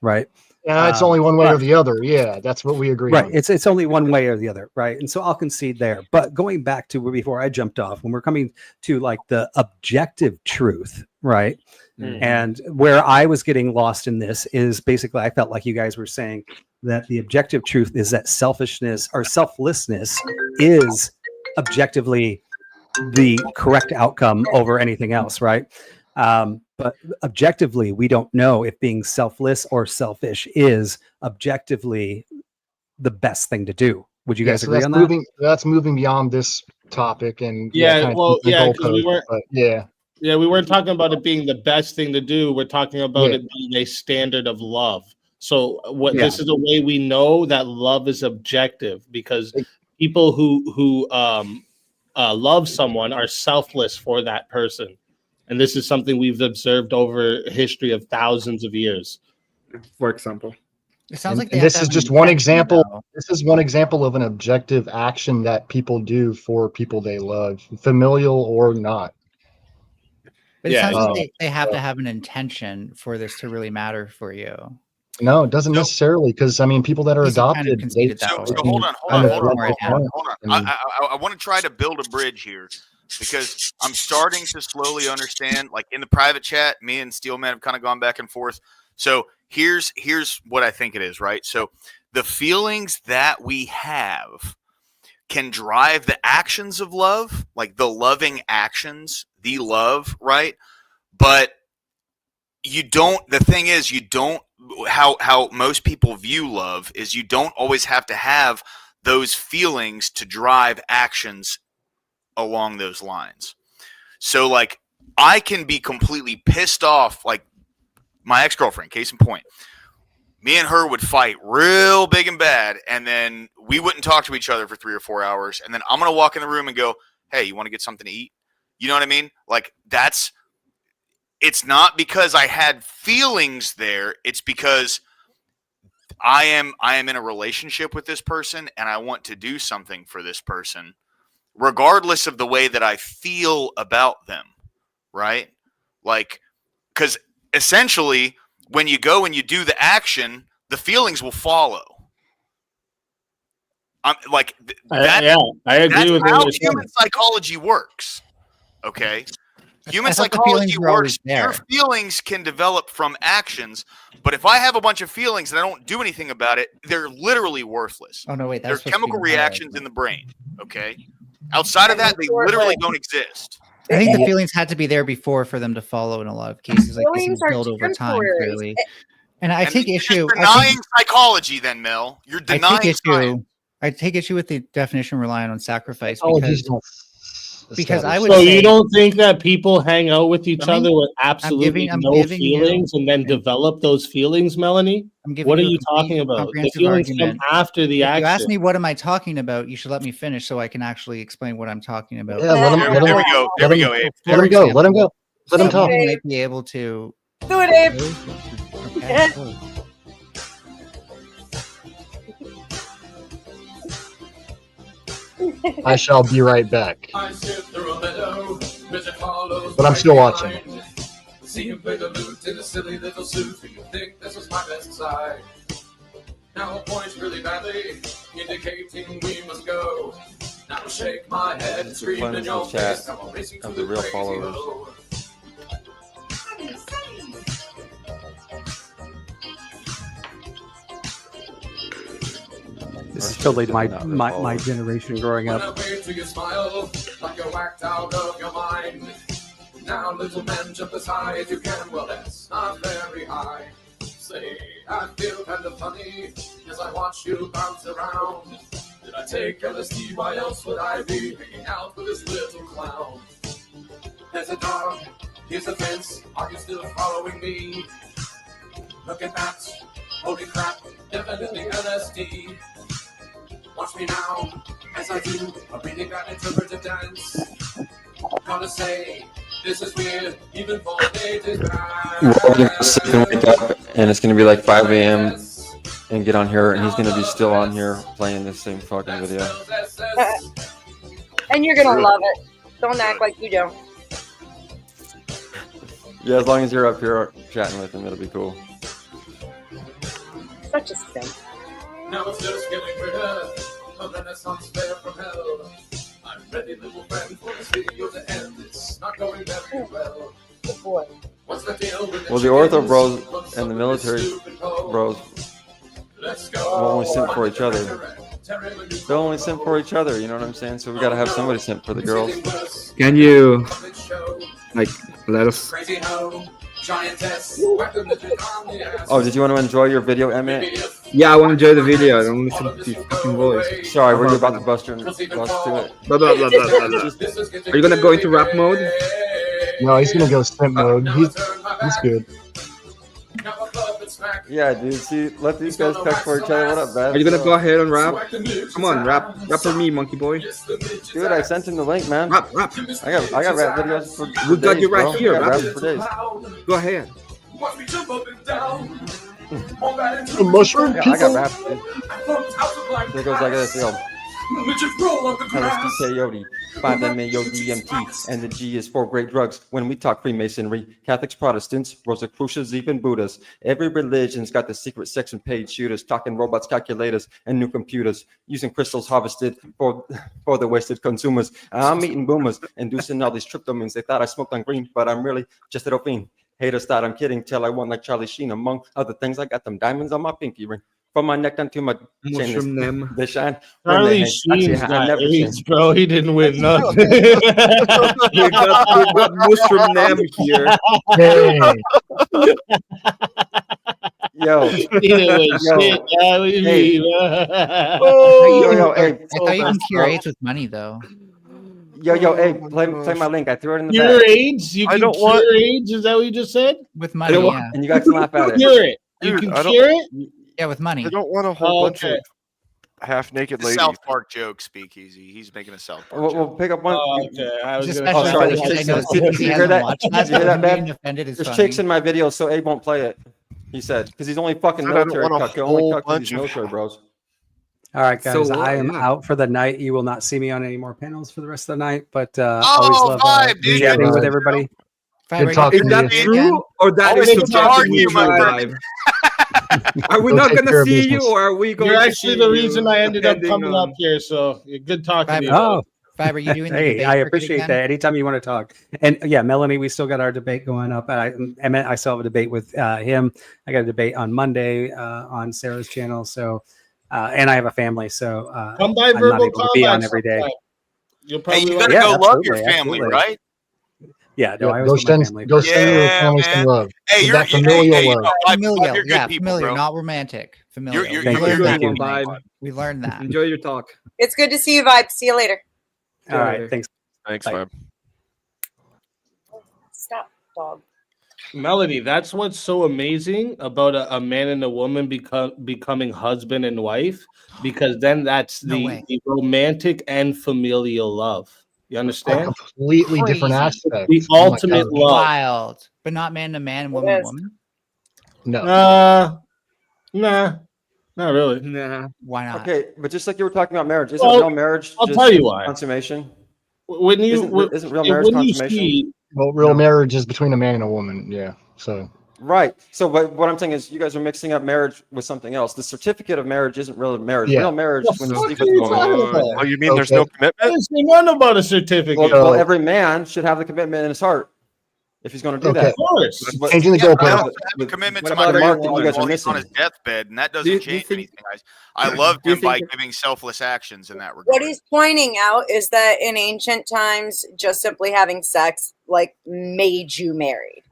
right? Yeah, it's only one way or the other. Yeah, that's what we agree Right. on. It's only one way or the other, right? And so I'll concede there. But going back to where before I jumped off, when we're coming to like the objective truth, right? And where I was getting lost in this is basically I felt like you guys were saying that the objective truth is that selfishness or selflessness is objectively the correct outcome over anything else, right? But objectively, we don't know if being selfless or selfish is objectively the best thing to do. Would you guys so agree that's on that? moving. That's moving beyond this topic, and Yeah, kind of well, the yeah, 'cause we goalpost, weren't- but yeah, Yeah, we weren't talking about it being the best thing to do. We're talking about Yeah. it being a standard of love. So what Yeah. this is a way we know that love is objective because people who love someone are selfless for that person. And this is something we've observed over a history of thousands of years. For example. It sounds like and they have this to is have just an one intention, example. though. This is one example of an objective action that people do for people they love, familial or not. But it Yeah, sounds like uh, they have to have an intention for this to really matter for you. No, it doesn't necessarily, because I mean, people that are He's kind of adopted. conceded that So already. hold on. kind of on. Hold on. I want to try to build a bridge here because I'm starting to slowly understand. Like in the private chat, me and Steelman have kind of gone back and forth. So here's what I think it is, right? So the feelings that we have can drive the actions of love, like the loving actions, the love, right? But you don't, the thing is, you don't, how most people view love is you don't always have to have those feelings to drive actions along those lines. So like I can be completely pissed off, like my ex-girlfriend, case in point. Me and her would fight real big and bad, and then we wouldn't talk to each other for 3 or 4 hours, and then I'm going to walk in the room and go, hey, you want to get something to eat? You know what I mean? Like, it's not because I had feelings there. It's because I am in a relationship with this person, and I want to do something for this person, regardless of the way that I feel about them, right? Like, because essentially, when you go and you do the action, the feelings will follow. I agree with how human psychology works. Okay, human psychology works. Your feelings can develop from actions, but if I have a bunch of feelings and I don't do anything about it, they're literally worthless. Oh no, wait, there's chemical reactions in the brain. Okay, outside of that, they literally don't exist. I think the feelings had to be there before for them to follow in a lot of cases. Like this is built over time, clearly. And I take issue. You're denying psychology, then, Mel. You're denying science. I take issue with the definition relying on sacrifice because I would. So say, you don't think that people hang out with each other with absolutely no feelings and then develop those feelings, Melanie? What are you talking about? The feelings come after the action. If you ask me what am I talking about, you should let me finish so I can actually explain what I'm talking about. Yeah, let him go. There we go, Abe. Let him go. Let him go. Let him talk. You might be able to. Do it, Abe. Okay. I shall be right back. I sit through a meadow, Mr. Carlos But I'm still watching. See him play the lute in a silly little suit. Do you think this was my best side? Now it points really badly, indicating we must go. Now I shake my head and scream in your face. Now I'm racing to the real crazy followers. road. This is totally my generation growing When up. I wait till you smile, like you're whacked out of your mind. Now, little man, jump as high as you can. Well, that's not very high. Say, I feel kind of funny as I watch you bounce around. Did I take LSD? Why else would I be hanging out with this little clown? There's a dog, here's a fence. Are you still following me? Look at that. Holy crap, definitely LSD. Watch me now, as I do a really bad interpretive dance. Gotta say, this is weird, even for native We're all gonna sit and wake up, and it's gonna be like 5 a.m. and get on here, and he's gonna be still on here playing the same fucking video. And you're gonna love it. Don't act like you don't. Yeah, as long as you're up here chatting with him, it'll be cool. Such a simp. Now it's just getting rid of a Renaissance fair from hell. I'm ready, little friend, for this video to end. It's not going very well. Good boy. What's the deal with Well, the ortho bros and the military bros will only simp for each other. They'll only simp for each other, you know what I'm saying? So we gotta have somebody simp for the girls. Can you, like, let us? Crazy hoe, giantess, weapon that you on the ass. Oh, did you want to enjoy your video, Emmett? Yeah, I want to enjoy the video. I don't listen to your fucking voice. Sorry, were you about to bust to it? Blah, blah, blah, blah, blah, blah. Are you gonna go into rap mode? No, he's gonna go simp mode. He's good. Yeah, dude. See, let these guys peck for each other. What up, man? Are you gonna go ahead and rap? Come on, rap for me, monkey boy. Dude, I sent him the link, man. Rap. I got rap videos for We got days, you right bro. here. I got Rap raps for days. Go ahead. Watch me jump up and down. A mushroom Yeah, I got people? rap, dude. There goes like this, yo. LSD peyote, 5-MeO DMT, and the G is for great drugs. When we talk Freemasonry, Catholics, Protestants, Rosicrucians, even Buddhas, every religion's got the secret section paid shooters, talking robots, calculators, and new computers, using crystals harvested for the wasted consumers. I'm eating boomers, inducing all these tryptamines. They thought I smoked on green, but I'm really just a fiend. Haters thought I'm kidding till I won like Charlie Sheen. Among other things, I got them diamonds on my pinky ring. From my neck down to my chin, they shine. Charlie Sheen's got AIDS, bro. He didn't win nothing. we got mushroom them here. Hey. Yo, Shit, yeah, what do you mean? yo, hey, I thought you can cure AIDS with money, though. Yo, hey, play my link. I threw it in the Cure back. AIDS? You can cure AIDS? Is that what you just said? With I money, don't want- yeah. And you guys can laugh at it. Cure it. You Dude, can I don't- cure it? Yeah, with money. I don't want a whole bunch okay. of half-naked The ladies. South Park joke, Speakeasy. He's making a South Park We'll joke. pick up one. Okay, I was Just gonna Oh, especially sorry. because There's I know chicks, Stevie did you hear hasn't that? watched Did that, you hear so that, him being Beb? offended is There's funny. chicks in my video, so Abe won't play it. He said because he's only fucking Said I don't military want a cuck. He only whole cucks bunch these of- military bros. All right, guys. So, I am yeah. out for the night. You will not see me on any more panels for the rest of the night. But Oh, always love vibe, dude. chatting Good with to- everybody. Fiber, Good talking Is to that you. true or that Always is good to subjective argue, my vibe? Are we Go not take gonna care of see business. you, or are we going You're to actually see the you, reason I ended up depending coming on- up here. So good talking to you. Oh, Fiber, you doing the hey, debate I circuit appreciate again? that. Anytime you want to talk, and yeah, Melanie, we still got our debate going up. I still have a debate with him. I got a debate on Monday on Sarah's channel. So, and I have a family, so Come by I'm not Verbal able to be on Combat every day. sometime. You'll Hey, probably you like gotta Yeah, go love your absolutely, family, absolutely. right? Yeah, no, I Go always love my send family. go send your Yeah, family man. some love. Hey, Is you're that familial love? Familial, you're good yeah, people, familiar, bro. not romantic. Familial. You're Thank we you. learned that. Thank you. Vibe. We learned that. Enjoy your talk. It's good to see you, Vibe. See you later. All right, thanks. Thanks, Bye. man. Stop, dog. Melody, that's what's so amazing about a man and a woman becoming husband and wife, because then that's No the, way. the romantic and familial love. You A understand? completely different Crazy. aspect. The Oh my ultimate God. love. Wild, but not man to man, woman to is. woman. No. Nah, not really. Nah. Why not? Okay, but just like you were talking about marriage, isn't Well, real marriage I'll just tell you why. consummation? When you Isn't real marriage when you consummation? see Well, real marriage is between a man and a woman. Yeah. So Right. So, but what I'm saying is, you guys are mixing up marriage with something else. The certificate of marriage isn't real marriage. Yeah. Real marriage What is when the you fuck sleep are with you a talking woman. about? Oh, you mean there's no Okay. I commitment? didn't say nothing about a certificate. Well, So- every man should have the commitment in his heart if he's going to do Okay. that. Of course. But- changing the Yeah, but I goalpost. also have a commitment what to about my the mark marriage that you guys are while he's on his missing? deathbed, and that Do doesn't you change think- anything, guys. I loved Do you him by think- giving selfless actions in that regard. What he's pointing out is that in ancient times, just simply having sex like made you married.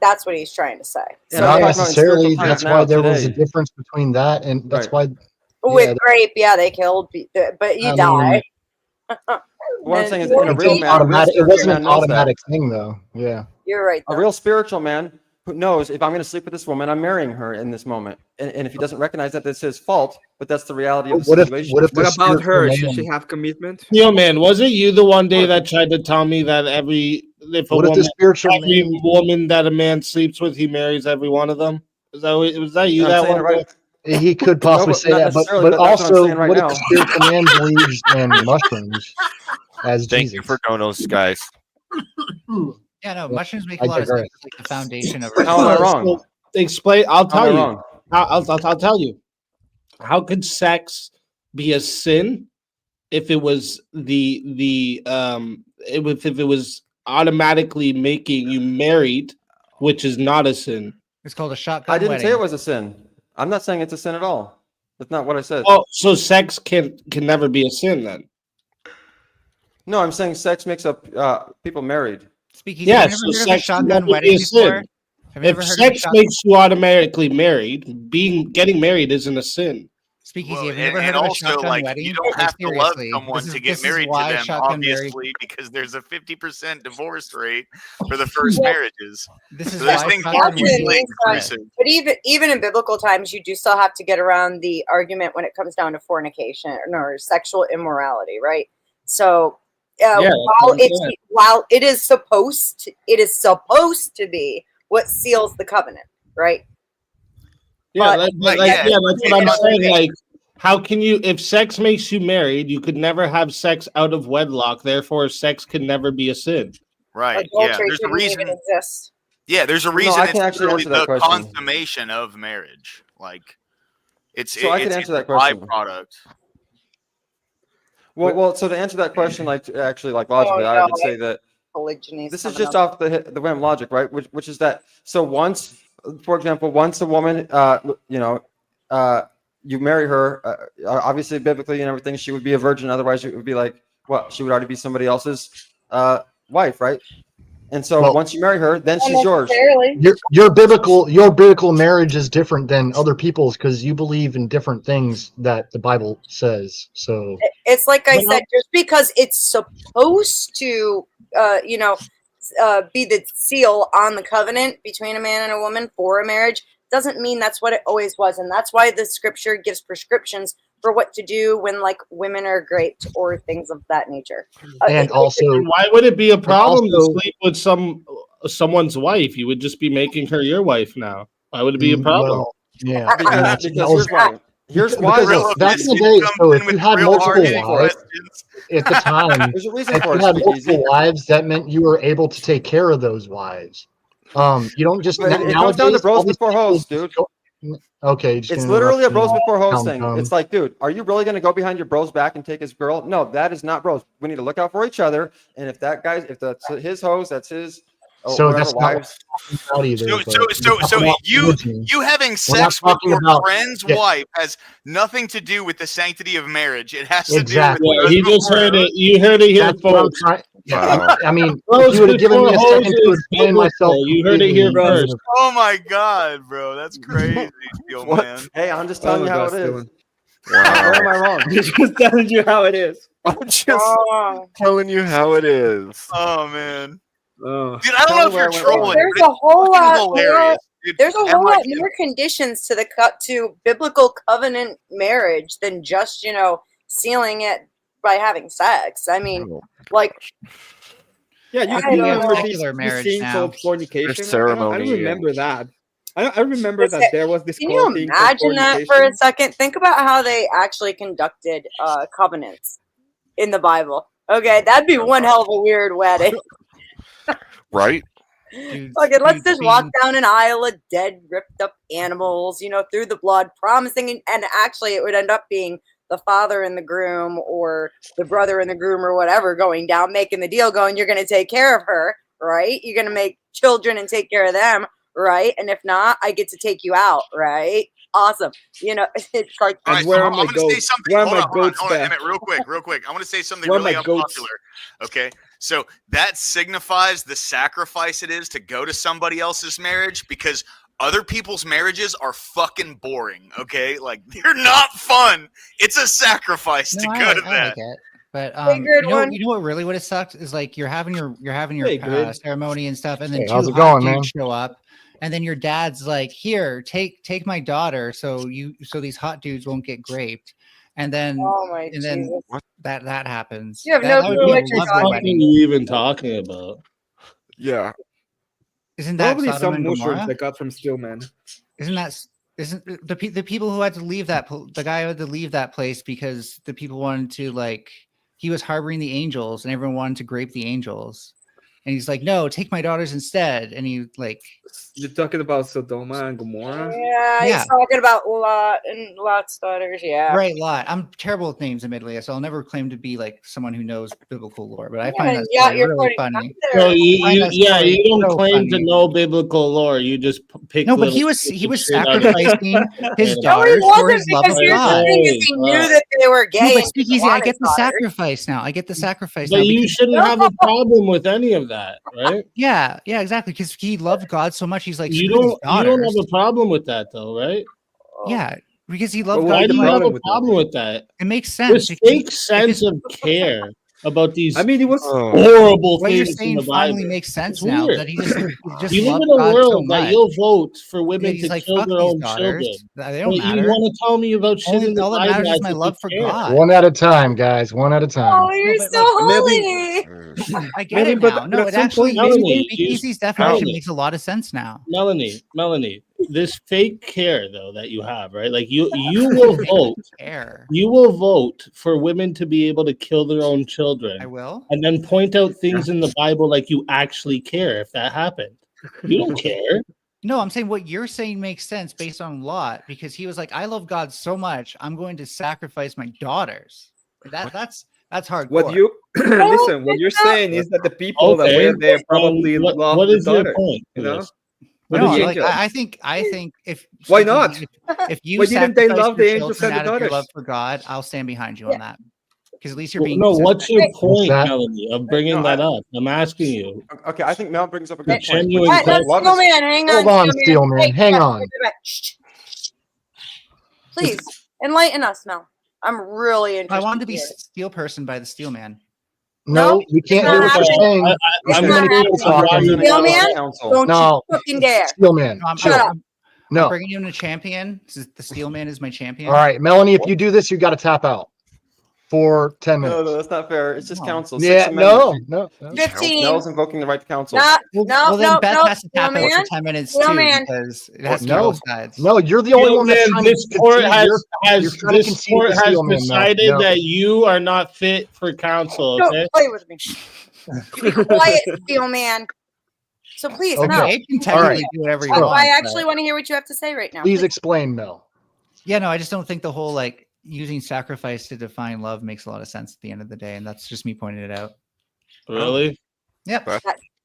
That's what he's trying to say. And So I'm Not talking about in necessarily. spiritual That's terms why now, there was a today. difference between that, and that's Right. why. with yeah, grape, yeah, they killed, but you I die. What I'm saying is, And in a It's real an man, a real automatic. It spiritual wasn't man an knows that. automatic thing, though. Yeah. You're right. A Though. real spiritual man who knows, if I'm going to sleep with this woman, I'm marrying her in this moment. And if he doesn't recognize that, that's his fault. But that's the reality of the What if? situation. What if the What about her? spiritual Should she man- have commitment? Yo, man, was it you the one day that tried to tell me that if a What if the woman, spiritual every man? woman that a man sleeps with, he marries every one of them? Was that you I'm that saying one? it right. He could possibly but say not that, necessarily, but but that's what I'm also, saying right what if now. the spiritual man believes in mushrooms as Thank Jesus? you for donos, guys. Yeah, no, Yeah, mushrooms make I a lot of sense. digress. It's like the foundation of How am I our wrong? So, explain. I'll How am tell I you. wrong? I'll tell you. How could sex be a sin if it was if it was automatically making you married, which is not a sin? It's called a shotgun I didn't wedding. say it was a sin. I'm not saying it's a sin at all. That's not what I said. Oh, so sex can never be a sin then? No, I'm saying sex makes up people married. Speaking, Yes, have so you ever heard of a sex can shotgun never be wedding a sin. before? Have you If ever heard of a sex shotgun? makes you automatically married, getting married isn't a sin. Speakeasy, Well, have you ever and heard of a also, shotgun like, wedding? you don't Like, have to love seriously, someone this to is- get this is married to why them, shotgun marriage- obviously, because there's a 50% divorce rate for the first Well, marriages. This is So this why thing's shotgun That's what it obviously means by- exclusive. But even in biblical times, you do still have to get around the argument when it comes down to fornication or sexual immorality, right? So Yeah, that's while what I'm saying. it is supposed to be what seals the covenant, right? Yeah, But- that's what I'm saying. Like, how can you, if sex makes you married, you could never have sex out of wedlock. Therefore, sex can never be a sin. Right. Yeah. Adultery There's a shouldn't even reason. exist. Yeah. There's a No, reason I it's can actually literally answer that the question. consummation of marriage. Like, it's So I can it's answer a that question. byproduct. Well, so to answer that question, like actually, like logically, I would say that Polygyny. this is just off the whim logic, right? Which is that, so once, for example, once a woman, you marry her, obviously biblically and everything, she would be a virgin. Otherwise, it would be like, what? She would already be somebody else's wife, right? And so Well- once you marry her, then Not she's yours. necessarily. Your biblical marriage is different than other people's because you believe in different things that the Bible says. So It's like I But said, just because it's supposed to, be the seal on the covenant between a man and a woman for a marriage doesn't mean that's what it always was. And that's why the scripture gives prescriptions for what to do when like women are raped or things of that nature. And also, why would it be a problem also- to sleep with someone's wife? You would just be making her your wife now. Why would it be a problem? Well, yeah. Because here's why. Here's why. Because back in the day, so if you had multiple wives at the time, There's a reason if for you it. had Speakeasy. multiple wives, that meant you were able to take care of those wives. You don't just But it comes down to bros before hoes, dude. Okay, just It's gonna literally a interrupt bros you. before hoes Tom, thing. Tom. It's like, dude, are you really going to go behind your bro's back and take his girl? No, that is not bros. We need to look out for each other. And if that guy's, if that's his hoes, that's his. So whatever, that's not what wives. I'm talking about either, but we're So talking about religion. you having We're not sex with talking your about- friend's yeah. wife has nothing to do with the sanctity of marriage. It has to Exactly. do with He just heard it. You heard it here, That's what I'm folks. trying. Yeah, Wow. I mean, Bros if you would have given me a before second to hoes is explain myself, biblical. You heard it here completely, I first. would've- Oh my god, bro, that's crazy, Steel What? man. Hey, I'm just Oh telling my you how God, it is. Dylan. Where am I wrong? I'm just telling you how it is. I'm just Oh. telling you how it is. Oh man, Oh. dude, I don't Tell know me if where you're I went trolling. wrong. There's but a whole it's lot fucking more. hilarious, dude. There's a And, whole like, lot more conditions to the cut to biblical covenant marriage than just sealing it by having sex. I mean, Oh, like Yeah, you, I you don't know. remember Secular this marriage scene now. called fornication? There's I ceremony remember that. I remember What's that that? there was this Can you called thing called imagine that for a fornication. second? Think about how they actually conducted covenants in the Bible. Okay, that'd be one hell of a weird wedding. right? Dude, Okay, let's dude, just walk being- down an aisle of dead, ripped up animals, through the blood, promising, and actually it would end up being the father and the groom or the brother and the groom or whatever going down, making the deal, going, you're going to take care of her, right? You're going to make children and take care of them, right? And if not, I get to take you out, right? Awesome. It's like, All right, And where so are I'm my going to say goats? something. Where are Hold my on, hold on, goats hold on, back? Emmett, real quick. I want to say something Where are really my goats? unpopular. Okay, so that signifies the sacrifice it is to go to somebody else's marriage because other people's marriages are fucking boring. Okay, like they're not fun. It's a sacrifice to No, go to I that. like it. But Figured one. you know what really would have sucked is like you're having your Hey, good. ceremony and stuff, and then Hey, two how's it hot going, man? dudes show up, and then your dad's like, "Here, take my daughter, so these hot dudes won't get raped." And then oh my and then Jesus. that happens. You have That no would clue be a what you're lovely talking What are wedding. you even talking about? Yeah. Isn't that Probably Sodom some and mushrooms Gomorrah? I got from Stillman. Isn't the people who had to leave the guy who had to leave that place because the people wanted to he was harboring the angels and everyone wanted to grape the angels, and he's like, no, take my daughters instead, and he You're talking about Sodoma and Gomorrah? Yeah, Yeah. he's talking about Lot and Lot's daughters. Yeah. right, Lot. I'm terrible with names, admittedly, so I'll never claim to be like someone who knows biblical lore, but I find that Yeah, story you're really 45 funny. there. So you find that yeah, story you don't so claim to funny. know biblical lore. You just pick. No, but little he was shit out of it. sacrificing his No, No, he daughters for wasn't his love because of here's the God. thing: is he knew Wow. that they were gay. No, but and speak didn't easy. I want get his the daughters. sacrifice now. I get the sacrifice But now. you because- shouldn't have a problem with any of that, right? Yeah, exactly. Because he loved God so much, he's like, You screw his don't. You don't daughters. have a problem with that, though, right? Yeah, because he But loved why Why God do so you much. have a problem with that? It makes sense. This fake sense of care about these I mean, it was Oh. horrible What you're things in saying the finally Bible. makes sense It's now weird. that he just You live loved in a God so world that much. you'll vote for Yeah, women he's to like, kill fuck their these own daughters. children. They But don't you matter. want to tell me about shit in the All that Bible matters is as my if love you for care. God. One at a time, guys. One at a time. Oh, you're but, so holy. I get it but now. No, at it some actually point, makes Melanie, Speakeasy's definition Melanie. makes a lot of sense now. Melanie, this fake care though that you have, right? Like you will vote. Care. You will vote for women to be able to kill their own children. I will. And then point out things in the Bible like you actually care if that happened. You don't care. No, I'm saying what you're saying makes sense based on Lot because he was like, I love God so much, I'm going to sacrifice my daughters. That's hardcore. what you listen. What you're saying is that the people that Okay. were there probably What loved what the is your daughter. point? You to know? this? What No, did you like, think? I think if Why not? if you Why didn't they sacrifice love your the angels children and the out of your daughters? love for God, I'll stand behind you on that. Because at least you're Well, being no, consistent. what's your point, that? Melanie, of bringing No, that up? I'm asking you. Okay, I think Mel brings up a The good point. genuine Let question. Love Steel is- Man, hang Hold on, on, Steel Man. Hey, Hang yeah, on. Please enlighten us, Mel. I'm really interested. I wanted to be here. Steel Person by the Steel Man. No, we can't do what you're saying. There's It's too not many people happening. talking. Steel Man, don't No, you fucking dare. Steel Man. I'm, Chill. I'm No. bringing in a champion. The Steel Man is my champion. All right, Melanie, if you do this, you got to tap out for 10 minutes. No, that's not fair. It's just counsel. Yeah, Sixth no, Amendment. no. 15. Mel's invoking the right to counsel. Well, then Beth has to tap out man. for 10 minutes Steel too, Man. because it has to be No, both sides. no, you're the only one that's Man, trying this to court concede. You're trying to concede court the has Steel Man, Mel. decided No. that you are not fit for counsel. Don't Okay. play with me. You be quiet, Steel Man. So please, Okay. no. He can All technically right. do whatever he I wants. actually want to hear what you have to say right now. Please explain, Mel. Yeah, no, I just don't think the whole like using sacrifice to define love makes a lot of sense at the end of the day, and that's just me pointing it out. Really? Yep.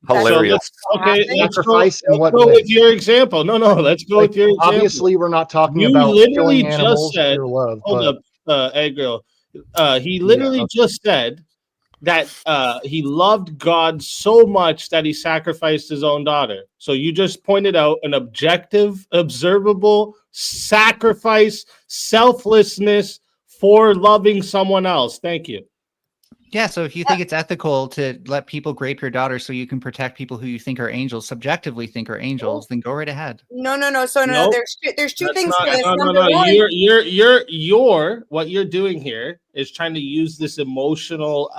Hilarious. Okay, let's go, Sacrifice in let's what go way? with your example. No, let's go Like, with your example. obviously, we're not talking You about literally killing animals just said, for love. hold But up, Egg Girl. He literally just said that he loved God so much that he sacrificed his own daughter. So you just pointed out an objective, observable sacrifice, selflessness for loving someone else. Thank you. Yeah, so if you think it's ethical to let people grape your daughter so you can protect people who you think are angels, subjectively think are angels, then go right ahead. No. So no, Nope. there's two That's things not- to this. no. Number one, You're what you're doing here is trying to use this emotional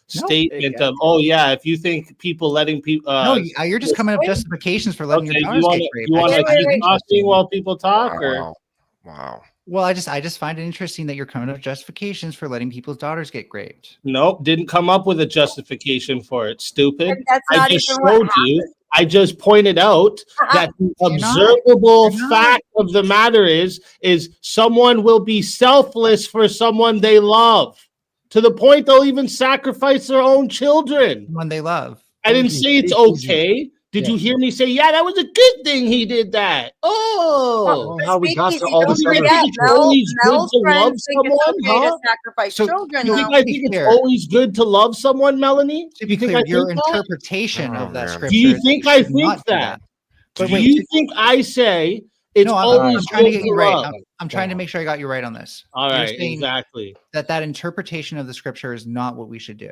statement of, oh yeah, if you think people letting people No, you're just coming up with justifications for letting okay, your you daughters want get to raped. you I want to just find it keep talking interesting. while people talk, or Wow. Well, I just find it interesting that you're coming up with justifications for letting people's daughters get raped. nope, didn't come up with a justification for it. Stupid. And that's I not just even what showed you. I just pointed out that the observable fact of the matter is someone will be selfless for someone they love, to the point they'll even sacrifice their own children when they love. I didn't say it's okay. Did you hear me say, yeah, that was a good thing he did that? Oh, how we got to Speakeasy, all don't this other forget, always good Mel's to love friends think it's someone, okay huh? to sacrifice So, children. You though. think I think it's always good to love someone, Melanie? To be You think clear, I your think that? interpretation of that scripture. Do you is think you I should think not do that? But Do wait, you think I say it's no, always I'm trying to good get you right. love? I'm trying to make sure I got you right on this. All You're right, saying exactly. that interpretation of the scripture is not what we should do.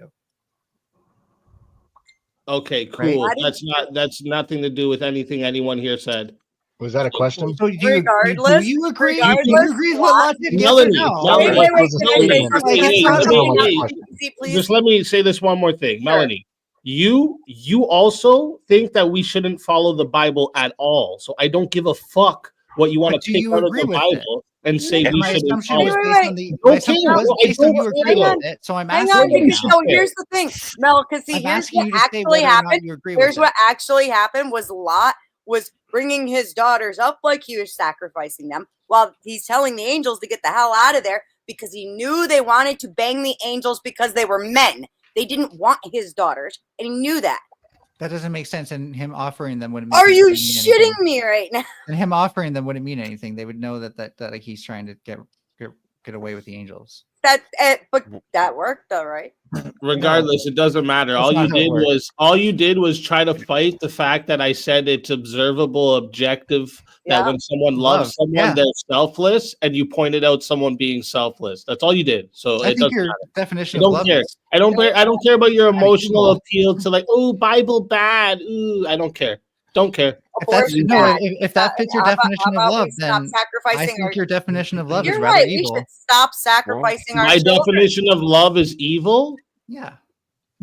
Okay, cool. Right. That's nothing to do with anything anyone here said. Was that a question? So do you Regardless, agree? regardless, Do you agree with what logic? Yes or Melanie, no? Melanie, Wait, can I say Melanie, something? hey, Can I say hey, something? Please. just let me say this one more thing, Melanie. You also think that we shouldn't follow the Bible at all. So I don't give a fuck what you want But to do pick you out of agree the with it? Bible and say we My shouldn't assumption follow was it. based on the I my don't assumption care. was I based on don't you agree care. with it. So I'm Hang asking on, you because now. so here's the thing, Mel. Because see, I'm here's asking what you to say actually whether or not happened. you agree with Here's it. what actually happened was Lot was bringing his daughters up like he was sacrificing them, while he's telling the angels to get the hell out of there because he knew they wanted to bang the angels because they were men. They didn't want his daughters, and he knew that. That doesn't make sense. And him offering them wouldn't. Make Are you mean anything. shitting me right now? And him offering them wouldn't mean anything. They would know that like he's trying to get away with the angels. But that worked though, right? Regardless, it doesn't matter. That's All not you how it works. did was try to fight the fact that I said it's observable, objective, that Yeah. when someone loves Love, someone, yeah. they're selfless, and you pointed out someone being selfless. That's all you did. So I it think doesn't your matter. definition I of don't love care. is I don't care about your emotional equal. appeal to like, oh, Bible bad. Ooh, I don't care. Don't care. If that's Abortion no, bad. if that fits your How about- definition how of about love, we stop then sacrificing I think our- your definition of love is You're rather right. We evil. should stop sacrificing our My children. definition of love is evil. Yeah.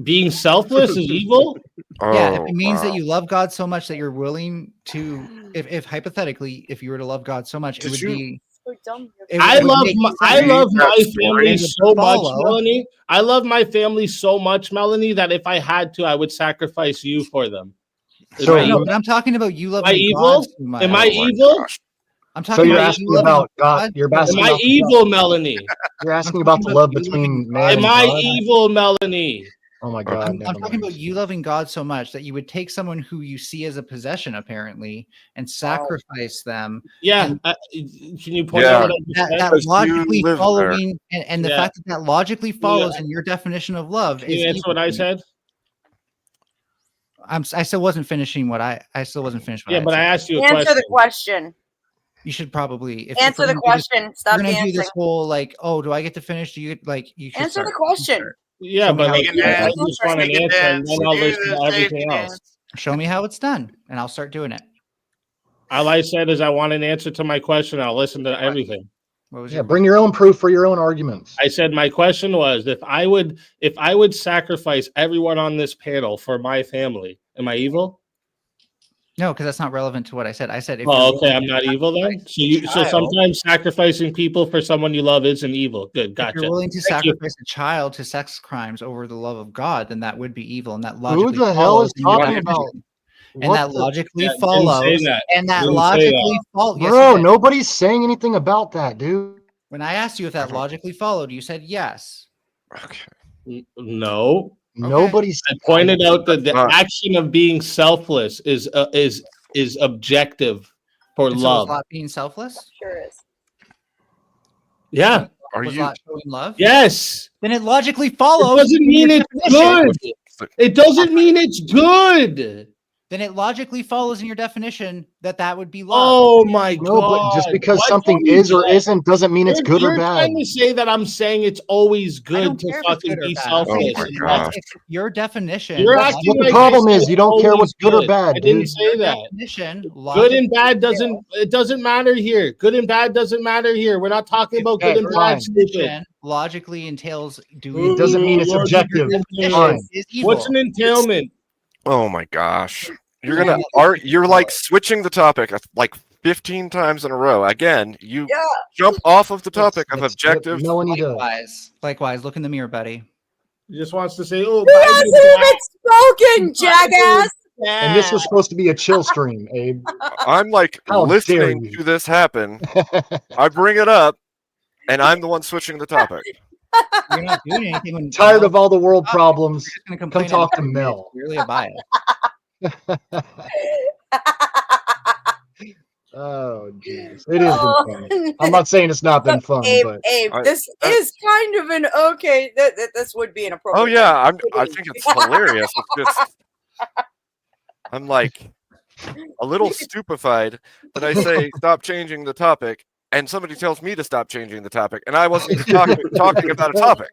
Being selfless is evil. Yeah, if Oh, it means wow. that you love God so much that you're willing to, if hypothetically, if you were to love God so much, it Did would you- be. So dumb. I love my That's family funny. so much, Follow. Melanie. I love my family so much, Melanie, that if I had to, I would sacrifice you for them. So- Am I No, evil? but I'm talking about you Am I loving evil? God so much. Am I Oh my evil? gosh. I'm So talking you're about asking you loving about God. You're Am asking I about evil, Melanie? You're asking I'm about talking the about love you between loving man Am and I God. evil, Melanie? Oh my God! I'm never talking mind. about you loving God so much that you would take someone who you see as a possession, apparently, and sacrifice them. Yeah. And Can you point Yeah. out what I just said? that Because you logically live there. following, and the Yeah. fact that logically follows Yeah. in your definition of love Can is you answer evil what I to me. said? I still wasn't finishing what I still wasn't finished. What Yeah, I but I said. asked you a Answer question. the question. You should probably Answer the question. Stop We're gonna do dancing. this whole like, oh, do I get to finish? Do you like? You should Answer the start. question. Yeah, Show me but how like, it's I done. just want an answer, and then I'll listen to everything else. Show me how it's done, and I'll start doing it. All I said is I want an answer to my question. I'll listen to everything. What was Yeah, bring your own proof for your own arguments. I said my question was if I would sacrifice everyone on this panel for my family, am I evil? No, because that's not relevant to what I said. I said, if Oh, you're okay, I'm willing not to evil then. So child- sometimes sacrificing people for someone you love isn't evil. Good, If gotcha. you're willing to Thank you. sacrifice a child to sex crimes over the love of God, then that would be evil, and that Who logically the hell follows is in your talking definition. about? And What that the- logically Yeah, didn't say follows. that. And that Didn't say logically that. follows. Yes, Bro, you did. nobody's saying anything about that, dude. When I asked you if that logically followed, you said yes. No. Nobody's. I pointed out that the not. action of being selfless is objective for And so love. is Lot being selfless? Sure is. Yeah. Was Lot showing love? Yes. Then it logically It follows. doesn't mean it's good. It doesn't mean it's good. Then it logically follows in your definition that would be love. Oh my No, god! but just because Why something don't you is or say- isn't doesn't mean it's good or You're bad. trying to say that I'm saying it's always good to care if it's fucking good or be bad. selfless. I'm saying my that's- gosh. it's your definition. You're That's acting What the like problem I is, said you don't care what's good or always bad, I didn't dude. say that. definition. Good and bad doesn't matter here. Good and bad doesn't matter here. We're not talking about good Okay, and fine. bad. Stupid. definition logically entails doing. It doesn't mean it's Lord, objective. definition. Fine. Is evil. What's an entailment? Oh my gosh. You're Yeah. gonna you're like switching the topic like 15 times in a row. Again, you Yeah. jump off of the topic of That's objective. what Melanie does. Likewise, look in the mirror, buddy. He just wants to say, "Oh, Who Biden hasn't is even spoken, jackass? And this was supposed to be a chill stream, Abe. I'm like How dare listening you. to this happen. I bring it up, and I'm the one switching the topic. You're not doing anything when Tired of all the world problems. You're just gonna Come complain talk to about it. Mel. You're really a bias. Oh, jeez. It has been fun. I'm not saying it's not been fun, Abe, but Abe, I- this is kind of an okay. This would be an appropriate. Oh yeah, I think it's hilarious. It's just I'm like a little stupefied that I say stop changing the topic, and somebody tells me to stop changing the topic, and I wasn't even talking about a topic.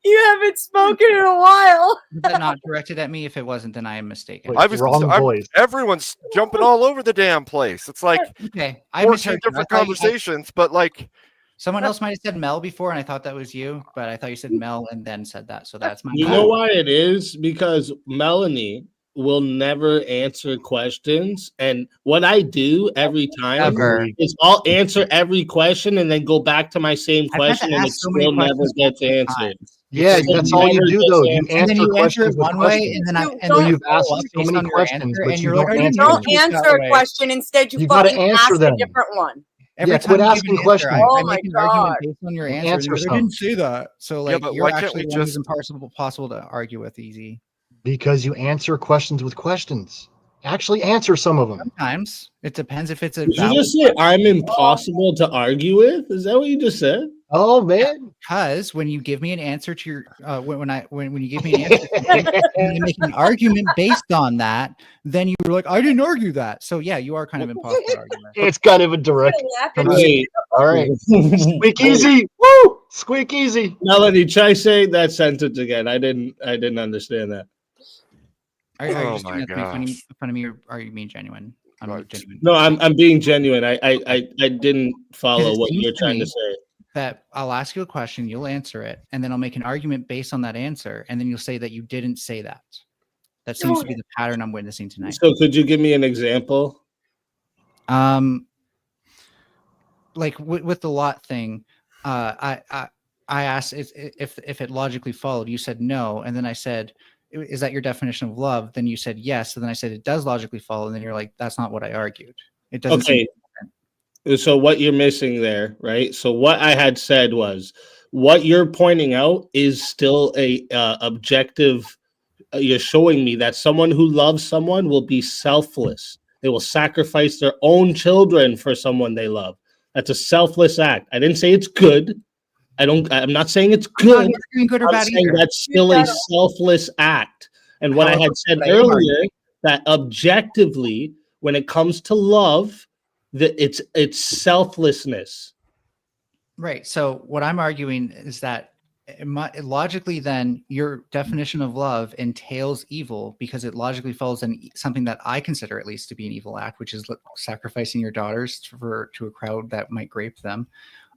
You haven't spoken in a while. Was that not directed at me? If it wasn't, then I am mistaken. I was everyone's jumping all over the damn place. It's like Okay, I 14 misheard you. I different thought you- conversations, but like Someone else might have said Mel before, and I thought that was you, but I thought you said Mel and then said that. So that's my. You know why it is? Because Melanie will never answer questions. And what I do every time Ever. is I'll answer every question and then go back to my same I've had to question and it ask so many still never questions gets multiple answered. times. yeah, It that's all you never do gets though. You answered. And then answer you answer it questions with one way, questions. and then I You and don't- then You've asked follow up so based many on your questions, answer, but and you you're don't like, I didn't answer know them. Don't it was that answer a way. question. Instead, you You gotta fucking answer ask them. a different one. Every Yeah, time quit you give asking an answer, questions. Oh I my make an argument God. based on your And answer. answer And you some. didn't say that, so like but you're why can't actually we one who's just- impossible to argue with. Easy. Because you answer questions with questions. Actually answer some of them. Sometimes it depends if it's a. Did you valid just say I'm impossible to argue with? Is that what you just said? Oh man. Because when you give me an answer to your when you give me an answer and you make an argument based on that, then you were like, I didn't argue that. So yeah, you are kind of impossible to argue with. It's kind of a direct. Wait. All right. Squeak easy. Woo! Squeak easy. Melanie, try saying that sentence again. I didn't understand that. Are you Oh just my doing that to make gosh. fun of me, or are you being genuine? I'm Right. genuine. No, I'm being genuine. I didn't follow It what seems you're to trying me to say. That I'll ask you a question, you'll answer it, and then I'll make an argument based on that answer, and then you'll say that you didn't say that. That seems to be the pattern I'm witnessing tonight. So could you give me an example? Like with the lot thing, I asked if it logically followed. You said no, and then I said, "Is that your definition of love?" Then you said yes, and then I said it does logically follow, and then you're like, "That's not what I argued." It doesn't. Okay. So what you're missing there, right? So what I had said was, what you're pointing out is still a objective. You're showing me that someone who loves someone will be selfless. They will sacrifice their own children for someone they love. That's a selfless act. I didn't say it's good. I'm not saying it's good. Doing good or I'm bad saying either. that's still a selfless act. And what I had said However, earlier, that objectively, when it comes to love, it's selflessness. Right. So what I'm arguing is that logically, then your definition of love entails evil because it logically follows something that I consider at least to be an evil act, which is sacrificing your daughters to a crowd that might grape them.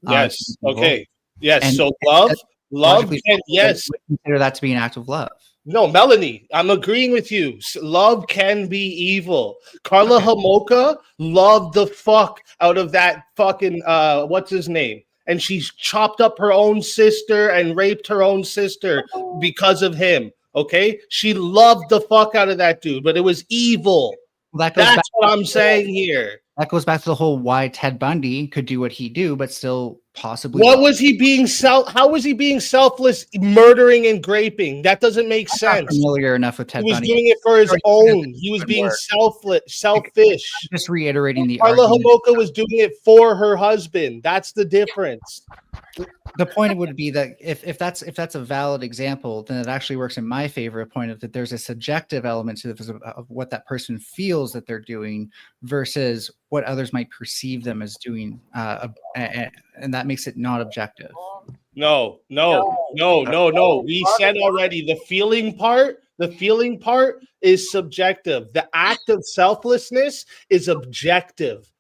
Yes. Okay. Yes. And so love, logically, and yes, consider that to be an act of love. No, Melanie, I'm agreeing with you. Love can be evil. Karla Homolka loved the fuck out of that fucking what's his name? And she's chopped up her own sister and raped her own sister because of him. Okay, she loved the fuck out of that dude, but it was evil. That's what I'm saying here. That goes back to the whole why Ted Bundy could do what he do, but still possibly. What was he being How was he being selfless, murdering and graping? That doesn't make sense. Not familiar enough with Ted He was Bundy. doing it for his own. He was being selfish. Just reiterating the Karla argument. Homolka was doing it for her husband. That's the difference. The point would be that if that's a valid example, then it actually works in my favor. A point of that there's a subjective element to of what that person feels that they're doing versus what others might perceive them as doing, and that makes it not objective. No. We said already the feeling part is subjective. The act of selflessness is objective.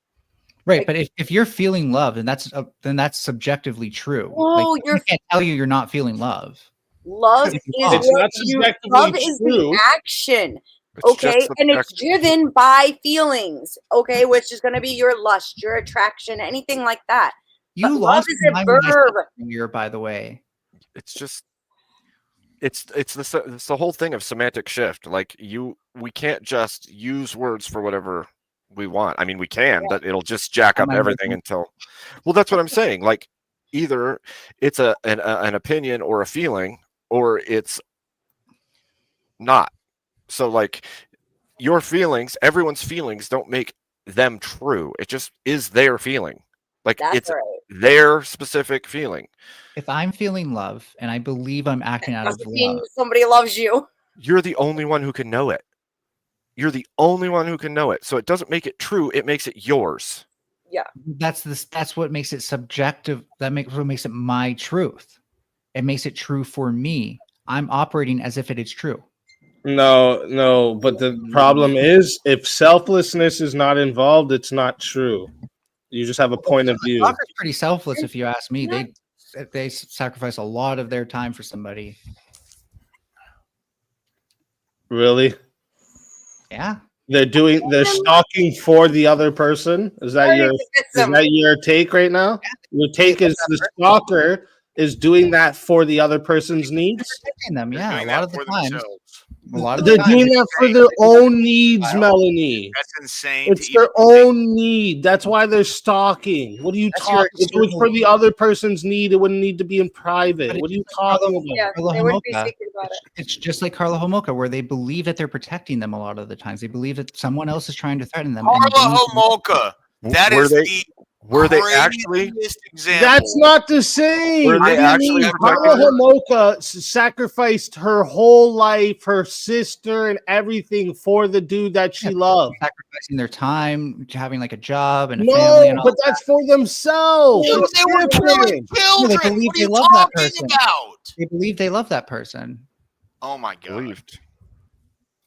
Right, but if you're feeling love, then that's subjectively true. Oh, I can't tell you you're not feeling love. Love is It's what not you love is the action. Okay, and it's driven by feelings. Okay, which is going to be your lust, your attraction, anything like that. You But love lost is my a mind when I said verb. earlier, by the way. It's just it's the whole thing of semantic shift. Like we can't just use words for whatever we want. I mean, we can, but it'll just jack up everything until. Well, that's what I'm saying. Like either it's an opinion or a feeling, or it's not. So like your feelings, everyone's feelings don't make them true. It just is their feeling. Like That's it's right. their specific feeling. If I'm feeling love and I believe I'm acting out of Doesn't mean love, somebody loves you. You're the only one who can know it. You're the only one who can know it. So it doesn't make it true. It makes it yours. Yeah. that's what makes it subjective. What makes it my truth. It makes it true for me. I'm operating as if it is true. No, but the problem is if selflessness is not involved, it's not true. You just have a point of view. Soccer's pretty selfless, if you ask me. They sacrifice a lot of their time for somebody. Really? Yeah. They're stalking for the other person. Is that your take right now? Your take is the stalker is doing that for the other person's needs. Them, yeah. A lot of the time. They're doing that for their own needs, Melanie. That's insane. It's their own need. That's why they're stalking. What are you talking? If it was for the other person's need, it wouldn't need to be in private. What are you talking about? Karla Homolka, it's just like Karla Homolka, where they believe that they're protecting them a lot of the times. They believe that someone else is trying to threaten them. Karla Homolka. That Were is they- Were they actually? Example. That's not the same. Were they actually Karla Homolka sacrificed her whole life, her sister, and everything for the dude that she loved. Sacrificing their time, having like a job and a No, family. And all but that's for themselves. No, It's they were different. killing they children. believe What are they you love that talking person. about? They believe they love that person. Oh my god.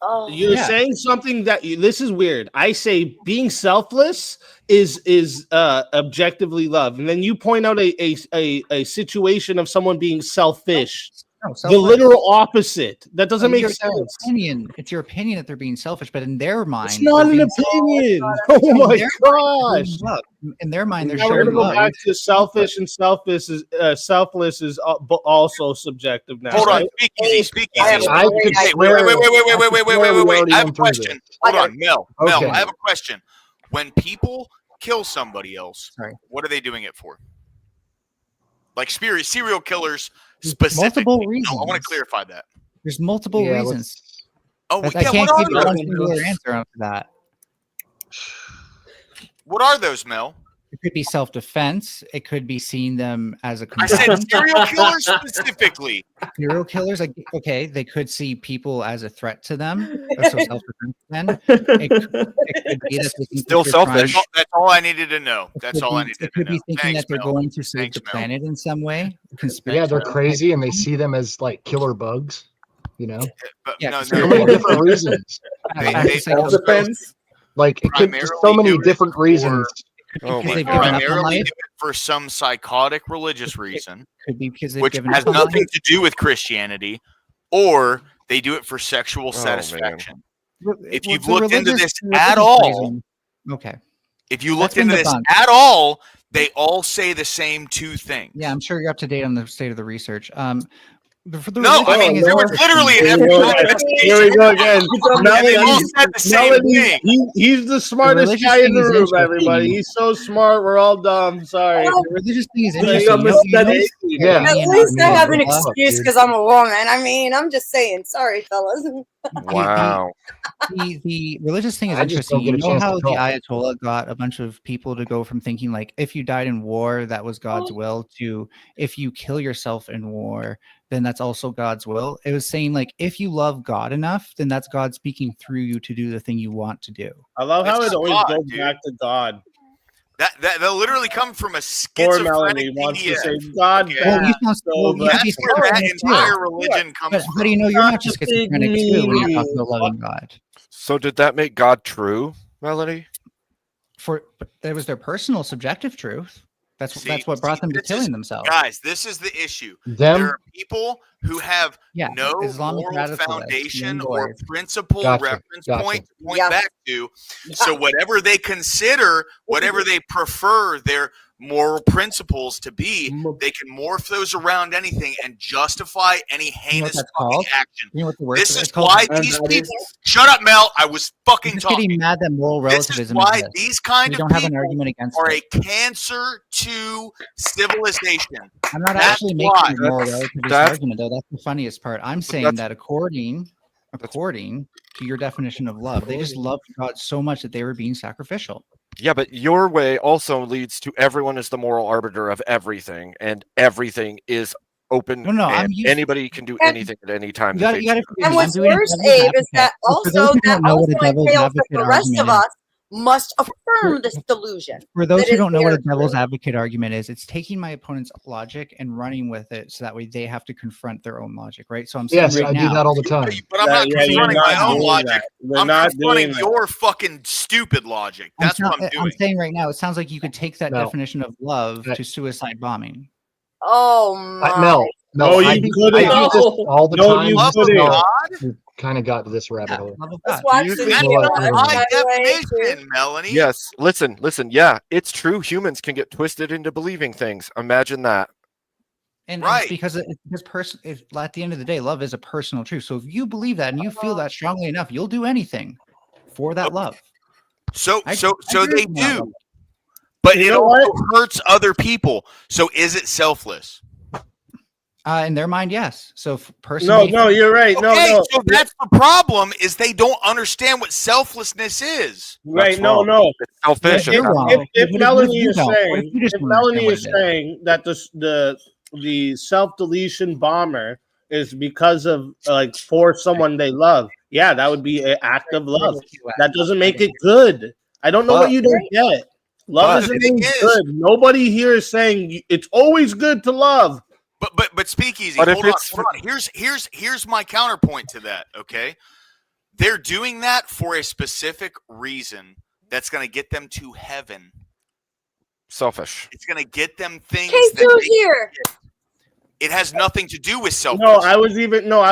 Oh, You're saying something that this is weird. I say being selfless is objectively love, and then you point out a situation of someone being selfish. No, The literal opposite. That doesn't make It's your sense. opinion. It's your opinion that they're being selfish, but in their mind, It's not they're an being opinion. selfish. Oh my In their mind, gosh. they're showing love. In their mind, they're Now we're showing gonna go love. back to selfish and selfless is selfless is also subjective now. Hold on, right? speak easy, speak easy. I could Hey, swear- wait. we already I have a went through question. this. Hold on, Mel, Okay. I have a question. When people kill somebody else, what are they doing it for? Like serial killers specifically. Multiple reasons. I want to clarify that. There's multiple Yeah, reasons. Oh, I yeah, can't what give you are one those? singular answer on that. What are those, Mel? It could be self-defense. It could be seeing them as a I said combatant. serial killers specifically. Serial killers, like, okay, they could see people as a threat to them. So self-defense. Then it could be that they think Still that you're trying- selfish. That's all I needed to know. it That's could all I be- needed It to could know. be thinking Thanks, that they're Mel. going to save Thanks, the Mel. planet in some way. Yeah, they're Conspiracy. crazy and they see them as like killer bugs. You know, But Yeah, no, so no, many different reasons. They- I they would say also- Self-defense. Like it could just so Primarily many do it different for- reasons. Oh because my they've They given god. up on primarily life. do it for some psychotic religious reason, Could be because they've which given has up on life. nothing to do with Christianity, or they do it for sexual man. satisfaction. If Well, you've the looked into religious- this the at religious all, reason- Okay. if you That's looked been into this debunked. at all, they all say the same two things. Yeah, I'm sure you're up to date on the state of the research. For the No, religious I mean thing there is- was literally an Here we FBI go again. investigation. Here we go again. And they all Melody, said the same thing. he's the smartest religious guy in thing the is room, interesting. everybody. He's so smart. We're all dumb. Sorry. The religious thing is You interesting. got You know- you know- misstudied. Yeah. At Yeah, least I mean, have an love, excuse dude. because I'm a woman. I mean, I'm just saying. Sorry, fellas. Wow. The religious thing is I just interesting. don't You get a know chance to how the talk. Ayatollah got a bunch of people to go from thinking like if you died in war, that was God's will, to if you kill yourself in war, then that's also God's will. It was saying like if you love God enough, then that's God speaking through you to do the thing you want to do. I love how That's it always God, goes dude. back to God. That literally come from a Poor Melanie schizophrenic wants to PDF. say God. Okay. Well, you back sound so well, you bad. could be That's where that schizophrenic too. entire religion comes But from. how do you know you're not just Not the schizophrenic too when you're big talking about loving God? So did that make God true, Melody? But that was their personal subjective truth. That's what brought them to this killing is- themselves. Guys, this is the issue. Them. There are people who have Yeah, no Islamic moral radicalists, foundation main or boys. principle Gotcha, reference gotcha. point to point Yeah. back to. So whatever they consider, whatever they prefer their moral principles to be, they can morph those around anything and justify any You know what heinous that's fucking called? action. You know what the word This is is called? why And these that people. is- Shut up, Mel. I was fucking You're just getting talking. mad that moral This is relativism why exists. these kind You of don't have an people argument against are it. a cancer to civilization. I'm not That's actually making why. a moral relativist That's- argument, though. That's the funniest part. I'm saying that's- that according to your definition of love, they just loved God so much that they were being sacrificial. Yeah, but your way also leads to everyone is the moral arbiter of everything, and everything is open. No, I'm and used- anybody can do And- anything at any time. You that got they you got to. choose. And I'm what's doing a worse, devil's Abe, is advocate. that For those also who that don't know what a also devil's entails that advocate the rest of argument is, us must affirm this delusion. for those that who is don't know what a their devil's truth. advocate argument is, it's taking my opponent's logic and running with it, so that way they have to confront their own logic, right? So I'm saying Yes, right I now, do that all the time. But I'm not Yeah, you're confronting not my own doing logic. that. We're I'm not confronting doing that. your fucking stupid logic. That's what I'm I'm doing. saying right now, it sounds like you could take that No. definition of love Right. to suicide bombing. Oh my. Mel, No, I you do couldn't. this all the No, time. you Love of couldn't. God? Kind of got to this rabbit hole. Love of Let's God. watch You- this. That's know video, what? not by my the way, definition, Melanie. Yes, listen. Yeah, it's true. Humans can get twisted into believing things. Imagine that. And Right. it's because at the end of the day, love is a personal truth. So if you believe that and you feel that strongly enough, you'll do anything for that love. So I so agree they with that. do. But You it know also hurts other people. So is it selfless? In their mind, yes. So No, personally, no, you're right. No, Okay, no. so that's the problem is they don't understand what selflessness is. Right, That's no, wrong. no. It's selfish. You're It's wrong. If What if Melanie you is don't? What if saying, you just if don't understand Melanie what is it is? saying that the self deletion bomber is because of like for someone they love, yeah, that would be an act of love. That doesn't make it good. I don't know what But- you don't get. Love But isn't the thing always is- good. Nobody here is saying it's always good to love. But speakeasy, But if hold on, it's hold on. Here's my counterpoint to that, okay? They're doing that for a specific reason that's gonna get them to heaven. selfish. It's gonna get them things Case that two here. it has nothing to do with self. No, I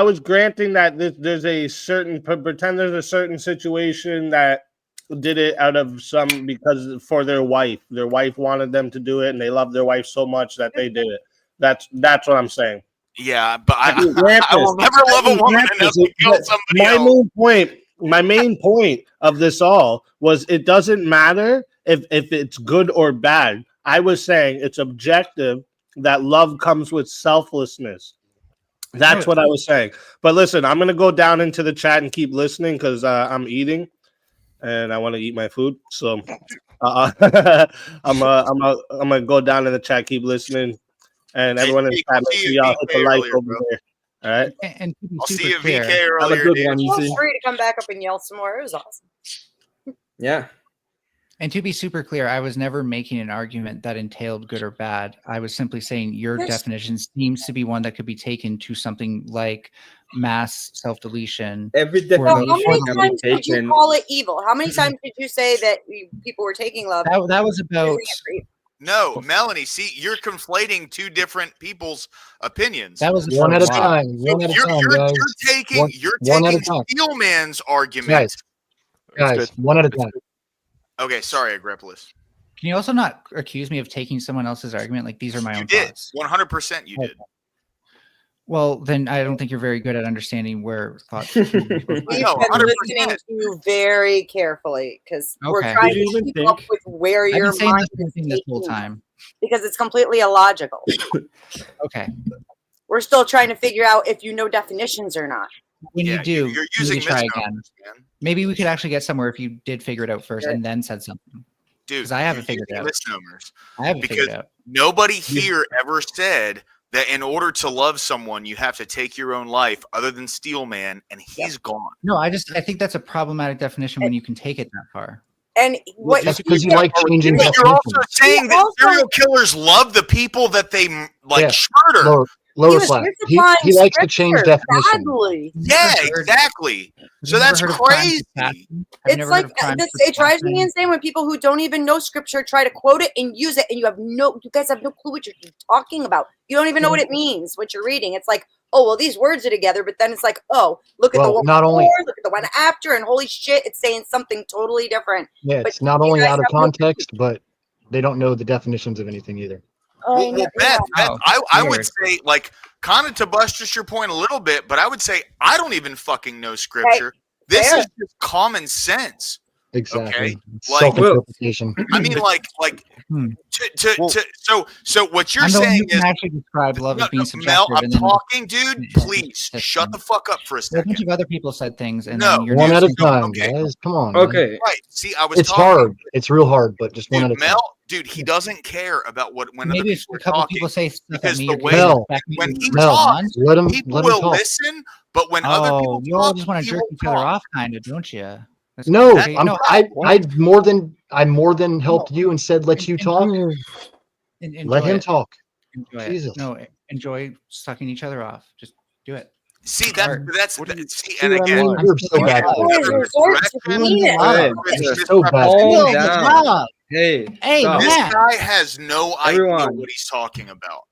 was granting that there's a certain pretend there's a certain situation that did it out of some because for their wife wanted them to do it and they love their wife so much that they did it. That's what I'm saying. Yeah, but I can grant I will this. never love I a can woman grant enough this. to kill But somebody else. my main point of this all was it doesn't matter if it's good or bad. I was saying it's objective that love comes with selflessness. That's what I was saying. But listen, I'm gonna go down into the chat and keep listening because I'm eating and I want to eat my food. So I'm gonna go down in the chat, keep listening, and everyone in the chat, make sure y'all hit the like over there. All right. And to be I'll see super you, clear, VK, earlier. Have a good dude. one, Feel Easy. free to come back up and yell some more. It was awesome. Yeah. and to be super clear, I was never making an argument that entailed good or bad. I was simply saying your Yes. definition seems to be one that could be taken to something like mass self-deletion. Every So how definition many can times be did you taken. call it evil? How many times did you say that people were taking love? That was about No, Melanie, see, you're conflating two different people's opinions. that was One at a about time. One at a time, guys. You're One at a taking time. Steelman's argument. Guys, That's guys, good. one at a time. Okay, sorry, Agrippalus. Can you also not accuse me of taking someone else's argument? Like these are my You own did. thoughts. 100% you did. Well, then I don't think you're very good at understanding where thoughts. We've been listening to you very carefully because we're Okay. trying Did you to even keep up think- with where I've your been saying mind the same is thing this whole taking you, time. because it's completely illogical. Okay. We're still trying to figure out if you know definitions or not. When you do, You're maybe using try again. misnomers, man. Maybe we could actually get somewhere if you did figure it out first and then said something. Dude, 'Cause I haven't you're figured it using out. misnomers. I haven't Because figured it out. nobody here ever said that in order to love someone, you have to take your own life, other than Steelman, and he's gone. No, I think that's a problematic definition when you can take it that far. And what That's because you like changing But you're also definitions. saying that serial killers love the people that they Yeah. murder. Lower flat. He likes to change definitions. badly. Yeah, exactly. So that's crazy. It's like it drives me insane when people who don't even know scripture try to quote it and use it, and you guys have no clue what you're talking about. You don't even know what it means, what you're reading. It's like, oh well, these words are together, but then it's like, oh, look at the Well, one not only- before, look at the one after, and holy shit, it's saying something totally different. Yeah, But it's not you only guys out of have no- context, but they don't know the definitions of anything either. Well, Beth, Oh, I would weird. say, like, kind of to bust just your point a little bit, but I would say I don't even fucking know scripture. This fair. is just common sense. Exactly. Okay. It's Like- self-interpretation. I mean, so what you're I'm the one saying who can is, actually describe love as being subjective. Mel, I'm and then talking, dude. Please shut the fuck up for a a second. bunch of other people said things, and No. then you're One not at a saying- time, guys. Come on. man. Okay. Right. See, I was It's talking. hard. It's real hard, but just one at a Dude, time. Mel, dude, he doesn't care about when other Maybe if people a are couple talking. people say stuff at Because me, the you're way gonna Mel, expect me when to he respond. talks, Let him people let him will talk. listen, but when other Oh, people you all talk, just want to he jerk won't each other talk. off, kind of, don't you? That's No, okay. No, I more than helped you and said let you talk. Let him talk. Enjoy it. Jesus. No, enjoy sucking each other off. Just do it. See, Hard. see, See and what I again, mean? You're so bad. Always resort to penis. Hey, You're so bad. calm Feel the down. love. Hey, Hey, stop. this Matt. guy has no idea Everyone. what he's talking about.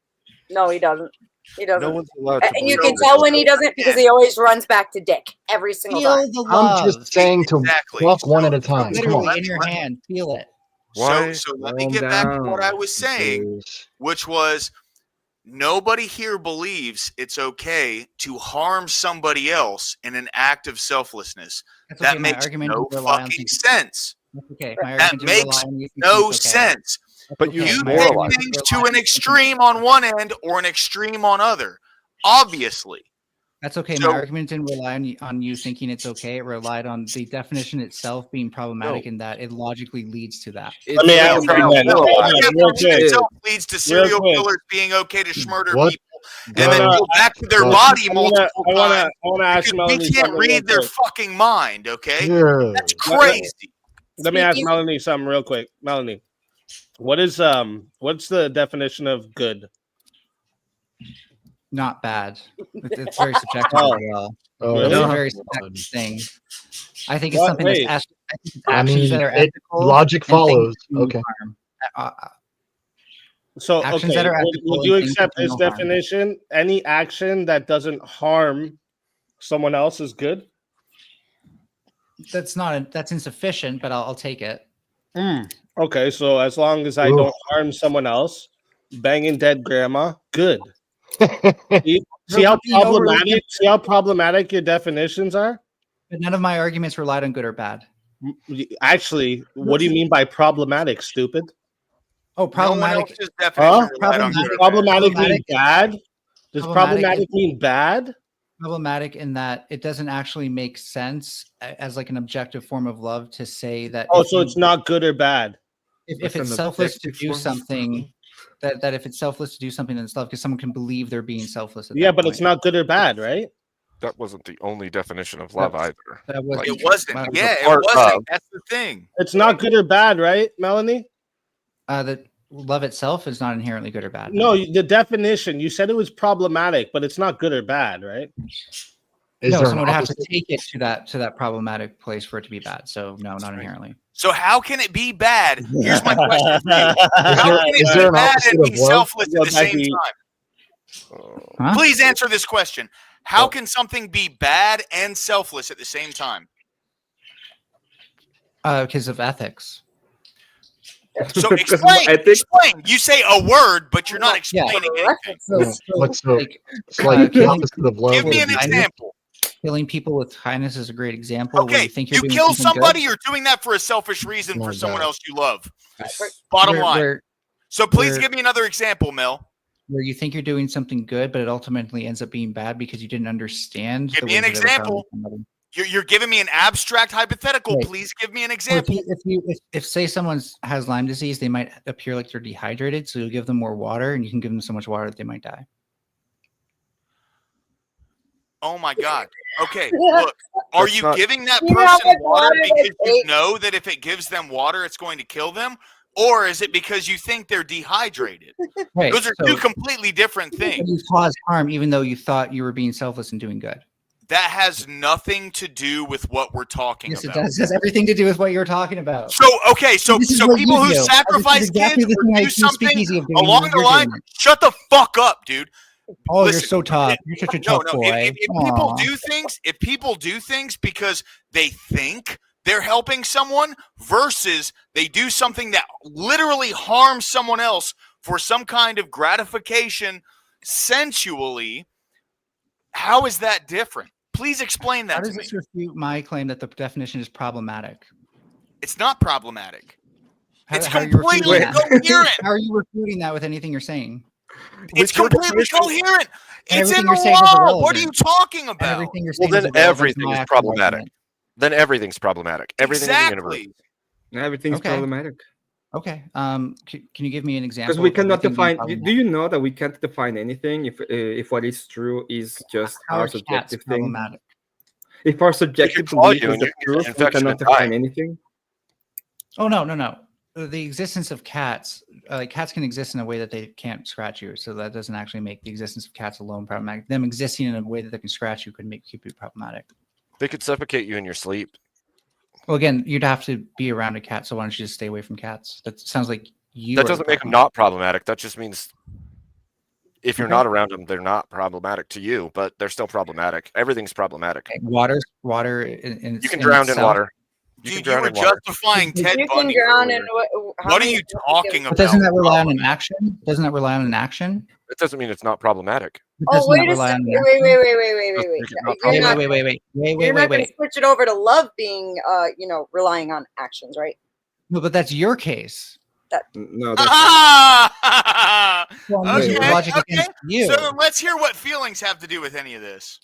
No, he doesn't. He doesn't. No one's allowed to And you believe can this. tell when he doesn't because he always runs back to dick every single time. Feel the love. I'm just saying to Exactly. walk one at a time. Come Literally on. in your hand. Feel it. Why? So let me Calm get back to what I down. was saying, which was nobody here believes it's okay to harm somebody else in an act of selflessness. That's That okay, my makes argument no is rely on fucking things. sense. That's okay. My That argument is makes rely on you thinking no it's okay. sense. But you Okay, You my take argument is things rely to on an you thinking extreme on one end or an extreme on other. Obviously. That's okay. So- My argument didn't rely on you thinking it's okay. It relied on the definition itself being problematic in that it logically leads to that. Let me ask you, man. Hold on, The real definition quick. itself leads to serial quick. killers being okay to schmurder What? people and then No, go back to their no. body I multiple wanna times ask because Melanie we can't something real read their quick. fucking mind, okay? Yeah. That's crazy. Let me ask Speaking- Melanie something real quick. Melanie, what's the definition of good? Not bad. It's very subjective Oh. as well. Oh, It's a Really? very subjective thing. I think it's What? something Wait. that's I think it's I actions mean, that are it- ethical. logic and things follows. that do Okay. harm. So, Actions okay, that are would ethical you and things accept that do this no harm. definition? Any action that doesn't harm someone else is good? That's insufficient, but I'll take it. Okay, so as long as I Oof. don't harm someone else, banging dead grandma, good. See how You know, problematic? See how problematic your definitions are? But none of my arguments relied on good or bad. Actually, what do you mean by problematic? Stupid. Oh, problematic. else's definition Huh? relied on Problematic- good or bad. Problematic mean Problematic- bad? Does problematic problematic mean bad? Problematic in that it doesn't actually make sense as like an objective form of love to say that. Oh, if so you- it's not good or bad. That's it's an selfless to objective do form of something, that if it's selfless to do something, then it's love, because someone can believe they're being selfless. At Yeah, that but point. it's not good or bad, right? That wasn't the only definition of love either. That wasn't. It wasn't. Wow. Yeah, it part wasn't. of- That's the thing. It's not good or bad, right, Melanie? That love itself is not inherently good or bad. No, the definition. You said it was problematic, but it's not good or bad, right? No, someone would have to take it to that problematic place for it to be bad. So no, not inherently. So how can it be bad? Here's my question for you. How there- can is it there be an bad opposite and of be love? selfless at the same Becky. time? Please answer this question. How can something be bad and selfless at the same time? Because of ethics. So Because of explain. ethics? Explain. You say a word, but you're not Yeah. explaining anything. What's the like, it's like the killing opposite of love? Give me would an be- example. Killing people with kindness is a great example. Where Okay, you think you're you doing kill something somebody, good. you're doing that for a selfish reason My for someone God. else you love. Bottom Where- line. where- So please where- give me another example, Mel. where you think you're doing something good, but it ultimately ends up being bad because you didn't understand. Give the me an ways that it was example. harming somebody. You're giving me an abstract hypothetical. Right. Please give me an Or example. if say someone has Lyme disease, they might appear like they're dehydrated, so you'll give them more water, and you can give them so much water that they might die. Oh my God. Okay, look. Are That's you not- giving that You know how person much water water because they you take? know that if it gives them water, it's going to kill them? Or is it because you think they're dehydrated? Right. Those are so two completely different things. you caused harm, even though you thought you were being selfless and doing good. That has nothing to do with what we're talking Yes, it about. does. It has everything to do with what you're talking about. So okay, so This is so what people you who do. sacrifice This is exactly kids the or thing I do accuse Speakeasy something of doing, along what the you're line, doing. shut the fuck up, dude. Oh, Listen, you're so tough. You're such a No, tough no. boy. If people Aw. do things, if people do things because they think they're helping someone versus they do something that literally harms someone else for some kind of gratification sensually, how is that different? Please explain How that to does me. this refute my claim that the definition is problematic? It's not problematic. It's How are you refuting completely that? coherent. How are you refuting that with anything you're saying? It's completely coherent. It's everything in you're the saying is law. What are you irrelevant. talking And about? everything you're Well, saying is then irrelevant to everything my is actual problematic. argument. Then everything's problematic. Everything in the universe. Exactly. Everything's Okay. problematic. Okay. Can you give me an example? Because we of cannot everything being define. problematic? Do you know that we can't define anything if what is true is just How our are cats subjective thing? problematic? If our subjective claw belief you is and the you can get an truth, we infection cannot and die. define anything. Oh no. The existence of cats, like cats can exist in a way that they can't scratch you, so that doesn't actually make the existence of cats alone problematic. Them existing in a way that they can scratch you could keep you problematic. They could suffocate you in your sleep. Well, again, you'd have to be around a cat, so why don't you just stay away from cats? That sounds like you. That are the doesn't make them problem. not problematic. That just means if you're Okay. not around them, they're not problematic to you, but they're still problematic. Everything's problematic. Water. In You can drown in itself- water. You can Dude, you drown were in water. justifying Ted You can Bundy. drown earlier. in what? What are you talking But about? doesn't that rely on an action? Doesn't that rely on an action? It doesn't mean it's not problematic. Oh, Doesn't wait that a rely on second. an Wait. action? You're not, Wait. you're not going to switch it over to love being, relying on actions, right? No, but that's your case. No, Ah! Well, I'm using Okay, the logic okay. against you. So let's hear what feelings have to do with any of this.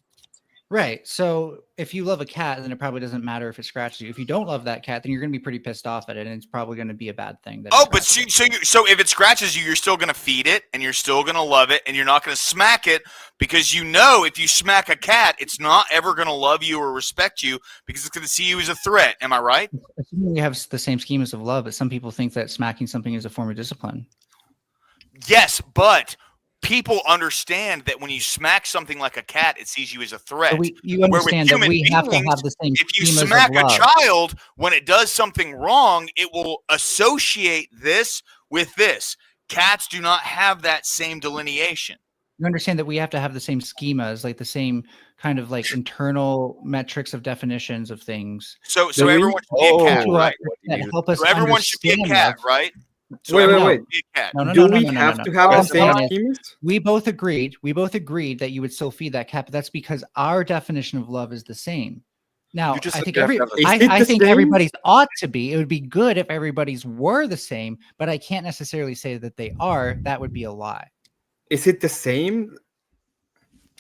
Right. So if you love a cat, then it probably doesn't matter if it scratches you. If you don't love that cat, then you're going to be pretty pissed off at it, and it's probably going to be a bad thing. That it Oh, but scratches so if it scratches you, you're still going to feed it, and you're still going to love it, and you're not going to smack it because you know if you smack a cat, it's not ever going to love you or respect you because it's going to see you as a threat. Am I right? Assuming you have the same schemas of love, but some people think that smacking something is a form of discipline. Yes, but people understand that when you smack something like a cat, it sees you as a threat. So you Where with understand that human we have to beings, have the same if you schemas of smack a love. child when it does something wrong, it will associate this with this. Cats do not have that same delineation. You understand that we have to have the same schemas, like the same kind of like internal metrics of definitions of things. So Do we? everyone should be a cat, To, right? that help us So everyone should be a understand cat, love. right? So Wait. everyone should be a cat. No. Do we have to have All the I'm same saying is, schemas? We both agreed that you would still feed that cat, but that's because our definition of love is the same. Now, You just I said think you have to have the- Is it I the think same? everybody's ought to be. It would be good if everybody's were the same, but I can't necessarily say that they are. That would be a lie. Is it the same?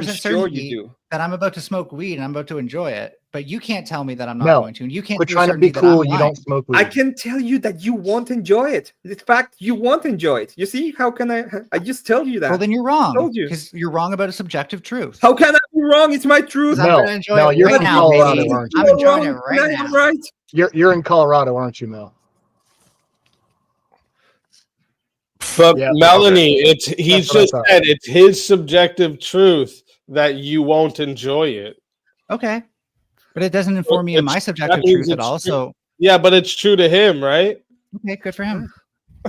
I'm 100% sure you certainty do. that I'm about to smoke weed and I'm about to enjoy it. but you can't tell me that I'm not No, going to, and you can't. quit do a trying to certainty be that I'm cool. You lying. don't smoke weed. I can tell you that you won't enjoy it. In fact, you won't enjoy it. You see, how can I just tell you that? Well, then you're wrong. Told you. Because you're wrong about a subjective truth. How can I be wrong? It's my truth. 'Cause I'm gonna enjoy it you're right in now, Colorado, baby. aren't I'm you? enjoying it right And I now. am right. You're in Colorado, aren't you, Mel? But Yeah. Melanie, he's That's what I just thought. said it's his subjective truth that you won't enjoy it. Okay, but it doesn't inform me of my subjective that means truth at it's all. true. So Yeah, but it's true to him, right? okay, good for him.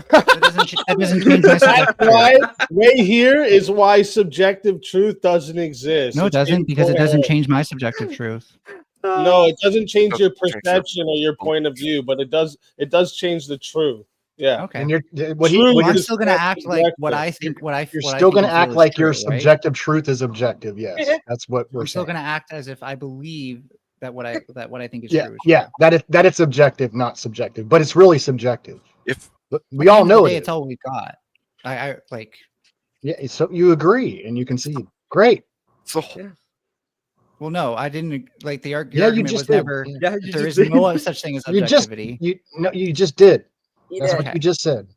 That doesn't change my That's subjective why truth. right here is why subjective truth doesn't exist. No, it It's doesn't, because it doesn't incorrect. change my subjective truth. No, it doesn't change your Doesn't change your- perception or your point of view, but it does change the truth. Yeah. Okay. And you're Truth Well, I'm is still gonna not act like what I subjective. think. What I You're what I still think going to and feel act is like your true, right? subjective truth is objective. Yes, that's what we're I'm still saying. gonna act as if I believe that what I think is Yeah, true. Is yeah, true. that it's objective, not subjective, but it's really subjective. If But At we the all end of the know day, it it's is. all we got. I like. Yeah, so you agree and you concede. Great. so Well, no, I didn't like the Yeah, you argument just was did. never. Yeah, that you there just is no did. such thing as You just objectivity. you just did. You That's did. what Okay. you just said.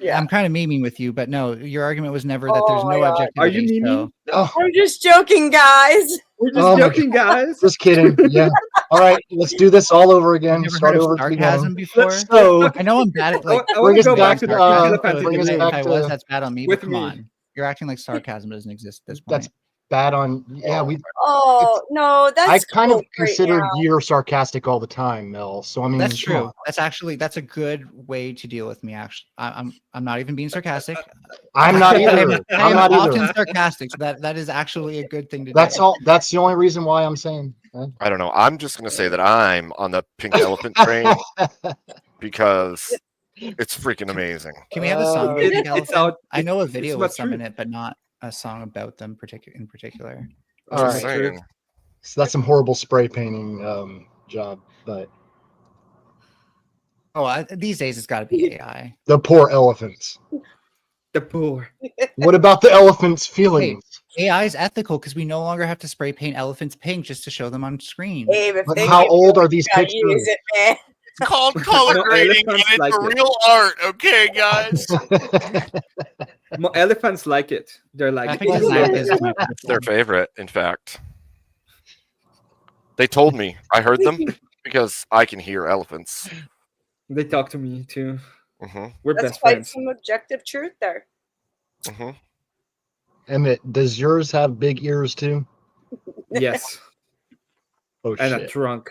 Yeah. I'm kind of memeing with you, but no, your argument was never that there's Oh my no God. objectivity. Are you memeing? So, Oh, I'm just joking, guys. We're just Oh my joking, guys. just kidding. Yeah. All right, let's do this all over you've again. never Start heard of over at the sarcasm beginning. before? So I know I'm bad at like. I want to go bring us back to the back sarcasm, elephant so in bring the us if room. back I was, to that's bad on me. with But come me. on, you're acting like sarcasm doesn't exist at this that's point. bad on. Yeah, we. Oh no, I that's kind of cool right consider now. you're sarcastic all the time, Mel. So I mean, That's come on. true. That's a good way to deal with me. Actually, I'm not even being sarcastic. I'm not I either. am I'm not often either. sarcastic. So that is actually a good thing to That's do. all. That's the only reason why I'm saying. I don't know. I'm just gonna say that I'm on the pink elephant train because it's freaking amazing. Can we have a song? about It- Pink it's Elephant? out. I know a It's video my with some in truth. it, but not a song about them in particular. All Just right. saying. So that's some horrible spray painting job, but Oh, these days it's got to be AI. the poor elephants. The poor. What about the elephants' feelings? AI is ethical because we no longer have to spray paint elephants pink just to show them on screen. Abe, if But they how give old you are these gotta pictures? use it, man. It's called color No, grading, and elephants it's like a it. real art. Okay, guys. Elephants like it. They're I like, think "This is design it." is my It's their favorite, in fact. They told me. I heard them because I can hear elephants. They talk to me too. hmm We're That's best quite friends. some objective truth there. hmm Emmett, does yours have big ears too? Yes. Oh And a shit! trunk.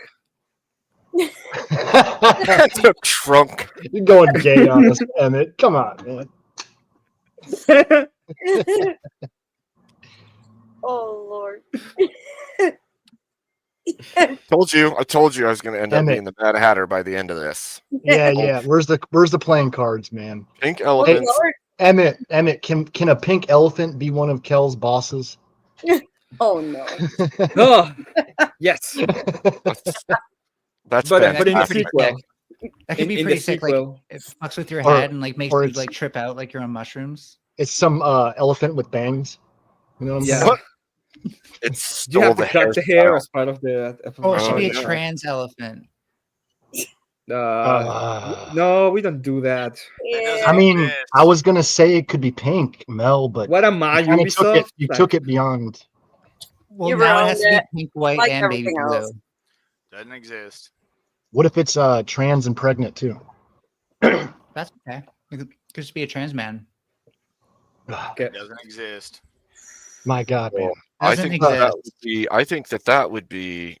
It's a trunk. You're going gay on us, Emmett. Come on, man. Oh Lord. I told you I was going to end up Emmett. being the Mad Hatter by the end of this. Yeah, yeah. Where's the playing cards, man? Pink Hey, elephants. Lord. Emmett, can a pink elephant be one of Kel's bosses? Oh no. Oh, yes. That's But fantastic. in the pretty sequel, sick. That could be in the pretty sick. Like sequel, it fucks with your Or- head and like makes or you it's- like trip out like you're on mushrooms. It's some elephant with bangs. You know what I'm Yeah. saying? What? It's you stole have the to cut the hair hairstyle. as part of the. Oh, it should be a yeah. trans elephant. No, we don't do that. Yeah. I mean, I was gonna say it could be pink, Mel, but What am I, you kinda took Ubisoft? it. You took it beyond. Well, You now it ruined has to it. be pink, white, Like and baby everything blue. else. Doesn't exist. What if it's trans and pregnant too? That's okay. It could just be a trans man. Okay. Doesn't exist. My God, man. I Doesn't think that exist. would be. I think that would be.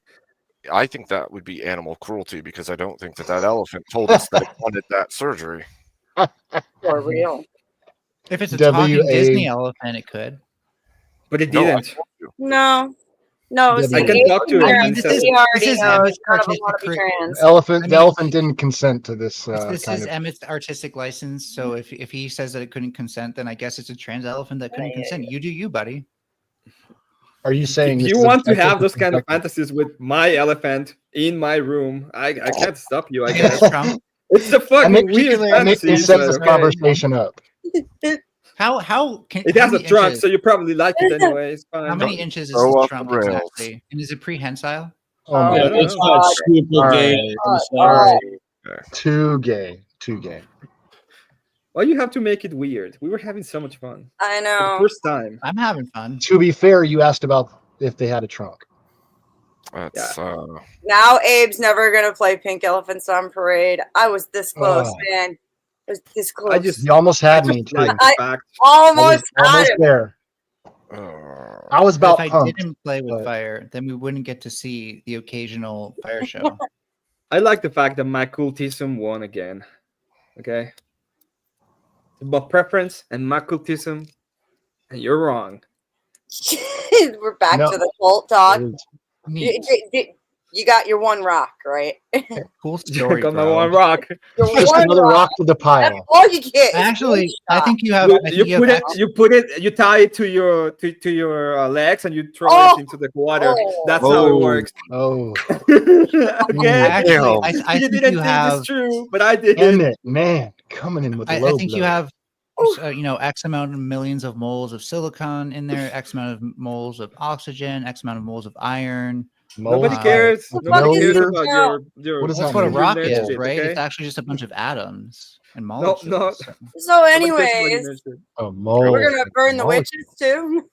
I think that would be animal cruelty because I don't think that elephant told us that it wanted that surgery. For real. If it's a W talking A- Disney elephant, it could. But it No, I didn't. told you. No. No, Yeah, see, I can Abe talk to and it Aaron, and this say- is- he already this is knows Emmett's none of them want to be artistic trans. Elephant. I The mean- elephant didn't consent to this. This Kind is of. Emmett's artistic license. So if he says that it couldn't consent, then I guess it's a trans elephant that couldn't consent. You do you, buddy. Are you saying If this you is want to objective have or those kind of subjective? fantasies with my elephant in my room, I can't stop you. I Maybe guess that's Trump. it's the I fucking mean, weird I mean, fantasy. it sets but this conversation up. How can It how has a many trunk, inches- so you probably like it anyway. It's fine. How many inches is Throw the off trunk the rails. exactly? And is it prehensile? Oh my Yeah, God. it's not super All gay. right. I'm sorry. Too gay. Too gay. Why you have to make it weird? We were having so much fun. I For know. the first time. I'm having fun. To be fair, you asked about if they had a trunk. That's Now Abe's never gonna play Pink Elephant Sun Parade. I was this close, Oh. man. I was this close. You almost had me too. I almost had almost him. there. I was about But if I pumped. didn't play with but- fire, then we wouldn't get to see the occasional fire show. I like the fact that my cultism won again. Okay? About preference and my cultism, and you're wrong. We're back No. to the cult talk. Neat. You got your one rock, right? Cool story, got my one rock. Your Just one another rock to the That's pile. all you get. is Actually, one I shot. think you have. I think you have You put it, you tie it to your legs, and you throw Oh! it into the water. Oh. That's how it works. Oh, Again, Actually, I you think didn't you think have. it's true, but I did. Emmett, man, coming in with the I low think you blow. have, X amount of millions of moles of silicon in there, X amount of moles of oxygen, X amount of moles of iron. Nobody cares. Nobody cares Milliliter? about your. What is That's that what a mean? rock your is, shit, right? okay? It's actually just a bunch of atoms and No, molecules. no. So, Nobody cares about anyways, your shit. Oh, mole. we're gonna burn the Mole. witches too.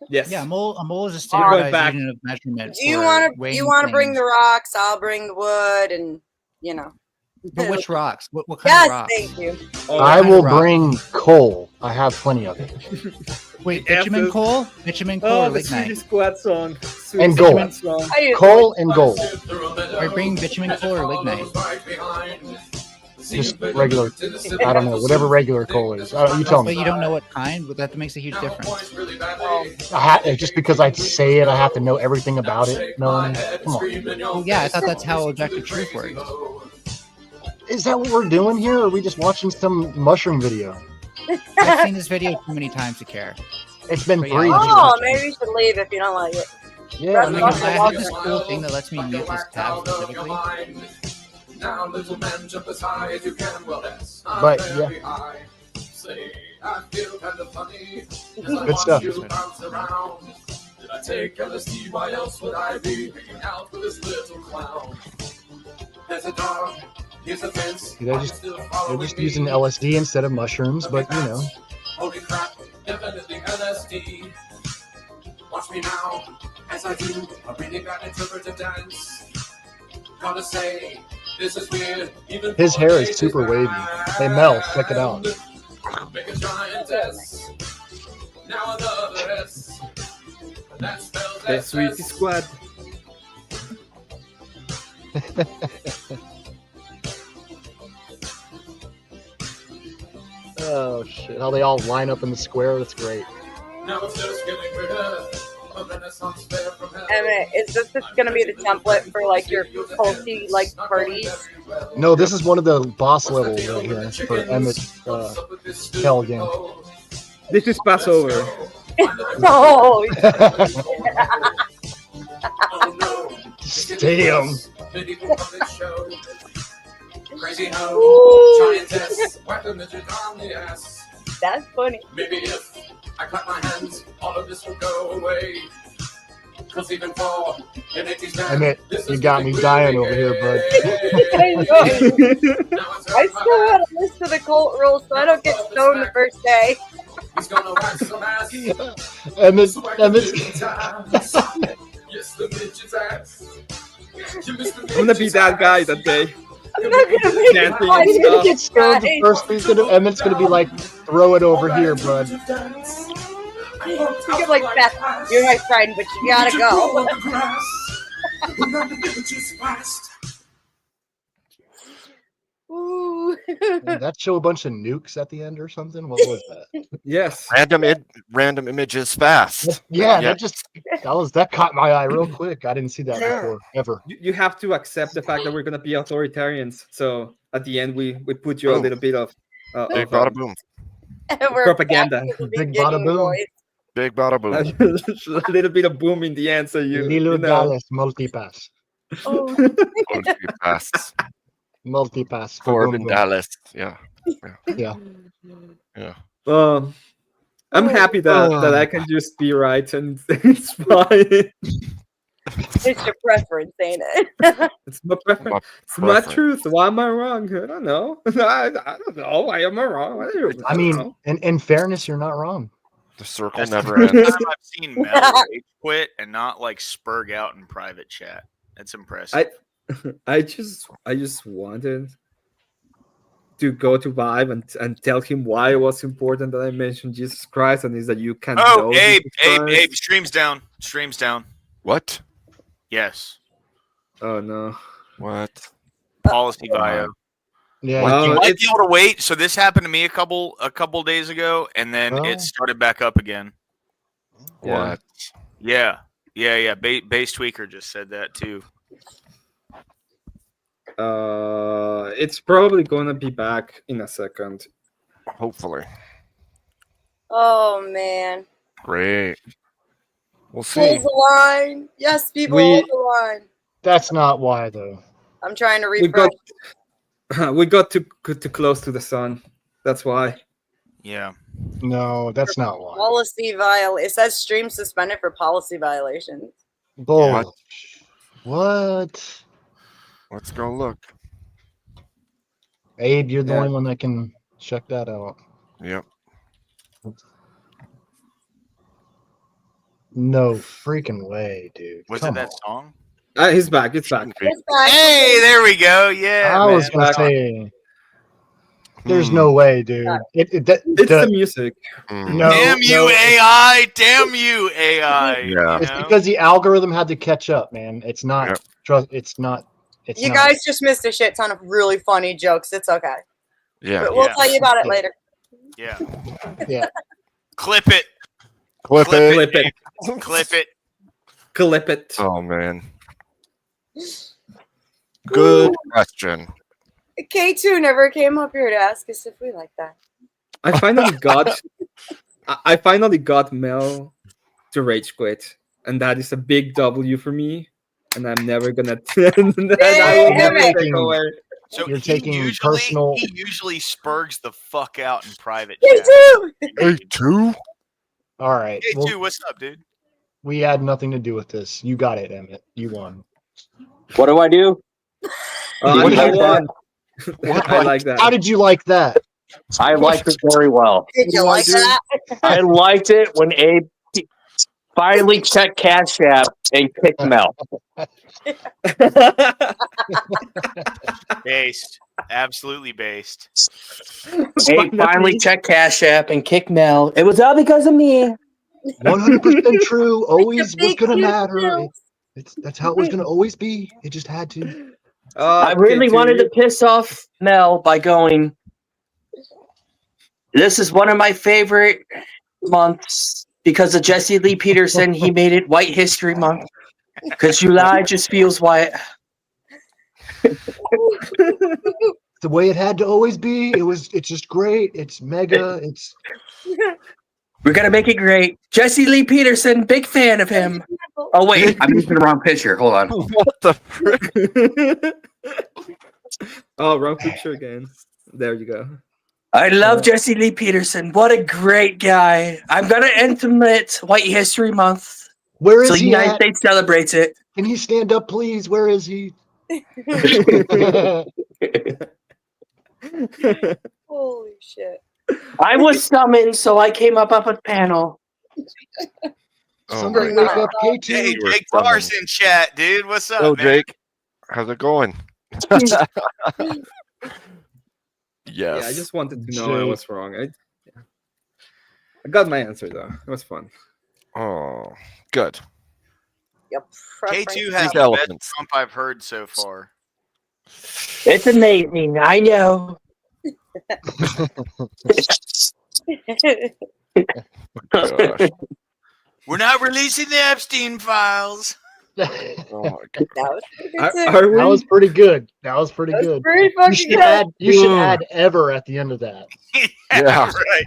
Yes. Yeah, a mole is a We're going standardized back. unit of measurement. Do you for want to? weighing You want to bring things. the rocks? I'll bring the wood, and But which rocks? What kind Yes, of rocks? thank you. I kind will of rock? bring coal. I have plenty of it. Wait, The bitumen F's. coal? Bitumen coal Oh, or the lignite? Swedish squad song. Swedish And gold. squad song. Coal and gold. Are you bringing bitumen coal or lignite? Just regular. I don't know. Whatever regular coal is. You tell But me. you don't know what kind? But that makes a huge difference. Just because I say it, I have to know everything about it. Melanie, come on. Well, yeah, I thought that's how objective truth works. Is that what we're doing here? Or are we just watching some mushroom video? I've seen this video too many times to care. It's been But yeah, 3 Oh, maybe you should leave if you don't like it. Yeah, I mean, I have this cool thing that lets me mute this tab specifically. Now, little man, jump as high as you can. Well, that's not But, very yeah. high. Say, I feel kind of funny. Good stuff. You bounce around. Did I take LSD? Why else would I be hanging out with this little clown? There's a dog. Here's a fence. They're just using LSD instead of mushrooms, but you know. Holy crap, definitely LSD. Watch me now, as I do a really bad interpretive dance. Gotta say, this is weird. Even His for hair a is native super wavy. Hey Mel, check it out. Make a giantess. Now another S. That spells The SS. Swedish squad. Oh shit! How they all line up in the square? That's great. Now it's just getting rid of a Renaissance fair from hell. Emmett, is this just gonna be the template for like your culty like parties? No, this is one of the boss levels right here for Emmett Hell game. This is Passover. Oh, Damn. Crazy how giantess whack the midget on the ass. that's funny. Maybe if I clap my hands, all of this will go away. Cause even for an 80s man, Emmett, this you is got me really dying weird. over here, bud. I still had a list of the cult rules, so I don't get stoned the first day. He's gonna whack some ass. Emmett, Yes, the midget's ass. I'm gonna be that guy that day. I'm not gonna make Dancing it. and He's gonna stuff. get stoned the first. Emmett's gonna be like, throw it over here, bud. You're like, Beth, you're my friend, but you gotta go. Ooh. Did that show a bunch of nukes at the end or something? What was that? Yes. Random images fast. Yeah, that caught my eye real quick. I didn't see that Yeah. before ever. You have to accept the fact that we're gonna be authoritarians. So at the end, we put you a Boom. little bit of Big bada boom. We're propaganda. back to the Big bada beginning, boom. boys. Big bada boom. a little bit of boom in the end, so you Lilo know. Dallas multipass. Oh. Fast. Multipass. for Corbin boom, boom. Dallas. Yeah. Yeah. Yeah. I'm happy that I can just be right and it's fine. It's your preference, ain't it? It's my preference. It's my truth. Why am I wrong? I don't know. I don't know. Why am I wrong? I mean, in fairness, you're not wrong. The circle That's never the first ends. time I've seen Mel rage quit and not like spurg out in private chat. That's impressive. I just wanted to go to Vibe and tell him why it was important that I mentioned Jesus Christ, and is that you can Oh, know Abe, Jesus Christ. Abe, streams down. Streams down. What? Yes. Oh no. What? Policy bio. Yeah, You Oh, might it's- be able to wait. So this happened to me a couple days ago, and then Oh. it started back up again. What? Yeah. Base Tweaker just said that too. It's probably gonna be back in a second. Hopefully. Oh man. Great. We'll see. Hold the line. Yes, people, We- hold the line. That's not why, though. I'm trying to We refresh. got too close to the sun. That's why. Yeah. No, that's not why. Policy It says stream suspended for policy violations. Bull. What? Let's go look. Abe, you're the Yeah. only one that can check that out. Yep. No freaking way, dude. Was Come it that on. song? He's back. It's back. Hey, there we go. Yeah. I was man. gonna say, there's Hmm. no way, dude. It's the music. No, Damn you, no. AI! Damn you, AI! Yeah. It's You know? because the algorithm had to catch up, man. It's not. Yep. Trust. It's not. It's You not. guys just missed a shit ton of really funny jokes. It's okay. Yeah. But we'll Yeah. tell you about it later. Yeah. Yeah. Clip it. Clip Clip it. Clip it. Clip it. Clip it. Oh man. Good question. K2 never came up here to ask us if we like that. I finally got Mel to rage quit, and that is a big W for me. And I'm never gonna. that I will never Damn it. take away. So You're taking he personal- usually spurgs the fuck out in private. K2! Hey, two. All right. Hey, Well, dude, what's up, dude? we had nothing to do with this. You got it, Emmett. You won. What do I do? I You like won. I like that. How did you like that? I liked it very well. Did you like that? I liked it when Abe finally checked Cash App and kicked Mel. Based. Absolutely based. Abe finally checked Cash App and kicked Mel. It was all because of me. 100% true. Always was big gonna huge matter. deal. That's how it was gonna always be. It just had to. I really wanted to piss off Mel by going, this is one of my favorite months because of Jesse Lee Peterson. He made it White History Month because July just feels white. The way it had to always be. It's just great. It's mega. It's We're going to make it great. Jesse Lee Peterson, big fan of him. Oh, wait, I'm using the wrong picture. Hold on. What the frick? Oh, wrong picture again. There you go. I love Jesse Lee Peterson. What a great guy. I'm going to implement White History Month. Where is so the he United at? States celebrates it. Can he stand up, please? Where is he? Holy shit. I was summoned, so I came up a panel. Oh Somebody my wake God. up K2. Hey, You were Jake summoned. Tars in chat, dude. What's up, Hello, man? Jake. How's it going? Yes. Yes. Yeah, I just wanted to know I was wrong. I got my answer though. It was fun. Oh, good. Yep. K2 has These the elephants. best Trump I've heard so far. It's amazing. I know. Gosh. We're not releasing the Epstein files. Oh my God. That was pretty good Are, too. are we? That was pretty good. That was pretty That was good. pretty You fucking should good. add. You should Ooh. add ever at the end of that. Yeah. Right.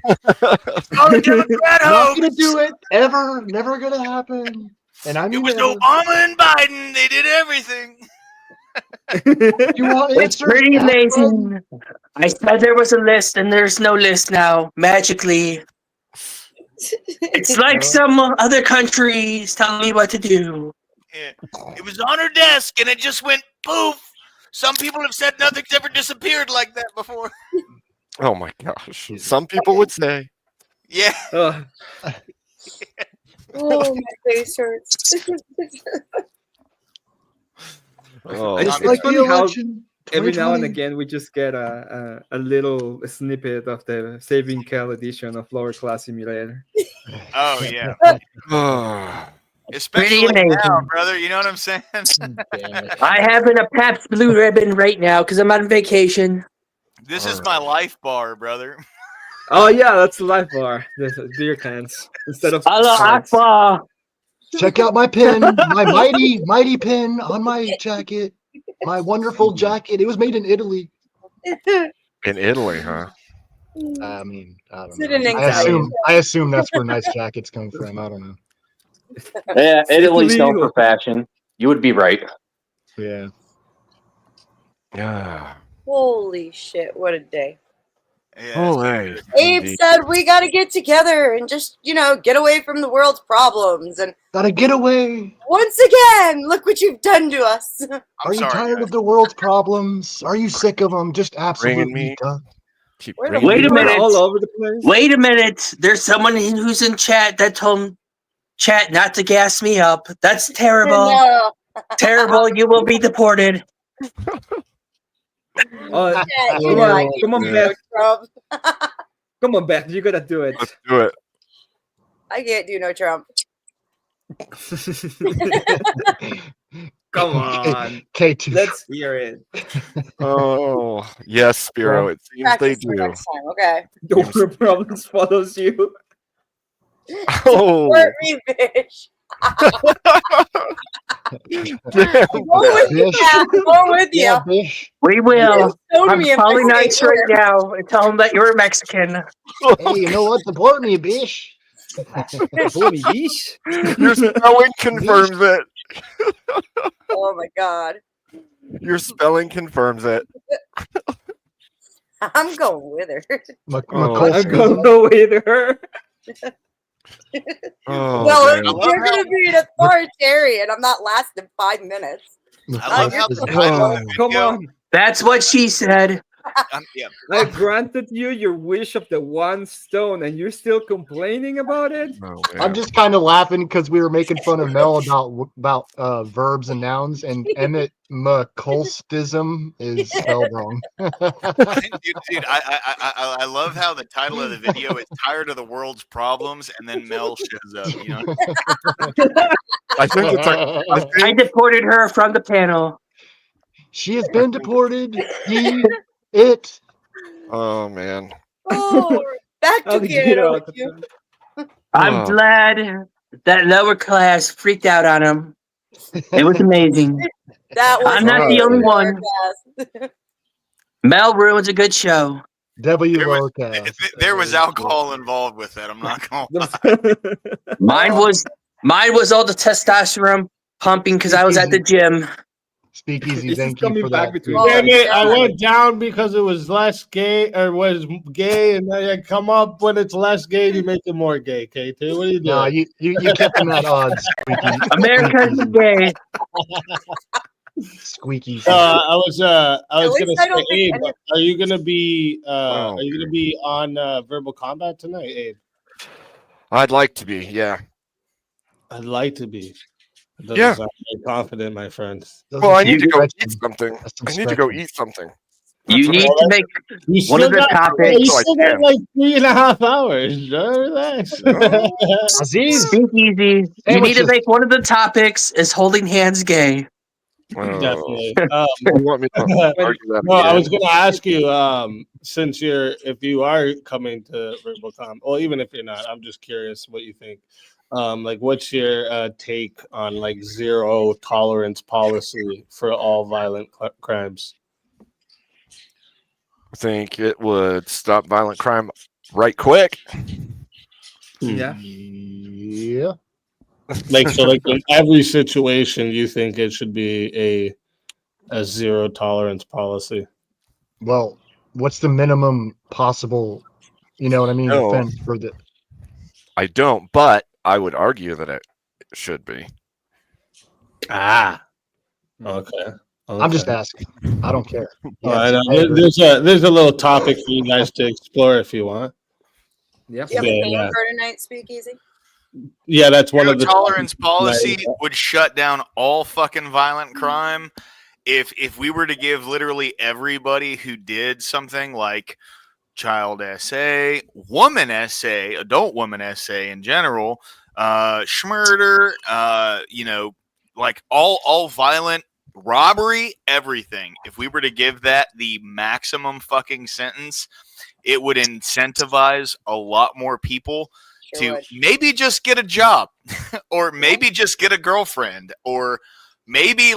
Oh, the Democrat Not gonna hoax. do it ever. Never gonna happen. And I It mean was ever. Obama and Biden. They did everything. You want It's answers? pretty Ask them. amazing. I said there was a list, and there's no list now. Magically, it's like some other countries telling me what to do. Yeah. It was on her desk, and it just went poof. Some people have said nothing's ever disappeared like that before. Oh my gosh. Some people would say. Yeah. Oh, Oh, my face hurts. Oh, it's man. funny how election. every now and 2020. again we just get a little snippet of the Saving Cal edition of Lower Class Simulator. Oh yeah. Oh, Especially Pretty amazing. now, brother. You know what I'm saying? I have a Pabst Blue Ribbon right now because I'm on vacation. This is my life bar, brother. Oh yeah, that's the life bar. There's beer cans instead of Allah cards. Akbar. Check out my pin, my mighty pin on my jacket. My wonderful jacket. It was made in Italy. in Italy, huh? I mean, I don't Is it know. an I anxiety assume that's where nice jackets come from. I don't know. Yeah, Italy's known illegal. for fashion. You would be right. Yeah. Yeah. Holy shit, what a day. Yeah, Holy. Abe Indeed. said we got to get together and just, get away from the world's problems. And Gotta get away. once again, look what you've done to us. Are you sorry, tired guys. of the world's problems? Are you sick of them? Just Bringing absolutely me. done. Keep Where the bringing Wait me a down. minute. All over the place. Wait a minute. There's someone who's in chat that told chat not to gas me up. That's terrible. No. Terrible. You will be deported. Oh, Yeah, come I on, can't come on, do Beth. no Trump. Come on, Beth. You gotta do it. Let's do it. I can't do no Trump. Come on. K2. Let's hear it. Oh, yes, Spiro. It seems they Practice for do. next time, okay? The world problems follows you. Oh. Support me, bitch. Damn. Go with you, Pat. Go with you. Yeah, bish. We will. Showed I'm me if I calling stay nice right here. now and tell them that you're Mexican. Hey, you know what? Deport me, bish. Holy bish. Your spelling confirms it. Oh my god. Your spelling confirms it. I'm going with her. Oh, I'm gonna go with her. Oh, Well, if man. you're going to be an authoritarian, I'm not lasting 5 minutes. I love how the title Oh, of the come video. on. That's what she said. Yeah. I granted you your wish of the one stone, and you're still complaining about it? Oh, I'm man. just kind of laughing because we were making fun of Mel about verbs and nouns, and Emmett McColstism is spelled wrong. Dude, I love how the title of the video is "Tired of the World's Problems," and then Mel shows up. You know, I think it's like, I I think, deported her from the panel. She has been deported. It. oh man. Oh, back to I'll get Canada out with you. I'm Oh. glad that lower class freaked out on him. It was amazing. That was I'm not the only one. one. Mel ruins a good show. W There was- lowercase. there was alcohol involved with that. I'm not going to lie. Mine was all the testosterone pumping because I was at the gym. Speakeasy, This is thank you coming for back that. between- Oh, Damn it! I God. went down because it was less gay, or was gay, and then I come up when it's less gay to make it more gay. K2, what are you doing? No, you kept them at odds. America's gay. Squeaky. I was At gonna least I don't say, think Abe, any- are you gonna be Oh, are you gonna be on Verbal Combat tonight, Abe? I'd like to be, yeah. I'd like to be. That doesn't Yeah. sound very confident, my friends. Well, I need to go stretch eat them. something. That's some I need to go stretching. eat something. You That's need what to make You one of the topics. You So I still got can. like 3.5 hours. Relax. Aziz, Speak easy. You need to Sandwiches. make one of the topics is holding hands gay. Definitely. You want me to argue that No, I again? was going to ask you, since if you are coming to VerbalCom, or even if you're not, I'm just curious what you think. Like, what's your take on like zero tolerance policy for all violent crimes? I think it would stop violent crime right quick. Yeah. Yeah. Like, so, like in every situation, you think it should be a zero tolerance policy? Well, what's the minimum possible? You know what I mean? No. Offense for the. I don't, but I would argue that it should be. Ah, okay. I'm just asking. I don't care. I know. There's a little topic for you guys to explore if you want. Yeah. Do you have a name for tonight, Speakeasy? Yeah, that's one of the tolerance policy Right. would shut down all fucking violent crime. If we were to give literally everybody who did something like child essay, woman essay, adult woman essay in general, schmurder, like all violent robbery, everything. If we were to give that the maximum fucking sentence, it would incentivize a lot more people to maybe just get a job or maybe just get a girlfriend or maybe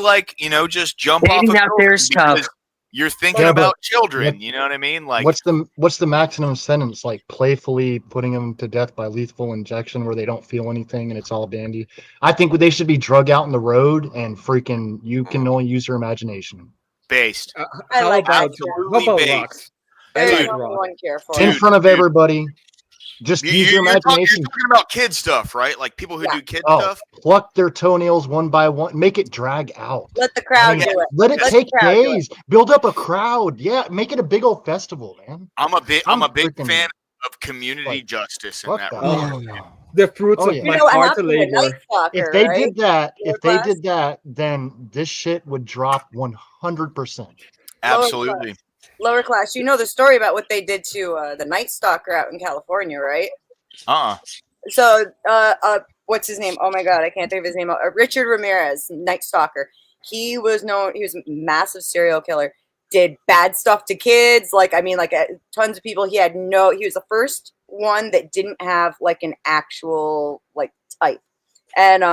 just jump off Dating a out there is building tough. because you're thinking Yeah, about but children. what- You know what I mean? Like, what's the maximum sentence? Like playfully putting them to death by lethal injection, where they don't feel anything and it's all dandy. I think they should be drug out in the road and freaking. You can only use your imagination. based. I How like about Absolutely how about based. rocks? I There's like no rock. one care for In it. front of everybody. Just use your You're imagination. talking about kid stuff, right? Like people who do kid Oh, stuff. pluck their toenails one by one. Make it drag out. Let the crowd do it. Let it Let the take crowd do it. days. Build up a crowd. Yeah, make it a big old festival, man. I'm a big freaking- fan of community justice in What that the regard. hell? The fruits Oh, of yeah. my You know what hard happened to labor. Night Stalker, If they right? did that, Lower if they class? did that, then this shit would drop 100%. Absolutely. Lower class. You know the story about what they did to the Night Stalker out in California, right? So, what's his name? Oh my God, I can't think of his name. Richard Ramirez, Night Stalker. He was a massive serial killer. Did bad stuff to kids. Tons of people. He was the first one that didn't have an actual type. And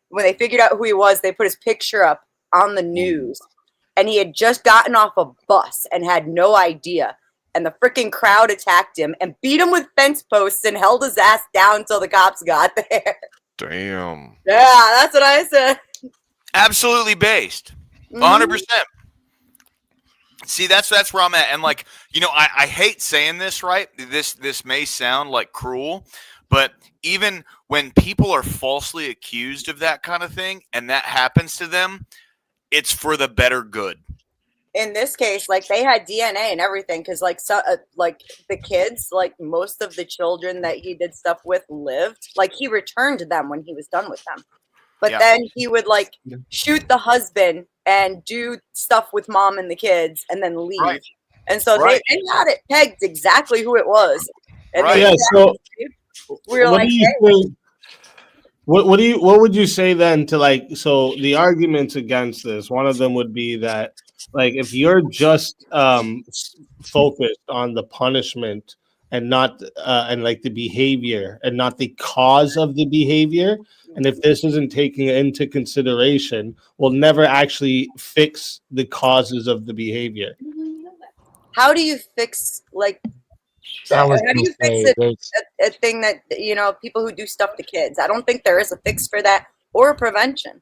when they figured out who he was, they put his picture up on the news. And he had just gotten off a bus and had no idea. And the freaking crowd attacked him and beat him with fence posts and held his ass down until the cops got there. Damn. Yeah, that's what I said. Absolutely based. 100%. See, that's where I'm at. And I hate saying this, right? This may sound cruel, but even when people are falsely accused of that kind of thing and that happens to them, it's for the better good. In this case, they had DNA and everything because the kids, most of the children that he did stuff with lived. He returned them when he was done with them. But Yeah. then he would shoot the husband and do stuff with mom and the kids and then leave. Right. And so Right. they had it pegged exactly who it was. And Right. they Yeah. So we were what like, do you hey, think? What would you say then to so the arguments against this? One of them would be that if you're just focused on the punishment and not and the behavior and not the cause of the behavior, and if this isn't taken into consideration, we'll never actually fix the causes of the behavior. how do you fix That was how do you gonna fix say, a thing that people who do stuff to kids? I don't think there is a fix for that or a prevention.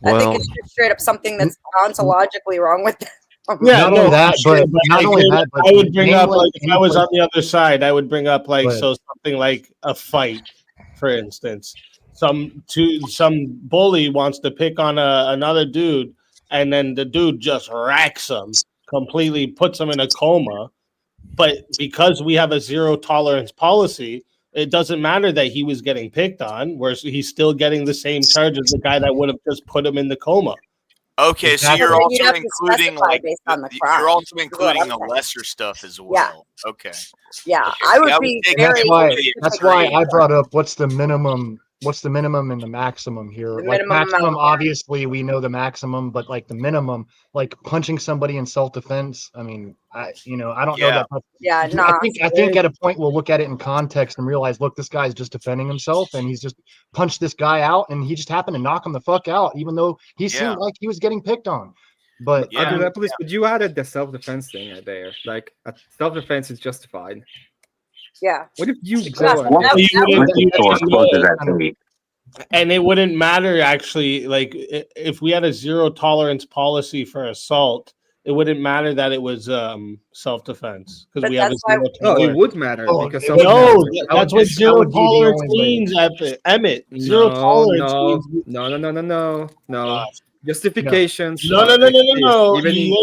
I think Well, it's just straight up something that's ontologically wrong with them. Yeah, Not only that, sure, but not like, only that, but I would bring name, up like, if I was any on the other side, I would bring up Go ahead. something like a fight, for instance. Some bully wants to pick on another dude, and then the dude just racks him, completely puts him in a coma. But because we have a zero tolerance policy, it doesn't matter that he was getting picked on, whereas he's still getting the same charge as the guy that would have just put him in the coma. Okay, so you're You'd also have to including specify based on the crime. you're also is what including I'm the saying. lesser stuff as well. Yeah. Okay. Yeah, Okay, I would yeah, be take very. That's why I brought up what's the minimum and the maximum here. The Like minimum amount maximum, of- obviously we know the maximum, but the minimum, punching somebody in self-defense. I mean, I don't know Yeah. that. Yeah, no. I think at a point we'll look at it in context and realize, look, this guy's just defending himself, and he's just punched this guy out, and he just happened to knock him the fuck out, even though he Yeah. seemed like he was getting picked on. But Yeah. Andrew, but you added the self-defense thing right there. Self-defense is justified. Yeah. What if you Exactly. go and That- that You and it wouldn't matter actually, if we had a zero tolerance policy for assault, it wouldn't matter that it was self-defense because But we have a that's why- zero No, it tolerance. would matter Oh, because it would No, matter. that's what zero tolerance means, Emmett. Zero tolerance means no. Justifications. No. Even in-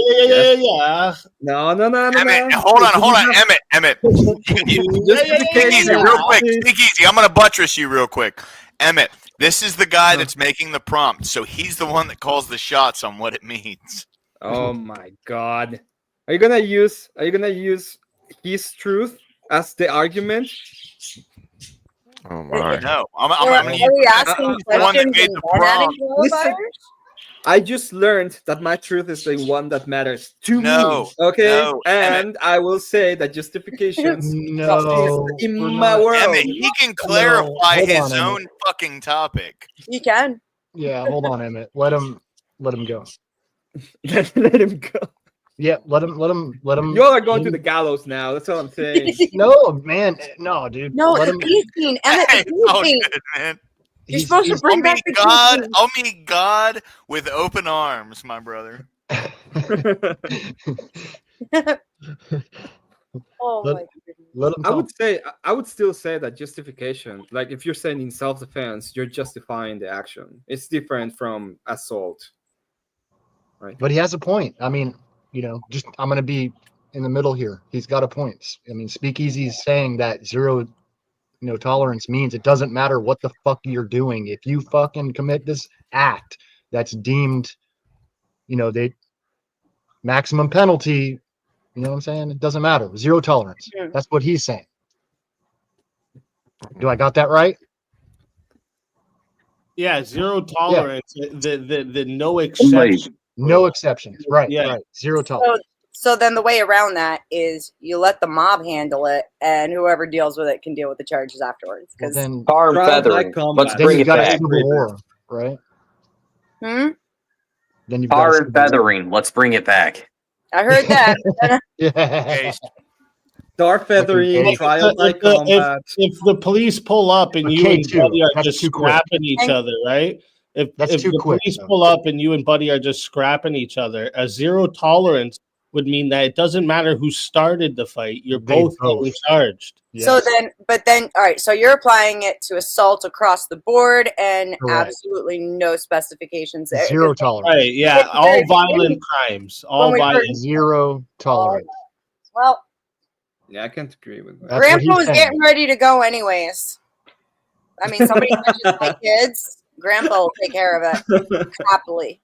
Yeah. No. Emmett, hold on, Emmett. Speak easy, real quick. Speak easy. I'm gonna buttress you real quick. Emmett, this is the guy that's making the prompt, so he's the one that calls the shots on what it means. Oh my God. Are you gonna use his truth as the argument? Oh my. No, I'm Are gonna use we asking the one that questions made and the then adding prompt. Listen, qualifiers? I just learned that my truth is the one that matters to No, me. Okay, no, and I will say that justifications No, is in we're my not. world. Emmett, he can clarify hold his on, own fucking topic. You can. Yeah, hold on, Emmett. Let him go. Let him go. Yeah, let him. You all are going to the gallows now. That's all I'm saying. No, man, no, dude. No, let the him. peace scene. Emmett, Hey, the peace oh, scene. good, man. You're supposed to I'll bring back meet the God. peace scene. I'll meet God with open arms, my brother. Oh Let- my goodness. Let him. I would still say that justification, like if you're saying in self-defense, you're justifying the action. It's different from assault. Right. But he has a point. I mean, just I'm gonna be in the middle here. He's got a point. I mean, Speakeasy is saying that zero, tolerance means it doesn't matter what the fuck you're doing. If you fucking commit this act that's deemed, they maximum penalty. You know what I'm saying? It doesn't matter. Zero tolerance. Yeah. That's what he's saying. Do I got that right? Yeah, zero tolerance. The no exception. No exceptions. Right. Yeah. Right. Zero tolerance. So then the way around that is you let the mob handle it, and whoever deals with it can deal with the charges afterwards. Well, Because then, Tar and feathering. Let's then bring you've it got a back. civil war, right? Then you've got Tar a and civil war. feathering. Let's bring it back. I heard that. Yeah. Star feathering, trial by combat. If the police pull up and But you and K2, Buddy are that's just too quick. scrapping each other, right? If That's too the quick, police though. pull up and you and Buddy are just scrapping each other, a zero tolerance would mean that it doesn't matter who started the fight. You're They both both. getting charged. So then, all right. So you're applying it to assault across the board, and Correct. absolutely no specifications there. Zero tolerance. Right? Yeah, It's all very violent crimes. All we violent. Zero tolerance. Well, Yeah, I can't agree with that. That's what Grandpa he's was saying. getting ready to go anyways. I mean, somebody touches my kids, Grandpa will take care of it happily.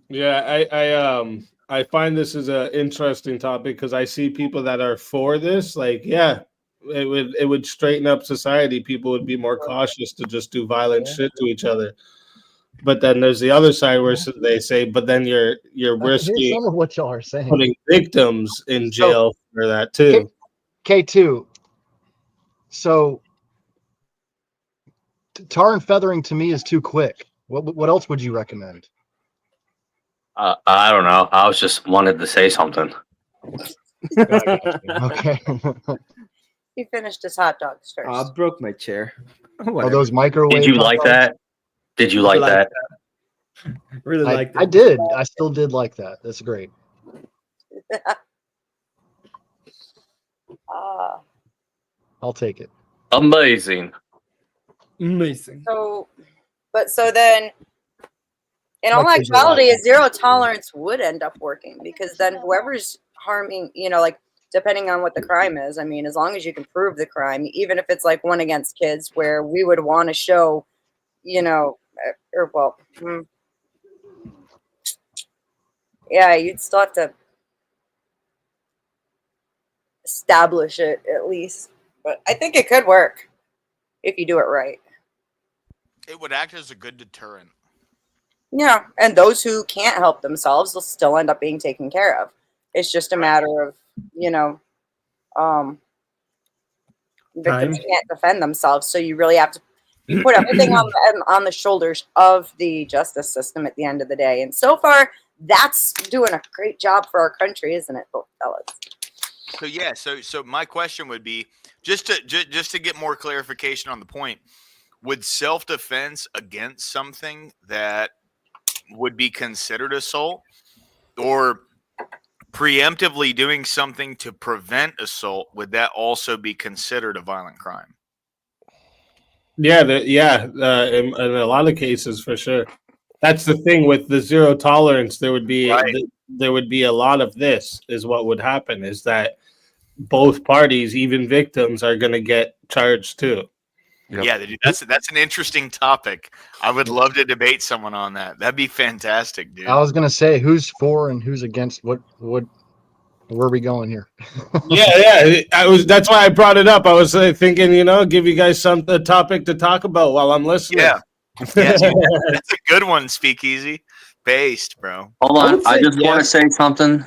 Yeah, I find this is an interesting topic because I see people that are for this. Like, yeah, it would straighten up society. People would be more cautious to just do violent shit to each other. But then there's the other side where they say, but then you're Here's risking some of what y'all are saying. putting victims in jail for that too. K2. So tar and feathering to me is too quick. What else would you recommend? I don't know. I was just wanted to say something. Okay. He finished his hot dogs first. I broke my chair. Are those microwave? Did you hot like dogs? that? Did you like that? Really I, liked it. I did. I still did like that. That's great. I'll take it. Amazing. Amazing. So then, in all Like they do actuality, like a zero tolerance would end up working because then whoever's harming, like depending on what the crime is, I mean, as long as you can prove the crime, even if it's like one against kids, where we would want to show, yeah, you'd still have to establish it at least. But I think it could work if you do it right. It would act as a good deterrent. Yeah, and those who can't help themselves will still end up being taken care of. It's just a matter of, victims can't defend themselves, so you really have to put everything on the shoulders of the justice system at the end of the day. And so far, that's doing a great job for our country, isn't it, fellas? So yeah, so my question would be just to get more clarification on the point: would self-defense against something that would be considered assault, or preemptively doing something to prevent assault, would that also be considered a violent crime? Yeah, in a lot of cases for sure. That's the thing with the zero tolerance. There would be a lot of this is what would happen is that both parties, even victims, are going to get charged too. Yeah, dude, that's an interesting topic. I would love to debate someone on that. That'd be fantastic, dude. I was gonna say who's for and who's against. What? Where are we going here? Yeah. That's why I brought it up. I was thinking, give you guys a topic to talk about while I'm listening. Yeah, dude, that's a good one. Speakeasy based, bro. Hold on, I just want to say something.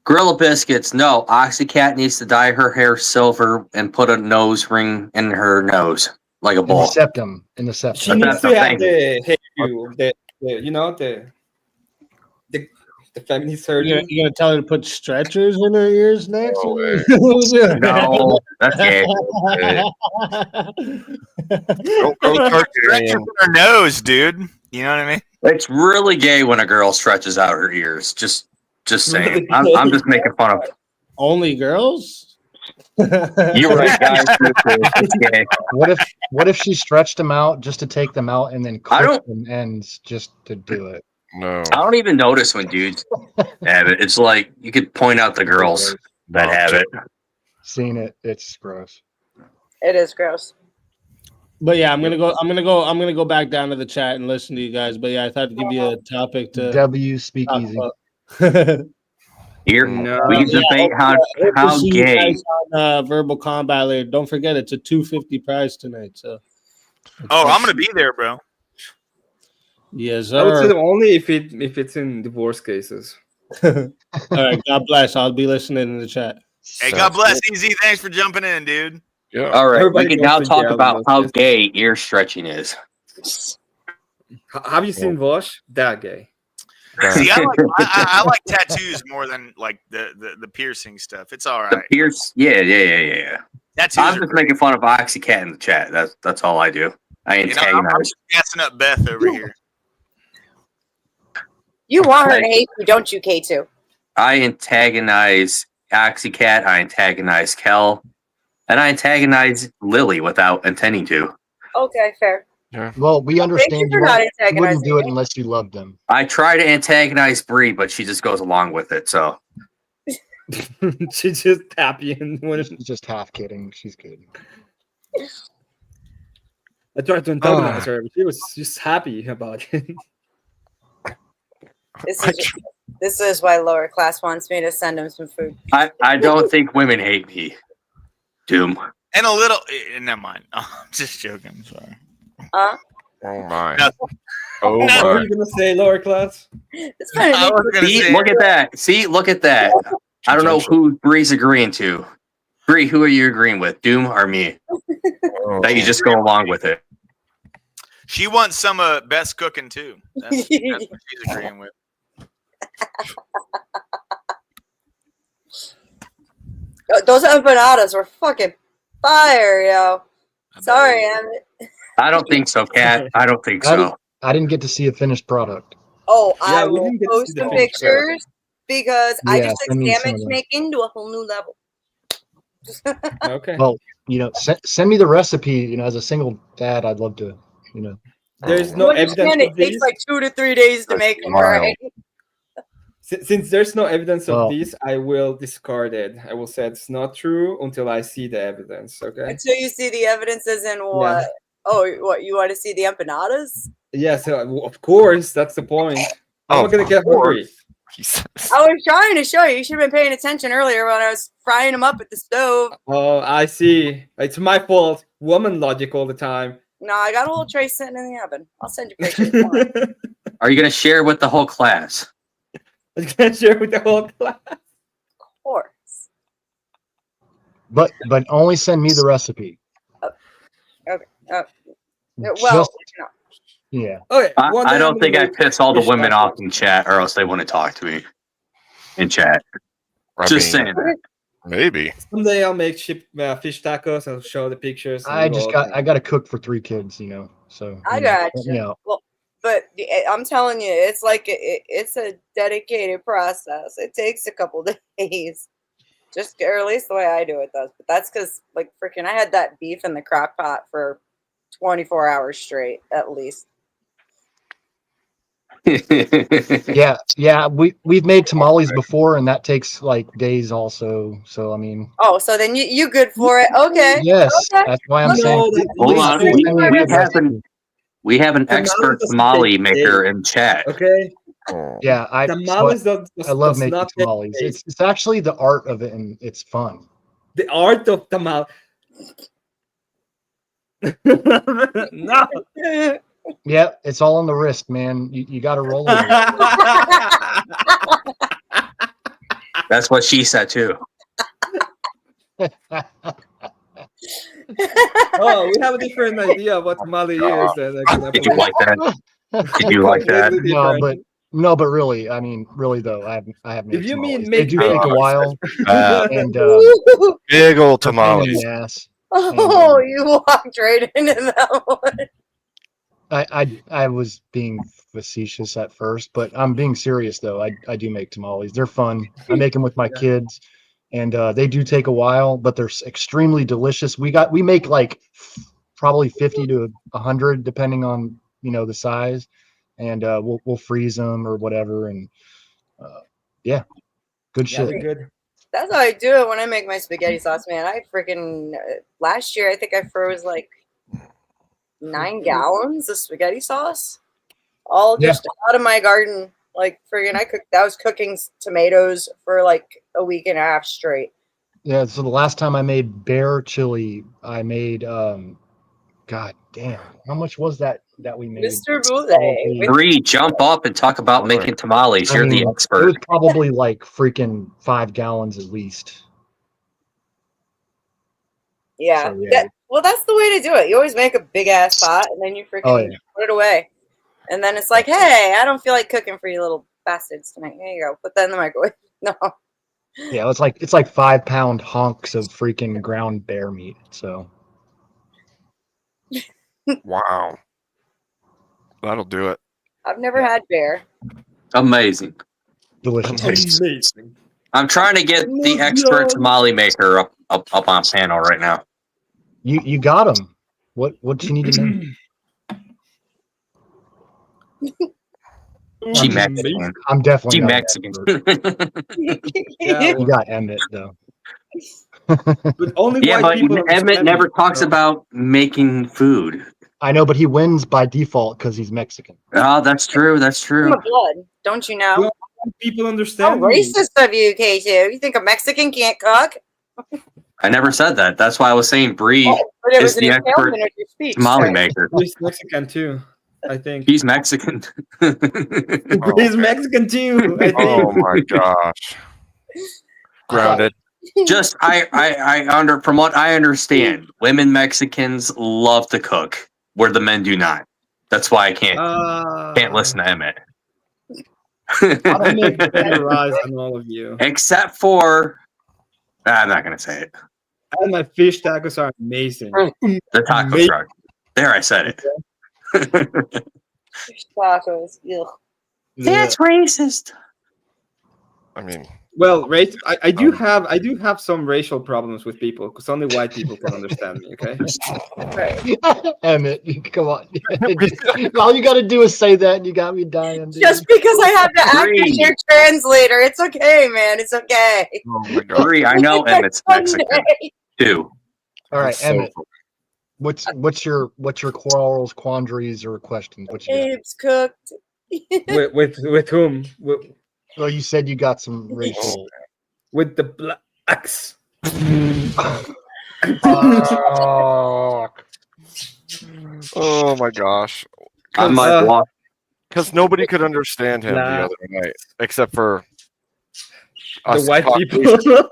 Gorilla Biscuits, no. Oxycat needs to dye her hair silver and put a nose ring in her nose like a In the ball. septum. In the septum. She needs to have the hairdo, the feminist surgeon. You're gonna tell her to put stretchers in her ears next? No, that's gay. Stretcher for her nose, dude. You know what I mean? It's really gay when a girl stretches out her ears. Just saying. I'm just making fun of. Only girls? You're right, guys. It's gay. What if she stretched them out just to take them out and then clip them ends just to do it? No. I don't even notice when dudes have it. It's like you could point out the girls that have it. Seen it. It's gross. It is gross. But yeah, I'm gonna go back down to the chat and listen to you guys. But yeah, I thought to give you a topic to W speakeasy. Here, we can debate how See you gay. guys on, Verbal Combat later. Don't forget, it's a $250 prize tonight. So. Oh, I'm gonna be there, bro. Yes, I would say sir. only if it's in divorce cases. All right, God bless. I'll be listening in the chat. Hey, God bless, Easy. Thanks for jumping in, dude. Yeah. All right, Everybody we can goes now to talk jail about about how this. gay ear stretching is. Have you seen Vosh? That gay. See, I like tattoos more than like the piercing stuff. It's all The right. Pierce, yeah. Tattoos I'm are just making fun of Oxycat in the chat. That's all I do. I I'm antagonize. just gassing up Beth over here. You want her to hate you, don't you, K2? I antagonize Oxycat. I antagonize Kel, and I antagonize Lily without intending to. Okay, fair. Well, we understand for you, not wouldn't- you wouldn't antagonizing do it me. unless you loved them. I try to antagonize Bree, but she just goes along with it. So She's just happy and She's just half kidding. She's good. I tried to antagonize her, but she was just happy about it. This is why lower class wants me to send him some food. I don't think women hate me. Doom. And a little. Never mind. I'm just joking. I'm sorry. Oh my. Oh, what were you gonna say, lower class? I was gonna See, say. look at that. See, look at that. I don't know who Bree's agreeing to. Bree, who are you agreeing with? Doom or me? That you just go along with it. She wants some Beth's cooking too. That's what she's agreeing with. Those empanadas were fucking fire, yo. Sorry, Emmett. I don't think so, Kat. I don't think so. I didn't get to see a finished product. Oh, Yeah, I we will didn't get to post see the some finished product. pictures because I Yeah, just took send me some sandwich of them. making to a whole new level. Okay. Well, send me the recipe. As a single dad, I'd love to. There's You no evidence understand of it takes this. like 2 to 3 days to make them, right? Since there's no evidence of Well- this, I will discard it. I will say it's not true until I see the evidence. Okay. Until you see the evidences in what? Oh, what you want to see the empanadas? Yeah. So of course that's the point. I'm not gonna get hungry. I was trying to show you. You should have been paying attention earlier when I was frying them up at the stove. Oh, I see. It's my fault. Woman logic all the time. No, I got a little tray sitting in the oven. I'll send you pictures. Are you going to share with the whole class? I can't share with the whole class. Of course. But only send me the recipe. Okay. Well, Just- no. Yeah. Okay. I don't think I piss all the women off in chat, or else they wouldn't talk to me in chat. Just saying that. Maybe. Someday I'll make fish tacos. I'll show the pictures. and I we'll just all- got to cook for 3 kids. So I got help you. me out. Well, but I'm telling you, it's like it's a dedicated process. It takes a couple days, or at least the way I do it does. But that's because, like, freaking, I had that beef in the crock pot for 24 hours straight, at least. Yeah. We've made tamales before, and that takes like days also. So I mean, Oh, so then you good for it? Okay. yes, Okay. that's why I'm Okay. saying. Hold on. Please send me a good We have an Tamales expert doesn't tamale take maker days. in chat. Okay. Yeah, Tamales I love does making not take tamales. days. It's actually the art of it, and it's fun. The art of tamal. No. Yeah, it's all on the wrist, man. You got to roll with That's what she said too. it. Oh, we have a different idea of what tamale is. Did you like that? Did you like that? No, but really, I mean, really though, I have made If you mean tamales. They do take a while, and Big old they're a pain in tamales. the ass. Oh, you walked right into that one. I was being facetious at first, but I'm being serious though. I do make tamales. They're fun. I make them with my kids, and they do take a while, but they're extremely delicious. We make like probably 50 to 100 depending on the size, and we'll freeze them or whatever, and yeah, good shit. they're good. That's how I do it when I make my spaghetti sauce, man. I freaking last year I think I froze like 9 gallons of spaghetti sauce, all just out of my garden. Like friggin', I was cooking tomatoes for like a week and a half straight. Yeah, so the last time I made bear chili, I made God damn, how much was that we made? Mr. Boulay. Bree, jump up and talk about making tamales. You're the It expert. was probably like freaking 5 gallons at least. Yeah. So, yeah. That's the way to do it. You always make a big ass pot and then you freaking yeah. put it away. And then it's like, hey, I don't feel like cooking for you little bastards tonight. Here you go. Put that in the microwave. No. Yeah, it's like 5-pound honks of freaking ground bear meat. So Wow. That'll do it. I've never had bear. Amazing. delicious. Amazing. I'm trying to get the expert tamale maker up on panel right now. You got him. What you need to know? She Mexican. I'm definitely She not Mexican. You got Emmett though. But only Yeah, white but people Emmett understand never it, talks so. about making food. I know, but he wins by default because he's Mexican. Oh, that's true. That's true. My blood, don't you know? Well, people How understand. racist of you, K2. You think a Mexican can't cook? I never said that. That's why I was saying Bree But it is was an the expert impalement of your speech. tamale Sorry. maker. He's Mexican too, I think. He's Mexican. He's Mexican too, I think. Oh my gosh. Grounded. Just from what I understand, women Mexicans love to cook where the men do not. That's why I can't listen to Emmett. I make better eyes than all of you. Except for I'm not gonna say it. And my fish tacos are amazing. The taco Amazing. truck. There, I said it. Tacos. Ugh. That's racist. I mean, Well, I do have some racial problems with people because only white people can understand me. Okay. Emmett, come on. All you got to do is say that, and you got me dying. Dude. Just because I have to act as your translator, it's okay, man. It's okay. oh my god. Bree, I know Emmett's Mexican too. All right, So- Emmett. What's your quarrels, quandaries, or questions? What you got? Abe's cooked. with whom? Well, you said you got some racial. With the blacks. Oh my gosh. I might walk. Because nobody could understand him the Nah. other night, except for The us white Caucasian- people.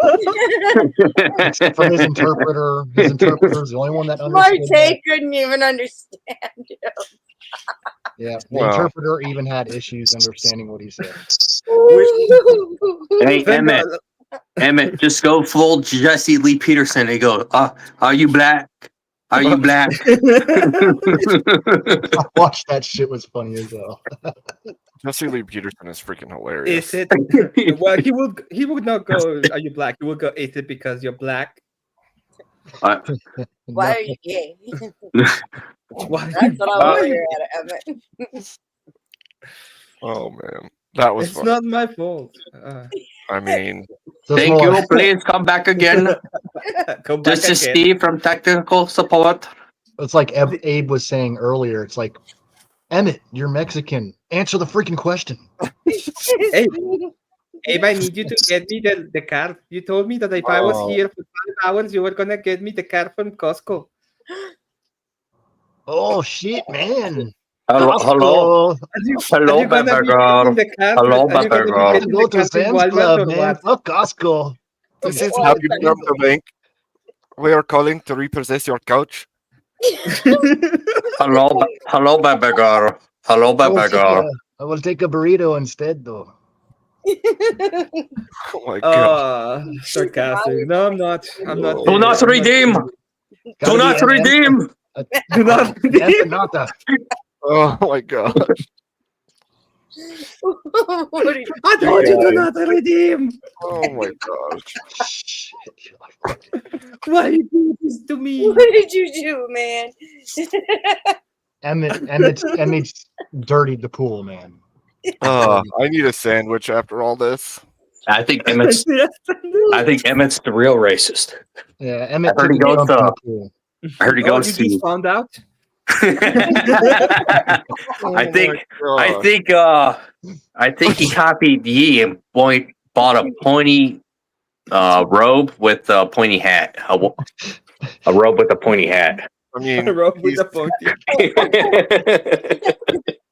Except for his interpreter. His interpreter is the only one that understood. Marte couldn't even understand him. Yeah, the Wow. interpreter even had issues understanding what he said. Hey, Emmett. Emmett, just go full Jesse Lee Peterson and go, are you black? Are you black? I watched that shit, was funny as hell. Jesse Lee Peterson is freaking hilarious. Is it? Well, he would not go. Are you black? He will go. Is it because you're black? Why are you gay? Why? That's what I want to hear out of Emmett. Oh man, that was It's fun. not my fault. I mean, Thank you. Please come back again. Come back This is again. Steve from technical support. It's like Abe was saying earlier. It's like, Emmett, you're Mexican. Answer the freaking question. Hey, Abe, I need you to get me the card. You told me that if I was Oh. here for 5 hours, you were gonna get me the card from Costco. Oh shit, man. Hello, hello, hello, Are you gonna baby be girl. getting the card? Hello, Are you baby gonna be girl. getting Go the to card in Sam's Walmart Club, or man. what? Fuck Costco. this is Happy from the bank. We are calling to repossess your couch. Hello, hello, baby girl. Hello, baby girl. I will take a burrito instead, though. Oh my god. Sarcastic. No, I'm not. I'm not. Do not redeem. Do not redeem. Do not redeem. Oh my god. I told you do not redeem. Oh my gosh. Why you do this to me? What did you do, man? Emmett's dirtied the pool, man. I need a sandwich after all this. I think Emmett's. I think Emmett's the real racist. Yeah, Emmett I heard he took a goes dump in to. the pool. I heard he Oh, goes you to. just found out? I think he copied Yee and bought a pointy robe with a pointy hat. A robe with a pointy hat. I mean, A robe with a pointy.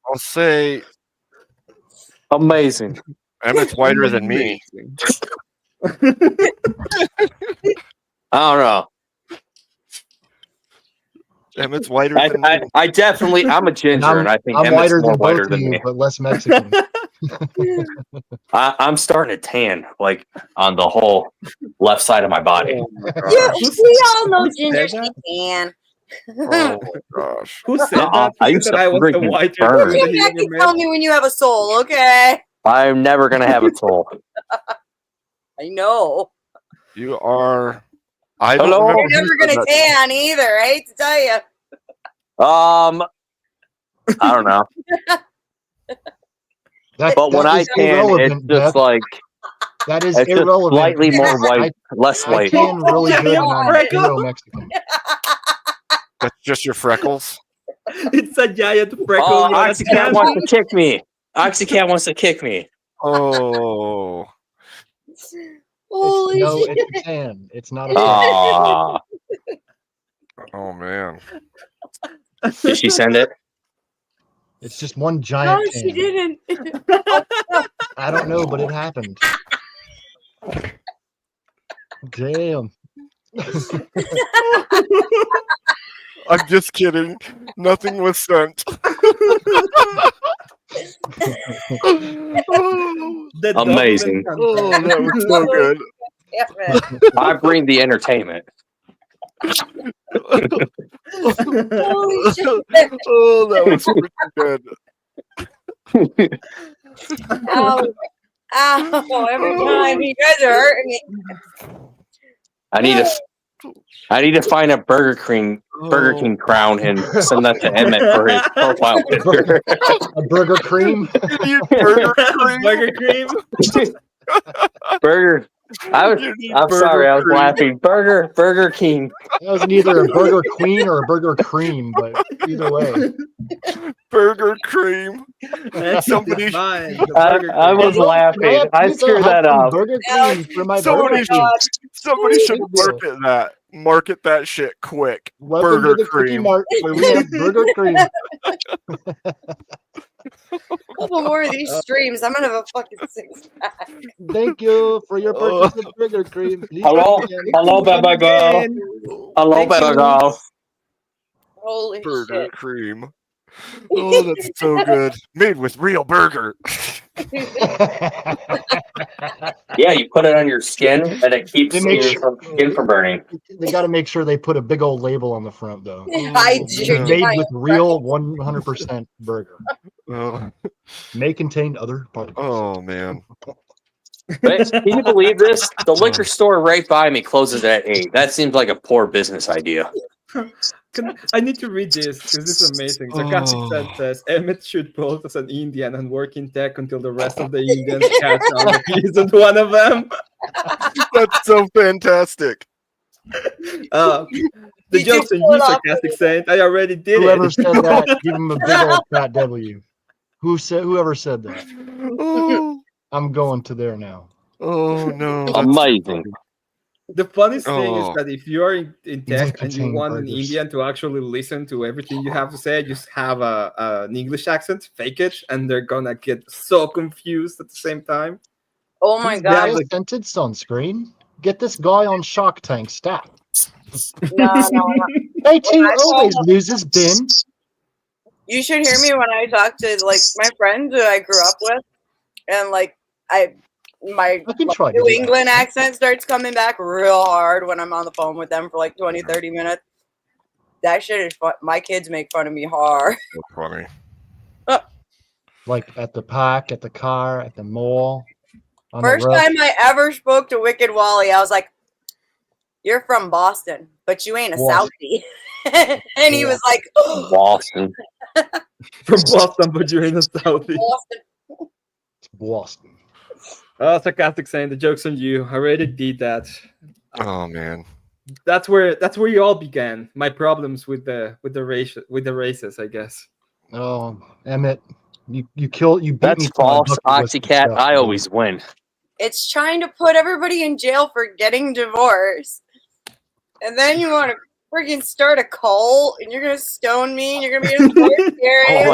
I'll say amazing. Emmett's whiter than me. I don't know. Emmett's whiter than me. I definitely, I'm a ginger, and I think I'm Emmett's whiter more than whiter both of than you, me. but less Mexican. I'm starting to tan, like on the whole left side of my body. Yeah, we all know Ginger can. Oh my gosh. Who said that? I used to I was the freaking whiter burn. than Come back and tell me when you have a soul, okay? I'm never gonna have a soul. I know. You are. I don't Hello? remember You're never who gonna said that. tan either, I hate to tell you. I don't know. But when that I is tan, it's irrelevant, just Beth. like That is it's just irrelevant. slightly more white, less I white. tan really good and I'm Freckles. zero Mexican. That's just your freckles. It's a giant freckle. Oh, you're a Oxycat wants to kick me. Oxycat wants to kick me. Oh. Holy No, shit. it's a tan. It's not a Ah, Oh man. did she send it? It's just one No, giant she tan. didn't. I don't know, but it happened. Damn. I'm just kidding. Nothing was sent. The Amazing. Oh, that was so good. I bring the entertainment. Holy shit. Oh, that was freaking good. Ow. Ow. Every time. You guys are hurting me. I need to find a Burger King crown and send that to Emmett for his profile picture. A burger cream. Burger cream. Burger cream. Burger. I'm sorry, I was laughing. Burger King. That was neither a burger queen or a burger cream, but either way. Burger cream. Somebody, I was laughing. I screwed that up. Burger cream for my somebody, burger cream. somebody should market that. Market that shit quick. Welcome Burger to the Cookie cream. Mart where we have burger cream. A couple more of these streams. I'm gonna have a fucking 6-pack. Thank you for your purchase of burger cream. Please Hello, come again. hello, baby girl. Hello, baby girl. Holy Burger shit. cream. Oh, that's so good. Made with real burger. Yeah, you put it on your skin and it keeps They make your skin from burning. They got to make sure they put a big old label on the front, though. I do. Made with real 100% burger. Oh, May contain other particles. oh man. But can you believe this? The liquor store right by me closes at 8. That seems like a poor business idea. I need to read this because this is amazing. Sarcastic Sen says Emmett should pose as an Indian and work in tech until the rest of the Indians catch on that he isn't one of them. That's so fantastic. The joke's on you, Sarcastic Saint. I already did Whoever it. said that, give him a big old fat W. Whoever said that? I'm going to there now. Oh no! Amazing. The funniest thing is Oh. that if you are in tech and you Nicotine want an burgers. Indian to actually listen to everything you have to say, just have an English accent, fake it, and they're gonna get so confused at the same time. Oh my This guy god. is sentenced on screen. Get this guy on Shark Tank. Stop. No. KT I saw- always loses, Ben. You should hear me when I talk to like my friends who I grew up with, and like my can try to New do that. England accent starts coming back real hard when I'm on the phone with them for like 20-30 minutes. That shit is fun. My kids make fun of me hard. So funny. Like at the park, at the car, at the mall. On First the road. time I ever spoke to Wicked Wally, I was like, "You're from Boston, but you ain't a Boston. Southie." And he was like, Boston. From Boston, but you're in the Southeast. Boston. It's Boston. Oh, Sarcastic Saint, the joke's on you. I already did that. Oh man. That's where you all began. My problems with the races, I guess. Oh, Emmett, you beat That's me. false, Oxycat. I always win. It's trying to put everybody in jail for getting divorced. And then you want to freaking start a cult and you're going to stone me and you're going to be in the area.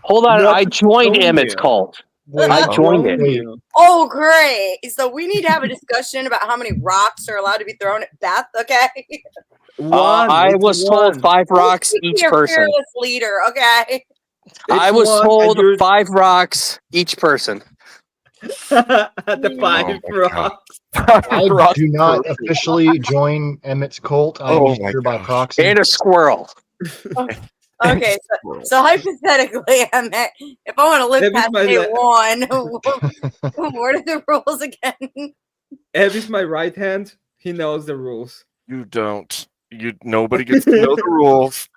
Hold on. I joined Nothing Emmett's you. cult. I joined it. Oh, great. So we need to have a discussion about how many rocks are allowed to be thrown at Beth, okay? I was told 5 rocks Be each your person. fearless leader, okay? I was told 5 rocks each person. The 5 Oh my rocks. I do not officially join Emmett's cult. I'm Oh just my here by proxy. And a squirrel. Okay, so hypothetically, Emmett, if I want to live That is past my day la- one, what are the rules again? Ev is my right hand. He knows the rules. You don't. Nobody gets to know the rules.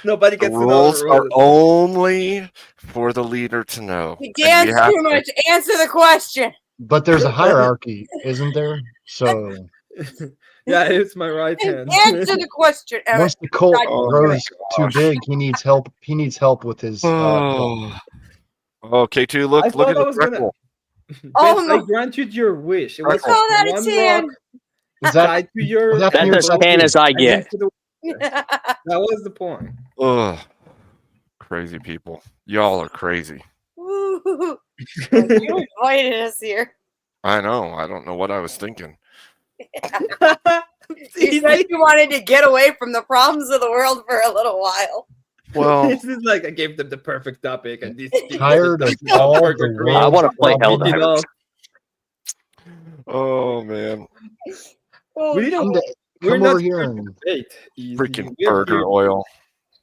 Nobody The gets to know rules the are rules. only for the leader to know. You And we dance have too to- much. Answer the question. But there's a hierarchy, isn't there? So Yeah, it's my right hand. Answer the question, Emmett. once the cult God, grows too big, he needs help. He needs help with his. Oh, K2, I look at thought I the was gonna- freckle. Oh, Vince, no. I granted your wish. It was I saw that it's one tan. rock Was that- tied to your. was that That's your as tan as I and get. into the- That was the point. Ugh. Crazy people. Y'all are crazy. Woo. You invited us here. I know. I don't know what I was thinking. You said you wanted to get away from the problems of the world for a little while. Well, This is like I gave them the perfect topic, and this Tired of all the Green. I want to play Well, Helldivers. oh man. We didn't. Come, to, We're come not over here here to and debate. Easy. Freaking We're burger here- oil.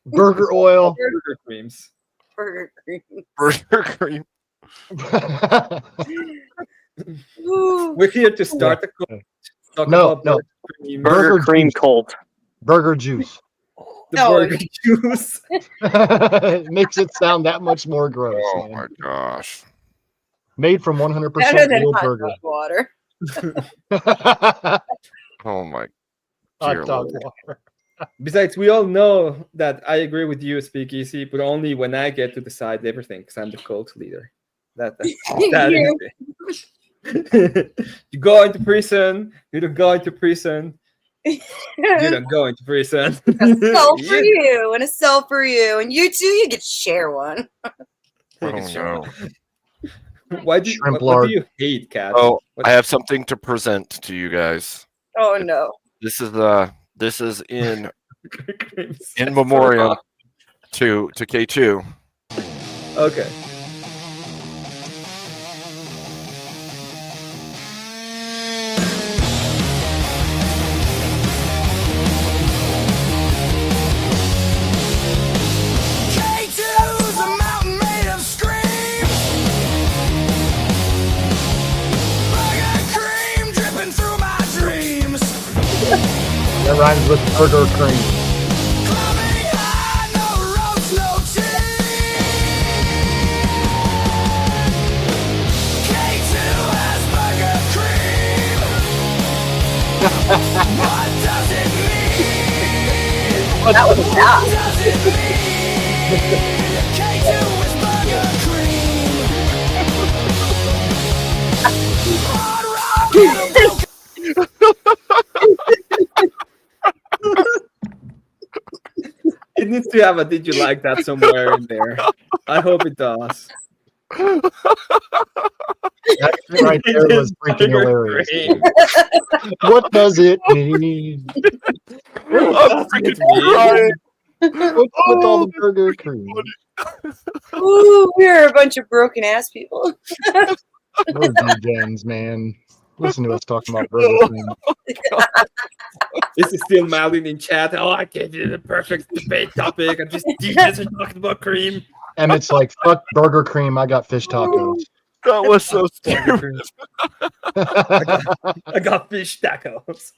burger oil. Burger creams. Burger cream. Burger cream. Ooh. We're here to start the cult. Talk No, about no. burger cream, Burger Burger cream juice. cult. Burger juice. the No. burger juice. It makes it sound that much more gross. Oh man. my gosh. Made from 100% Better than real hot burger. dog water. Hot Oh my dear dog Lord. water. Besides, we all know that I agree with you, Speakeasy, but only when I get to decide everything, because I'm the cult leader. That is it. You go into prison. You don't go into prison. You don't go into prison. A cell for Yeah. you and a cell for you. And you too, you get to share one. Oh no. Why do Shrimp what lard. do you hate, Cat? Oh, What- I have something to present to you guys. Oh no. This is in memoriam to K2. Okay. K2's a mountain made of screams. Burger cream dripping through my dreams. That rhymes with burger cream. That was bad. It needs to have a "Did you like that" somewhere in there. I hope it does. That right there was freaking hilarious. What does it mean? What does it mean? What's with all the burger cream? Ooh, we're a bunch of broken ass people. We're degens, man. Listen to us talking about burger cream. This is still Malin in chat. Oh, I gave you the perfect debate topic. I'm just DJs are talking about cream. Emmett's like, fuck burger cream. I got fish tacos. That was so stupid. I got fish tacos.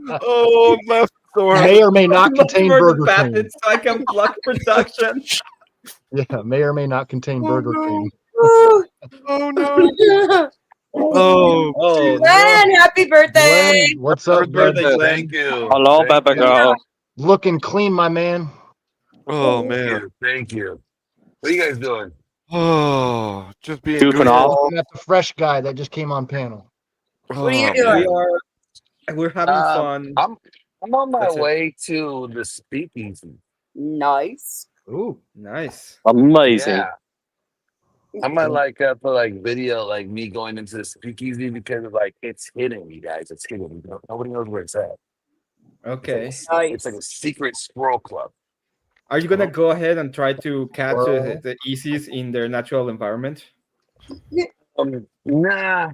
Oh, left door. May or may not contain burger cream. Patents, so I can block production. Yeah, may or may not contain burger cream. Oh no. Oh, Glenn, happy birthday. Glenn, what's up, birthday, Glenn? Glenn. Thank you. Hello, Thank baby you. girl. Looking clean, my man. Oh Thank man. you. Thank you. What are you guys doing? Oh, just being Goofing goofy. off. Looking at the fresh guy that just came on panel. What are you Oh, doing? We're having fun. I'm on my That's it. way to the speakeasy. Nice. Ooh, nice. Amazing. Yeah. I might put like video like me going into the speakeasy because like it's hidden, you guys. It's hidden. Nobody knows where it's at. Okay. It's Nice. like a secret squirrel club. Are you gonna go ahead and try to catch the ECs in their natural environment? Nah.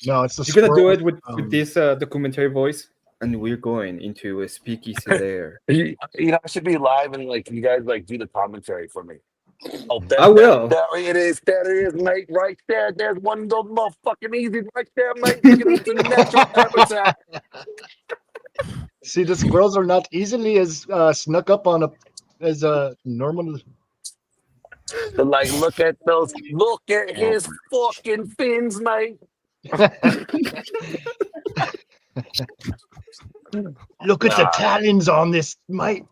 No, it's the You're gonna do squirrel. it with this documentary voice, and we're going into a speakeasy there. You know, I should be live and like you guys like do the commentary for me. Oh, I will. There it is. There it is, mate. Right there. There's one of those motherfucking easy right there, mate. Look at it, the natural habitat. See, the squirrels are not easily as snuck up on as normal. But like, look at those. Look at his fucking fins, mate. Look at the talons on this, mate.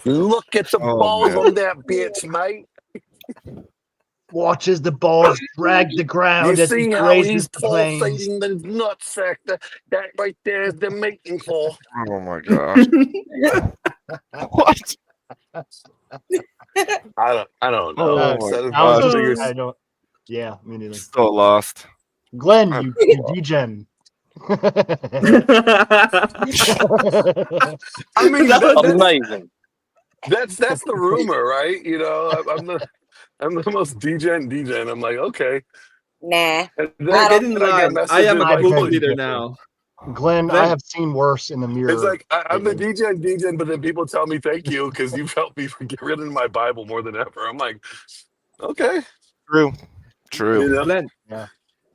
Look at the balls man. on that bitch, mate. Watch as the balls drag the ground You as he see how grazes he's the plains. pulsating the nutsack? That right there is the mating claw. Oh my gosh. What? I don't know. Oh my Seven gosh. figures. I don't. Yeah, me neither. So lost. Glenn, you degen. I mean, Amazing. that's the rumor, right? You know, I'm the most degen. I'm like, okay. Nah. And Well, get in then I get line. I am a messages cult like- leader now. Glenn, I have seen worse in the mirror. It's like I'm the degen, but then people tell me thank you because you've helped me get rid of my Bible more than ever. I'm like, okay, True. you know? Glenn, Yeah.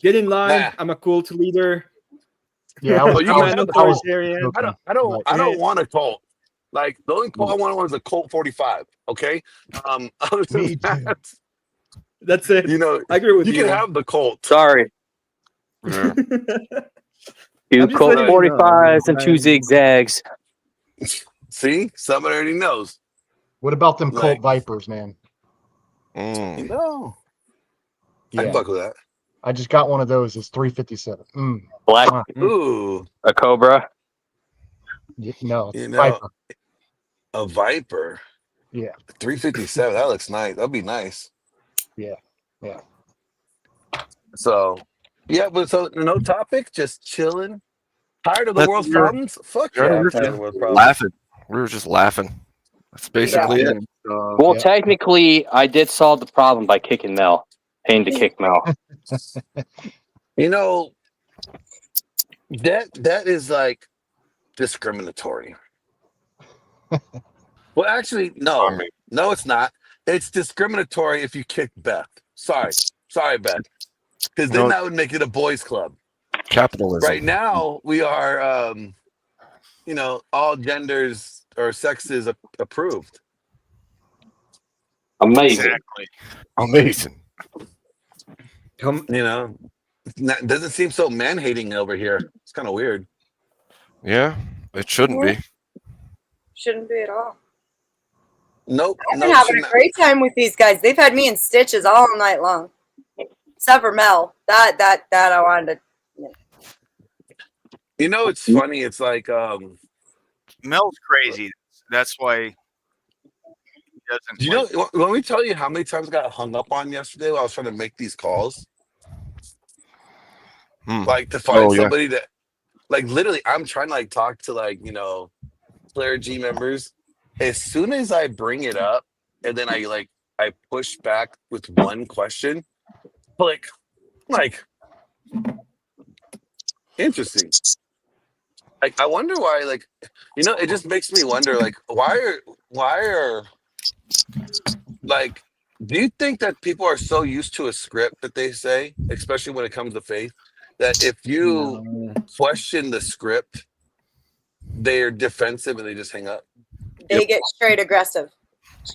get in line. Nah. I'm a cult leader. Yeah, Oh, you I'm can an have the authoritarian. I don't want a cult. Like the only cult I want is a Colt 45. Okay. Other than Me too. that, That's it. you know, I agree with you you. can have the Colt. Sorry. Yeah. Two I'm just Colt letting you know. 45s and two I'm- zigzags. See, somebody already knows. What about them Colt Like- Vipers, man? Mm. No, I Yeah, can fuck with that. I just got one of those. It's 357. Black, Ooh, a Cobra. No, you know, Viper. a Viper. Yeah, 357. That looks nice. That'd be nice. yeah. So, yeah, but so no topic, just chilling. Tired of the That's world's your- problems? Fuck yeah, I'm tired of the world's problems. Laughing. We were just laughing. That's basically it. Well, Yeah. technically, I did solve the problem by kicking Mel. Paying to kick Mel. You know, that is like discriminatory. Well, actually, no, it's not. It's discriminatory if you kick Beth. Sorry, Beth, because then No. that would make it a boys' club. Capitalism. Right now, we are, you know, all genders or sexes approved. Amazing. Exactly. Amazing. Come, You know, it doesn't seem so man hating over here. It's kind of weird. Yeah, it shouldn't be. Shouldn't be at all. Nope. I've been Nope. having Should a not. great time with these guys. They've had me in stitches all night long. Except for Mel. That I wanted to. You know, it's funny. It's like Mel's crazy. That's why he doesn't. Do you know? Let me tell you how many times I got hung up on yesterday while I was trying to make these calls. Like to find Oh, yeah. somebody that, like, literally, I'm trying to like talk to like clergy members. As soon as I bring it up, and then I push back with one question, like interesting. Like I wonder why. Like it just makes me wonder. Like why are like. Do you think that people are so used to a script that they say, especially when it comes to faith, that if you question the script, they're defensive and they just hang up? They get straight aggressive.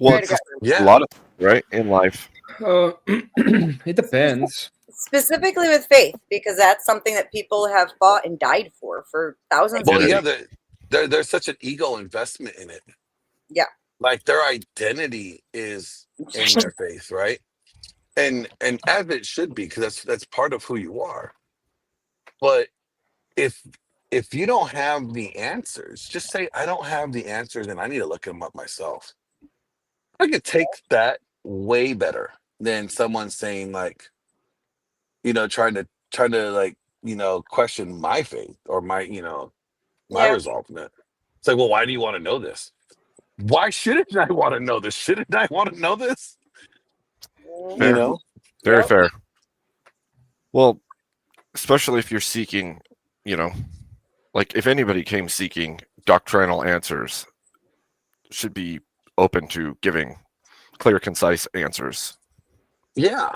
Well, Straight it's aggressive. a lot of right in life. It depends. Specifically with faith, because that's something that people have fought and died for thousands Well, of yeah, years. there's such an ego investment in it. Yeah. Like their identity is in their faith, right? And as it should be, because that's part of who you are. But if you don't have the answers, just say I don't have the answers and I need to look them up myself. I could take that way better than someone saying like, trying to like, question my faith or my, my resolve in it. It's like, well, why do you want to know this? Why shouldn't I want to know this? Shouldn't I want to know this? Fair. Very fair. Well, especially if you're seeking, like if anybody came seeking doctrinal answers, should be open to giving clear, concise answers. Yeah.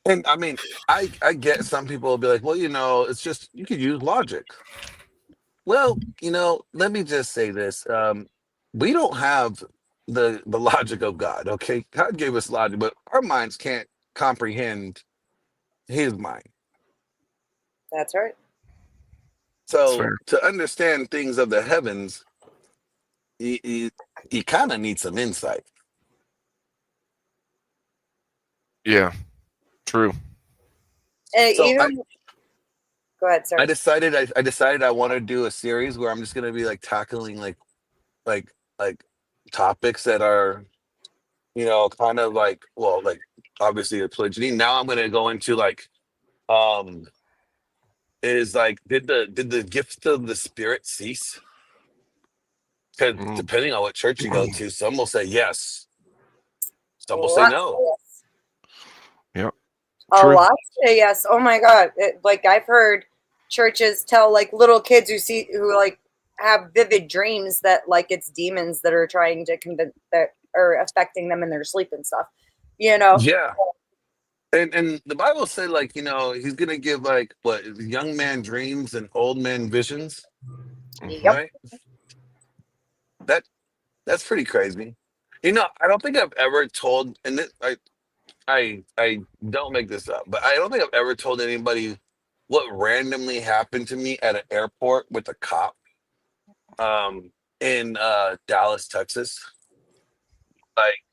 And I mean, I get some people will be like, well, it's just you could use logic. Well, let me just say this. We don't have the logic of God, okay? God gave us logic, but our minds can't comprehend his mind. That's right. So to understand things of the heavens, you kind of need some insight. Yeah, true. So go ahead, sir. I decided I want to do a series where I'm just gonna be like tackling like topics that are kind of like obviously a polygyny. Now I'm gonna go into like is like did the gift of the spirit cease? Because depending on what church you go to, some will say yes, some will say no. Yep. A lot say yes. Oh my God! Like I've heard churches tell like little kids who like have vivid dreams that like it's demons that are trying to convince that are affecting them in their sleep and stuff. Yeah. And the Bible said like he's gonna give like what young man dreams and old man visions. Yep. Right? That's pretty crazy. I don't think I've ever told, and I don't make this up, but I don't think I've ever told anybody what randomly happened to me at an airport with a cop in Dallas, Texas. Like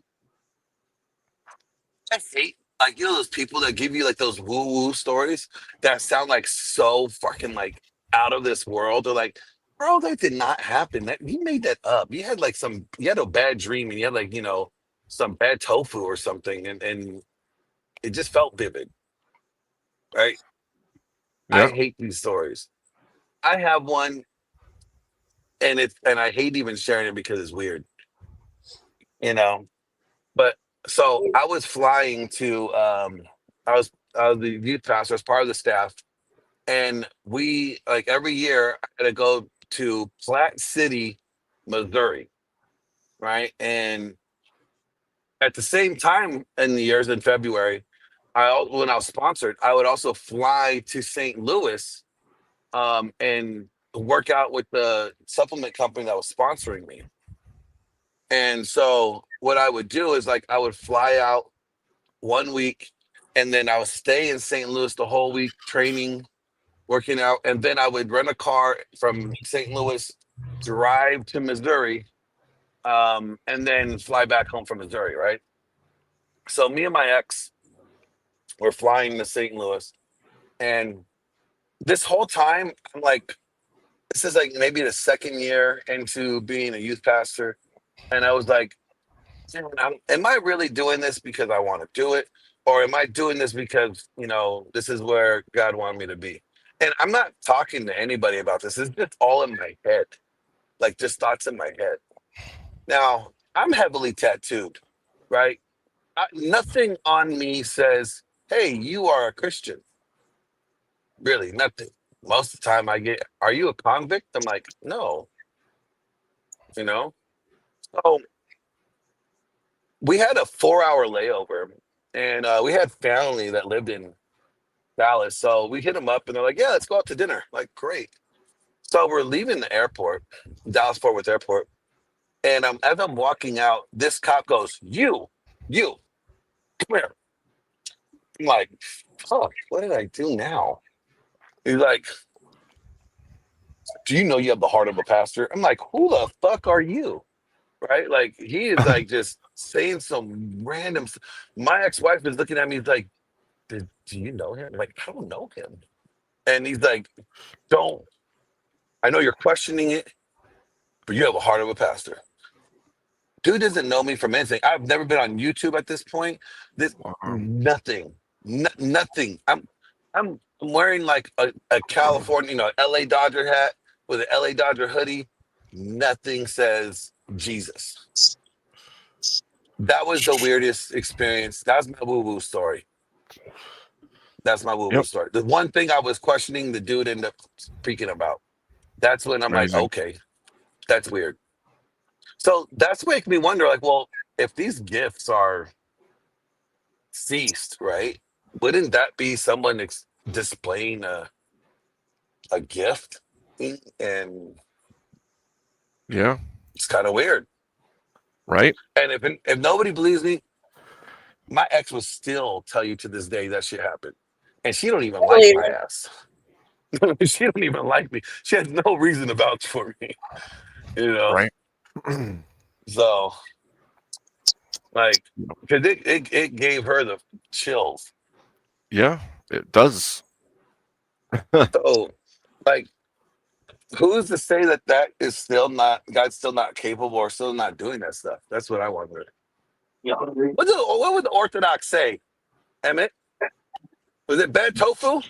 I hate like those people that give you like those woo-woo stories that sound like so fucking like out of this world. They're like, bro, that did not happen. That you made that up. You had like you had a bad dream and you had like, some bad tofu or something, and it just felt vivid. Right? Yeah. I hate these stories. I have one and I hate even sharing it because it's weird. But so I was flying to I was the youth pastor as part of the staff, and we like every year I had to go to Platte City, Missouri, right? And at the same time in the years in February, when I was sponsored, I would also fly to St. Louis and work out with the supplement company that was sponsoring me. And so what I would do is like I would fly out 1 week and then I would stay in St. Louis the whole week training, working out, and then I would rent a car from St. Louis drive to Missouri, and then fly back home from Missouri, right? So me and my ex were flying to St. Louis, and this whole time I'm like, this is like maybe the second year into being a youth pastor, and I was like, "Man, am I really doing this because I want to do it, or am I doing this because this is where God wanted me to be?" And I'm not talking to anybody about this. It's just all in my head, like just thoughts in my head. Now I'm heavily tattooed, right? Nothing on me says, "Hey, you are a Christian." Really, nothing. Most of the time I get, "Are you a convict?" I'm like, "No." So we had a 4-hour layover, and we had family that lived in Dallas. So we hit them up, and they're like, "Yeah, let's go out to dinner." Like, great. So we're leaving the airport, Dallas Fort Worth Airport, and as I'm walking out, this cop goes, you, come here." I'm like, fuck, what did I do now? He's like, "Do you know you have the heart of a pastor?" I'm like, "Who the fuck are you?" Right? Like, he is like just saying some random. My ex-wife is looking at me, he's like, do you know him? I'm like, "I don't know him." And he's like, I know you're questioning it, but you have a heart of a pastor. Dude doesn't know me from anything. I've never been on YouTube at this point. Nothing. Nothing. I'm wearing like a California, LA Dodger hat with an LA Dodger hoodie. Nothing says Jesus. That was the weirdest experience. That's my woo-woo story. That's my woo-woo story. The one thing I was questioning, the dude ended up speaking about. That's when I'm Amazing. like, okay, that's weird. So that's making me wonder, like, well, if these gifts are ceased, right? Wouldn't that be someone displaying a gift? And Yeah. it's kind of weird, right? And if nobody believes me, my ex will still tell you to this day that shit happened, and she don't even like my ass. She don't even like me. She has no reason to vouch for me, Right. So, like, because it gave her the chills. Yeah, it does. So, like, who's to say that is still not, God's still not capable or still not doing that stuff? That's what I wonder. What would the Orthodox say, Emmett? Was it bad tofu?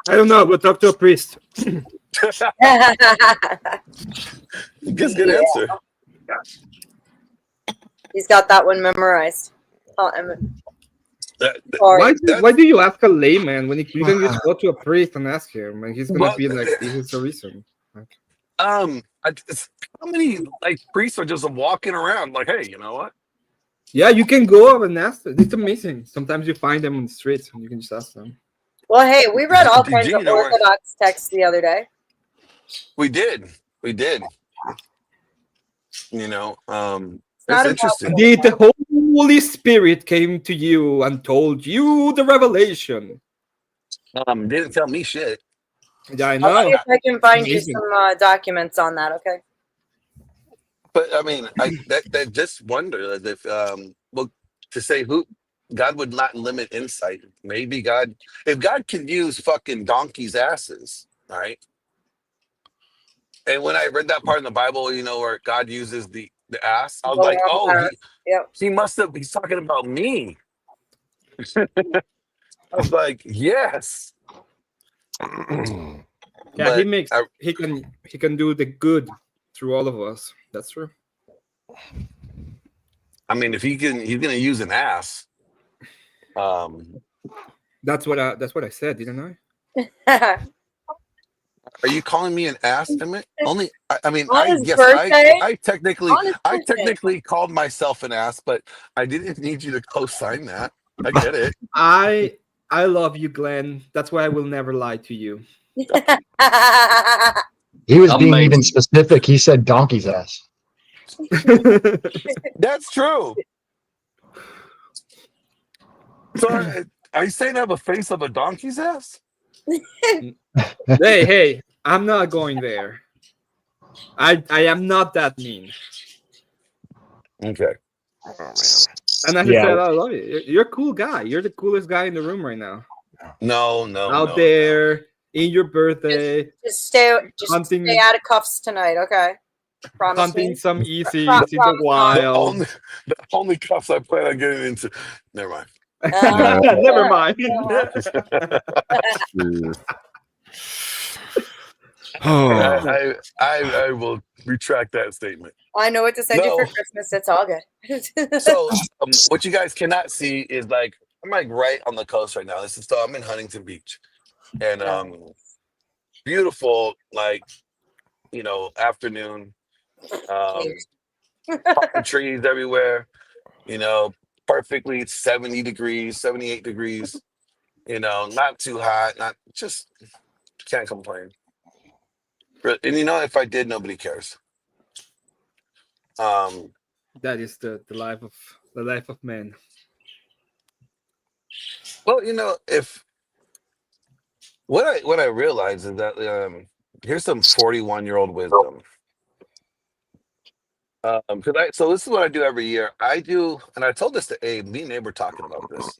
I don't know, but talk to a priest. Guess good answer. He's got that one memorized. Oh, Emmett. Why do you ask a layman when you can just go to a priest and ask him, and he's gonna be like, "This is the reason." How many like priests are just walking around like, "Hey, you know what?" Yeah, you can go up and ask them. It's amazing. Sometimes you find them on the streets and you can just ask them. Well, hey, we read all kinds of Gee, there were- Orthodox texts the other day. We did. not It's interesting. Did the Holy Spirit came to you and told you the revelation? Didn't tell me shit. Yeah, I I'll know. see if I can find you Amazing. some documents on that. Okay. But I mean, that just wonder if well, to say who God would not limit insight. Maybe God, if God can use fucking donkeys' asses, all right. And when I read that part in the Bible, where God uses the ass, I was like, oh, he must have. He's talking about me. I was like, yes. Yeah, he can do the good through all of us. That's true. I mean, if he's gonna use an ass. That's what I said, didn't I? Are you calling me an ass, Emmett? Only, I mean, On his yes, birthday? I technically, On his birthday. technically called myself an ass, but I didn't need you to co-sign that. I get it. I love you, Glenn. That's why I will never lie to you. He was being even specific. He said donkey's ass. That's true. So, are you saying I have a face of a donkey's ass? Hey, I'm not going there. I am not that mean. Okay. Oh man. And I Yeah. said, I love you. You're a cool guy. You're the coolest guy in the room right now. No, Out there in your birthday, Just stay hunting, stay out of cuffs tonight, okay? Promise hunting me. some ECs Pro- in the promise not. The wild. only, the only cuffs I plan on getting into. Never mind. Never mind. I will retract that statement. I know what to send you for No. Christmas. It's all good. So what you guys cannot see is like I'm like right on the coast right now. I'm in Huntington Beach, and beautiful like afternoon. Palm trees everywhere. Perfectly 70 degrees, 78 degrees. Not too hot, not just can't complain. And if I did, nobody cares. That is the life of man. Well, if what I realize is that here's some 41-year-old wisdom. So this is what I do every year. I do, and I told this to Abe. Me and Abe were talking about this.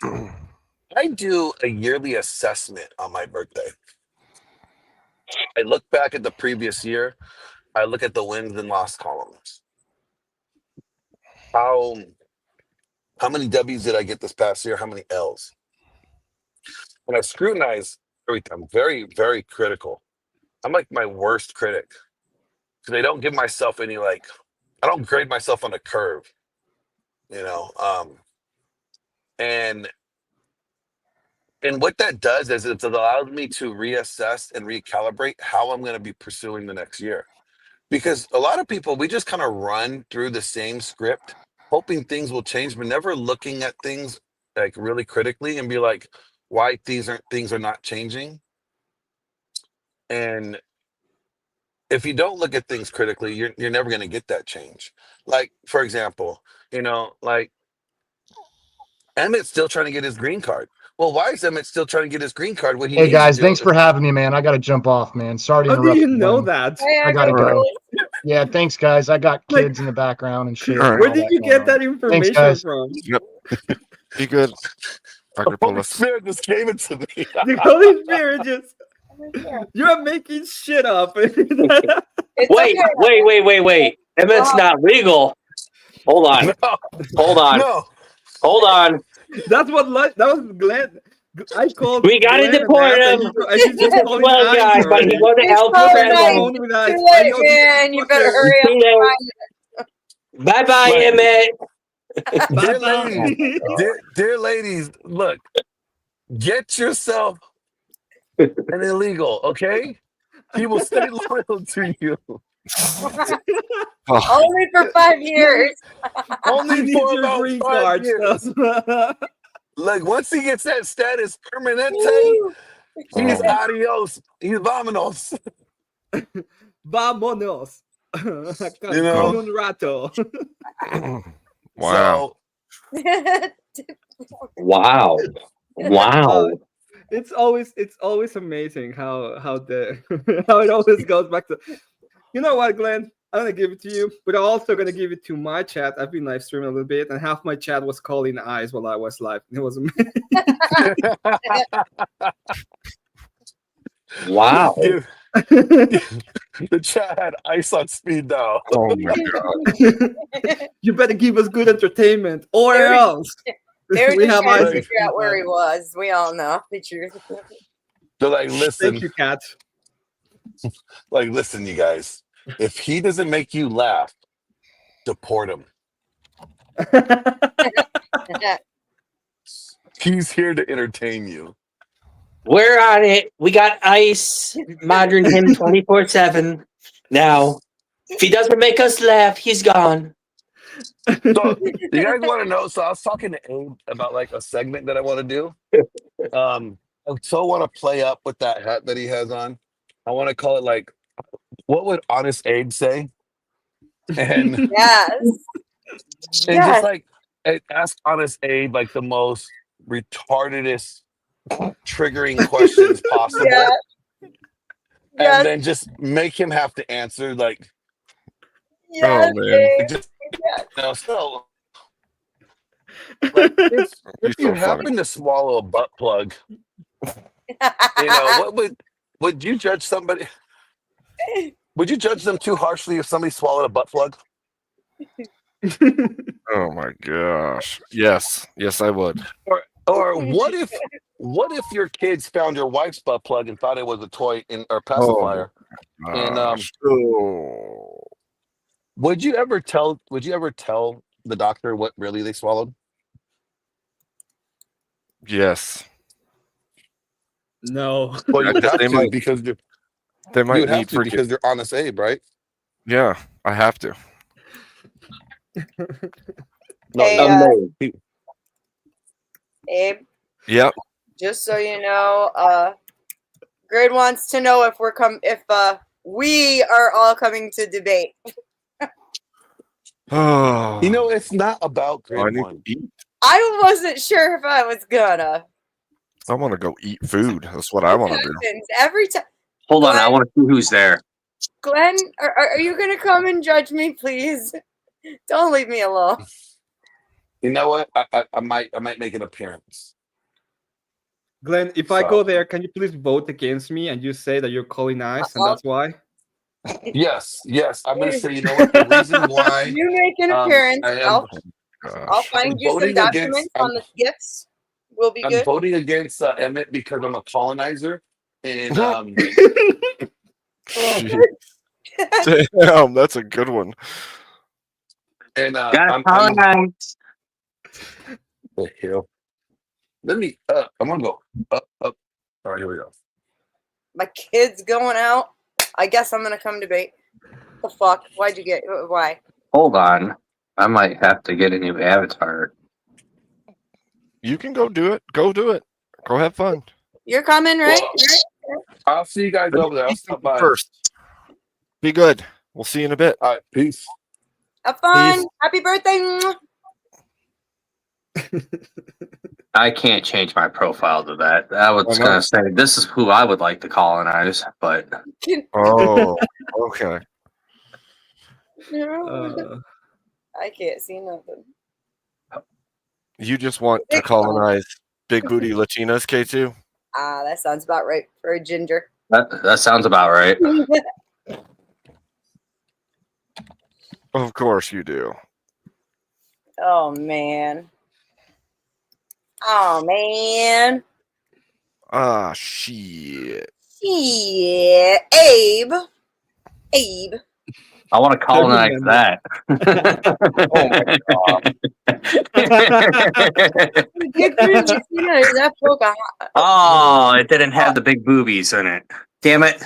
I do a yearly assessment on my birthday. I look back at the previous year. I look at the wins and loss columns. How many W's did I get this past year? How many L's? And I scrutinize everything. I'm very, very critical. I'm like my worst critic because I don't give myself any I don't grade myself on a curve, and what that does is it allows me to reassess and recalibrate how I'm going to be pursuing the next year. Because a lot of people, we just kind of run through the same script, hoping things will change, but never looking at things like really critically and be like, why things are not changing. And if you don't look at things critically, you're never going to get that change. Like, for example, Emmett's still trying to get his green card. Well, why is Emmett still trying to get his green card? What he Hey needs to guys, do thanks is- for having me, man. I got to jump off, man. Sorry to How do interrupt. you know man. that? I gotta go. Yeah, thanks, guys. I got kids in the background and shit. and Where all did that you going get on. that Thanks, information guys. from? Yep. Be good, Dr. The Holy Polis. Spirit just gave it to me. The Holy Spirit just. You're making shit up. Wait. If it's not legal, hold on. No. Hold on. No. Hold on. That's what that was Glenn. I called. We gotta Glenn and deport asked, him. and she just called Well, me guys, but he go to It's El so Tremendo. nice. Too late, man. You better hurry up. Bye bye, Emmett. Dear ladies, dear ladies, look, get yourself an illegal, okay? He will stay loyal to you. Only for 5 years. Only for about green 5 card. years. Like once he gets that status permanente, he's adios. He's vamonos. Vámonos. You know? Con un rato. Wow. Wow. Wow. It's always amazing how how it always goes back to. You know what, Glenn? I'm gonna give it to you, but I'm also gonna give it to my chat. I've been live streaming a little bit, and half my chat was calling eyes while I was live. It was amazing. Wow. The chat had ice on speed dial. Oh my god. You better give us good entertainment, or They were- else They were we just have trying to eyes. figure out where he was. We all know the truth. They're like, listen, Thank you, Kat. like, listen, you guys. If he doesn't make you laugh, deport him. He's here to entertain you. We're on it. We got ice monitoring him 24/7. Now, if he doesn't make us laugh, he's gone. So, you guys want to know? So, I was talking to Abe about like a segment that I want to do. I so want to play up with that hat that he has on. I want to call it like, what would Honest Abe say? And Yes. and just like ask Honest Abe like the most retardedest, triggering questions possible, Yeah. and then just make him have to answer like Yes, man. Abe. Just, Yes. no, so like, if You're you so funny. happen to swallow a butt plug, what would you judge somebody? Would you judge them too harshly if somebody swallowed a butt plug? Oh my gosh. Yes, I would. Or what if your kids found your wife's butt plug and thought it was a toy or pacifier? And Oh. would you ever tell the doctor what really they swallowed? Yes. No. Well, you would have They to might- because They you might would have need to because they're honest Abe, right? Yeah, I have to. No, Hey, Abe, Yep. just so you know, Grid wants to know if we are all coming to debate. Oh. You know, it's not about I grade need one. to eat. I wasn't sure if I was gonna. I want to go eat food. That's what I want to do. Happens every time. Hold on, I want to see who's there. Glenn, are you gonna come and judge me, please? Don't leave me alone. You know what? I might make an appearance. Glenn, if I So- go there, can you please vote against me and you say that you're colonized and that's why? Yes. I'm going to say, you know what? The reason why You make an appearance. I am I'll find you some voting documents against- on the gifts. Will be I'm good. voting against Emmett because I'm a colonizer, and Damn, that's a good one. Gotta colonize. The hell. Let me. I'm gonna go up. All right, here we go. My kid's going out. I guess I'm gonna come debate. The fuck? Why'd you get? Why? Hold on. I might have to get a new avatar. You can go do it. Go do it. Go have fun. You're coming, right? Well, I'll see you guys over there. I'll stop by First. Be good. We'll see you in a bit. All right, peace. Have fun. Peace. Happy birthday. I can't change my profile to that. I was Why gonna not? say this is who I would like to colonize, but Oh, okay. I can't see nothing. You just want to colonize big booty Latinas, K2? Ah, that sounds about right for a ginger. that sounds about right. Of course you do. Oh man. Oh man. Ah, shit. Yeah, Abe. I want to colonize that. That Pocahontas. Oh, it didn't have the big boobies in it. Damn it.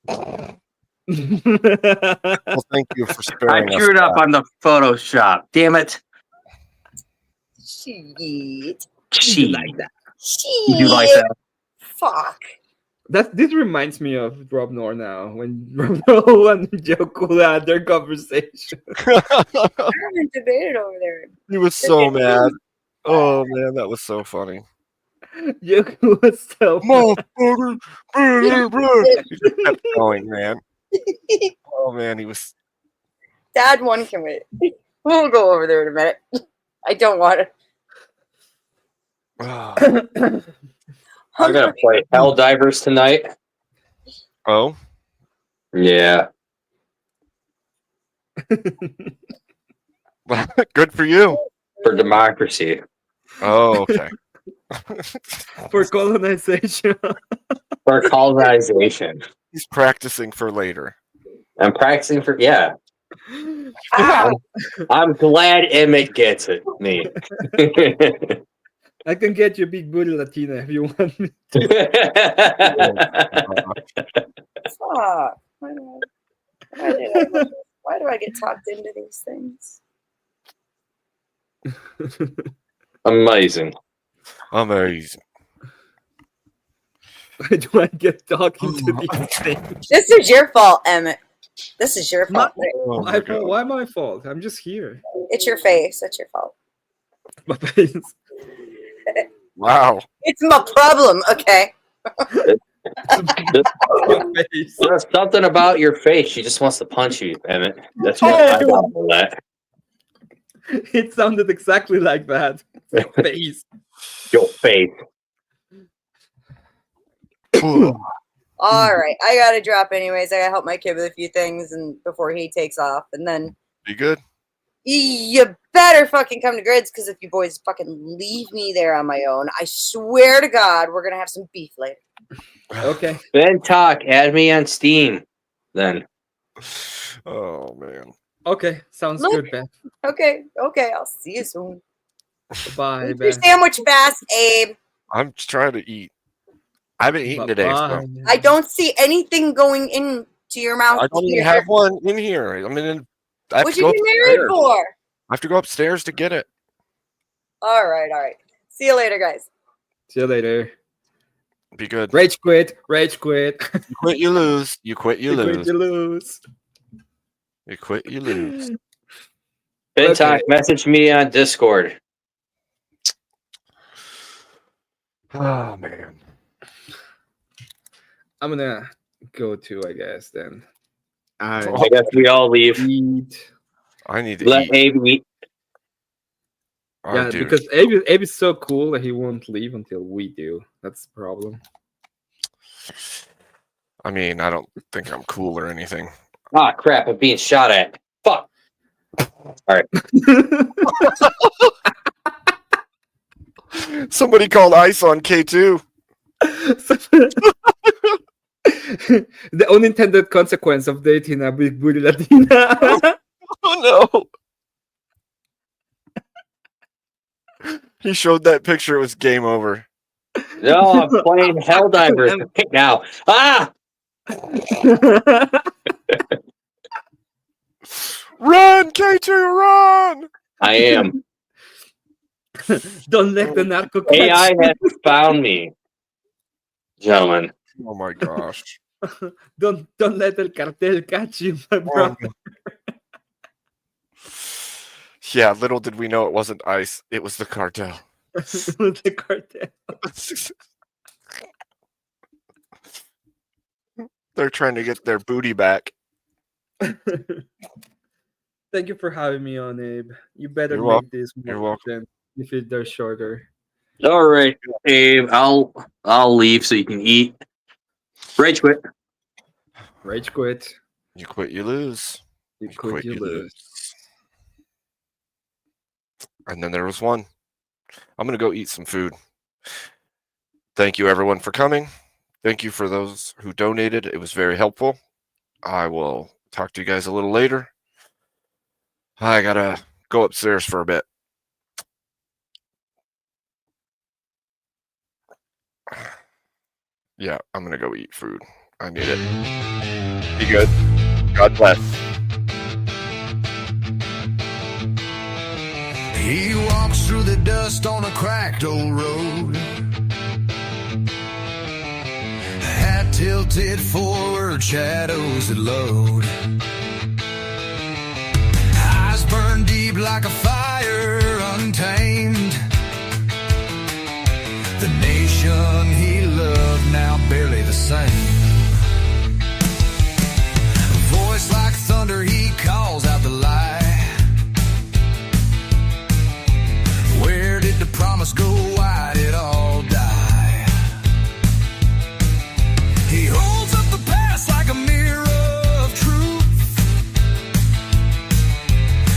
Well, thank you for I sparing us. screwed up that. on the Photoshop. Damn it. Shit. Cheat. Like that. You like that? Fuck. This reminds me of Rob Nor now when Rob Nor and Joku had their conversation. I haven't debated over there. He was so mad. Oh man, that was so funny. Joku was so Motherfucker. He just kept going, man. Oh man, he was. Dad one can wait. We'll go over there in a minute. I don't want to. I'm gonna play Helldivers tonight. Oh, Yeah. good for you. For democracy. Oh, okay. for colonization. For colonization. He's practicing for later. I'm practicing for I'm glad Emmett gets it. Me. I can get you a big booty Latina if you want me. Fuck. Why do I get talked into these things? Amazing. Amazing. Why do I get talking to these things? This is your fault, Emmett. This is your fault. Oh my God. Why my fault? I'm just here. It's your face. It's your fault. My face. Wow. It's my problem, okay? There's something about your face. She just wants to punch you, Emmett. That's what I got from that. It sounded exactly like that. Face. Your face. All right, I gotta drop anyways. I gotta help my kid with a few things, and before he takes off, and then Be good. you better fucking come to Grids, because if you boys fucking leave me there on my own, I swear to God, we're gonna have some beef later. Okay. Ben Talk, add me on Steam. Then. Oh man. Okay, sounds Look. good, Ben. Okay, I'll see you soon. Bye, Eat your Ben. sandwich fast, Abe. I'm just trying to eat. I haven't eaten today. So Bye. I don't see anything going into your mouth. I don't even here. have one in here. I mean, I have What to you go get married upstairs. for? I have to go upstairs to get it. All right. See you later, guys. See you later. Be good. Rage quit. Rage quit. You quit, you lose. You quit, you You quit, lose. you lose. You quit, you lose. Ben Okay. Talk, message me on Discord. Oh man. I'm gonna go too, I guess, then. I guess we all leave. Eat. I need to Let eat. Abe eat. Oh, Yeah, dude. because Abe is so cool that he won't leave until we do. That's the problem. I mean, I don't think I'm cool or anything. Ah, crap! I'm being shot at. Fuck. All right. Somebody called ICE on K2. The unintended consequence of dating a big booty Latina. Oh no. He showed that picture. It was game over. No, I'm playing Helldivers right now. Ah! Run, K2, run! I am. Don't let the narco catch AI you. has found me, gentlemen. Oh my gosh. Don't let el cartel catch you, my brother. Yeah, little did we know it wasn't ICE. It was the cartel. The cartel. They're trying to get their booty back. Thank you for having me on, Abe. You better You're make welcome. this You're more welcome. than if they're shorter. All right, Abe. I'll leave so you can eat. Rage quit. Rage quit. You quit, you lose. You quit, you lose. And then there was one. I'm going to go eat some food. Thank you, everyone, for coming. Thank you for those who donated. It was very helpful. I will talk to you guys a little later. I got to go upstairs for a bit. Yeah, I'm going to go eat food. I need it. Be good. God bless. He walks through the dust on a cracked old road. Hat tilted forward, shadows that load. Eyes burn deep like a fire untamed. The nation he loved now barely the same. A voice like thunder, he calls out the lie. Where did the promise go? Why did all die? He holds up the past like a mirror of truth.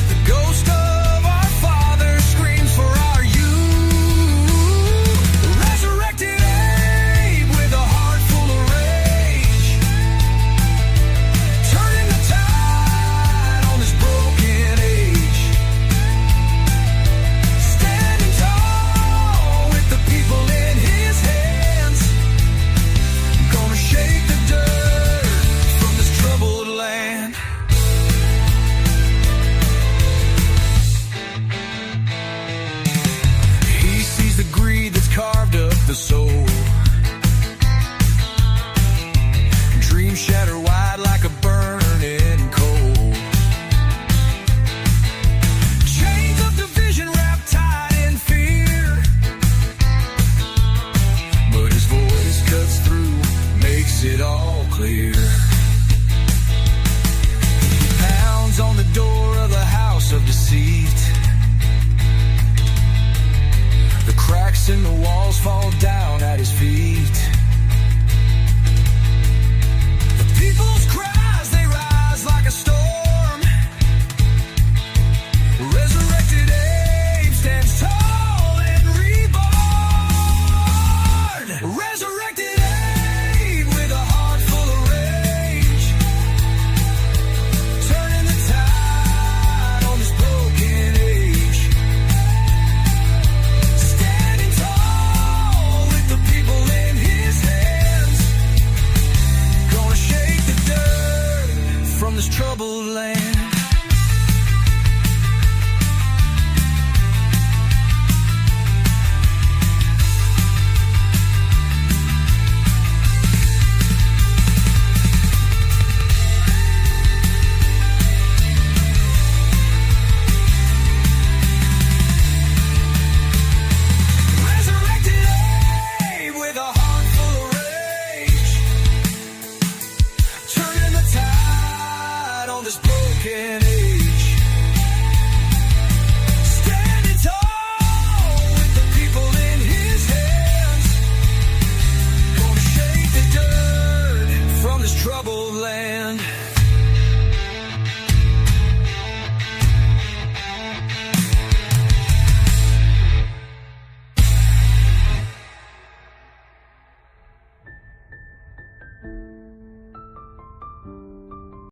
The ghost of our father screams for our youth. Resurrected Abe with a heart full of rage, turning the tide on this broken age. Standing tall fall down at his feet. The people's cries, they rise like a storm. Resurrected Abe stands tall and reborn. Resurrected Abe with a heart full of rage, turning the tide on this broken age. Standing tall with the people in his hands, gonna shake the dirt from this troubled land. Resurrected Abe with a heart full of rage, turning the tide on this broken age.